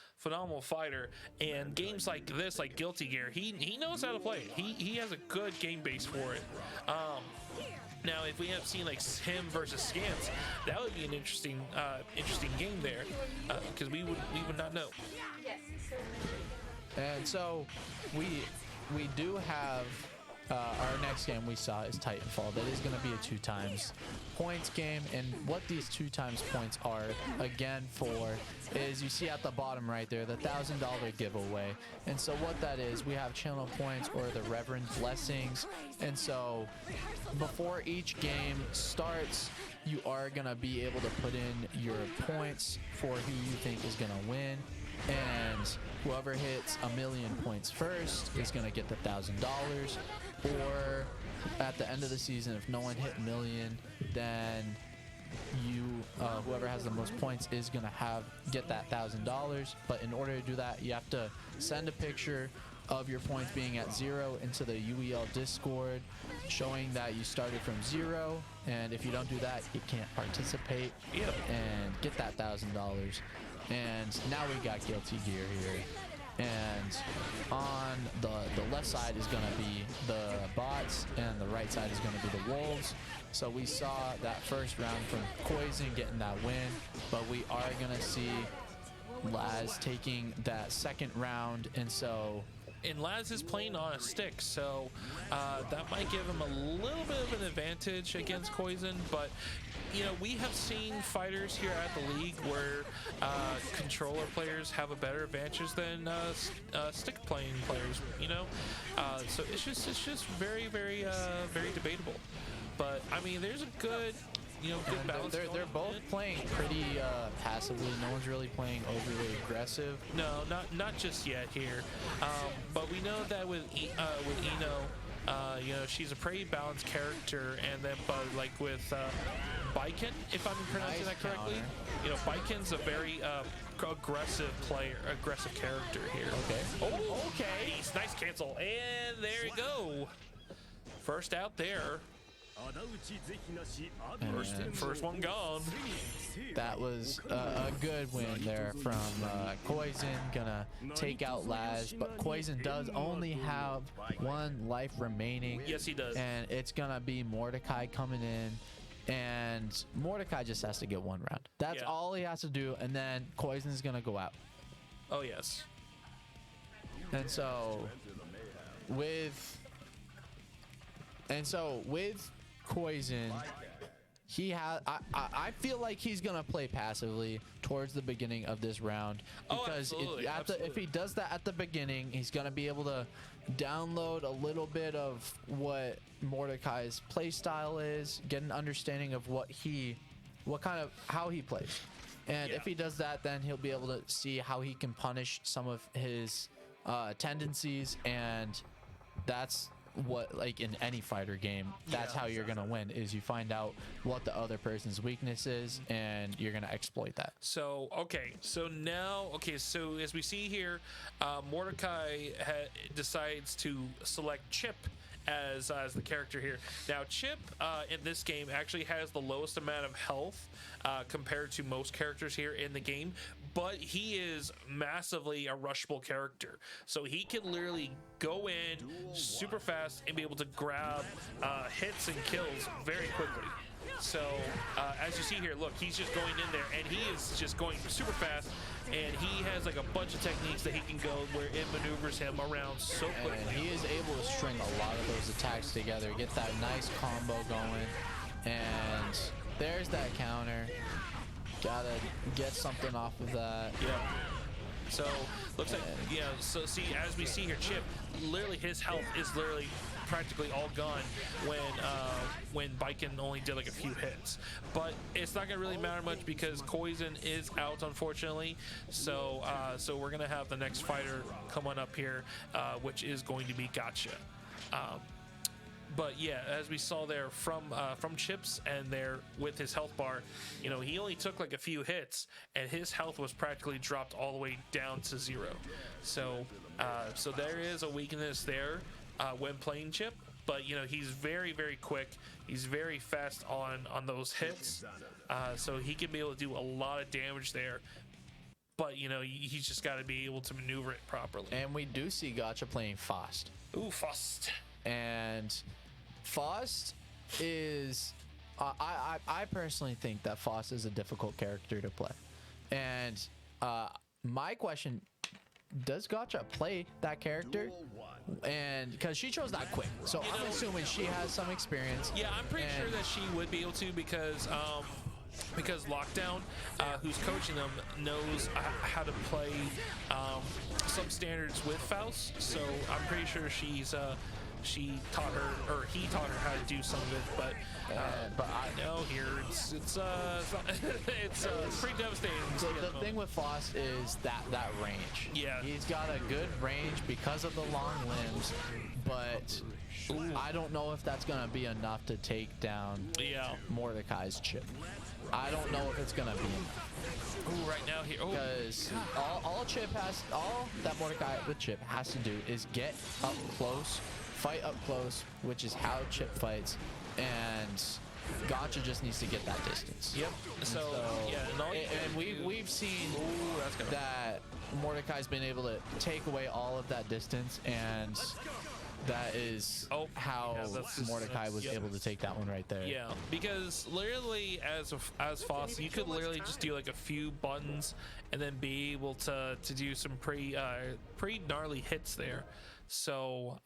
S13: fighter, and games like this, like Guilty Gear, he knows how to play it. He has a good game base for it. Now, if we end up seeing like him versus Scans, that would be an interesting game there, because we would not know.
S1: And so we do have our next game we saw is Titanfall. That is going to be a 2x points game, and what these 2x points are, again, is you see at the bottom right there the $1,000 giveaway. And so what that is, we have channel points or the Reverend blessings, and so before each game starts, you are going to be able to put in your points for who you think is going to win, and whoever hits 1,000,000 points first is going to get the $1,000. Or at the end of the season, if no one hit 1,000,000, then whoever has the most points is going to get that $1,000. But in order to do that, you have to send a picture of your points being at 0 into the UEL Discord, showing that you started from 0. And if you don't do that, you can't participate and get that $1,000. And now we got Guilty Gear here. And on the left side is going to be the bots, and the right side is going to be the Wolves. So we saw that first round from Quazen getting that win, but we are going to see Laz taking that second round, and
S13: Laz is playing on a stick, so that might give him a little bit of an advantage against Quazen. But we have seen fighters here at the league where controller players have a better advantage than stick playing players. So it's just very debatable. But I mean, there's a good good balance.
S1: They're both playing pretty passively. No one's really playing overly aggressive.
S13: No, not just yet here. But we know that with Ino, she's a pretty balanced character, and then like with Baiken, if I'm pronouncing that correctly, Baiken's a very aggressive character here.
S1: Okay.
S13: Oh, okay. Nice cancel, and there you go. First out there. First one gone.
S1: That was a good win there from Quazen. Gonna take out Laz, but Quazen does only have 1 life remaining.
S13: Yes, he does.
S1: And it's gonna be Mordecai coming in, and Mordecai just has to get 1 round. That's all he has to do, and then Quazen's gonna go out.
S13: Oh yes.
S1: And so with Quazen, I feel like he's gonna play passively towards the beginning of this round, because if he does that at the beginning, he's gonna be able to download a little bit of what Mordecai's play style is, get an understanding of how he plays, and if he does that, then he'll be able to see how he can punish some of his tendencies, and that's what, like in any fighter game, that's how you're gonna win, is you find out what the other person's weakness is, and you're gonna exploit that.
S13: So so as we see here, Mordecai decides to select Chip as the character here. Now, Chip in this game actually has the lowest amount of health compared to most characters here in the game, but he is massively a rushable character. So he can literally go in super fast and be able to grab hits and kills very quickly. So as you see here, look, he's just going in there and he is just going super fast, and he has like a bunch of techniques that he can go where it maneuvers him around so quickly.
S1: And he is able to string a lot of those attacks together, get that nice combo going, and there's that counter. Gotta get something off of that.
S13: Yeah. So looks like, yeah, so see, as we see here, Chip, literally his health is literally practically all gone when Baiken only did like a few hits. But it's not gonna really matter much because Koizun is out, unfortunately. So so we're gonna have the next fighter coming up here, which is going to be Gotcha. But yeah, as we saw there from Chips and there with his health bar, you know, he only took like a few hits and his health was practically dropped all the way down to 0. So so there is a weakness there when playing Chip, but you know, he's very, very quick. He's very fast on those hits, so he can be able to do a lot of damage there. But you know, he's just got to be able to maneuver it properly.
S1: And we do see Gotcha playing Faust.
S13: Ooh, Faust.
S1: And Faust is, I personally think that Faust is a difficult character to play. And my question, does Gotcha play that character? And because she chose that quick, so I'm assuming she has some experience.
S13: Yeah, I'm pretty sure that she would be able to because Lockdown, who's coaching them, knows how to play some standards with Faust. So I'm pretty sure she taught her, or he taught her how to do some of it. But I know here it's pretty devastating.
S1: So the thing with Faust is that range.
S13: Yeah,
S1: he's got a good range because of the long limbs, but I don't know if that's gonna be enough to take down Mordecai's Chip. I don't know if it's gonna be.
S13: Ooh, right now here,
S1: because all that Mordecai with Chip has to do is get up close, fight up close, which is how Chip fights, and Gotcha just needs to get that distance.
S13: Yep. So yeah,
S1: and we've seen that Mordecai's been able to take away all of that distance, and that is how Mordecai was able to take that one right there.
S13: Yeah, because literally as Faust, you could literally just do like a few buttons and then be able to do some pretty gnarly hits there. So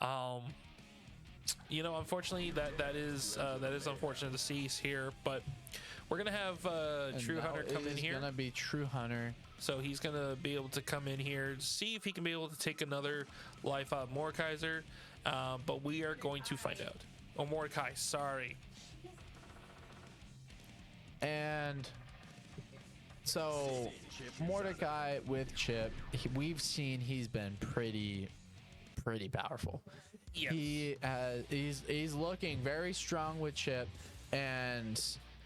S13: you know, unfortunately that is unfortunate to see here, but we're gonna have True Hunter come in here.
S1: It's gonna be True Hunter.
S13: So he's gonna be able to come in here, see if he can be able to take another life out of Mordekaiser. But we are going to find out. Oh, Mordecai, sorry.
S1: And so Mordecai with Chip, we've seen he's been pretty powerful.
S13: Yes.
S1: He's looking very strong with Chip, and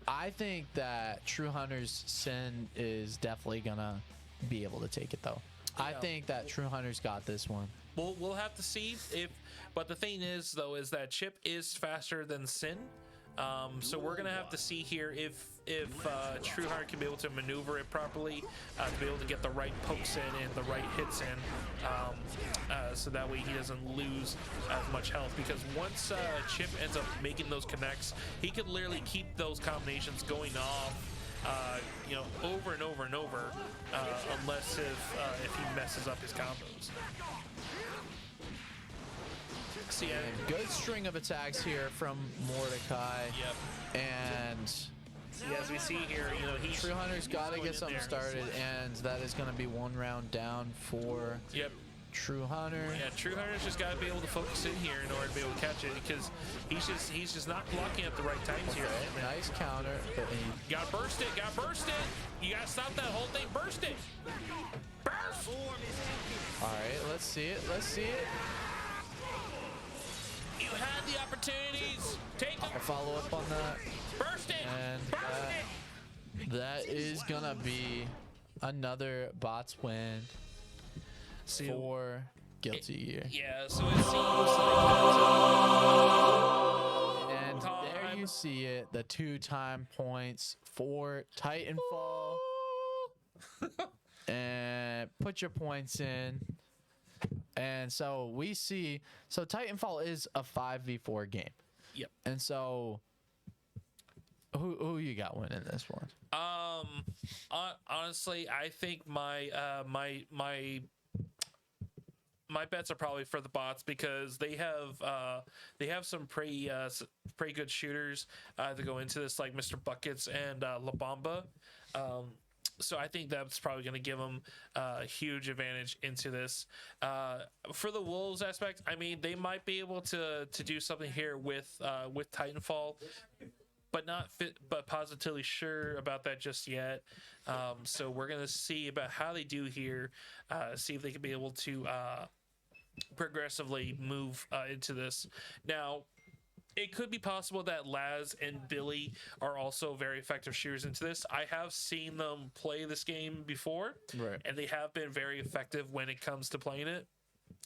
S1: I think that True Hunter's Sin is definitely gonna be able to take it though. I think that True Hunter's got this one.
S13: We'll have to see if, but the thing is though is that Chip is faster than Sin, so we're gonna have to see here if True Hunter can be able to maneuver it properly, to be able to get the right pokes in and the right hits in, so that way he doesn't lose as much health. Because once Chip ends up making those connects, he could literally keep those combinations going off, you know, over and over and over, unless if he messes up his combos. So yeah,
S1: good string of attacks here from Mordecai.
S13: Yep.
S1: And
S13: as we see here, you know,
S1: True Hunter's got to get something started, and that is going to be one round down for True Hunter.
S13: Yeah, True Hunter's just got to be able to focus in here in order to be able to catch it, because he's just not blocking at the right times here.
S1: Nice counter, but he
S13: got burst it. You got to stop that whole thing. Burst it. Burst.
S1: All right, let's see it.
S13: You had the opportunities. Take them.
S1: I'll follow up on that.
S13: Burst it.
S1: And that is gonna be another bots win for guilty here.
S13: Yeah, so it seems like
S1: and there you see it, the 2-time points for Titanfall. And put your points in. And so we see, so Titanfall is a 5v4 game.
S13: Yep.
S1: And so who you got winning this one?
S13: Honestly, I think my bets are probably for the bots because they have some pretty good shooters to go into this, like Mr. Buckets and La Bamba. So I think that's probably going to give them a huge advantage into this. For the Wolves aspect, I mean, they might be able to do something here with Titanfall, but but positively sure about that just yet. So we're going to see about how they do here, see if they can be able to progressively move into this. Now, it could be possible that Laz and Billy are also very effective shooters into this. I have seen them play this game before,
S1: right, and
S13: they have been very effective when it comes to playing it.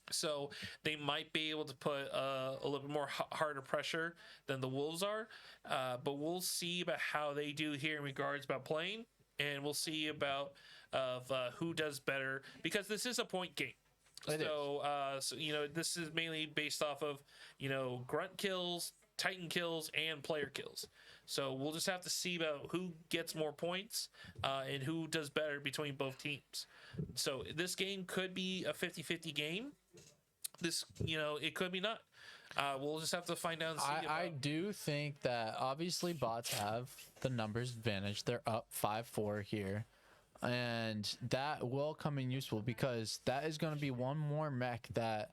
S13: So they might be able to put a little bit more harder pressure than the Wolves are. But we'll see about how they do here in regards about playing, and we'll see about who does better, because this is a point game. So this is mainly based off of, grunt kills, Titan kills, and player kills. So we'll just have to see about who gets more points and who does better between both teams. So this game could be a 50-50 game. This, it could be not. We'll just have to find out and see.
S1: I do think that obviously bots have the numbers advantage. They're up 5-4 here. And that will come in useful because that is going to be one more mech that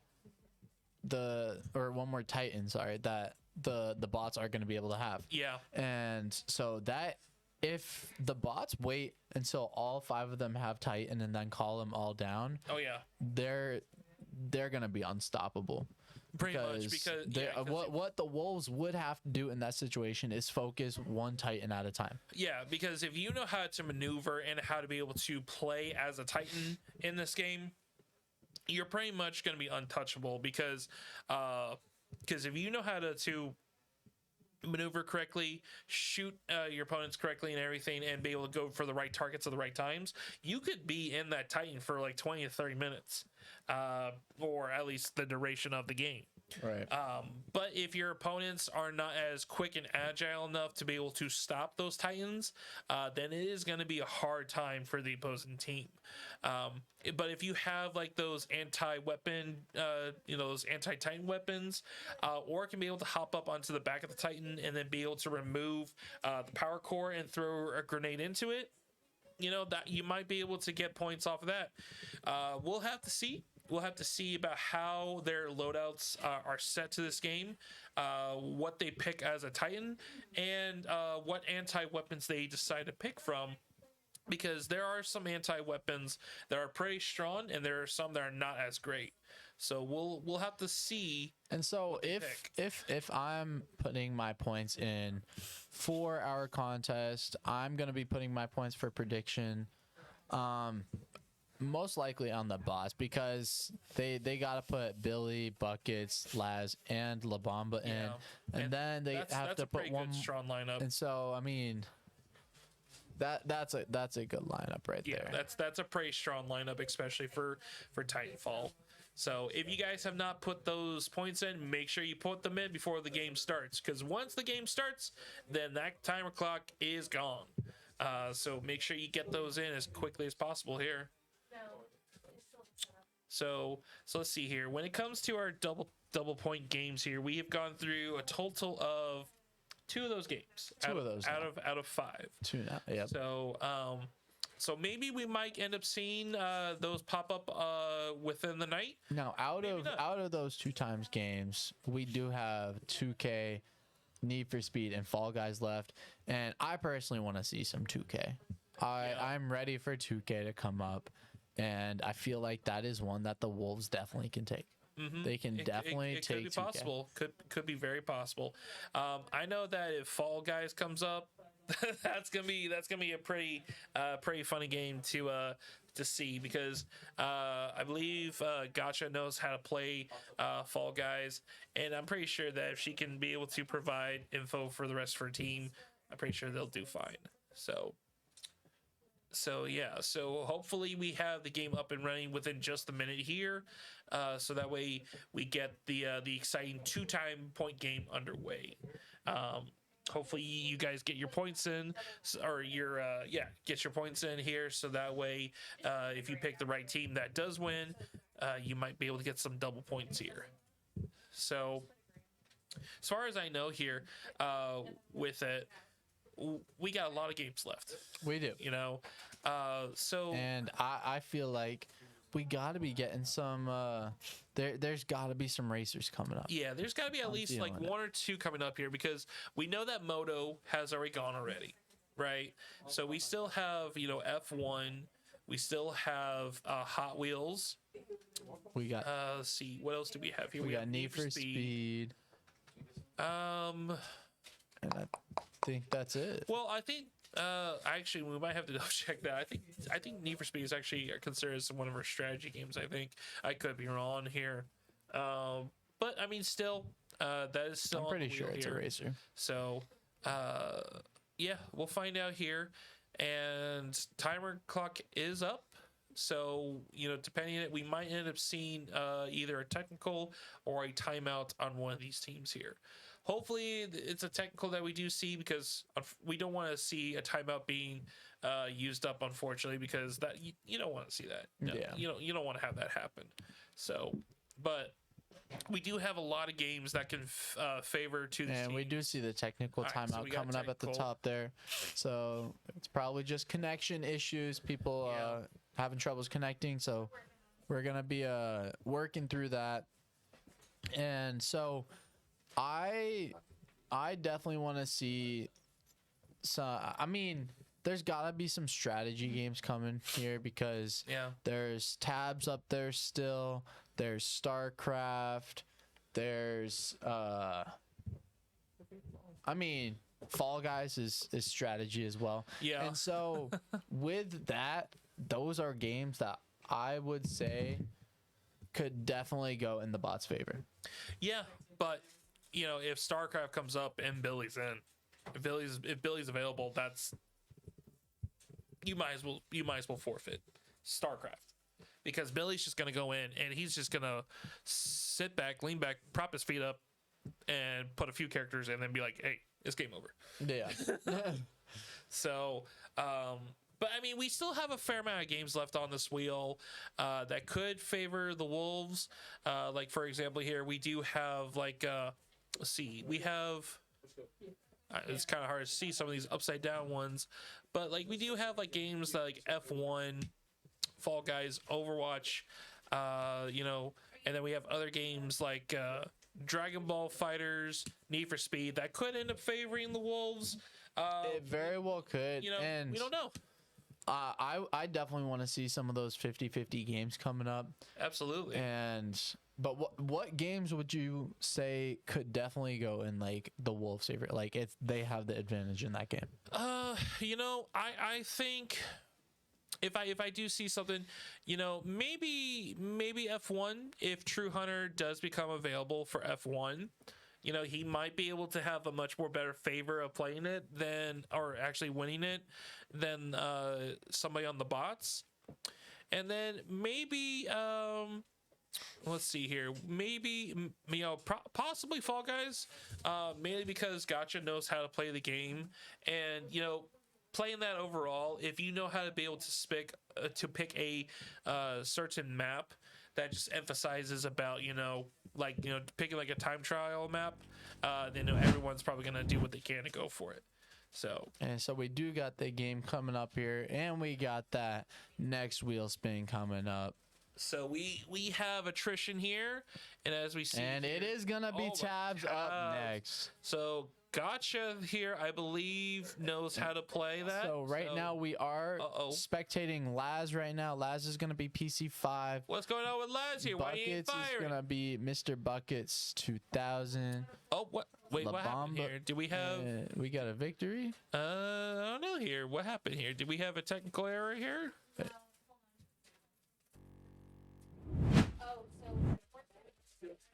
S1: one more Titan, that the bots are going to be able to have.
S13: Yeah.
S1: And so that if the bots wait until all 5 of them have Titan and then call them all down,
S13: oh yeah,
S1: they're going to be unstoppable.
S13: Pretty much because
S1: what the Wolves would have to do in that situation is focus one Titan at a time.
S13: Yeah, because if you know how to maneuver and how to be able to play as a Titan in this game, you're pretty much going to be untouchable because if you know how to maneuver correctly, shoot your opponents correctly and everything, and be able to go for the right targets at the right times, you could be in that Titan for like 20 to 30 minutes, or at least the duration of the game.
S1: Right.
S13: But if your opponents are not as quick and agile enough to be able to stop those Titans, then it is going to be a hard time for the opposing team. But if you have like those anti-weapon, those anti-Titan weapons, or can be able to hop up onto the back of the Titan and then be able to remove the power core and throw a grenade into it, that you might be able to get points off of that. We'll have to see. We'll have to see about how their loadouts are set to this game, what they pick as a Titan, and what anti-weapons they decide to pick from. Because there are some anti-weapons that are pretty strong, and there are some that are not as great. So we'll have to see.
S1: And so if I'm putting my points in for our contest, I'm gonna be putting my points for prediction. Most likely on the boss, because they gotta put Billy, Buckets, Laz, and La Bamba in, and then they have to put one
S13: strong lineup.
S1: And so I mean, that's a good lineup right there.
S13: That's a pretty strong lineup, especially for Titanfall. So if you guys have not put those points in, make sure you put them in before the game starts, because once the game starts, then that timer clock is gone. So make sure you get those in as quickly as possible here. So let's see here. When it comes to our double point games here, we have gone through a total of 2 of those games.
S1: Two of those
S13: out of 5.
S1: 2 now. Yeah.
S13: So maybe we might end up seeing those pop up within the night.
S1: Now, out of those 2 times games, we do have 2K, Need for Speed, and Fall Guys left, and I personally want to see some 2K. I'm ready for 2K to come up, and I feel like that is one that the Wolves definitely can take.
S13: Mm-hmm.
S1: They can definitely
S13: it
S1: take.
S13: Could be
S1: 2K.
S13: possible. Could be very possible. I know that if Fall Guys comes up, that's gonna be a pretty funny game to to see, because I believe Gotcha knows how to play Fall Guys, and I'm pretty sure that if she can be able to provide info for the rest of her team, I'm pretty sure they'll do fine. So yeah, so hopefully we have the game up and running within just a minute here, so that way we get the exciting 2-time point game underway. Hopefully you guys get your points in, or get your points in here, so that way if you pick the right team that does win, you might be able to get some double points here. So as far as I know here, with it, we got a lot of games left.
S1: We do. And I feel like we got to be getting some there's got to be some racers coming up.
S13: Yeah, there's got to be at least like 1 or 2 coming up here, because we know that Moto has already gone already, right? So we still have, F1, we still have Hot Wheels.
S1: We got
S13: let's see, what else do we have here?
S1: We got Need for Speed. And I think that's it.
S13: Well, I think actually we might have to double check that. I think Need for Speed is actually considered as one of our strategy games. I think I could be wrong here, but I mean, still, that is still.
S1: I'm pretty sure it's a racer.
S13: So, yeah, we'll find out here, and timer clock is up. So, depending on it, we might end up seeing either a technical or a timeout on one of these teams here. Hopefully, it's a technical that we do see, because we don't want to see a timeout being used up, unfortunately, because that you don't want to see that. No,
S1: yeah.
S13: You don't want to have that happen. So, but we do have a lot of games that can favor to this
S1: and
S13: team.
S1: we do see the technical timeout coming up at the top there. So it's probably just connection issues. People having troubles connecting. So we're gonna be working through that. And so I definitely want to see some. I mean, there's gotta be some strategy games coming here, because there's Tabs up there still. There's StarCraft. There's I mean, Fall Guys is strategy as well.
S13: Yeah.
S1: And so with that, those are games that I would say could definitely go in the bot's favor.
S13: Yeah, but if StarCraft comes up and Billy's in, if Billy's available, that's you might as well forfeit StarCraft, because Billy's just gonna go in and he's just gonna sit back, lean back, prop his feet up, and put a few characters in, and then be like, "Hey, it's game over."
S1: Yeah.
S13: So, but I mean, we still have a fair amount of games left on this wheel that could favor the Wolves. Like, for example, here we do have let's see, we have. It's kind of hard to see some of these upside down ones, but like we do have like games like F1, Fall Guys, Overwatch, and then we have other games like Dragon Ball FighterZ, Need for Speed that could end up favoring the Wolves.
S1: It very well could. And
S13: we don't know.
S1: I definitely want to see some of those 50-50 games coming up.
S13: Absolutely.
S1: But what games would you say could definitely go in like the Wolves' favor? Like if they have the advantage in that game.
S13: I think if I do see something, maybe F1, if True Hunter does become available for F1, he might be able to have a much more better favor of playing it or actually winning it than somebody on the bots. And then maybe let's see here. Maybe possibly Fall Guys, mainly because Gotcha knows how to play the game, and playing that overall. If you know how to be able to pick a certain map that just emphasizes about picking like a time trial map, then everyone's probably gonna do what they can to go for it. So
S1: we do got the game coming up here, and we got that next wheel spin coming up.
S13: So we have attrition here, and as we see,
S1: and it is gonna be Tabs up next.
S13: So Gotcha here, I believe, knows how to play that.
S1: So now we are spectating Laz right now. Laz is gonna be PC5.
S13: What's going on with Laz here? Why he ain't
S1: Buckets is gonna be Mr. Buckets 2000.
S13: Oh, what? Wait, what happened here? Did we have?
S1: We got a victory.
S13: I don't know here. What happened here? Did we have a technical error here?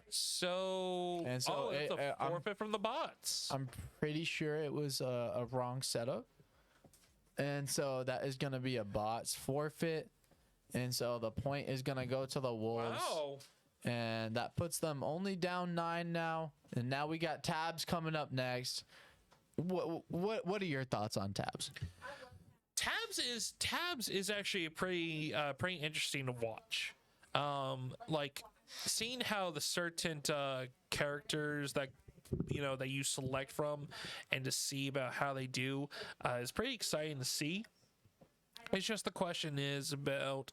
S13: So,
S1: And so
S13: it's a forfeit from the bots.
S1: I'm pretty sure it was a wrong setup. And so that is going to be a bots forfeit. And so the point is going to go to the Wolves.
S13: Wow.
S1: And that puts them only down 9 now. And now we got Tabs coming up next. What are your thoughts on Tabs?
S13: Tabs is actually pretty interesting to watch. Like seeing how the certain characters that that you select from and to see about how they do is pretty exciting to see. It's just the question is about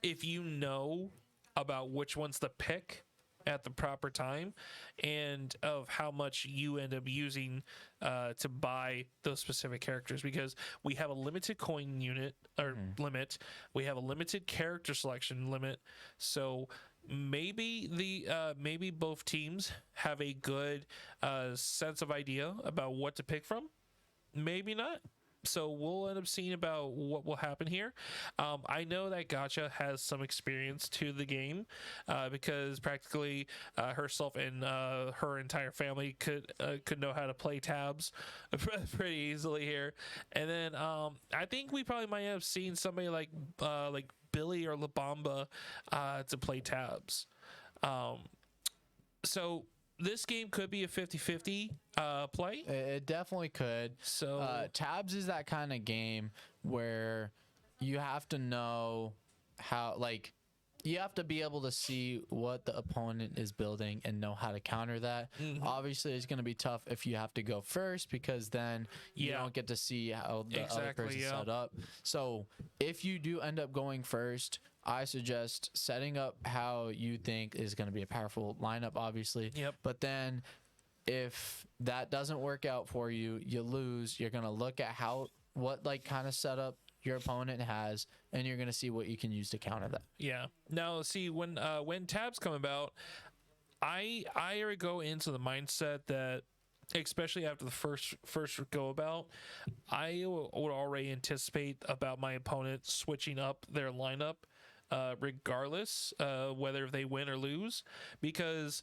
S13: if you know about which ones to pick at the proper time and of how much you end up using to buy those specific characters, because we have a limited coin unit or limit, we have a limited character selection limit, so maybe maybe both teams have a good sense of idea about what to pick from, maybe not. So we'll end up seeing about what will happen here. I know that Gacha has some experience to the game because practically herself and her entire family could know how to play Tabs pretty easily here. And then I think we probably might have seen somebody like Billy or Labamba to play Tabs. So this game could be a 50-50 play.
S1: It definitely could.
S13: So
S1: Tabs is that kind of game where you have to know how, like, you have to be able to see what the opponent is building and know how to counter that. Obviously, it's going to be tough if you have to go first, because then you don't get to see how the other person set up. So if you do end up going first, I suggest setting up how you think is going to be a powerful lineup, obviously. But then if that doesn't work out for you, you lose. You're going to look at what kind of setup your opponent has, and you're going to see what you can use to counter that.
S13: Yeah. Now, see, when Tabs come about, I already go into the mindset that, especially after the first go about, I would already anticipate about my opponent switching up their lineup, regardless whether they win or lose, because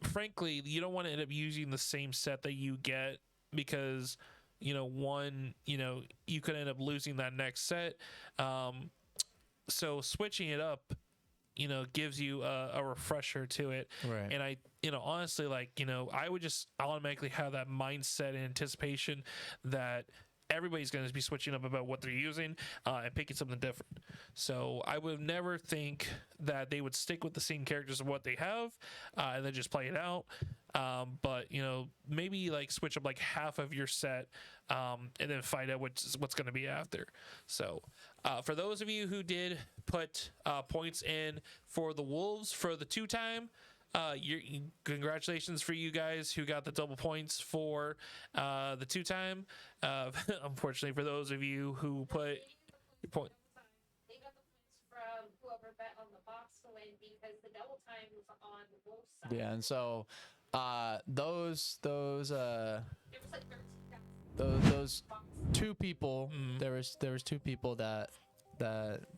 S13: frankly, you don't want to end up using the same set that you get, because one, you could end up losing that next set. So switching it up, gives you a refresher to it.
S1: Right.
S13: And I, honestly, I would just automatically have that mindset and anticipation that everybody's going to be switching up about what they're using and picking something different. So I would never think that they would stick with the same characters of what they have and then just play it out. But maybe switch up half of your set and then find out what's going to be after. So for those of you who did put points in for the Wolves for the 2-time, congratulations for you guys who got the double points for the 2-time. Unfortunately, for those of you who put your point,
S3: they got the points from whoever bet on the box to win, because the double time was on the Wolves side.
S1: Yeah, and so those 2 people, there was 2 people that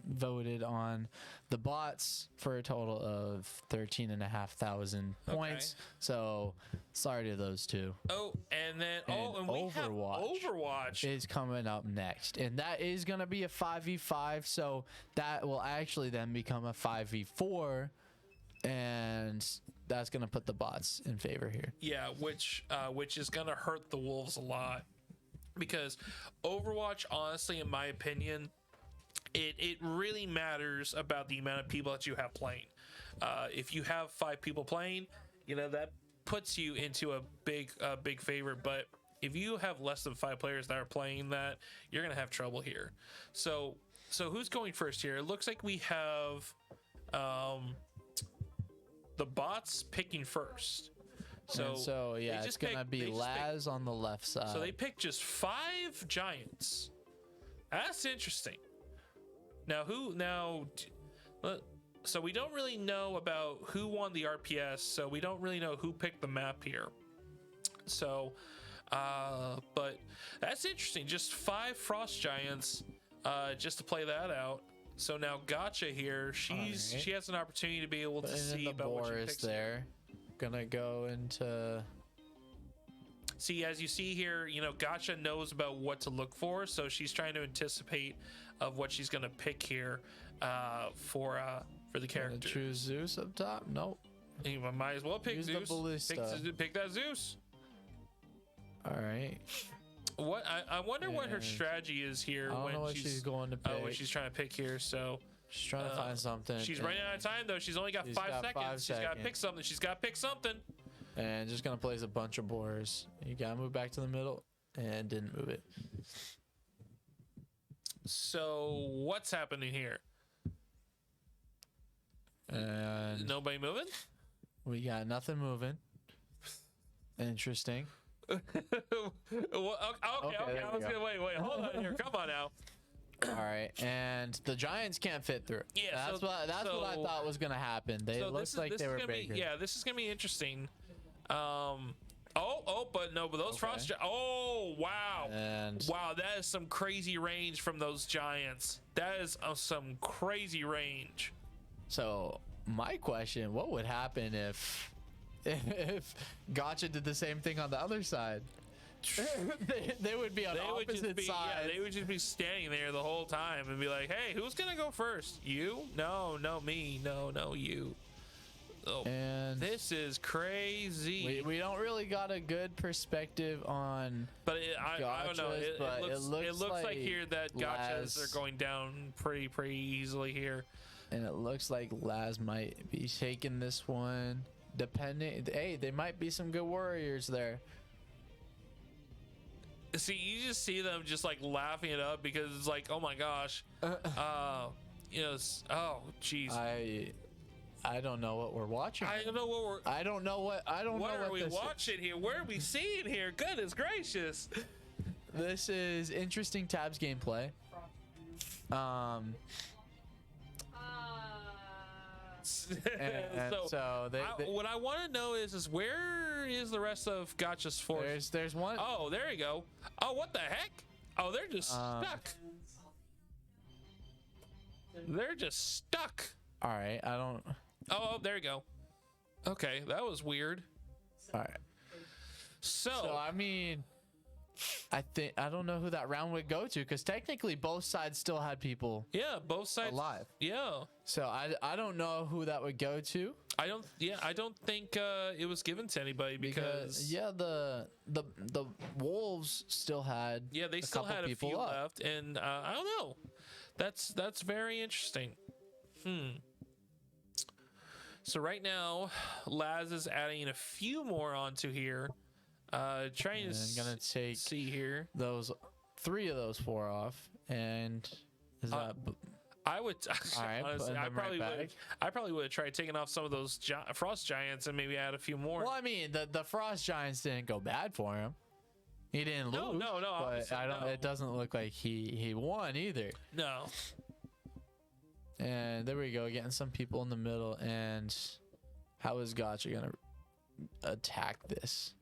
S1: voted on the bots for a total of 13,500 points. So sorry to those 2.
S13: Oh, and then and we
S1: Overwatch is coming up next, and that is gonna be a 5v5. So that will actually then become a 5v4, and that's gonna put the bots in favor here.
S13: Yeah, which is gonna hurt the Wolves a lot, because Overwatch, honestly, in my opinion, it really matters about the amount of people that you have playing. If you have 5 people playing, that puts you into a big favor. But if you have less than 5 players that are playing that, you're gonna have trouble here. So who's going first here? It looks like we have the bots picking first.
S1: So yeah, it's gonna be Laz on the left side.
S13: So they picked just 5 giants. That's interesting. So we don't really know about who won the RPS, so we don't really know who picked the map here. So, but that's interesting. Just 5 frost giants, just to play that out. So now Gotcha here, she has an opportunity to be able to see
S1: the
S13: about what she
S1: boar
S13: picks
S1: is there. Gonna go into.
S13: See, as you see here, you know, Gotcha knows about what to look for, so she's trying to anticipate of what she's gonna pick here for the character.
S1: Choose Zeus up top. Nope.
S13: You might as well pick
S1: Use the
S13: Zeus.
S1: ballista.
S13: Pick that Zeus.
S1: All right.
S13: What I wonder what her strategy is here.
S1: I don't
S13: when
S1: know what she's going to pick.
S13: What she's trying to pick here. So
S1: she's trying to find something.
S13: She's running out of time though. She's only got 5 seconds. She's got to pick something. She's got to pick something.
S1: And just gonna place a bunch of boars. You gotta move back to the middle, and didn't move it.
S13: So what's happening here?
S1: And
S13: nobody moving?
S1: We got nothing moving. Interesting.
S13: Okay. I was gonna wait. Hold on here. Come on now.
S1: All right, and the Giants can't fit through.
S13: Yeah,
S1: that's what I thought was gonna happen. They looked like they were bigger.
S13: Yeah, this is gonna be interesting. But those frost. Oh wow!
S1: And
S13: wow, that is some crazy range from those Giants. That is some crazy range.
S1: So my question: what would happen if Gotcha did the same thing on the other side? they would be on opposite sides.
S13: Yeah, they would just be standing there the whole time and be like, "Hey, who's gonna go first? You? No, me. No, you." Oh, and this is crazy.
S1: We don't really got a good perspective on.
S13: But I don't know. It looks like here that Gotchas are going down pretty easily here.
S1: And it looks like Laz might be taking this one. Depending, hey, there might be some good warriors there.
S13: See, you just see them just like laughing it up because it's like, oh my gosh, oh jeez.
S1: I don't know what we're watching.
S13: I don't know what we're.
S1: I don't know what. I don't know what
S13: are we watching here? What are we seeing here? Goodness gracious!
S1: This is interesting tabs gameplay. So
S13: what I want to know is where is the rest of Gotcha's force?
S1: There's one.
S13: Oh, there you go. Oh, what the heck? Oh, they're just stuck. They're just stuck.
S1: All right, I don't.
S13: Oh, there you go. Okay, that was weird.
S1: All right.
S13: So
S1: I mean, I don't know who that round would go to because technically both sides still had people.
S13: Yeah, both sides
S1: alive.
S13: Yeah.
S1: So I don't know who that would go to.
S13: I don't think it was given to anybody because
S1: the Wolves still had
S13: they still had a few left, and I don't know. That's very interesting. So right now, Laz is adding a few more onto here. Trying to see here.
S1: Those 3 of those 4 off, and is that?
S13: I would
S1: right,
S13: honestly, I probably would have tried taking off some of those frost giants and maybe add a few more.
S1: Well, I mean, the frost giants didn't go bad for him. He didn't lose.
S13: No.
S1: But it doesn't look like he won either.
S13: No.
S1: And there we go, getting some people in the middle. And how is Gotcha gonna attack this?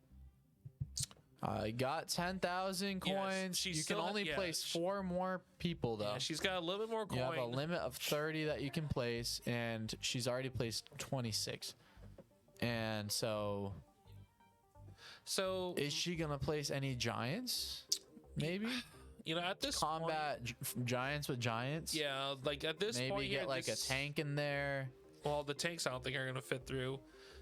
S1: Got 10,000 coins. You can only place 4 more people though.
S13: Yeah, she's got a little bit more coin.
S1: You have a limit of 30 that you can place, and she's already placed 26. And so is she gonna place any giants? Maybe.
S13: You know, at this
S1: combat giants with giants.
S13: Yeah, like at this
S1: point, maybe get like a tank in there.
S13: Well, the tanks I don't think are gonna fit through.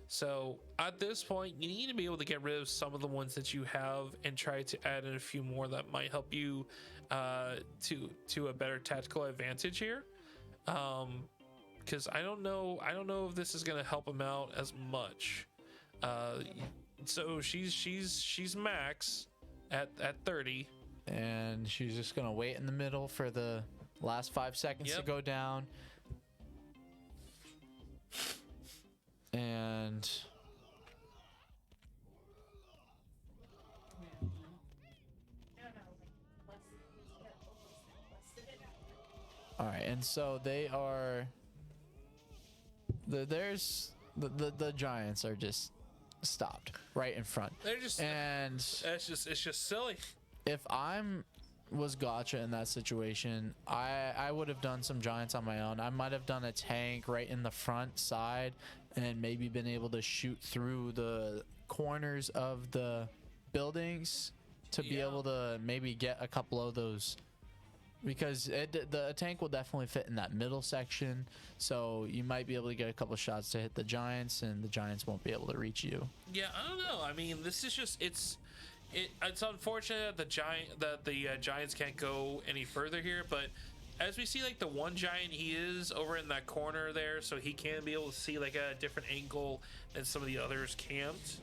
S13: So at this point, you need to be able to get rid of some of the ones that you have and try to add in a few more that might help you to a better tactical advantage here. Because I don't know if this is gonna help him out as much. So she's max at 30.
S1: And she's just gonna wait in the middle for the last 5 seconds to go down. And all right, and so they are the giants are just stopped right in front.
S13: They're just
S1: and
S13: it's just silly.
S1: If I'm was Gotcha in that situation, I would have done some giants on my own. I might have done a tank right in the front side and maybe been able to shoot through the corners of the buildings to be able to maybe get a couple of those, because the tank will definitely fit in that middle section, so you might be able to get a couple shots to hit the giants, and the giants won't be able to reach you.
S13: Yeah, I don't know. I mean, this is just it's unfortunate that the giants can't go any further here, but as we see, like, the one giant, he is over in that corner there, so he can be able to see like a different angle than some of the others can't.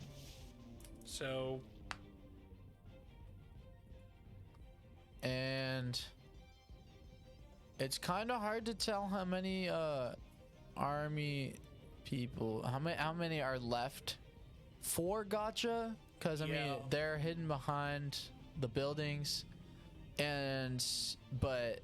S13: So,
S1: and it's kind of hard to tell how many army people, how many are left for Gotcha, because I mean they're hidden behind the buildings, but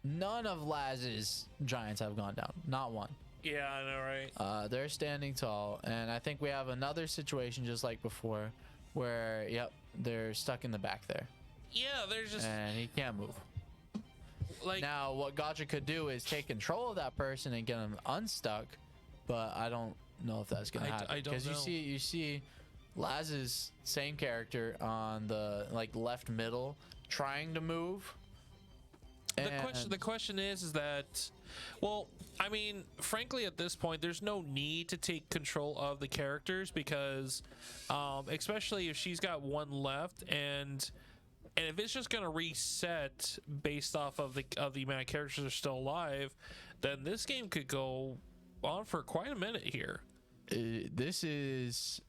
S1: none of Laz's giants have gone down, not one.
S13: Yeah, I know, right?
S1: They're standing tall, and I think we have another situation just like before, where they're stuck in the back there.
S13: Yeah, there's just,
S1: and he can't move.
S13: Like,
S1: now, what Gotcha could do is take control of that person and get him unstuck, but I don't know if that's gonna happen. Because you see Laz's same character on the left middle trying to move.
S13: The question is that, well, I mean, frankly, at this point, there's no need to take control of the characters, because, especially if she's got one left, and if it's just gonna reset based off of the amount of characters that are still alive, then this game could go on for quite a minute here.
S1: This is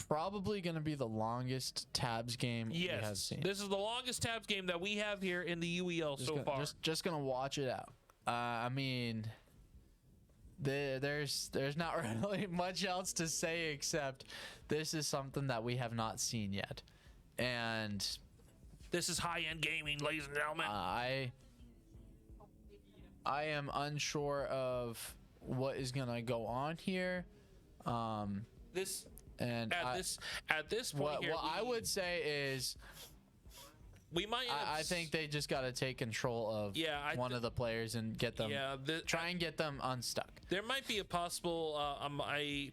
S1: probably going to be the longest Tabs game we have seen.
S13: This is the longest Tabs game that we have here in the UEL far.
S1: Just gonna watch it out. I mean, there's not really much else to say except this is something that we have not seen yet, and
S13: this is high-end gaming, ladies and gentlemen.
S1: I am unsure of what is gonna go on here.
S13: At this point,
S1: what I would say is
S13: we might.
S1: I think they just got to take control of one of the players and get them. Try and get them unstuck.
S13: There might be a possible,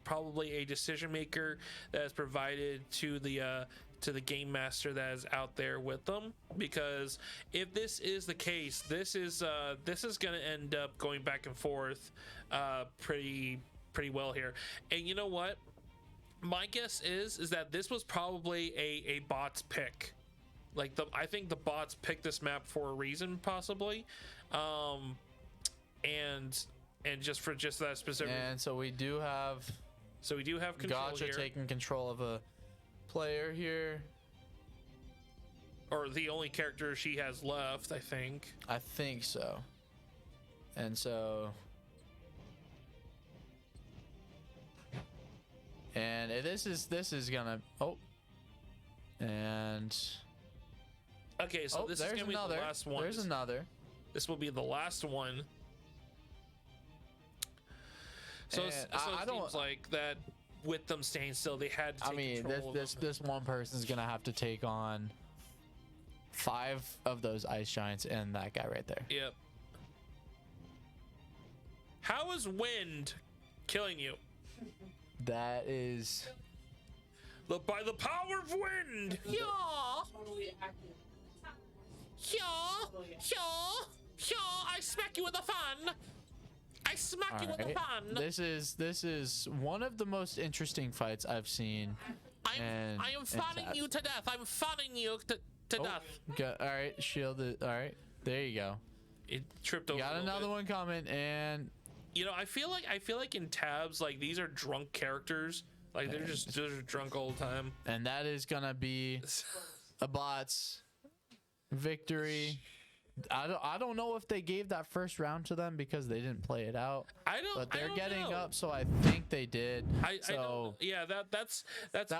S13: probably a decision maker that is provided to the game master that is out there with them, because if this is the case, this is going to end up going back and forth pretty well here. And you know what? My guess is that this was probably a bot's pick. I think the bots picked this map for a reason, possibly, and just for that specific.
S1: And so we do have
S13: control
S1: Gotcha
S13: here.
S1: taking control of a player here,
S13: or the only character she has left, I think.
S1: I think so. And so. And this is gonna and
S13: okay, so this is gonna be the last one.
S1: There's another.
S13: This will be the last one. So it seems like that with them staying still, they had to take control.
S1: This one person's gonna have to take on 5 of those ice giants and that guy right there.
S13: Yep. How is wind killing you?
S1: That is
S13: by the power of wind. Yeah. I smack you with a fan. I smack you with a fan.
S1: This is one of the most interesting fights I've seen.
S13: I am fanning you to death. I'm fanning you to death.
S1: All right, shielded. All right, there you go.
S13: It tripped over.
S1: Got another one coming, and
S13: you know, I feel like in Tabs, like, these are drunk characters. Like, they're just drunk all the time.
S1: And that is gonna be a bot's victory. I don't know if they gave that first round to them because they didn't play it out. But they're getting up, so I think they did. That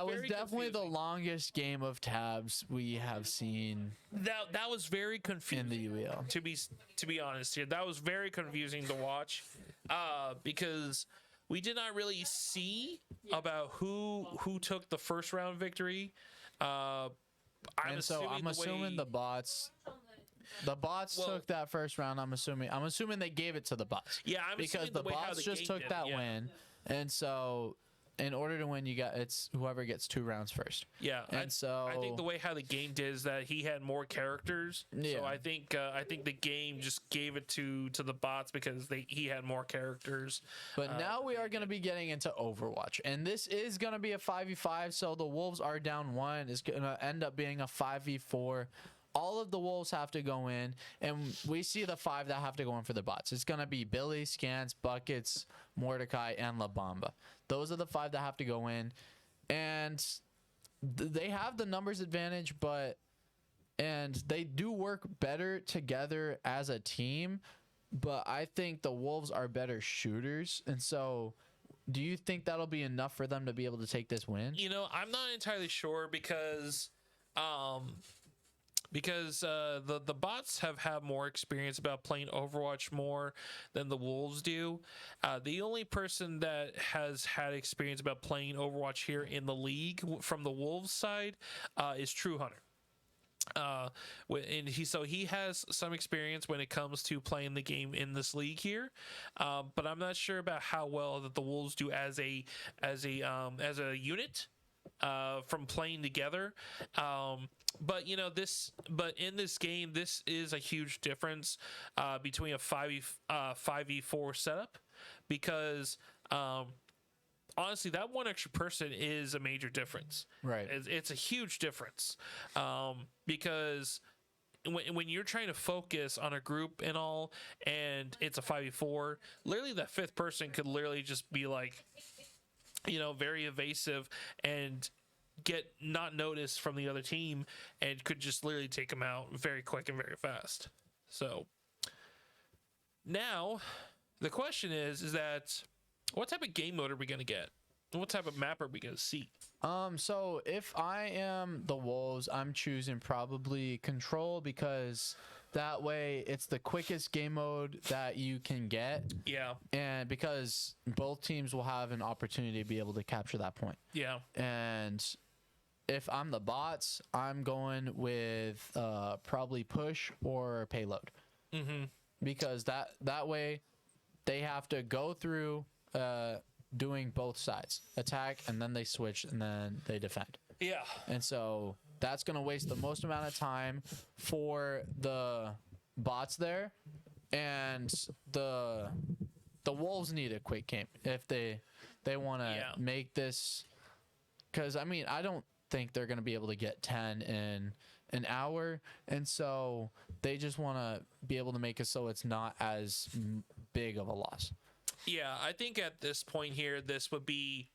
S1: was definitely the longest game of Tabs we have seen.
S13: That was very confusing
S1: in the UEL.
S13: To be honest here, that was very confusing to watch, because we did not really see about who took the first round victory. I'm assuming
S1: the bots. The bots took that first round. I'm assuming they gave it to the bots.
S13: Yeah,
S1: because the bots just took that win, and so in order to win, it's whoever gets 2 rounds first.
S13: Yeah,
S1: and
S13: I think the way how the game did is that he had more characters.
S1: Yeah.
S13: So I think the game just gave it to the bots because he had more characters.
S1: But now we are going to be getting into Overwatch, and this is going to be a 5v5. So the Wolves are down 1. It's going to end up being a 5v4. All of the Wolves have to go in, and we see the 5 that have to go in for the bots. It's going to be Billy, Scans, Buckets, Mordecai, and La Bamba. Those are the 5 that have to go in, and they have the numbers advantage, and they do work better together as a team, but I think the Wolves are better shooters, and so do you think that'll be enough for them to be able to take this win?
S13: I'm not entirely sure because the bots have had more experience about playing Overwatch more than the Wolves do. The only person that has had experience about playing Overwatch here in the league from the Wolves side is True Hunter. And he has some experience when it comes to playing the game in this league here, but I'm not sure about how well that the Wolves do as a unit from playing together. But in this game, this is a huge difference between a 5v4 setup, because honestly, that one extra person is a major difference.
S1: Right.
S13: It's a huge difference because when you're trying to focus on a group and all, and it's a 5v4, literally that 5th person could literally just be like, very evasive and get not noticed from the other team, and could just literally take them out very quick and very fast. So now the question is that what type of game mode are we going to get? What type of map are we going to see?
S1: So if I am the Wolves, I'm choosing probably Control, because that way it's the quickest game mode that you can get.
S13: Yeah.
S1: And because both teams will have an opportunity to be able to capture that point.
S13: Yeah.
S1: And if I'm the bots, I'm going with probably Push or Payload.
S13: Mm-hmm.
S1: Because that way they have to go through doing both sides, attack, and then they switch, and then they defend.
S13: Yeah.
S1: And so that's going to waste the most amount of time for the bots there, and the Wolves need a quick game if they want to make this, because I don't think they're going to be able to get 10 in an hour, and so they just want to be able to make it so it's not as big of a loss.
S13: Yeah, I think at this point here, this would be,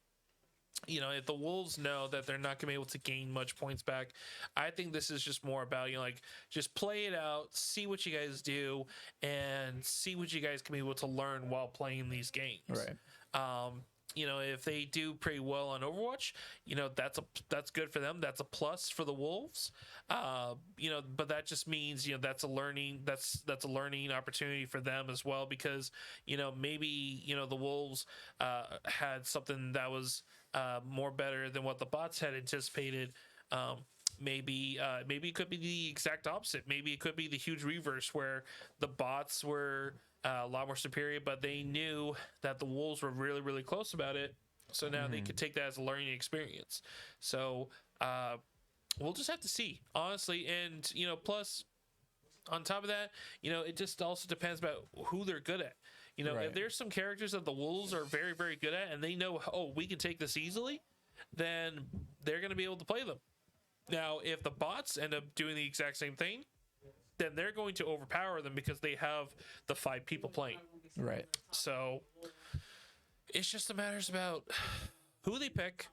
S13: if the Wolves know that they're not going to be able to gain much points back, I think this is just more about, just play it out, see what you guys do, and see what you guys can be able to learn while playing these games.
S1: Right.
S13: If they do pretty well on Overwatch, that's good for them. That's a plus for the Wolves. But that just means, that's a learning opportunity for them as well, because, maybe, the Wolves had something that was more better than what the bots had anticipated. Maybe it could be the exact opposite. Maybe it could be the huge reverse, where the bots were a lot more superior, but they knew that the Wolves were really, really close about it. So now they could take that as a learning experience. So we'll just have to see, honestly. And, plus, on top of that, it just also depends about who they're good at.
S1: Right.
S13: If there's some characters that the Wolves are very, very good at, and they know, we can take this easily, then they're going to be able to play them. Now, if the bots end up doing the exact same thing, then they're going to overpower them because they have the 5 people playing.
S1: Right.
S13: So it's just a matter about who they pick,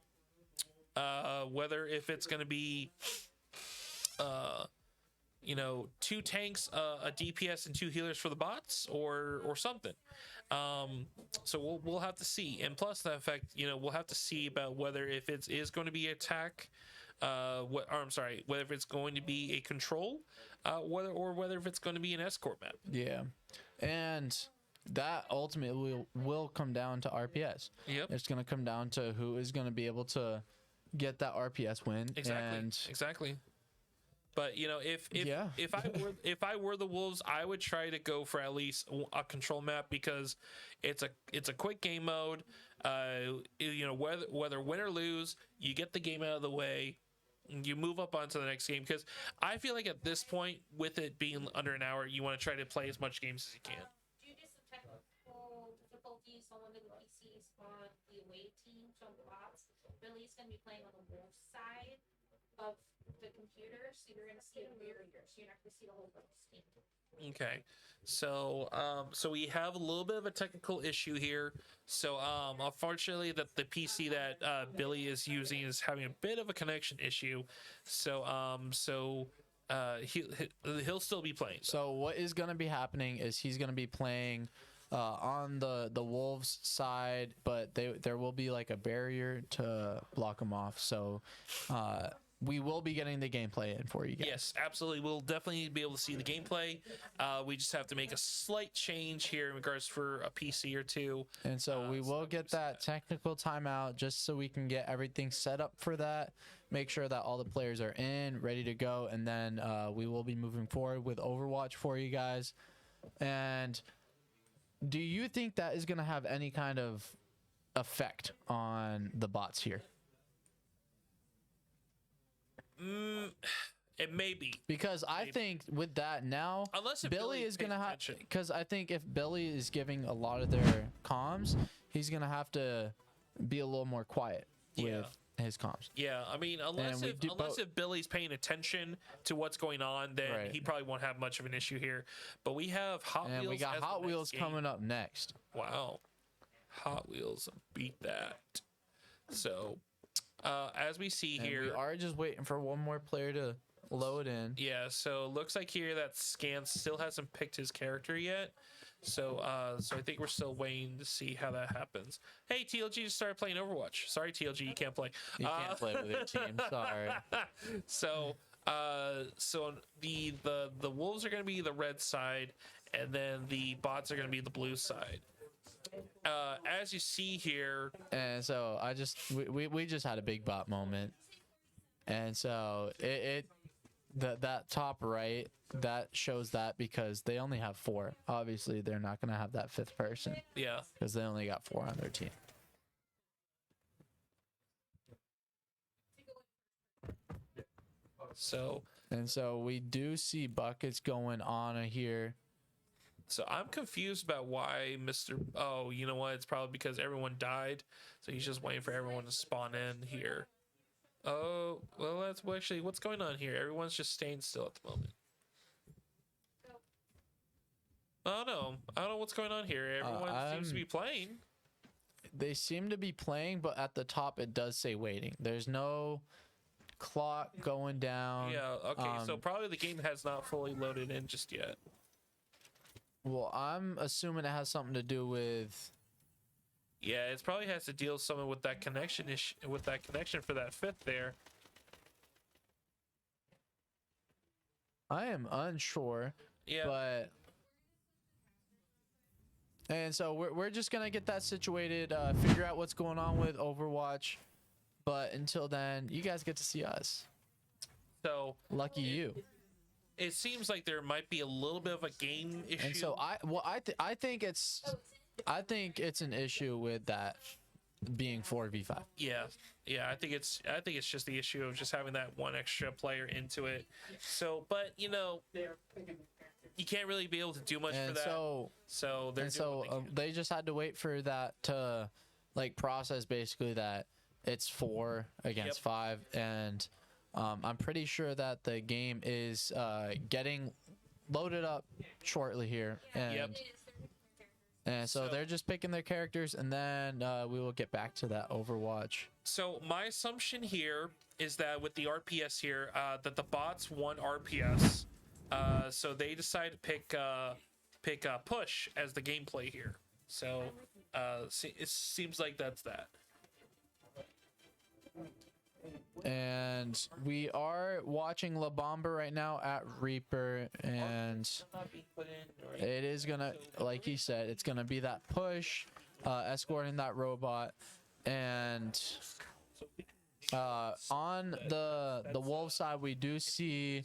S13: whether if it's going to be, 2 tanks, a DPS, and 2 healers for the bots, or something. So we'll have to see. And plus the fact, we'll have to see about whether if it is going to be attack, whether if it's going to be a control, whether if it's going to be an escort map.
S1: Yeah, and that ultimately will come down to RPS.
S13: Yep.
S1: It's going to come down to who is going to be able to get that RPS win.
S13: Exactly.
S1: And
S13: exactly. But you know, if I were the Wolves, I would try to go for at least a control map because it's a quick game mode. You know, whether win or lose, you get the game out of the way. You move up onto the next game because I feel like at this point, with it being under an hour, you want to try to play as much games as you can.
S3: Do you do some technical difficulties on one of the PCs on the away team, so the bots? Billy's going to be playing on the Wolves side of the computer, so you're going to see a barrier, so you're not going to see the whole screen.
S13: Okay, so we have a little bit of a technical issue here. So unfortunately, that the PC that Billy is using is having a bit of a connection issue. So he'll still be playing.
S1: So what is going to be happening is he's going to be playing on the Wolves side, but there will be like a barrier to block him off. So we will be getting the gameplay in for you guys.
S13: Yes, absolutely. We'll definitely be able to see the gameplay. We just have to make a slight change here in regards for a PC or two.
S1: And so we will get that technical timeout just so we can get everything set up for that. Make sure that all the players are in, ready to go, and then we will be moving forward with Overwatch for you guys. And do you think that is going to have any kind of effect on the bots here?
S13: It may be,
S1: because I think with that now,
S13: unless
S1: Billy is gonna have, because I think if Billy is giving a lot of their comms, he's gonna have to be a little more quiet with his comms.
S13: Yeah, I mean, unless if Billy's paying attention to what's going on, then he probably won't have much of an issue here. But we have Hot Wheels.
S1: And we got Hot Wheels coming up next.
S13: Wow, Hot Wheels beat that. So. As we see here,
S1: we are just waiting for one more player to load in.
S13: Yeah, so it looks like here that Scan still hasn't picked his character yet. So I think we're still waiting to see how that happens. Hey, TLG just started playing Overwatch. Sorry, TLG, you can't play.
S1: You can't play with your team. Sorry.
S13: So the Wolves are going to be the red side, and then the bots are going to be the blue side. As you see here,
S1: and so we just had a big bot moment, and so that top right that shows that because they only have 4. Obviously, they're not gonna have that 5th person.
S13: Yeah,
S1: because they only got 4 on their team.
S13: So
S1: we do see buckets going on here.
S13: So I'm confused about why Oh, you know what? It's probably because everyone died. So he's just waiting for everyone to spawn in here. Oh, well, that's actually what's going on here. Everyone's just staying still at the moment. Oh, no. I don't know what's going on here. Everyone seems to be playing.
S1: They seem to be playing, but at the top it does say waiting. There's no clock going down.
S13: Yeah, okay. So probably the game has not fully loaded in just yet.
S1: Well, I'm assuming it has something to do with.
S13: Yeah, it probably has to deal something with that connection with that connection for that 5th there.
S1: I am unsure.
S13: Yeah.
S1: But. And so we're just gonna get that situated, figure out what's going on with Overwatch. But until then, you guys get to see us.
S13: So
S1: lucky you.
S13: It seems like there might be a little bit of a game issue.
S1: And so I think it's an issue with that being 4v5.
S13: Yeah, I think it's just the issue of just having that one extra player into it. So, but you know, you can't really be able to do much for that.
S1: They just had to wait for that to like process basically that it's 4 against 5, and I'm pretty sure that the game is getting loaded up shortly here, and so they're just picking their characters, and then we will get back to that Overwatch.
S13: So my assumption here is that with the RPS here, that the bots won RPS, so they decided to pick push as the gameplay here. So it seems like that's that.
S1: And we are watching La Bomba right now at Reaper, and it is gonna, like he said, it's gonna be that push, escorting that robot, and on the Wolf side we do see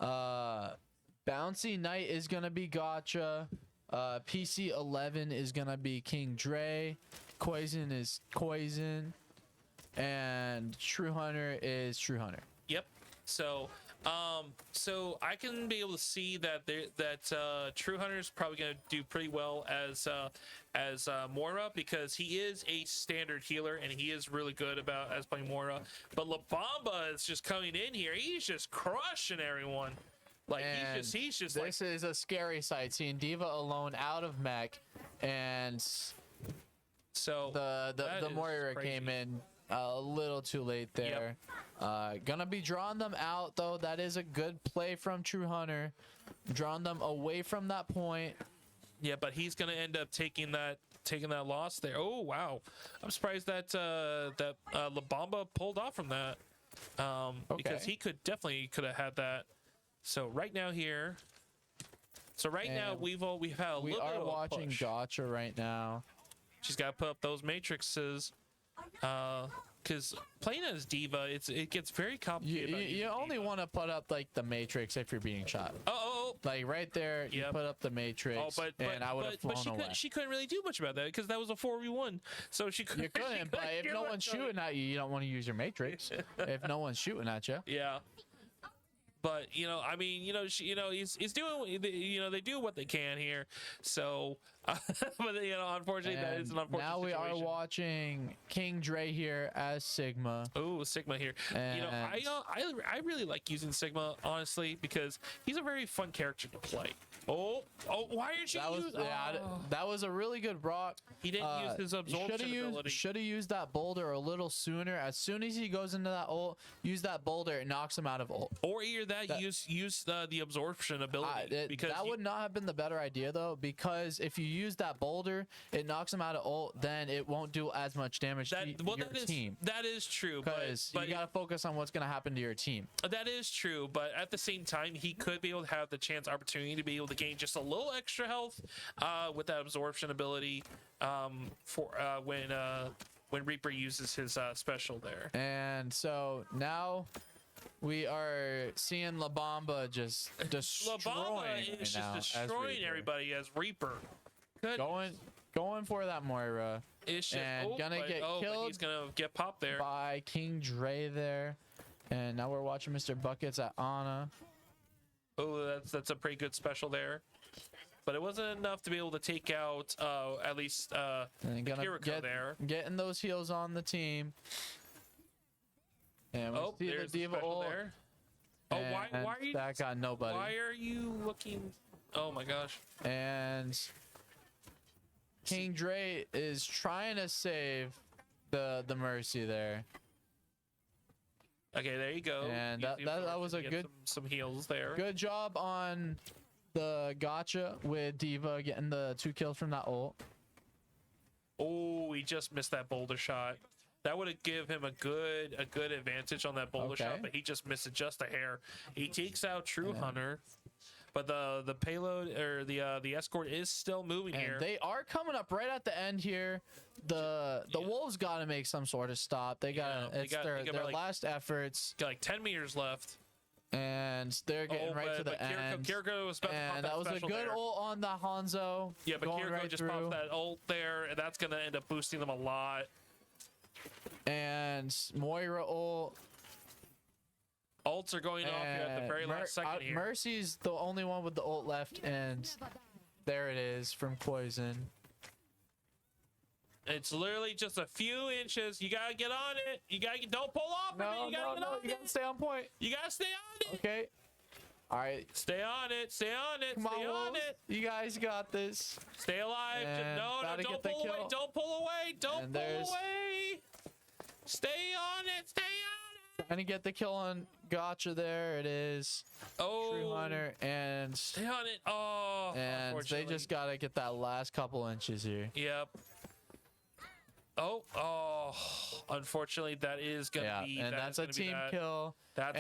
S1: Bouncy Knight is gonna be Gotcha. PC 11 is gonna be King Dre. Poison is Poison, and True Hunter is True Hunter.
S13: Yep. So, so I can be able to see that True Hunter is probably going to do pretty well as Moira, because he is a standard healer and he is really good as playing Moira. But La Bamba is just coming in here. He's just crushing everyone. Like he's just
S1: this is a scary sight, seeing D.Va alone out of mech, and
S13: so
S1: the Moira came in a little too late there. Gonna be drawing them out though. That is a good play from True Hunter, drawing them away from that point.
S13: Yeah, but he's gonna end up taking that loss there. Oh wow, I'm surprised that La Bamba pulled off from that, because he could have had that. So right now here, we've had a little bit of a push.
S1: We are watching Gotcha right now.
S13: She's got to put up those matrices, because playing as D.Va, it gets very complicated.
S1: You only want to put up like the matrix if you're being shot. Like right there, you put up the matrix, and I would have flown away.
S13: She couldn't really do much about that because that was a 4v1, so she couldn't.
S1: You couldn't, but if no one's shooting at you, you don't want to use your matrix. If no one's shooting at you,
S13: yeah. But I mean, he's doing, they do what they can here. So, but unfortunately, that is an unfortunate
S1: now we
S13: situation.
S1: are watching King Dre here as Sigma.
S13: Oh, Sigma here.
S1: And
S13: I really like using Sigma, honestly, because he's a very fun character to play. Oh, why did you use
S1: that was a really good rock.
S13: He didn't use his absorption ability.
S1: Should have used that boulder a little sooner. As soon as he goes into that ult, use that boulder. It knocks him out of ult.
S13: Or either use the absorption ability. Because
S1: that would not have been the better idea though, because if you use that boulder, it knocks him out of ult. Then it won't do as much damage to your team.
S13: That is true.
S1: Because you gotta focus on what's gonna happen to your team.
S13: That is true, but at the same time, he could be able to have the opportunity to be able to gain just a little extra health with that absorption ability when Reaper uses his special there.
S1: And so now we are seeing La Bamba just destroying.
S13: La Bamba is just destroying everybody as Reaper. Good.
S1: Going for that Moira. Gonna get killed.
S13: He's gonna get popped there
S1: by King Dre there. And now we're watching Mr. Buckets at Ana.
S13: Oh, that's a pretty good special there. But it wasn't enough to be able to take out at least Kiriko there.
S1: Getting those heals on the team. And we see the D.Va ult
S13: there. Oh, why are you?
S1: That got nobody.
S13: Why are you looking? Oh my gosh.
S1: And King Dre is trying to save the Mercy there.
S13: Okay, there you go.
S1: And that was a good
S13: some heals there.
S1: Good job on the Gotcha with D.Va getting the 2 kills from that ult.
S13: Oh, he just missed that boulder shot. That would have given him a good advantage on that boulder shot, but he just missed it just a hair. He takes out True Hunter, but the payload or the escort is still moving here.
S1: They are coming up right at the end here. The Wolves got to make some sort of stop. They got their last efforts.
S13: Got like 10 meters left.
S1: And they're getting right to the end.
S13: Kiriko was about to pop
S1: that was a good ult on the Hanzo.
S13: Yeah, but Kiriko just popped that ult there, and that's going to end up boosting them a lot.
S1: And Moira ult.
S13: Ults are going off here at the very last second here.
S1: Mercy's the only one with the ult left, and there it is from Poison.
S13: It's literally just a few inches. You gotta get on it. Don't pull off. You gotta get on it.
S1: You gotta stay on point.
S13: You gotta stay on it.
S1: Okay. All right.
S13: Stay on it. Stay on it.
S1: Come
S13: stay on
S1: it. You guys got this.
S13: Stay alive. No, don't pull away. Don't pull away. Don't pull away. Stay on it. Stay on it.
S1: Trying to get the kill on Gotcha there. It is. True Hunter and
S13: stay on it. Oh.
S1: And they just gotta get that last couple inches here.
S13: Yep. Oh, unfortunately, that is gonna be.
S1: And that's a team kill.
S13: That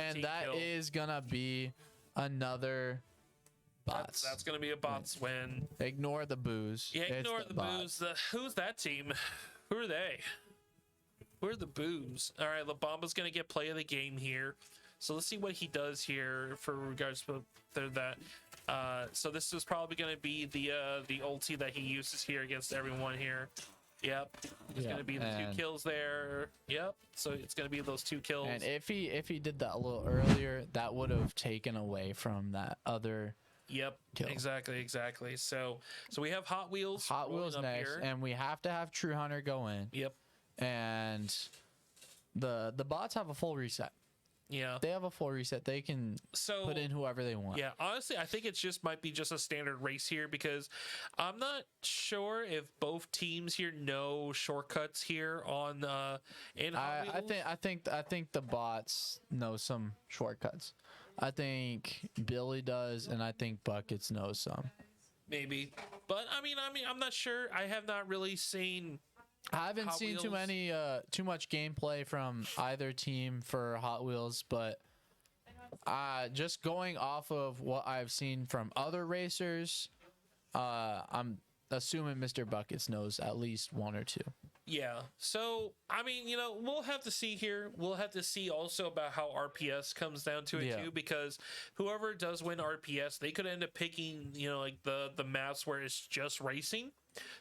S1: is gonna be another bots.
S13: That's gonna be a bots win.
S1: Ignore the booze.
S13: Yeah, ignore the booze. Who's that team? Who are they? Who are the boos? All right, La Bamba's gonna get play of the game here. So let's see what he does here for regards to that. So this is probably going to be the ulti that he uses here against everyone here. Yep, it's gonna be the 2 kills there. Yep, so it's gonna be those 2 kills.
S1: And if he did that a little earlier, that would have taken away from that other.
S13: Yep,
S1: kill.
S13: exactly. So we have Hot Wheels.
S1: Hot Wheels next,
S13: here.
S1: and we have to have True Hunter go in.
S13: Yep.
S1: And the bots have a full reset.
S13: Yeah,
S1: they have a full reset. They can put in whoever they want.
S13: Yeah, honestly, I think it just might be just a standard race here because I'm not sure if both teams here know shortcuts here on in Hot Wheels.
S1: I think the bots know some shortcuts. I think Billy does, and I think Buckets knows some.
S13: Maybe, but I mean, I'm not sure. I have not really seen.
S1: I haven't seen too much gameplay from either team for Hot Wheels, but just going off of what I've seen from other racers, I'm assuming Mr. Buckets knows at least 1 or 2.
S13: Yeah. So, I mean, we'll have to see here. We'll have to see also about how RPS comes down to it too, because whoever does win RPS, they could end up picking, like the maps where it's just racing.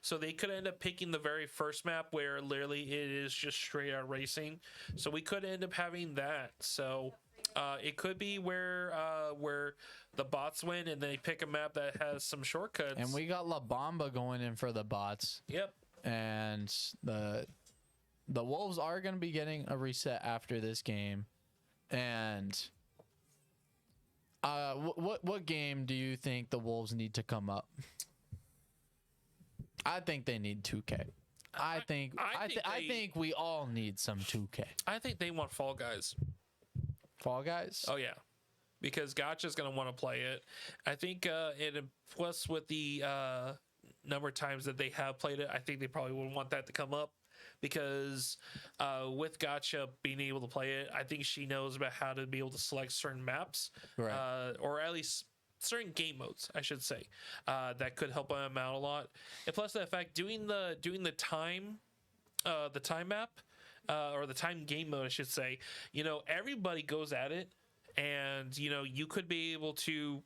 S13: So they could end up picking the very first map where literally it is just straight out racing. So we could end up having that. So it could be where the bots win and they pick a map that has some shortcuts.
S1: And we got La Bamba going in for the bots.
S13: Yep.
S1: And the Wolves are going to be getting a reset after this game. And what game do you think the Wolves need to come up? I think they need 2K. I think we all need some 2K.
S13: I think they want Fall Guys.
S1: Fall Guys?
S13: Oh yeah, because Gotcha's gonna want to play it. I think plus with the number of times that they have played it, I think they probably would want that to come up because with Gotcha being able to play it, I think she knows about how to be able to select certain maps,
S1: right.
S13: Or at least certain game modes, I should say, that could help them out a lot. And plus the fact doing the time map or the time game mode, I should say, everybody goes at it, and you could be able to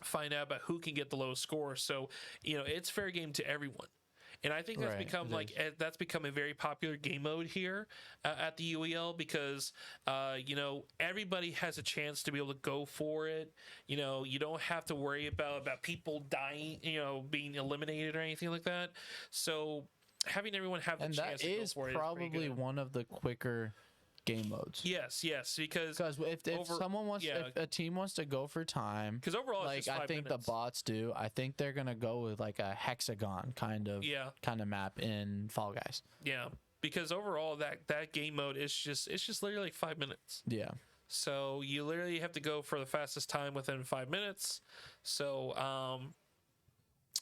S13: find out about who can get the lowest score. So it's fair game to everyone. And I think that's become a very popular game mode here at the UEL because, everybody has a chance to be able to go for it. You don't have to worry about people dying, being eliminated or anything like that. So having everyone have the chance to go for it is
S1: probably one of the quicker game modes.
S13: Yes, because
S1: if someone wants, if a team wants to go for time,
S13: because overall,
S1: like I think the bots do, I think they're gonna go with like a hexagon kind of map in Fall Guys.
S13: Yeah, because overall that game mode is just literally like 5 minutes.
S1: Yeah.
S13: So you literally have to go for the fastest time within 5 minutes. So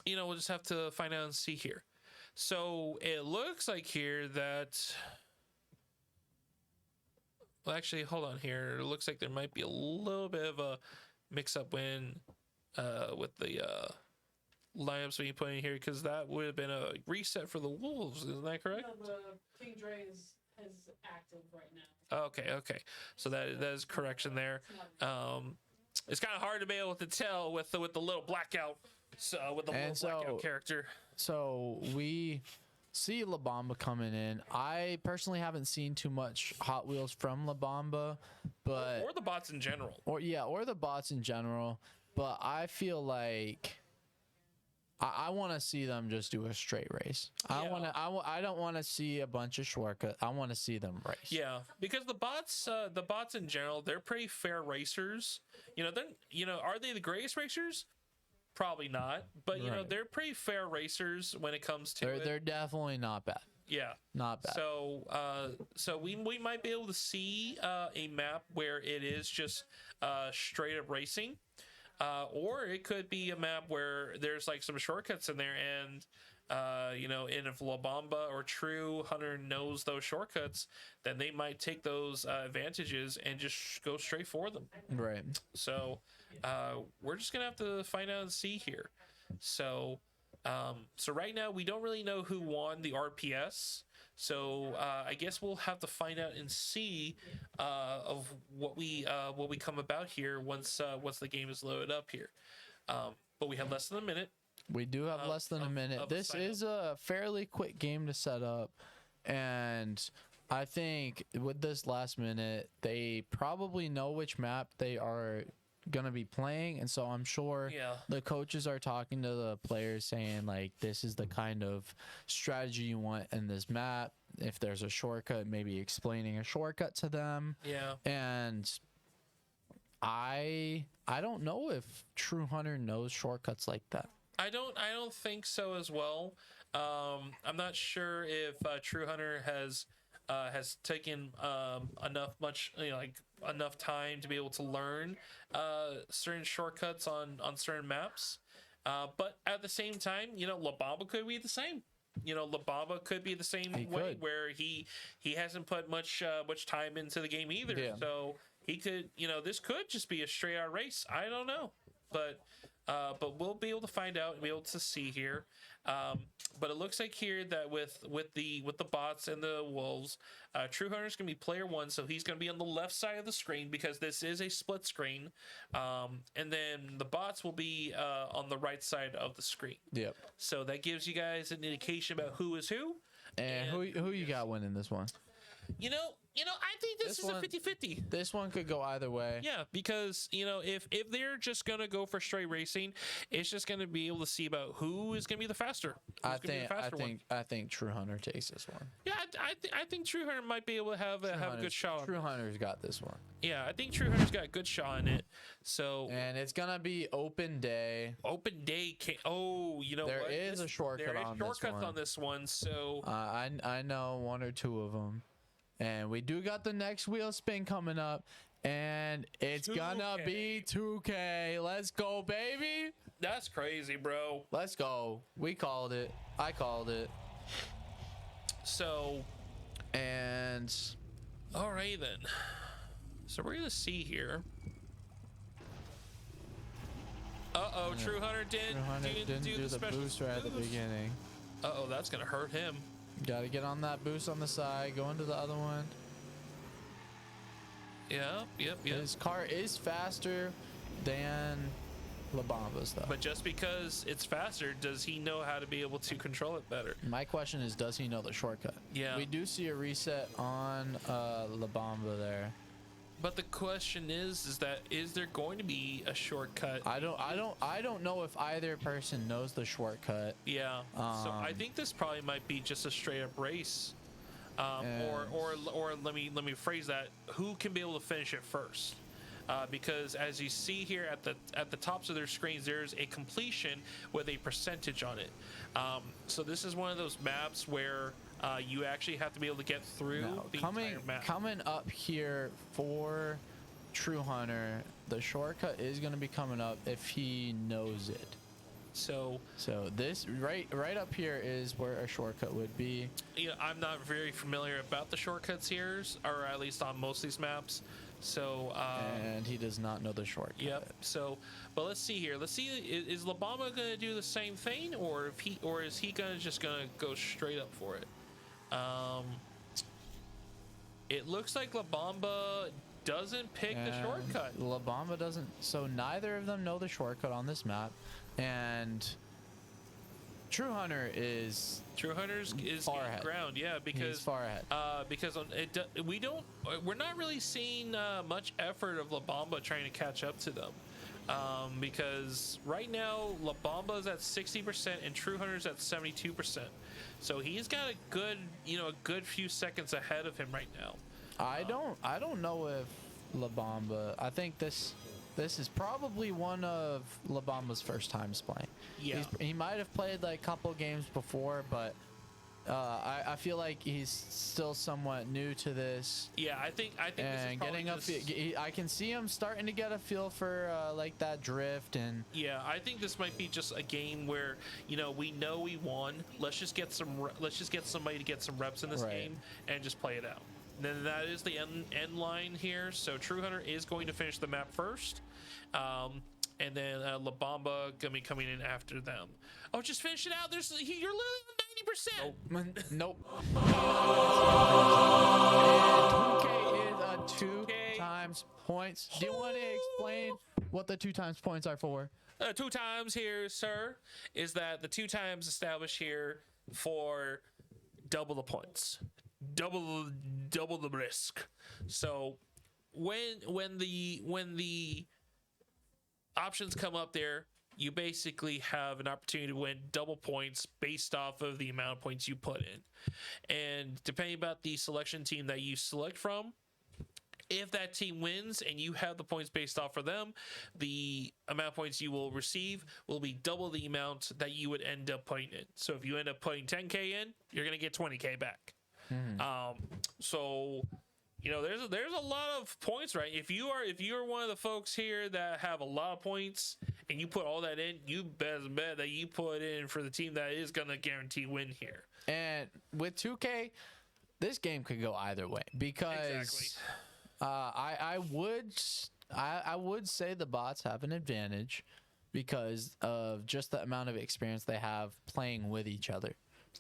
S13: we'll just have to find out and see here. So it looks like here that. Well, actually, hold on here. It looks like there might be a little bit of a mix-up win with the lineups when you put in here, because that would have been a reset for the Wolves. Isn't that correct?
S14: No, the King Dre is active right now.
S13: Okay. So that is correction there. It's kind of hard to be able to tell with the little blackout. So with the little blackout character.
S1: So we see La Bamba coming in. I personally haven't seen too much Hot Wheels from La Bamba, but
S13: or the bots in general.
S1: Or the bots in general. But I feel like I want to see them just do a straight race.
S13: Yeah.
S1: I don't want to see a bunch of shortcuts. I want to see them race.
S13: Yeah, because the bots in general, they're pretty fair racers. Are they the greatest racers? Probably not, but they're pretty fair racers when it comes to it.
S1: They're definitely not bad.
S13: Yeah,
S1: not bad.
S13: So we might be able to see a map where it is just straight up racing, or it could be a map where there's like some shortcuts in there, and and if La Bamba or True Hunter knows those shortcuts, then they might take those advantages and just go straight for them.
S1: Right.
S13: So we're just gonna have to find out and see here. So right now we don't really know who won the RPS. So I guess we'll have to find out and see of what we come about here once the game is loaded up here. But we have less than a minute.
S1: We do have less than a minute. This is a fairly quick game to set up, and I think with this last minute, they probably know which map they are going to be playing, and so I'm sure the coaches are talking to the players saying, like, this is the kind of strategy you want in this map. If there's a shortcut, maybe explaining a shortcut to them.
S13: Yeah.
S1: And I don't know if True Hunter knows shortcuts like that.
S13: I don't think so as well. I'm not sure if True Hunter has taken enough time to be able to learn certain shortcuts on certain maps. But at the same time, La Bamba could be the same. La Bamba could be the same way where he hasn't put much time into the game either.
S1: Yeah.
S13: So he could, this could just be a straight out race. I don't know, but we'll be able to find out and be able to see here. But it looks like here that with the bots and the wolves, True Hunter's gonna be player 1, so he's gonna be on the left side of the screen because this is a split screen. And then the bots will be on the right side of the screen.
S1: Yep.
S13: So that gives you guys an indication about who is who.
S1: And who you got winning this one?
S13: I think this is a 50-50.
S1: This one could go either way.
S13: Yeah, because if they're just gonna go for straight racing, it's just gonna be able to see about who is gonna be the faster.
S1: I think True Hunter takes this one.
S13: Yeah, I think True Hunter might be able to have a good shot.
S1: True Hunter's got this one.
S13: Yeah, I think True Hunter's got a good shot in it. So
S1: and it's gonna be open day.
S13: Open day.
S1: There is a shortcut on this one.
S13: There is shortcuts on this one. So
S1: I know one or two of them. And we do got the next wheel spin coming up, and it's
S13: 2K.
S1: gonna be 2K. Let's go, baby.
S13: That's crazy, bro.
S1: Let's go. We called it. I called it.
S13: So,
S1: and
S13: all right then. So we're gonna see here. True Hunter didn't do the special
S1: boost right at the beginning.
S13: That's gonna hurt him.
S1: Got to get on that boost on the side, go into the other one.
S13: Yep.
S1: His car is faster than La Bamba's, though.
S13: But just because it's faster, does he know how to be able to control it better?
S1: My question is, does he know the shortcut?
S13: Yeah.
S1: We do see a reset on La Bamba there.
S13: But the question is there going to be a shortcut?
S1: I don't know if either person knows the shortcut.
S13: Yeah. So I think this probably might be just a straight up race. Or let me phrase that. Who can be able to finish it first? Because as you see here at the tops of their screens, there's a completion with a percentage on it. So this is one of those maps where you actually have to be able to get through the entire map.
S1: Coming up here for True Hunter, the shortcut is going to be coming up if he knows it.
S13: So
S1: this right up here is where a shortcut would be.
S13: I'm not very familiar about the shortcuts here, or at least on most of these maps. So
S1: and he does not know the shortcut.
S13: Yep. So, but let's see here. Let's see, is La Bamba gonna do the same thing, or is he gonna go straight up for it? It looks like La Bamba doesn't pick the shortcut.
S1: La Bamba doesn't. So neither of them know the shortcut on this map, and True Hunter is
S13: far ahead. Ground, yeah, because
S1: he's far ahead.
S13: Because we're not really seeing much effort of La Bamba trying to catch up to them. Because right now La Bamba's at 60% and True Hunter's at 72%. So he's got a good few seconds ahead of him right now.
S1: I don't know if La Bamba. I think this is probably one of La Bamba's first times playing.
S13: Yeah.
S1: He might have played like a couple games before, but I feel like he's still somewhat new to this.
S13: Yeah, I think
S1: and
S13: this is
S1: getting I can see him starting to get a feel for like that drift and.
S13: Yeah, I think this might be just a game where we know we won. Let's just get somebody to get some reps in this game and just play it out. And then that is the end line here. So True Hunter is going to finish the map first. and then La Bamba gonna be coming in after them. Oh, just finish it out. You're literally 90%.
S1: Nope. 2K is a 2 times points. Do you want to explain what the 2 times points are for?
S13: 2 times here, sir, is that the 2 times established here for double the points, double the risk. So when the options come up there, you basically have an opportunity to win double points based off of the amount of points you put in. And depending about the selection team that you select from, if that team wins and you have the points based off for them, the amount of points you will receive will be double the amount that you would end up putting in. So if you end up putting 10K in, you're going to get 20K back. So, you know, there's a lot of points, right? If you're one of the folks here that have a lot of points and you put all that in, you best bet that you put in for the team that is going to guarantee win here.
S1: And with 2K, this game could go either way because I would say the bots have an advantage because of just the amount of experience they have playing with each other.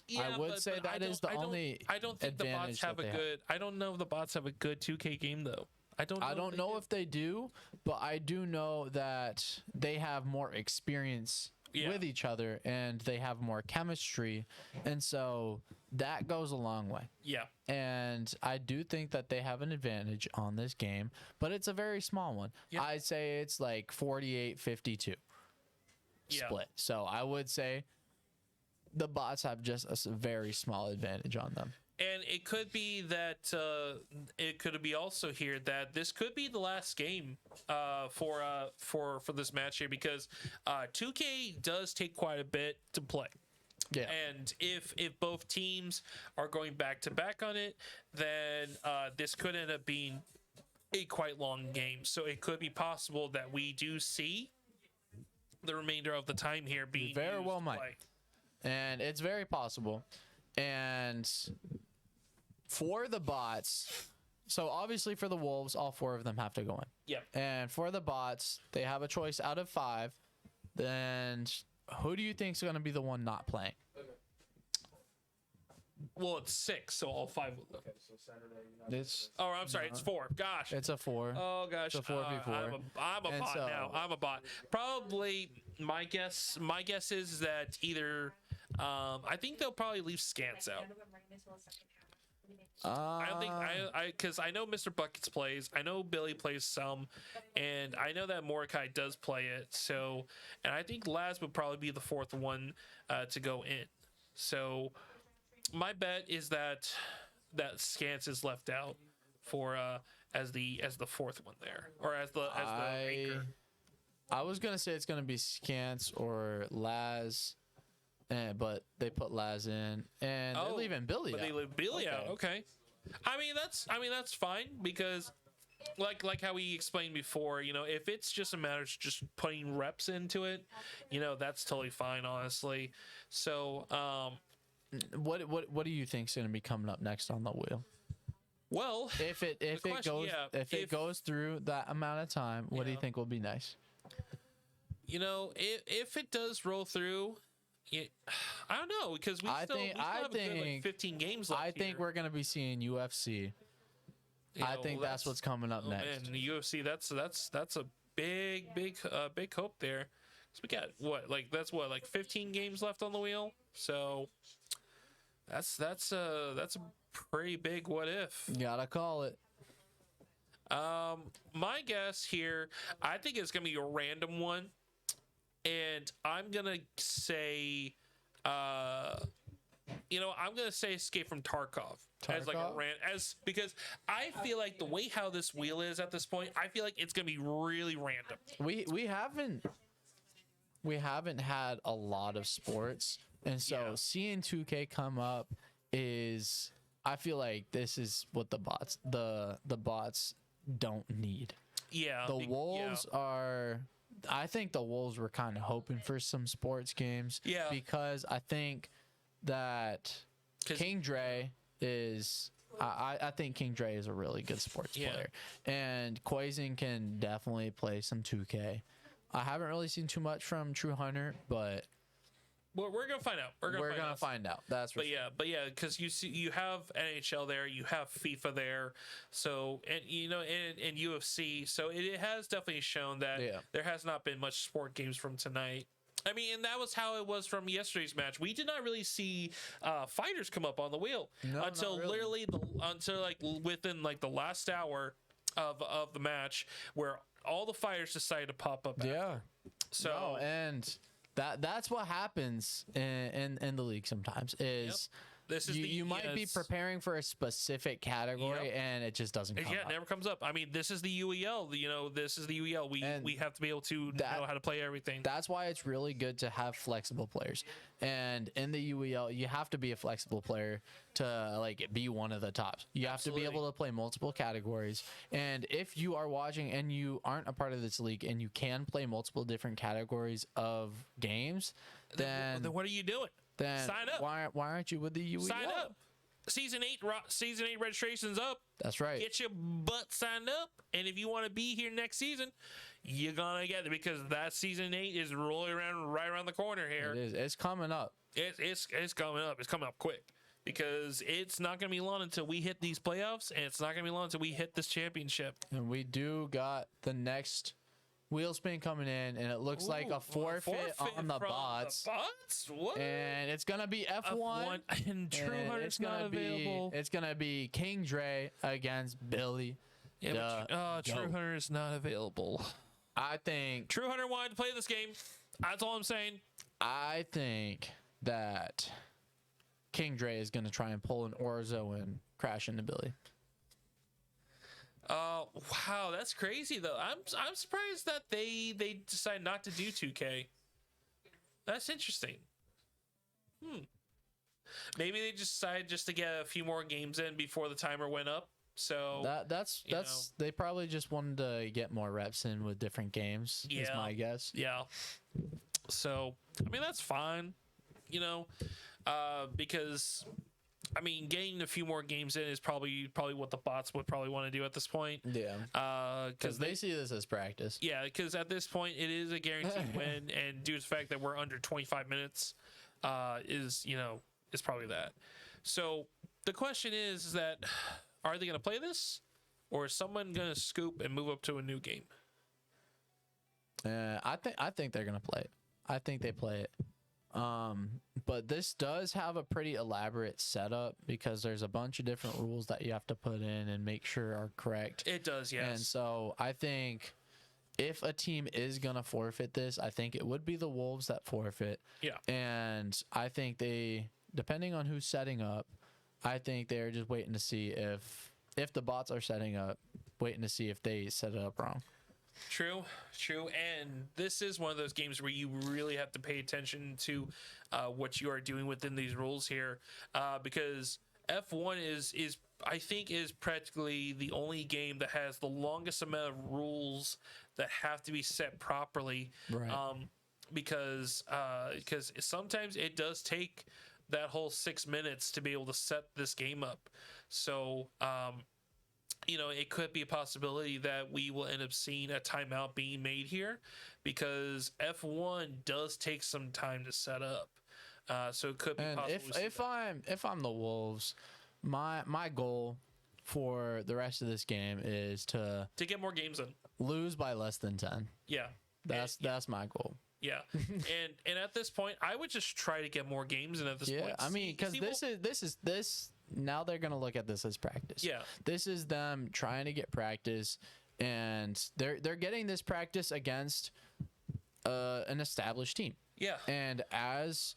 S13: Yeah,
S1: I would say that is the only.
S13: I don't think the bots have a good. I don't know if the bots have a good 2K game though. I don't know
S1: if they do, but I do know that they have more experience with each other and they have more chemistry, and so that goes a long way.
S13: Yeah.
S1: And I do think that they have an advantage on this game, but it's a very small one.
S13: Yeah.
S1: I'd say it's like 48-52 split. So I would say the bots have just a very small advantage on them.
S13: And it could be that it could be also here that this could be the last game for this match here because 2K does take quite a bit to play.
S1: Yeah.
S13: And if both teams are going back to back on it, then this could end up being a quite long game. So it could be possible that we do see the remainder of the time here being
S1: very
S13: used
S1: well
S13: to
S1: might.
S13: play.
S1: And it's very possible. And for the bots, so obviously for the Wolves, all 4 of them have to go in.
S13: Yep.
S1: And for the bots, they have a choice out of 5. Then who do you think is going to be the one not playing?
S13: Well, it's 6, so all 5 will. Okay, so Saturday. Oh, I'm sorry, it's 4. Gosh.
S1: It's a 4.
S13: Oh gosh.
S1: It's a 4v4.
S13: I'm a bot now. I'm a bot. Probably my guess is that either I think they'll probably leave Scants out. I don't think because I know Mr. Buckets plays. I know Billy plays some, and I know that Mordecai does play it. So, and I think Laz would probably be the 4th one to go in. So, my bet is that Scants is left out for as the 4th one there, or as the anchor.
S1: I was gonna say it's gonna be Scants or Laz. But they put Laz in, and they're leaving Billy out.
S13: But they leave Billy out. Okay. I mean that's fine because, like how we explained before, you know, if it's just a matter of just putting reps into it, you know, that's totally fine, honestly. So,
S1: what do you think's going to be coming up next on the wheel?
S13: Well,
S1: if it goes through that amount of time, what do you think will be nice?
S13: You know, if it does roll through. Yeah, I don't know because we still have a good, like, 15 games left.
S1: I think we're gonna be seeing UFC. I think that's what's coming up next.
S13: And the UFC, that's a big hope there. So we got like 15 games left on the wheel. So that's a pretty big what if.
S1: You gotta call it.
S13: My guess here, I think it's gonna be a random one. And I'm gonna say, I'm gonna say Escape from Tarkov as like a because I feel like the way how this wheel is at this point, I feel like it's gonna be really random.
S1: We haven't had a lot of sports, and so seeing 2K come up is, I feel like this is what the bots don't need.
S13: Yeah,
S1: the Wolves are. I think the Wolves were kind of hoping for some sports games.
S13: Yeah.
S1: Because I think that King Dre is. I think King Dre is a really good sports player, and Quasin can definitely play some 2K. I haven't really seen too much from True Hunter, but
S13: we're gonna find out. We're gonna
S1: find out. That's for sure.
S13: But yeah, because you have NHL there, you have FIFA there, so and and UFC, so it has definitely shown that there has not been much sport games from tonight. I mean, and that was how it was from yesterday's match. We did not really see fighters come up on the wheel until literally within like the last hour of the match, where all the fighters decided to pop up. So
S1: and that's what happens in the league sometimes is. This is you might be preparing for a specific category and it just doesn't come up.
S13: It never comes up. I mean, this is the UEL. This is the UEL. We have to be able to know how to play everything.
S1: That's why it's really good to have flexible players. And in the UEL, you have to be a flexible player to like be one of the tops. You have to be able to play multiple categories. And if you are watching and you aren't a part of this league and you can play multiple different categories of games, then
S13: what are you doing?
S1: Then
S13: sign up.
S1: Why aren't you with the UEL?
S13: Sign up. Season 8 registration's up.
S1: That's right.
S13: Get your butt signed up, and if you want to be here next season, you're gonna get it because that season 8 is rolling right around the corner here.
S1: It is. It's coming up.
S13: It's coming up. It's coming up quick because it's not gonna be long until we hit these playoffs, and it's not gonna be long until we hit this championship.
S1: And we do got the next wheel spin coming in, and it looks like a forfeit on the bots.
S13: What?
S1: And it's gonna be F1,
S13: and True Hunter's not available.
S1: It's gonna be King Dre against Billy.
S13: Yeah, but True Hunter is not available.
S1: I think
S13: True Hunter wanted to play this game. That's all I'm saying.
S1: I think that King Dre is gonna try and pull an Orzo and crash into Billy.
S13: Wow, that's crazy though. I'm surprised that they decided not to do 2K. That's interesting. Maybe they just decided just to get a few more games in before the timer went up. So
S1: that's they probably just wanted to get more reps in with different games. Is my guess.
S13: Yeah. So I mean that's fine, because. I mean, getting a few more games in is probably what the bots would probably want to do at this point.
S1: Yeah. Because they see this as practice.
S13: Yeah, because at this point it is a guaranteed win, and due to the fact that we're under 25 minutes, is probably that. So the question is that are they going to play this, or is someone going to scoop and move up to a new game?
S1: I think they're going to play it. I think they play it. But this does have a pretty elaborate setup because there's a bunch of different rules that you have to put in and make sure are correct.
S13: It does, yes.
S1: And so I think if a team is gonna forfeit this, I think it would be the Wolves that forfeit.
S13: Yeah.
S1: And I think depending on who's setting up, I think they're just waiting to see if the bots are setting up, waiting to see if they set it up wrong.
S13: True. And this is one of those games where you really have to pay attention to what you are doing within these rules here, because F1 is I think is practically the only game that has the longest amount of rules that have to be set properly.
S1: Right.
S13: Because sometimes it does take that whole 6 minutes to be able to set this game up. So it could be a possibility that we will end up seeing a timeout being made here because F1 does take some time to set up. So it could be possible.
S1: If I'm the Wolves, my goal for the rest of this game is to
S13: get more games in.
S1: Lose by less than 10.
S13: Yeah.
S1: That's my goal.
S13: Yeah. and at this point, I would just try to get more games in at this point.
S1: Yeah, I mean, because this now they're going to look at this as practice.
S13: Yeah.
S1: This is them trying to get practice, and they're getting this practice against an established team.
S13: Yeah.
S1: And as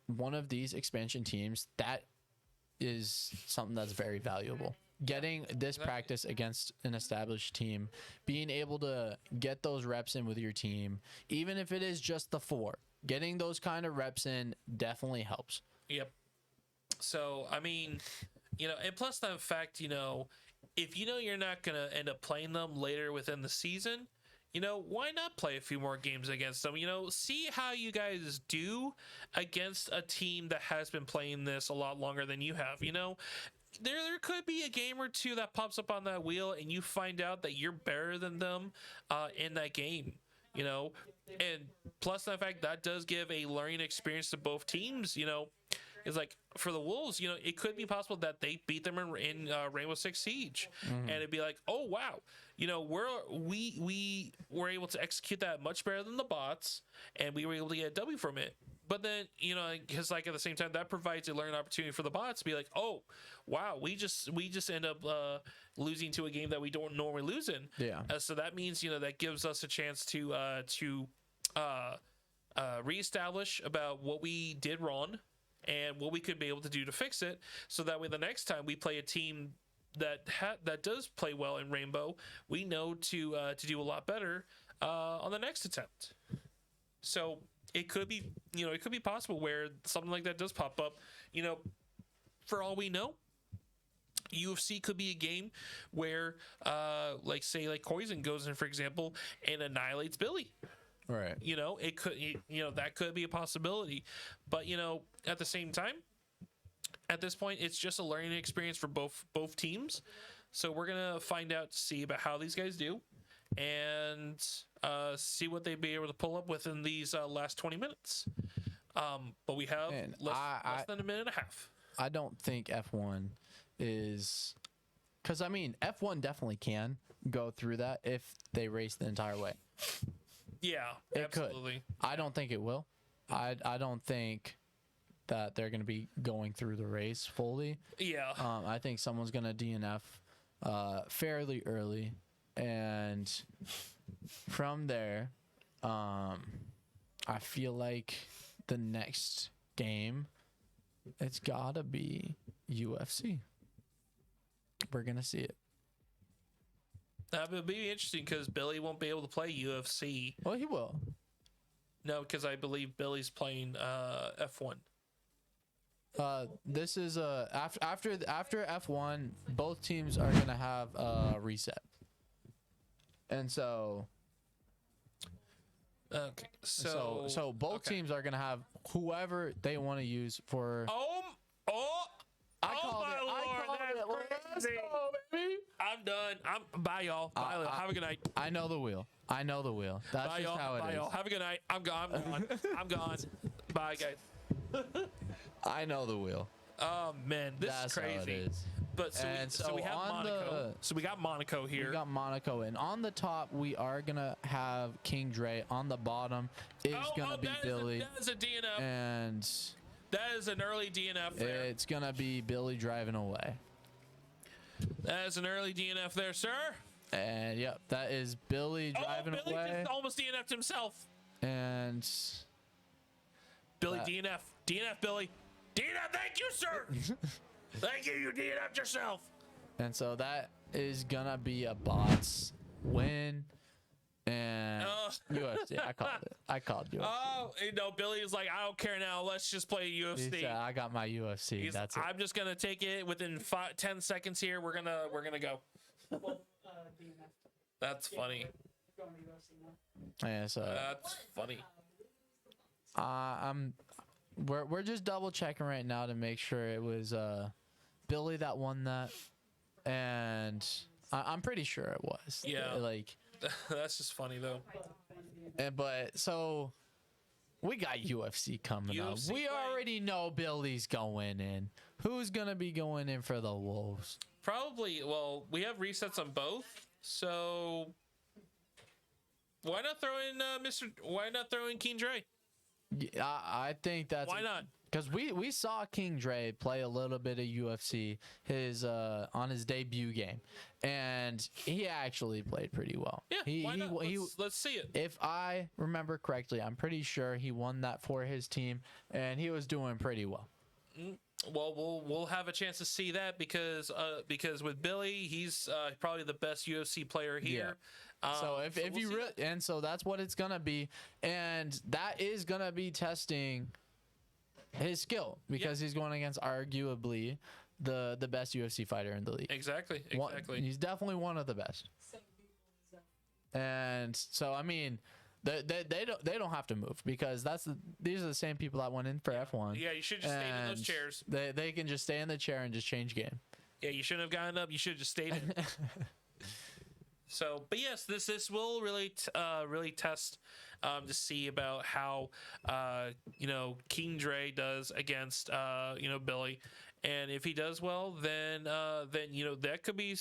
S1: one of these expansion teams, that is something that's very valuable. Getting this practice against an established team, being able to get those reps in with your team, even if it is just the 4, getting those kind of reps in definitely helps.
S13: Yep. So, I mean, and plus the fact, if you're not going to end up playing them later within the season, why not play a few more games against them? See how you guys do against a team that has been playing this a lot longer than you have, There could be a game or two that pops up on that wheel and you find out that you're better than them in that game. you know, and plus the fact that does give a learning experience to both teams, you know. It's like for the Wolves, you know, it could be possible that they beat them in Rainbow Six Siege, and it'd be like, oh wow, you know, we were able to execute that much better than the bots, and we were able to get a W from it. But then, you know, because like at the same time, that provides a learning opportunity for the bots to be like, oh wow, we just end up losing to a game that we don't normally lose in.
S1: Yeah.
S13: So that means, you know, that gives us a chance to reestablish about what we did wrong and what we could be able to do to fix it, so that way the next time we play a team that does play well in Rainbow, we know to do a lot better on the next attempt. So it could be, you know, it could be possible where something like that does pop up. You know, for all we know, UFC could be a game where, like Poison goes in, for example, and annihilates Billy.
S1: Right.
S13: You know, it could, you know, that could be a possibility. But, you know, at the same time, at this point, it's just a learning experience for both teams. So we're going to find out, see about how these guys do, and see what they'd be able to pull up within these last 20 minutes. But we have less than a minute and a half.
S1: I don't think F1 is... Because, I mean, F1 definitely can go through that if they race the entire way.
S13: Yeah,
S1: it
S13: absolutely.
S1: Could. I don't think it will. I don't think that they're going to be going through the race fully.
S13: Yeah.
S1: I think someone's going to DNF fairly early, and from there, I feel like the next game, it's got to be UFC. We're going to see it.
S13: That would be interesting because Billy won't be able to play UFC.
S1: Well, he will.
S13: No, because I believe Billy's playing F1.
S1: This is after F1, both teams are gonna have a reset, and so.
S13: Okay, so
S1: both teams are gonna have whoever they want to use for.
S13: I called it. That's crazy. I'm done. Bye, y'all. Bye, have a good night.
S1: I know the wheel. That's
S13: bye,
S1: just
S13: y'all.
S1: how it
S13: Bye,
S1: is.
S13: y'all. Have a good night. I'm gone. I'm gone. Bye, guys.
S1: I know the wheel.
S13: Oh man, this
S1: That's
S13: is crazy.
S1: How it is.
S13: But so we have Monaco. So we got Monaco here.
S1: We got Monaco, and on the top we are gonna have King Dre. On the bottom is gonna be Billy.
S13: That is a DNF.
S1: And
S13: that is an early DNF there.
S1: It's gonna be Billy driving away.
S13: That is an early DNF there, sir.
S1: And yep, that is Billy driving
S13: Billy
S1: away.
S13: Just almost DNF'd himself.
S1: And
S13: Billy DNF. DNF, Billy. DNF, thank you, sir. Thank you, you DNF'd yourself.
S1: And so that is gonna be a bots win. And UFC, I called UFC.
S13: Oh, you know, Billy is like, I don't care now. Let's just play UFC.
S1: He said, I got my UFC. That's it.
S13: I'm just gonna take it within 10 seconds here. We're gonna go. That's funny.
S1: Yeah, so
S13: that's funny.
S1: We're just double checking right now to make sure it was Billy that won that, and I'm pretty sure it was.
S13: Yeah.
S1: Like.
S13: That's just funny though.
S1: But so we got UFC coming up. We already know Billy's going in. Who's gonna be going in for the Wolves?
S13: Probably. Well, we have resets on both, so why not throw in Why not throw in King Dre?
S1: Yeah, I think that's
S13: why not.
S1: Because we saw King Dre play a little bit of UFC on his debut game, and he actually played pretty well.
S13: Yeah, why not? Let's see it.
S1: If I remember correctly, I'm pretty sure he won that for his team, and he was doing pretty well.
S13: Well, we'll have a chance to see that because with Billy, he's probably the best UFC player here.
S1: Yeah. So if you really, and so that's what it's gonna be, and that is gonna be testing his skill because he's going against arguably the best UFC fighter in the league.
S13: Exactly.
S1: He's definitely one of the best. And so I mean, they don't have to move because these are the same people that went in for F1.
S13: Yeah, you should just stay in those chairs.
S1: They can just stay in the chair and just change game.
S13: Yeah, you shouldn't have gotten up. You should have just stayed in. So, but yes, this will really really test to see about how King Dre does against Billy. And if he does well, then that could be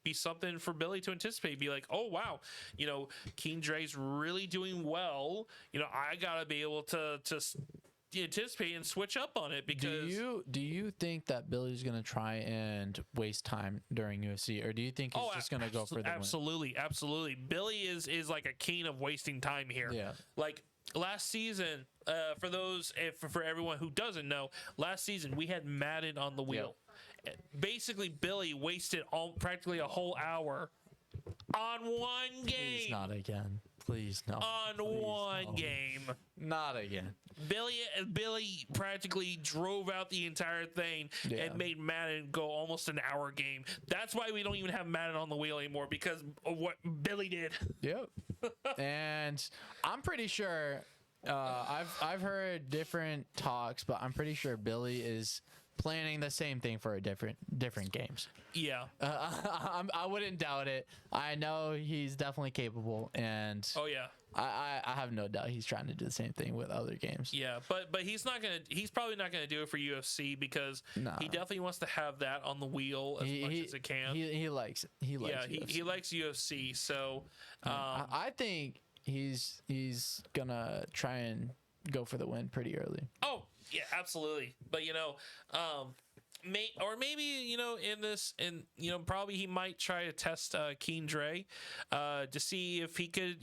S13: be something for Billy to anticipate. Be like, oh wow, King Dre's really doing well. I gotta be able to anticipate and switch up on it because.
S1: Do you think that Billy's gonna try and waste time during UFC, or do you think he's just gonna go for the
S13: absolutely, win? Absolutely. Billy is like a king of wasting time here.
S1: Yeah.
S13: Like. Last season, for everyone who doesn't know, last season we had Madden on the wheel. Yep. Basically, Billy wasted practically a whole hour on one game.
S1: Please not again. Please no.
S13: On one game.
S1: Not again.
S13: Billy practically drove out the entire thing and made Madden go almost an hour game. That's why we don't even have Madden on the wheel anymore, because of what Billy did.
S1: Yep. And I'm pretty sure I've heard different talks, but I'm pretty sure Billy is planning the same thing for different games.
S13: Yeah.
S1: I wouldn't doubt it. I know he's definitely capable, and
S13: oh yeah,
S1: I have no doubt he's trying to do the same thing with other games.
S13: Yeah, but he's probably not gonna do it for UFC, because he definitely wants to have that on the wheel as much as it can.
S1: He likes UFC.
S13: He likes UFC. So
S1: I think he's gonna try and go for the win pretty early.
S13: Oh yeah, absolutely. But maybe probably he might try to test King Dre to see if he could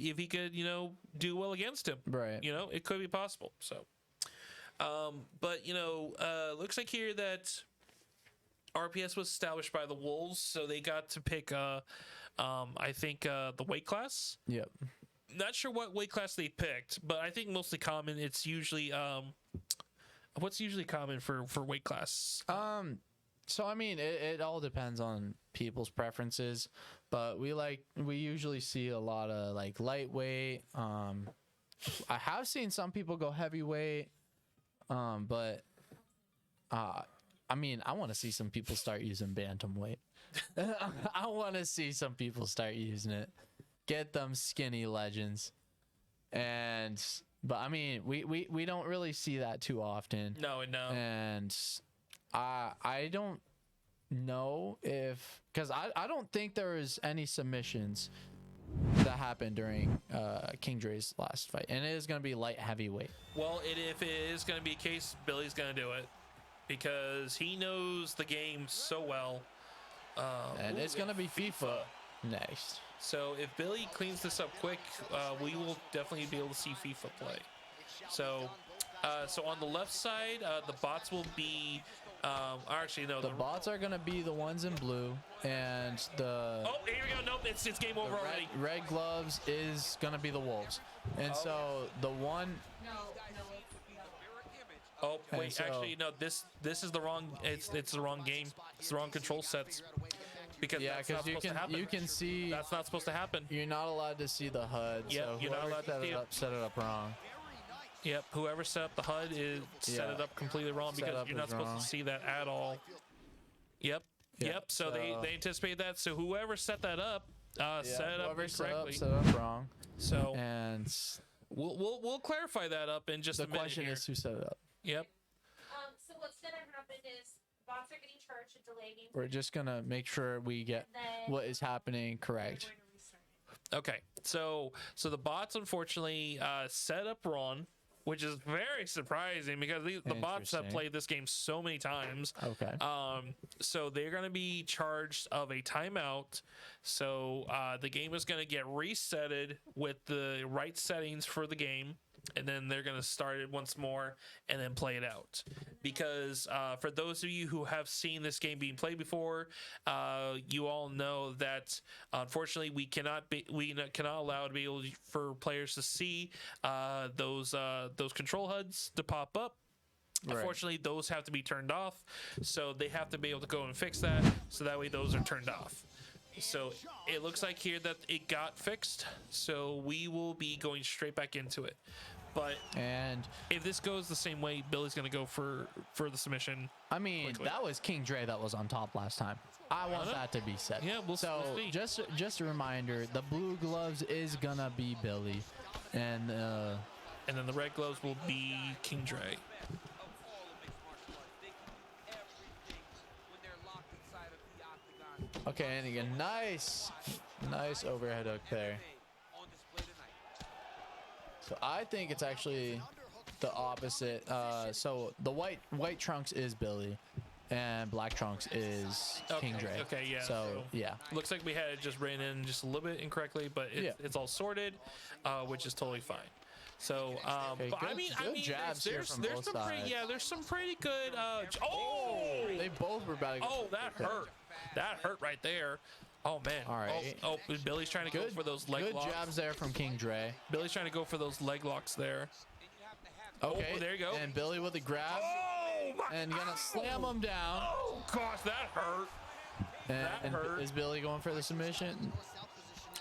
S13: do well against him.
S1: Right.
S13: It could be possible. So but looks like here that RPS was established by the Wolves, so they got to pick I think the weight class.
S1: Yep.
S13: Not sure what weight class they picked, but I think mostly common. It's usually what's usually common for weight class?
S1: So I mean, it all depends on people's preferences, but we usually see a lot of like lightweight. I have seen some people go heavyweight, but I mean, I want to see some people start using bantamweight. I want to see some people start using it. Get them skinny legends. But I mean, we don't really see that too often.
S13: No.
S1: And I don't know because I don't think there was any submissions that happened during King Dre's last fight, and it is going to be light heavyweight.
S13: Well, if it is going to be a case, Billy's going to do it because he knows the game so well.
S1: And it's going to be FIFA next.
S13: So if Billy cleans this up quick, we will definitely be able to see FIFA play. So on the left side, the bots will be. Actually, no.
S1: The bots are gonna be the ones in blue, and the.
S13: Oh, here we go. Nope, it's game over already.
S1: Red gloves is gonna be the Wolves, and so the one.
S13: Oh wait, actually no. This is the wrong. It's the wrong game. It's the wrong control sets. Because
S1: you can see
S13: that's not supposed to happen.
S1: You're not allowed to see the HUD.
S13: Yep,
S1: so
S13: you're not allowed to see it.
S1: Set it up wrong.
S13: Yep, whoever set up the HUD set it up completely wrong, because you're not supposed to see that at all. Yep. So they anticipate that. So whoever set that up, set it up correctly.
S1: Set up wrong.
S13: So
S1: and
S13: we'll clarify that up in just a minute.
S1: The question is who set it up.
S13: Yep.
S3: So what's gonna happen is bots are getting charged to delay games.
S1: We're just gonna make sure we get what is happening correct.
S13: Okay, so the bots unfortunately set up wrong, which is very surprising because the bots have played this game so many times.
S1: Okay.
S13: So they're going to be charged of a timeout. So the game is going to get resetted with the right settings for the game, and then they're going to start it once more and then play it out. Because for those of you who have seen this game being played before, you all know that unfortunately we cannot allow to be able for players to see those control HUDs to pop up. Right. Unfortunately, those have to be turned off, so they have to be able to go and fix that, so that way those are turned off. So it looks like here that it got fixed, so we will be going straight back into it. But
S1: And
S13: if this goes the same way, Billy's gonna go for the submission.
S1: I mean,
S13: quickly.
S1: that was King Dre that was on top last time. I want that to be said.
S13: Yeah, we'll see.
S1: Just a reminder, the blue gloves is gonna be Billy, and
S13: then the red gloves will be King Dre.
S1: okay, and again, nice overhead hook there. So I think it's actually the opposite. So the white trunks is Billy, and black trunks is King Dre.
S13: Okay, yeah.
S1: So yeah,
S13: looks like we had it just ran in just a little bit incorrectly, but it's all sorted, which is totally fine. So,
S1: Okay,
S13: but
S1: good-
S13: I mean,
S1: good jabs here from both
S13: some pretty,
S1: sides.
S13: there's some pretty good.
S1: they both were about to go.
S13: Oh, that hurt. That hurt right there. Oh man.
S1: All right.
S13: Oh, Billy's trying to go for those leg
S1: Good
S13: locks.
S1: jabs there from King Dre.
S13: Billy's trying to go for those leg locks there.
S1: Okay,
S13: Oh, there you go.
S1: And Billy with a grab.
S13: Oh my!
S1: And gonna slam him down.
S13: Oh gosh, that hurt.
S1: And
S13: hurt.
S1: is Billy going for the submission?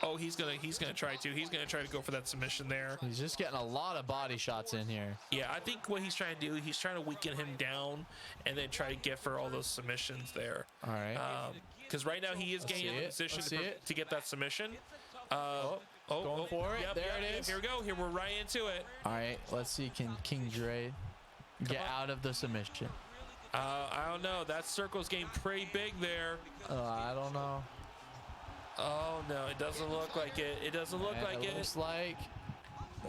S13: Oh, he's gonna try to. He's gonna try to go for that submission there.
S1: He's just getting a lot of body shots in here.
S13: Yeah, I think what he's trying to do, he's trying to weaken him down, and then try to get for all those submissions there.
S1: All right.
S13: Because right now he is
S1: Let's
S13: getting
S1: see
S13: in
S1: it.
S13: position
S1: Let's see it.
S13: to get that submission.
S1: Going for it.
S13: Yep,
S1: There
S13: yep,
S1: it
S13: yep.
S1: is.
S13: Here we go. Here we're right into it.
S1: All right. Let's see. Can King Dre get out of the submission?
S13: I don't know. That circle's getting pretty big there.
S1: I don't know.
S13: Oh no, it doesn't look like it. It doesn't look like it.
S1: Looks like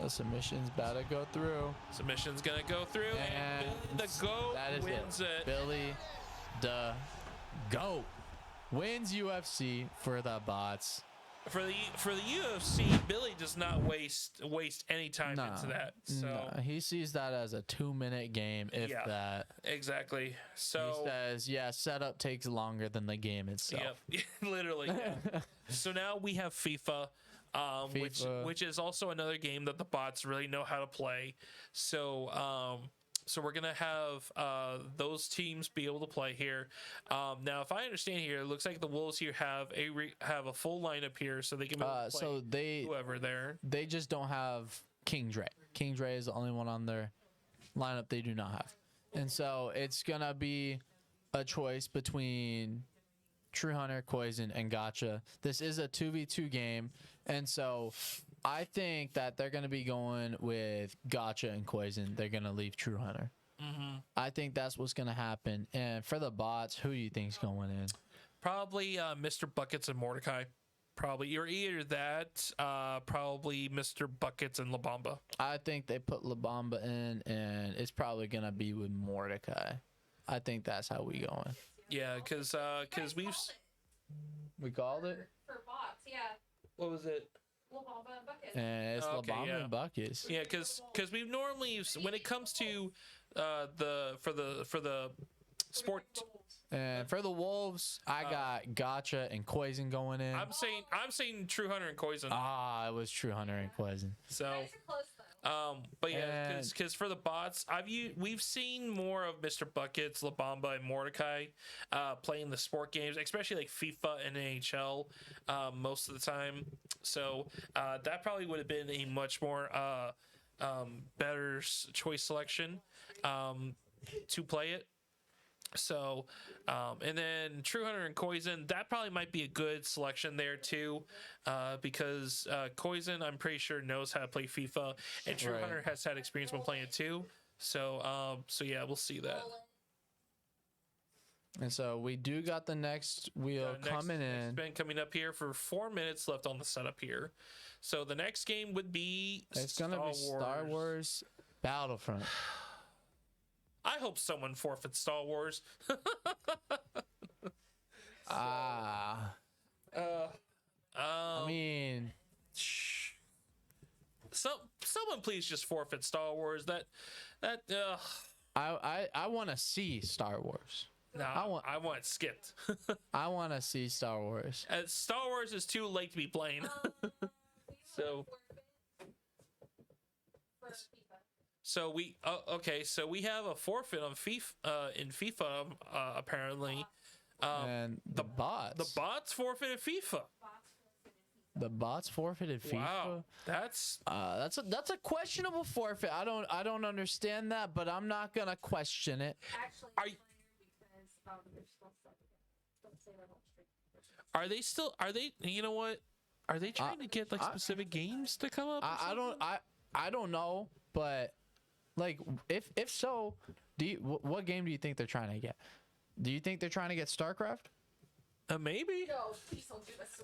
S1: the submission's about to go through.
S13: Submission's gonna go through, and the GOAT
S1: That is
S13: wins it.
S1: Billy the GOAT wins UFC for the bots.
S13: For the UFC, Billy does not waste any time into that. So
S1: he sees that as a 2-minute game, if
S13: Yeah.
S1: that.
S13: exactly. So
S1: He says, yeah, setup takes longer than the game itself.
S13: Yep, literally. Yeah. So now we have FIFA,
S1: FIFA.
S13: which is also another game that the bots really know how to play. So so we're gonna have those teams be able to play here. Now, if I understand here, it looks like the Wolves here have a full lineup here, so they can be able to play
S1: So
S13: whoever there.
S1: they just don't have King Dre. King Dre is the only one on their lineup they do not have. And so it's going to be a choice between True Hunter, Poison, and Gotcha. This is a 2v2 game. And so I think that they're going to be going with Gotcha and Poison. They're going to leave True Hunter. I think that's what's going to happen. And for the bots, who do you think's going in?
S13: Probably Mr. Buckets and Mordecai. Probably you're either that, probably Mr. Buckets and La Bamba.
S1: I think they put La Bamba in, and it's probably going to be with Mordecai. I think that's how we going.
S13: Yeah, because
S1: we called it.
S3: For bots, yeah.
S13: What was it?
S3: La Bamba and Buckets.
S1: And it's La Bamba and Buckets.
S13: Yeah, because we normally, when it comes to for the sport.
S1: And for the Wolves, I got Gotcha and Poison going in.
S13: I'm saying True Hunter and Poison.
S1: It was True Hunter and Poison.
S13: So, but yeah, because for the bots, we've seen more of Mr. Buckets, La Bamba, and Mordecai playing the sport games, especially like FIFA and NHL most of the time. So that probably would have been a much more better choice selection to play it. So, and then True Hunter and Poison, that probably might be a good selection there too, because Poison, I'm pretty sure, knows how to play FIFA, and True Hunter has had experience when playing it too. So, so yeah, we'll see that.
S1: And so we do got the next wheel coming in.
S13: Next spin coming up here for 4 minutes left on the setup here. So the next game would be
S1: Star Wars Battlefront.
S13: I hope someone forfeits Star Wars.
S1: I mean,
S13: someone please just forfeit Star Wars.
S1: I want to see Star Wars.
S13: No, I want it skipped.
S1: I want to see Star Wars.
S13: Star Wars is too late to be playing. So we okay. So we have a forfeit on FIFA in FIFA apparently.
S1: And the bots
S13: forfeited FIFA.
S1: The bots forfeited FIFA.
S13: Wow, that's
S1: a questionable forfeit. I don't understand that, but I'm not gonna question it.
S3: Actually,
S13: Are-
S3: because they're still stuck. Don't say that on stream.
S13: Are they still? Are they? You know what? Are they trying to get like specific games to come up?
S1: I don't know, but like if so, what game do you think they're trying to get? Do you think they're trying to get StarCraft?
S13: Maybe.
S3: No, please don't do this.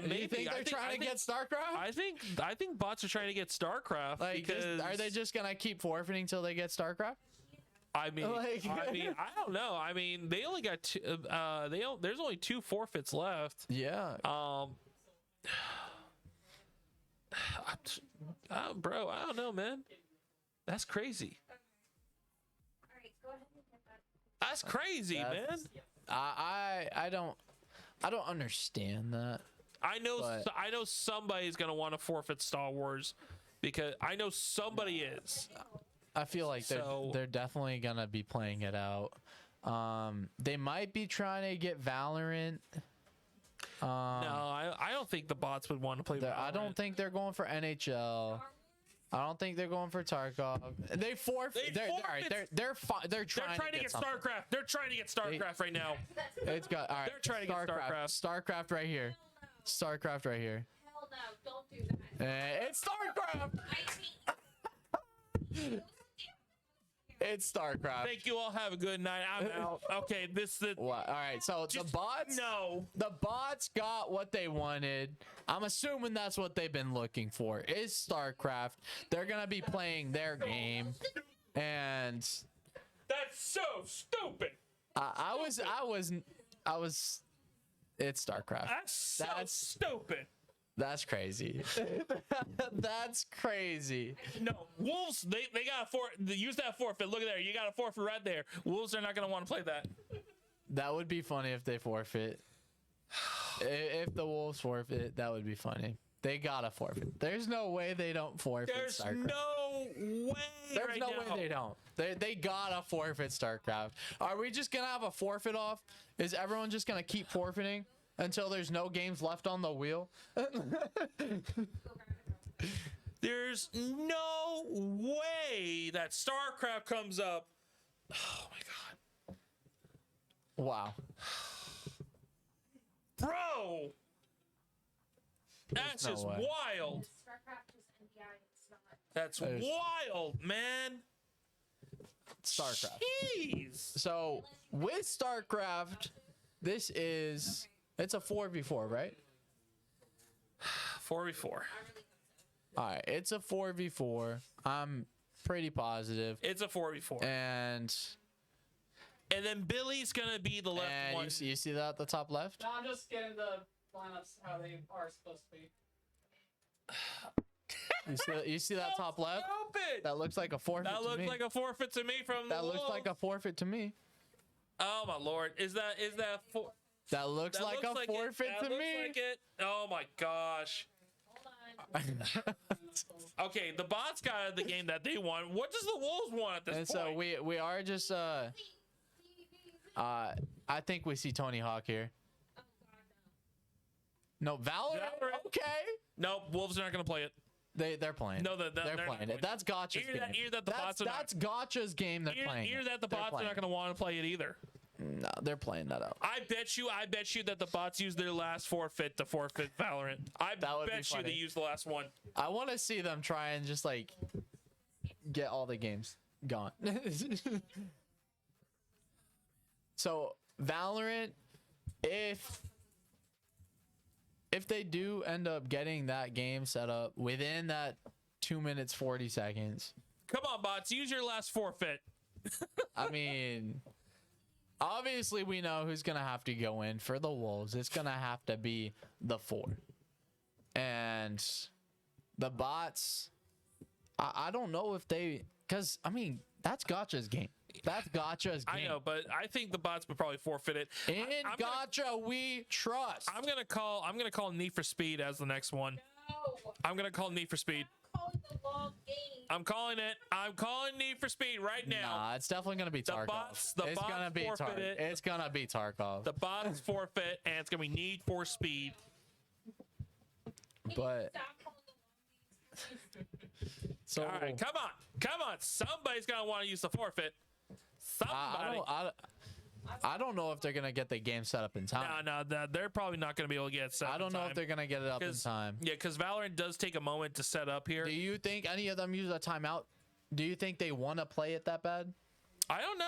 S1: Do you think they're trying to get StarCraft?
S13: I think bots are trying to get StarCraft.
S1: Like,
S13: because
S1: are they just gonna keep forfeiting till they get StarCraft?
S13: I mean, I don't know. I mean, they only got two. There's only 2 forfeits left.
S1: Yeah.
S13: Bro, I don't know, man. That's crazy.
S3: All right, go ahead and get that.
S13: That's crazy, man.
S1: I don't understand that.
S13: I know somebody's gonna want to forfeit Star Wars because I know somebody is.
S1: I feel like they're definitely gonna be playing it out. They might be trying to get Valorant.
S13: No, I don't think the bots would want to play Valorant.
S1: I don't think they're going for NHL. I don't think they're going for Tarkov. They forfeit. They're trying to get
S13: StarCraft. They're trying to get StarCraft right now.
S1: It's got all right.
S13: They're trying to get StarCraft.
S1: StarCraft right here. StarCraft right here.
S3: Hell no, don't do that.
S1: It's StarCraft. It's StarCraft.
S13: Thank you all. Have a good night. I'm out. Okay,
S1: What? All right. So the bots.
S13: No.
S1: The bots got what they wanted. I'm assuming that's what they've been looking for. Is StarCraft. They're gonna be playing their game, and
S13: that's so stupid.
S1: I was. It's StarCraft.
S13: That's stupid.
S1: That's crazy. That's crazy.
S13: No, Wolves. They got use that forfeit. Look at there. You got a forfeit right there. Wolves are not gonna want to play that.
S1: That would be funny if they forfeit. If the Wolves forfeit, that would be funny. They gotta forfeit. There's no way they don't forfeit.
S13: There's
S1: StarCraft.
S13: no way.
S1: There's no way they don't. They gotta forfeit StarCraft. Are we just gonna have a forfeit off? Is everyone just gonna keep forfeiting until there's no games left on the wheel?
S13: There's no way that StarCraft comes up. Oh my god.
S1: Wow.
S13: Bro. That's just wild. That's wild, man.
S1: StarCraft.
S13: Jeez.
S1: So with StarCraft, it's a 4v4, right?
S13: 4v4.
S1: All right, it's a 4v4. I'm pretty positive.
S13: It's a 4v4.
S1: And
S13: then Billy's gonna be the left one.
S1: You see that at the top left?
S14: No, I'm just getting the lineups how they are supposed to be.
S1: You see that top left?
S13: Stupid.
S1: That looks like a forfeit.
S13: That looks like a forfeit to me from
S1: That
S13: the
S1: looks
S13: Wolves.
S1: like a forfeit to me.
S13: Oh my lord! Is that for?
S1: That looks like a forfeit to me.
S13: Like it. Oh my gosh. Okay, the bots got the game that they want. What does the Wolves want at this
S1: And
S13: point?
S1: so we are just I think we see Tony Hawk here. No, Valorant. Okay.
S13: No, Wolves are not gonna play it.
S1: They're playing.
S13: No, they're
S1: playing it. That's Gotcha's game. That's Gotcha's game. They're playing.
S13: Either that the bots are not gonna want to play it either.
S1: No, they're playing that out.
S13: I bet you that the bots use their last forfeit to forfeit Valorant. I bet you they use the last one.
S1: I want to see them try and just like get all the games gone. So Valorant, if they do end up getting that game set up within that 2 minutes 40 seconds,
S13: come on, bots, use your last forfeit.
S1: I mean, obviously we know who's gonna have to go in for the Wolves. It's gonna have to be the 4, and the bots. I don't know if because I mean that's Gotcha's game. That's Gotcha's game.
S13: I know, but I think the bots would probably forfeit it.
S1: In Gotcha, we trust.
S13: I'm gonna call Need for Speed as the next one.
S3: No.
S13: I'm gonna call Need for Speed. I'm calling it. I'm calling Need for Speed right now.
S1: Nah, it's definitely gonna be Tarkov. It's gonna be Tarkov. It's gonna be Tarkov.
S13: The bots forfeit, and it's gonna be Need for Speed.
S1: But so
S13: all right, come on. Somebody's gonna want to use the forfeit. Somebody.
S1: I don't know if they're gonna get the game set up in time.
S13: No, they're probably not gonna be able to get it set up.
S1: I don't know if they're gonna get it up in time.
S13: Yeah, because Valorant does take a moment to set up here.
S1: Do you think any of them use a timeout? Do you think they want to play it that bad?
S13: I don't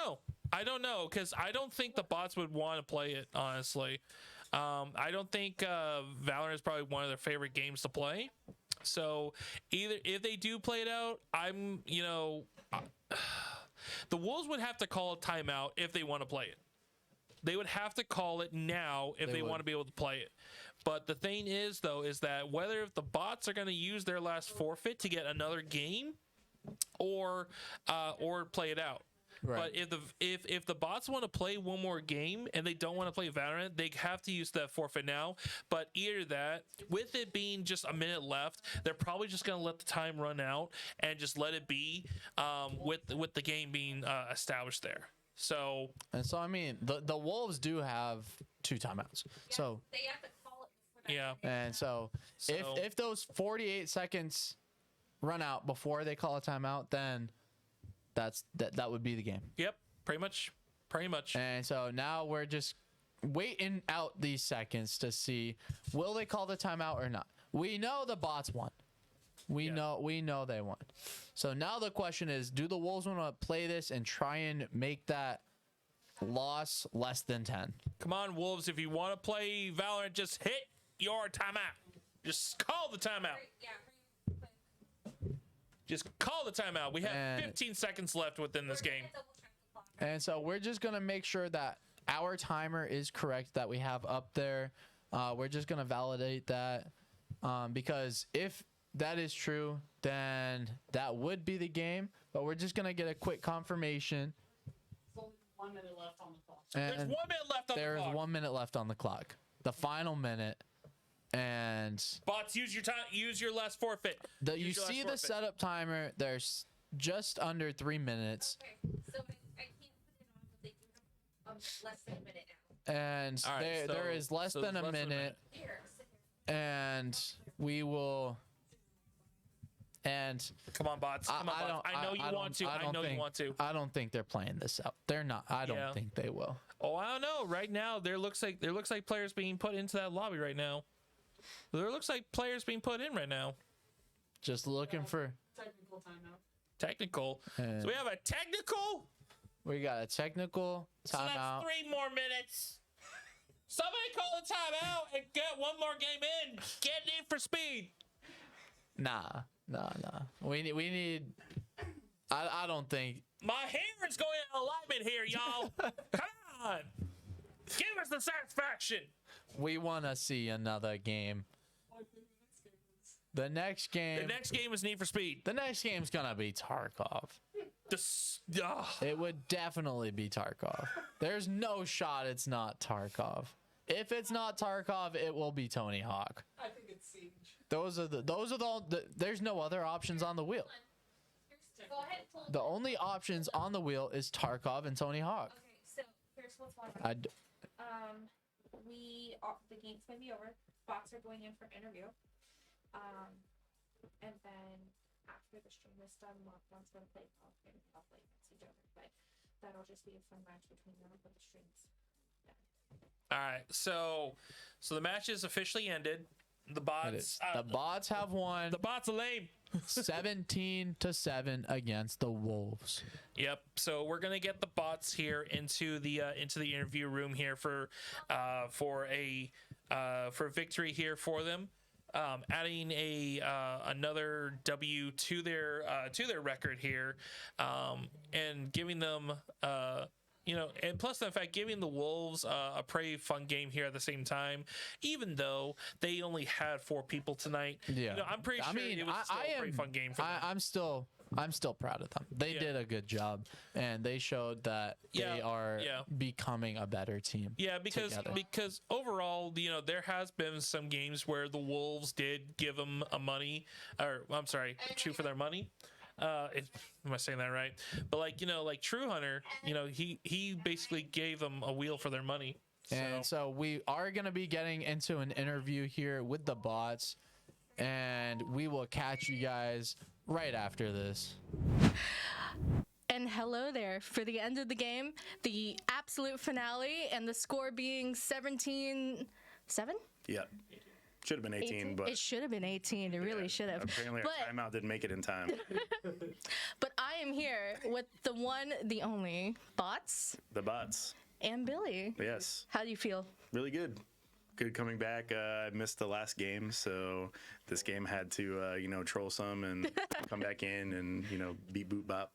S13: know, because I don't think the bots would want to play it, honestly. I don't think Valorant is probably one of their favorite games to play. So either if they do play it out, the Wolves would have to call a timeout if they want to play it. They would have to call it now if they want to be able to play it. But the thing is, though, is that whether if the bots are going to use their last forfeit to get another game or play it out.
S1: Right.
S13: But if the bots want to play one more game and they don't want to play Valorant, they have to use that forfeit now. But either that, with it being just a minute left, they're probably just going to let the time run out and just let it be with the game being established there. So
S1: I mean, the Wolves do have 2 timeouts. So
S3: they have to call it before that.
S13: Yeah.
S1: And so if those 48 seconds run out before they call a timeout, then that would be the game.
S13: Yep, pretty much.
S1: And so now we're just waiting out these seconds to see, will they call the timeout or not? We know the bots won. We know they won. So now the question is, do the Wolves want to play this and try and make that loss less than 10?
S13: Come on, Wolves, if you want to play Valorant, just hit your timeout. Just call the timeout. Just call the timeout. We have 15 seconds left within this game.
S1: And so we're just going to make sure that our timer is correct that we have up there. We're just going to validate that because if that is true, then that would be the game. But we're just going to get a quick confirmation.
S14: There's only 1 minute left on the clock.
S13: There's 1 minute left on the clock.
S1: There's 1 minute left on the clock. The final minute. And
S13: bots, use your time. Use your last forfeit.
S1: You see the setup timer. There's just under 3 minutes.
S3: Okay, so I can't put it on, but they do have less than a minute now.
S1: And
S13: right,
S1: there is less than a minute. And we will. And
S13: come on, bots. Come on, bots. I know you want to. I know you want to.
S1: I don't think they're playing this out. They're not. I don't think they will.
S13: Oh, I don't know. Right now, there looks like players being put into that lobby right now. There looks like players being put in right now.
S1: Just looking for
S14: technical timeout.
S13: Technical. So we have a technical.
S1: We got a technical timeout.
S13: So that's 3 more minutes. Somebody call the timeout and get one more game in. Get Need for Speed.
S1: Nah. We need. I don't think.
S13: My hair is going in alignment here, y'all. Come on. Give us the satisfaction.
S1: We want to see another game. The next game
S13: is Need for Speed.
S1: The next game's gonna be Tarkov. It would definitely be Tarkov. There's no shot it's not Tarkov. If it's not Tarkov, it will be Tony Hawk.
S14: I think it's Siege.
S1: Those are the there's no other options on the wheel.
S3: Go ahead and pull
S1: The only options on the wheel is Tarkov and Tony Hawk.
S3: Okay, so here's what's going on. The game's gonna be over. Bots are going in for interview. And then after the stream is done, Lockdown's gonna play off against each other. But that'll just be a fun match between them when the stream's done.
S13: All right, so the match is officially ended. The bots
S1: have won.
S13: The bots are lame.
S1: 17-7 against the Wolves.
S13: Yep. So we're gonna get the bots here into the interview room here for victory here for them, adding another W to their record here, and giving them and plus the fact giving the Wolves a pretty fun game here at the same time, even though they only had 4 people tonight.
S1: Yeah,
S13: I'm pretty sure it was still a pretty fun game for them.
S1: I'm still proud of them. They did a good job, and they showed that they are becoming a better team.
S13: Yeah, because overall, there has been some games where the Wolves did give them shoot for their money. Am I saying that right? But like True Hunter, he basically gave them a wheel for their money.
S1: And so we are going to be getting into an interview here with the bots. and we will catch you guys right after this.
S15: And hello there. For the end of the game, the absolute finale, and the score being 17-7?
S16: Yeah. Should have been 18, but
S15: it should have been 18. It really should have.
S16: apparently our timeout didn't make it in time.
S15: But I am here with the one, the only, Bots
S16: The bots.
S15: and Billy.
S16: Yes.
S15: How do you feel?
S16: Really good. Good coming back. I missed the last game, so this game had to, troll some and come back in and, beat boot bop.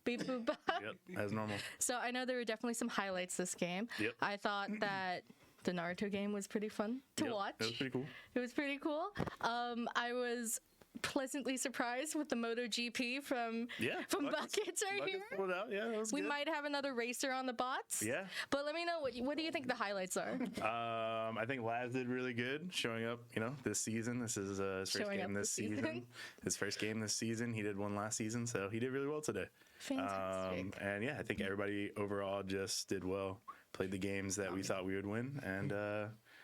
S15: Beep boop bop.
S16: Yep, as normal.
S15: So I know there were definitely some highlights this game.
S16: Yep.
S15: I thought that the Naruto game was pretty fun to watch.
S16: It was pretty cool.
S15: It was pretty cool. I was pleasantly surprised with the MotoGP from Buckets right here.
S16: Pulled out. Yeah, that was
S15: We
S16: good.
S15: might have another racer on the bots.
S16: Yeah.
S15: But let me know, what do you think the highlights are?
S16: I think Laz did really good showing up, this season. This is his first game this season. His first game this season. He did one last season, so he did really well today.
S15: Fantastic.
S16: And yeah, I think everybody overall just did well. Played the games that we thought we would win and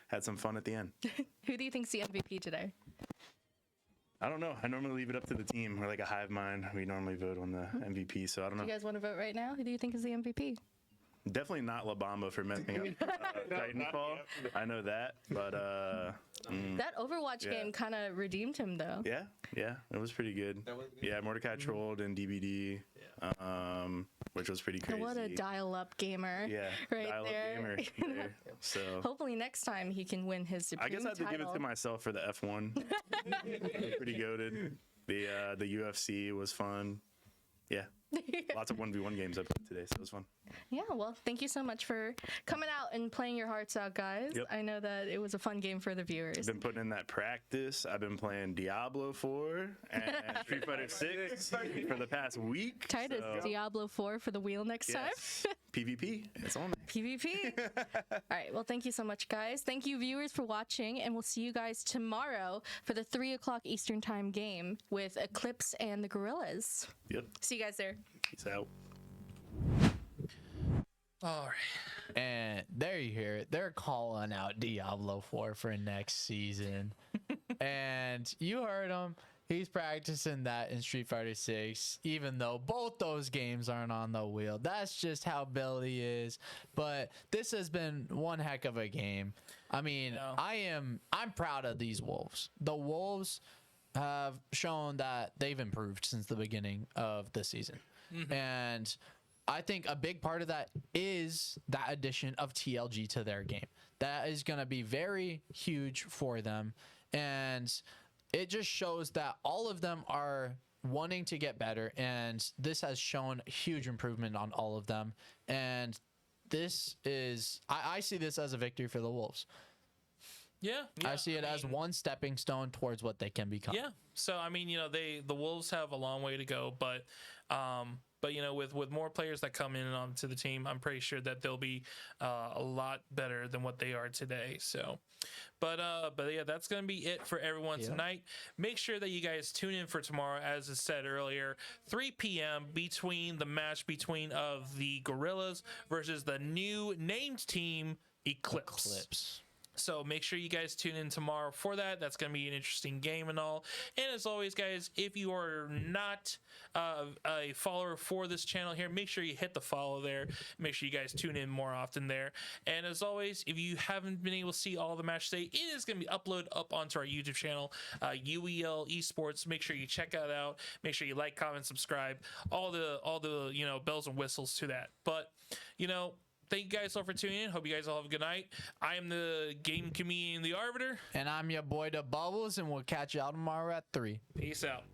S16: had some fun at the end.
S15: Who do you think's the MVP today?
S16: I don't know. I normally leave it up to the team. We're like a hive mind. We normally vote on the MVP, so I don't
S15: Do
S16: know.
S15: you guys want to vote right now? Who do you think is the MVP?
S16: Definitely not La Bamba for messing up Titanfall. I know that, but
S15: That Overwatch
S16: yeah.
S15: game kind of redeemed him, though.
S16: Yeah, it was pretty good. Yeah, Mordecai trolled and DBD, which was pretty crazy.
S15: What a dial-up gamer.
S16: Yeah,
S15: right
S16: dial-up
S15: there.
S16: gamer. So
S15: Hopefully next time he can win his Supreme
S16: I guess I have to give it
S15: title.
S16: to myself for the F1. Pretty goated. The UFC was fun. Yeah. Lots of 1v1 games I played today, so it was fun.
S15: Yeah, well, thank you so much for coming out and playing your hearts out, guys.
S16: Yep.
S15: I know that it was a fun game for the viewers.
S16: Been putting in that practice. I've been playing Diablo 4 and Street Fighter 6 for the past week.
S15: Titus,
S16: so-
S15: Diablo 4 for the wheel next
S16: Yes.
S15: time.
S16: PvP. It's on.
S15: PvP. All right. Well, thank you so much, guys. Thank you, viewers, for watching, and we'll see you guys tomorrow for the 3:00 Eastern Time game with Eclipse and the Gorillas.
S16: Yep.
S15: See you guys there.
S16: Peace out.
S1: All right. And there you hear it. They're calling out Diablo 4 for next season. And you heard him. He's practicing that in Street Fighter 6, even though both those games aren't on the wheel. That's just how Billy is. But this has been one heck of a game. I mean, I'm proud of these Wolves. The Wolves have shown that they've improved since the beginning of the season. And I think a big part of that is that addition of TLG to their game. That is going to be very huge for them. And it just shows that all of them are wanting to get better. And this has shown huge improvement on all of them. And this is, I see this as a victory for the Wolves.
S13: Yeah,
S1: I see it as one stepping stone towards what they can become.
S13: Yeah. So I mean, the Wolves have a long way to go, but with more players that come in onto the team, I'm pretty sure that they'll be a lot better than what they are today. So, but yeah, that's gonna be it for everyone tonight. Make sure that you guys tune in for tomorrow, as I said earlier, 3 p.m. between the match between of the Gorillas versus the new named team Eclipse. So make sure you guys tune in tomorrow for that. That's going to be an interesting game and all. And as always, guys, if you are not a follower for this channel here, make sure you hit the follow there. Make sure you guys tune in more often there. And as always, if you haven't been able to see all the match today, it is going to be uploaded up onto our YouTube channel, UEL Esports. Make sure you check that out. Make sure you like, comment, subscribe. All the bells and whistles to that. But thank you guys all for tuning in. Hope you guys all have a good night. I am the game comedian, The Arbiter.
S1: And I'm your boy, The Bubbles, and we'll catch y'all tomorrow at 3.
S13: Peace out.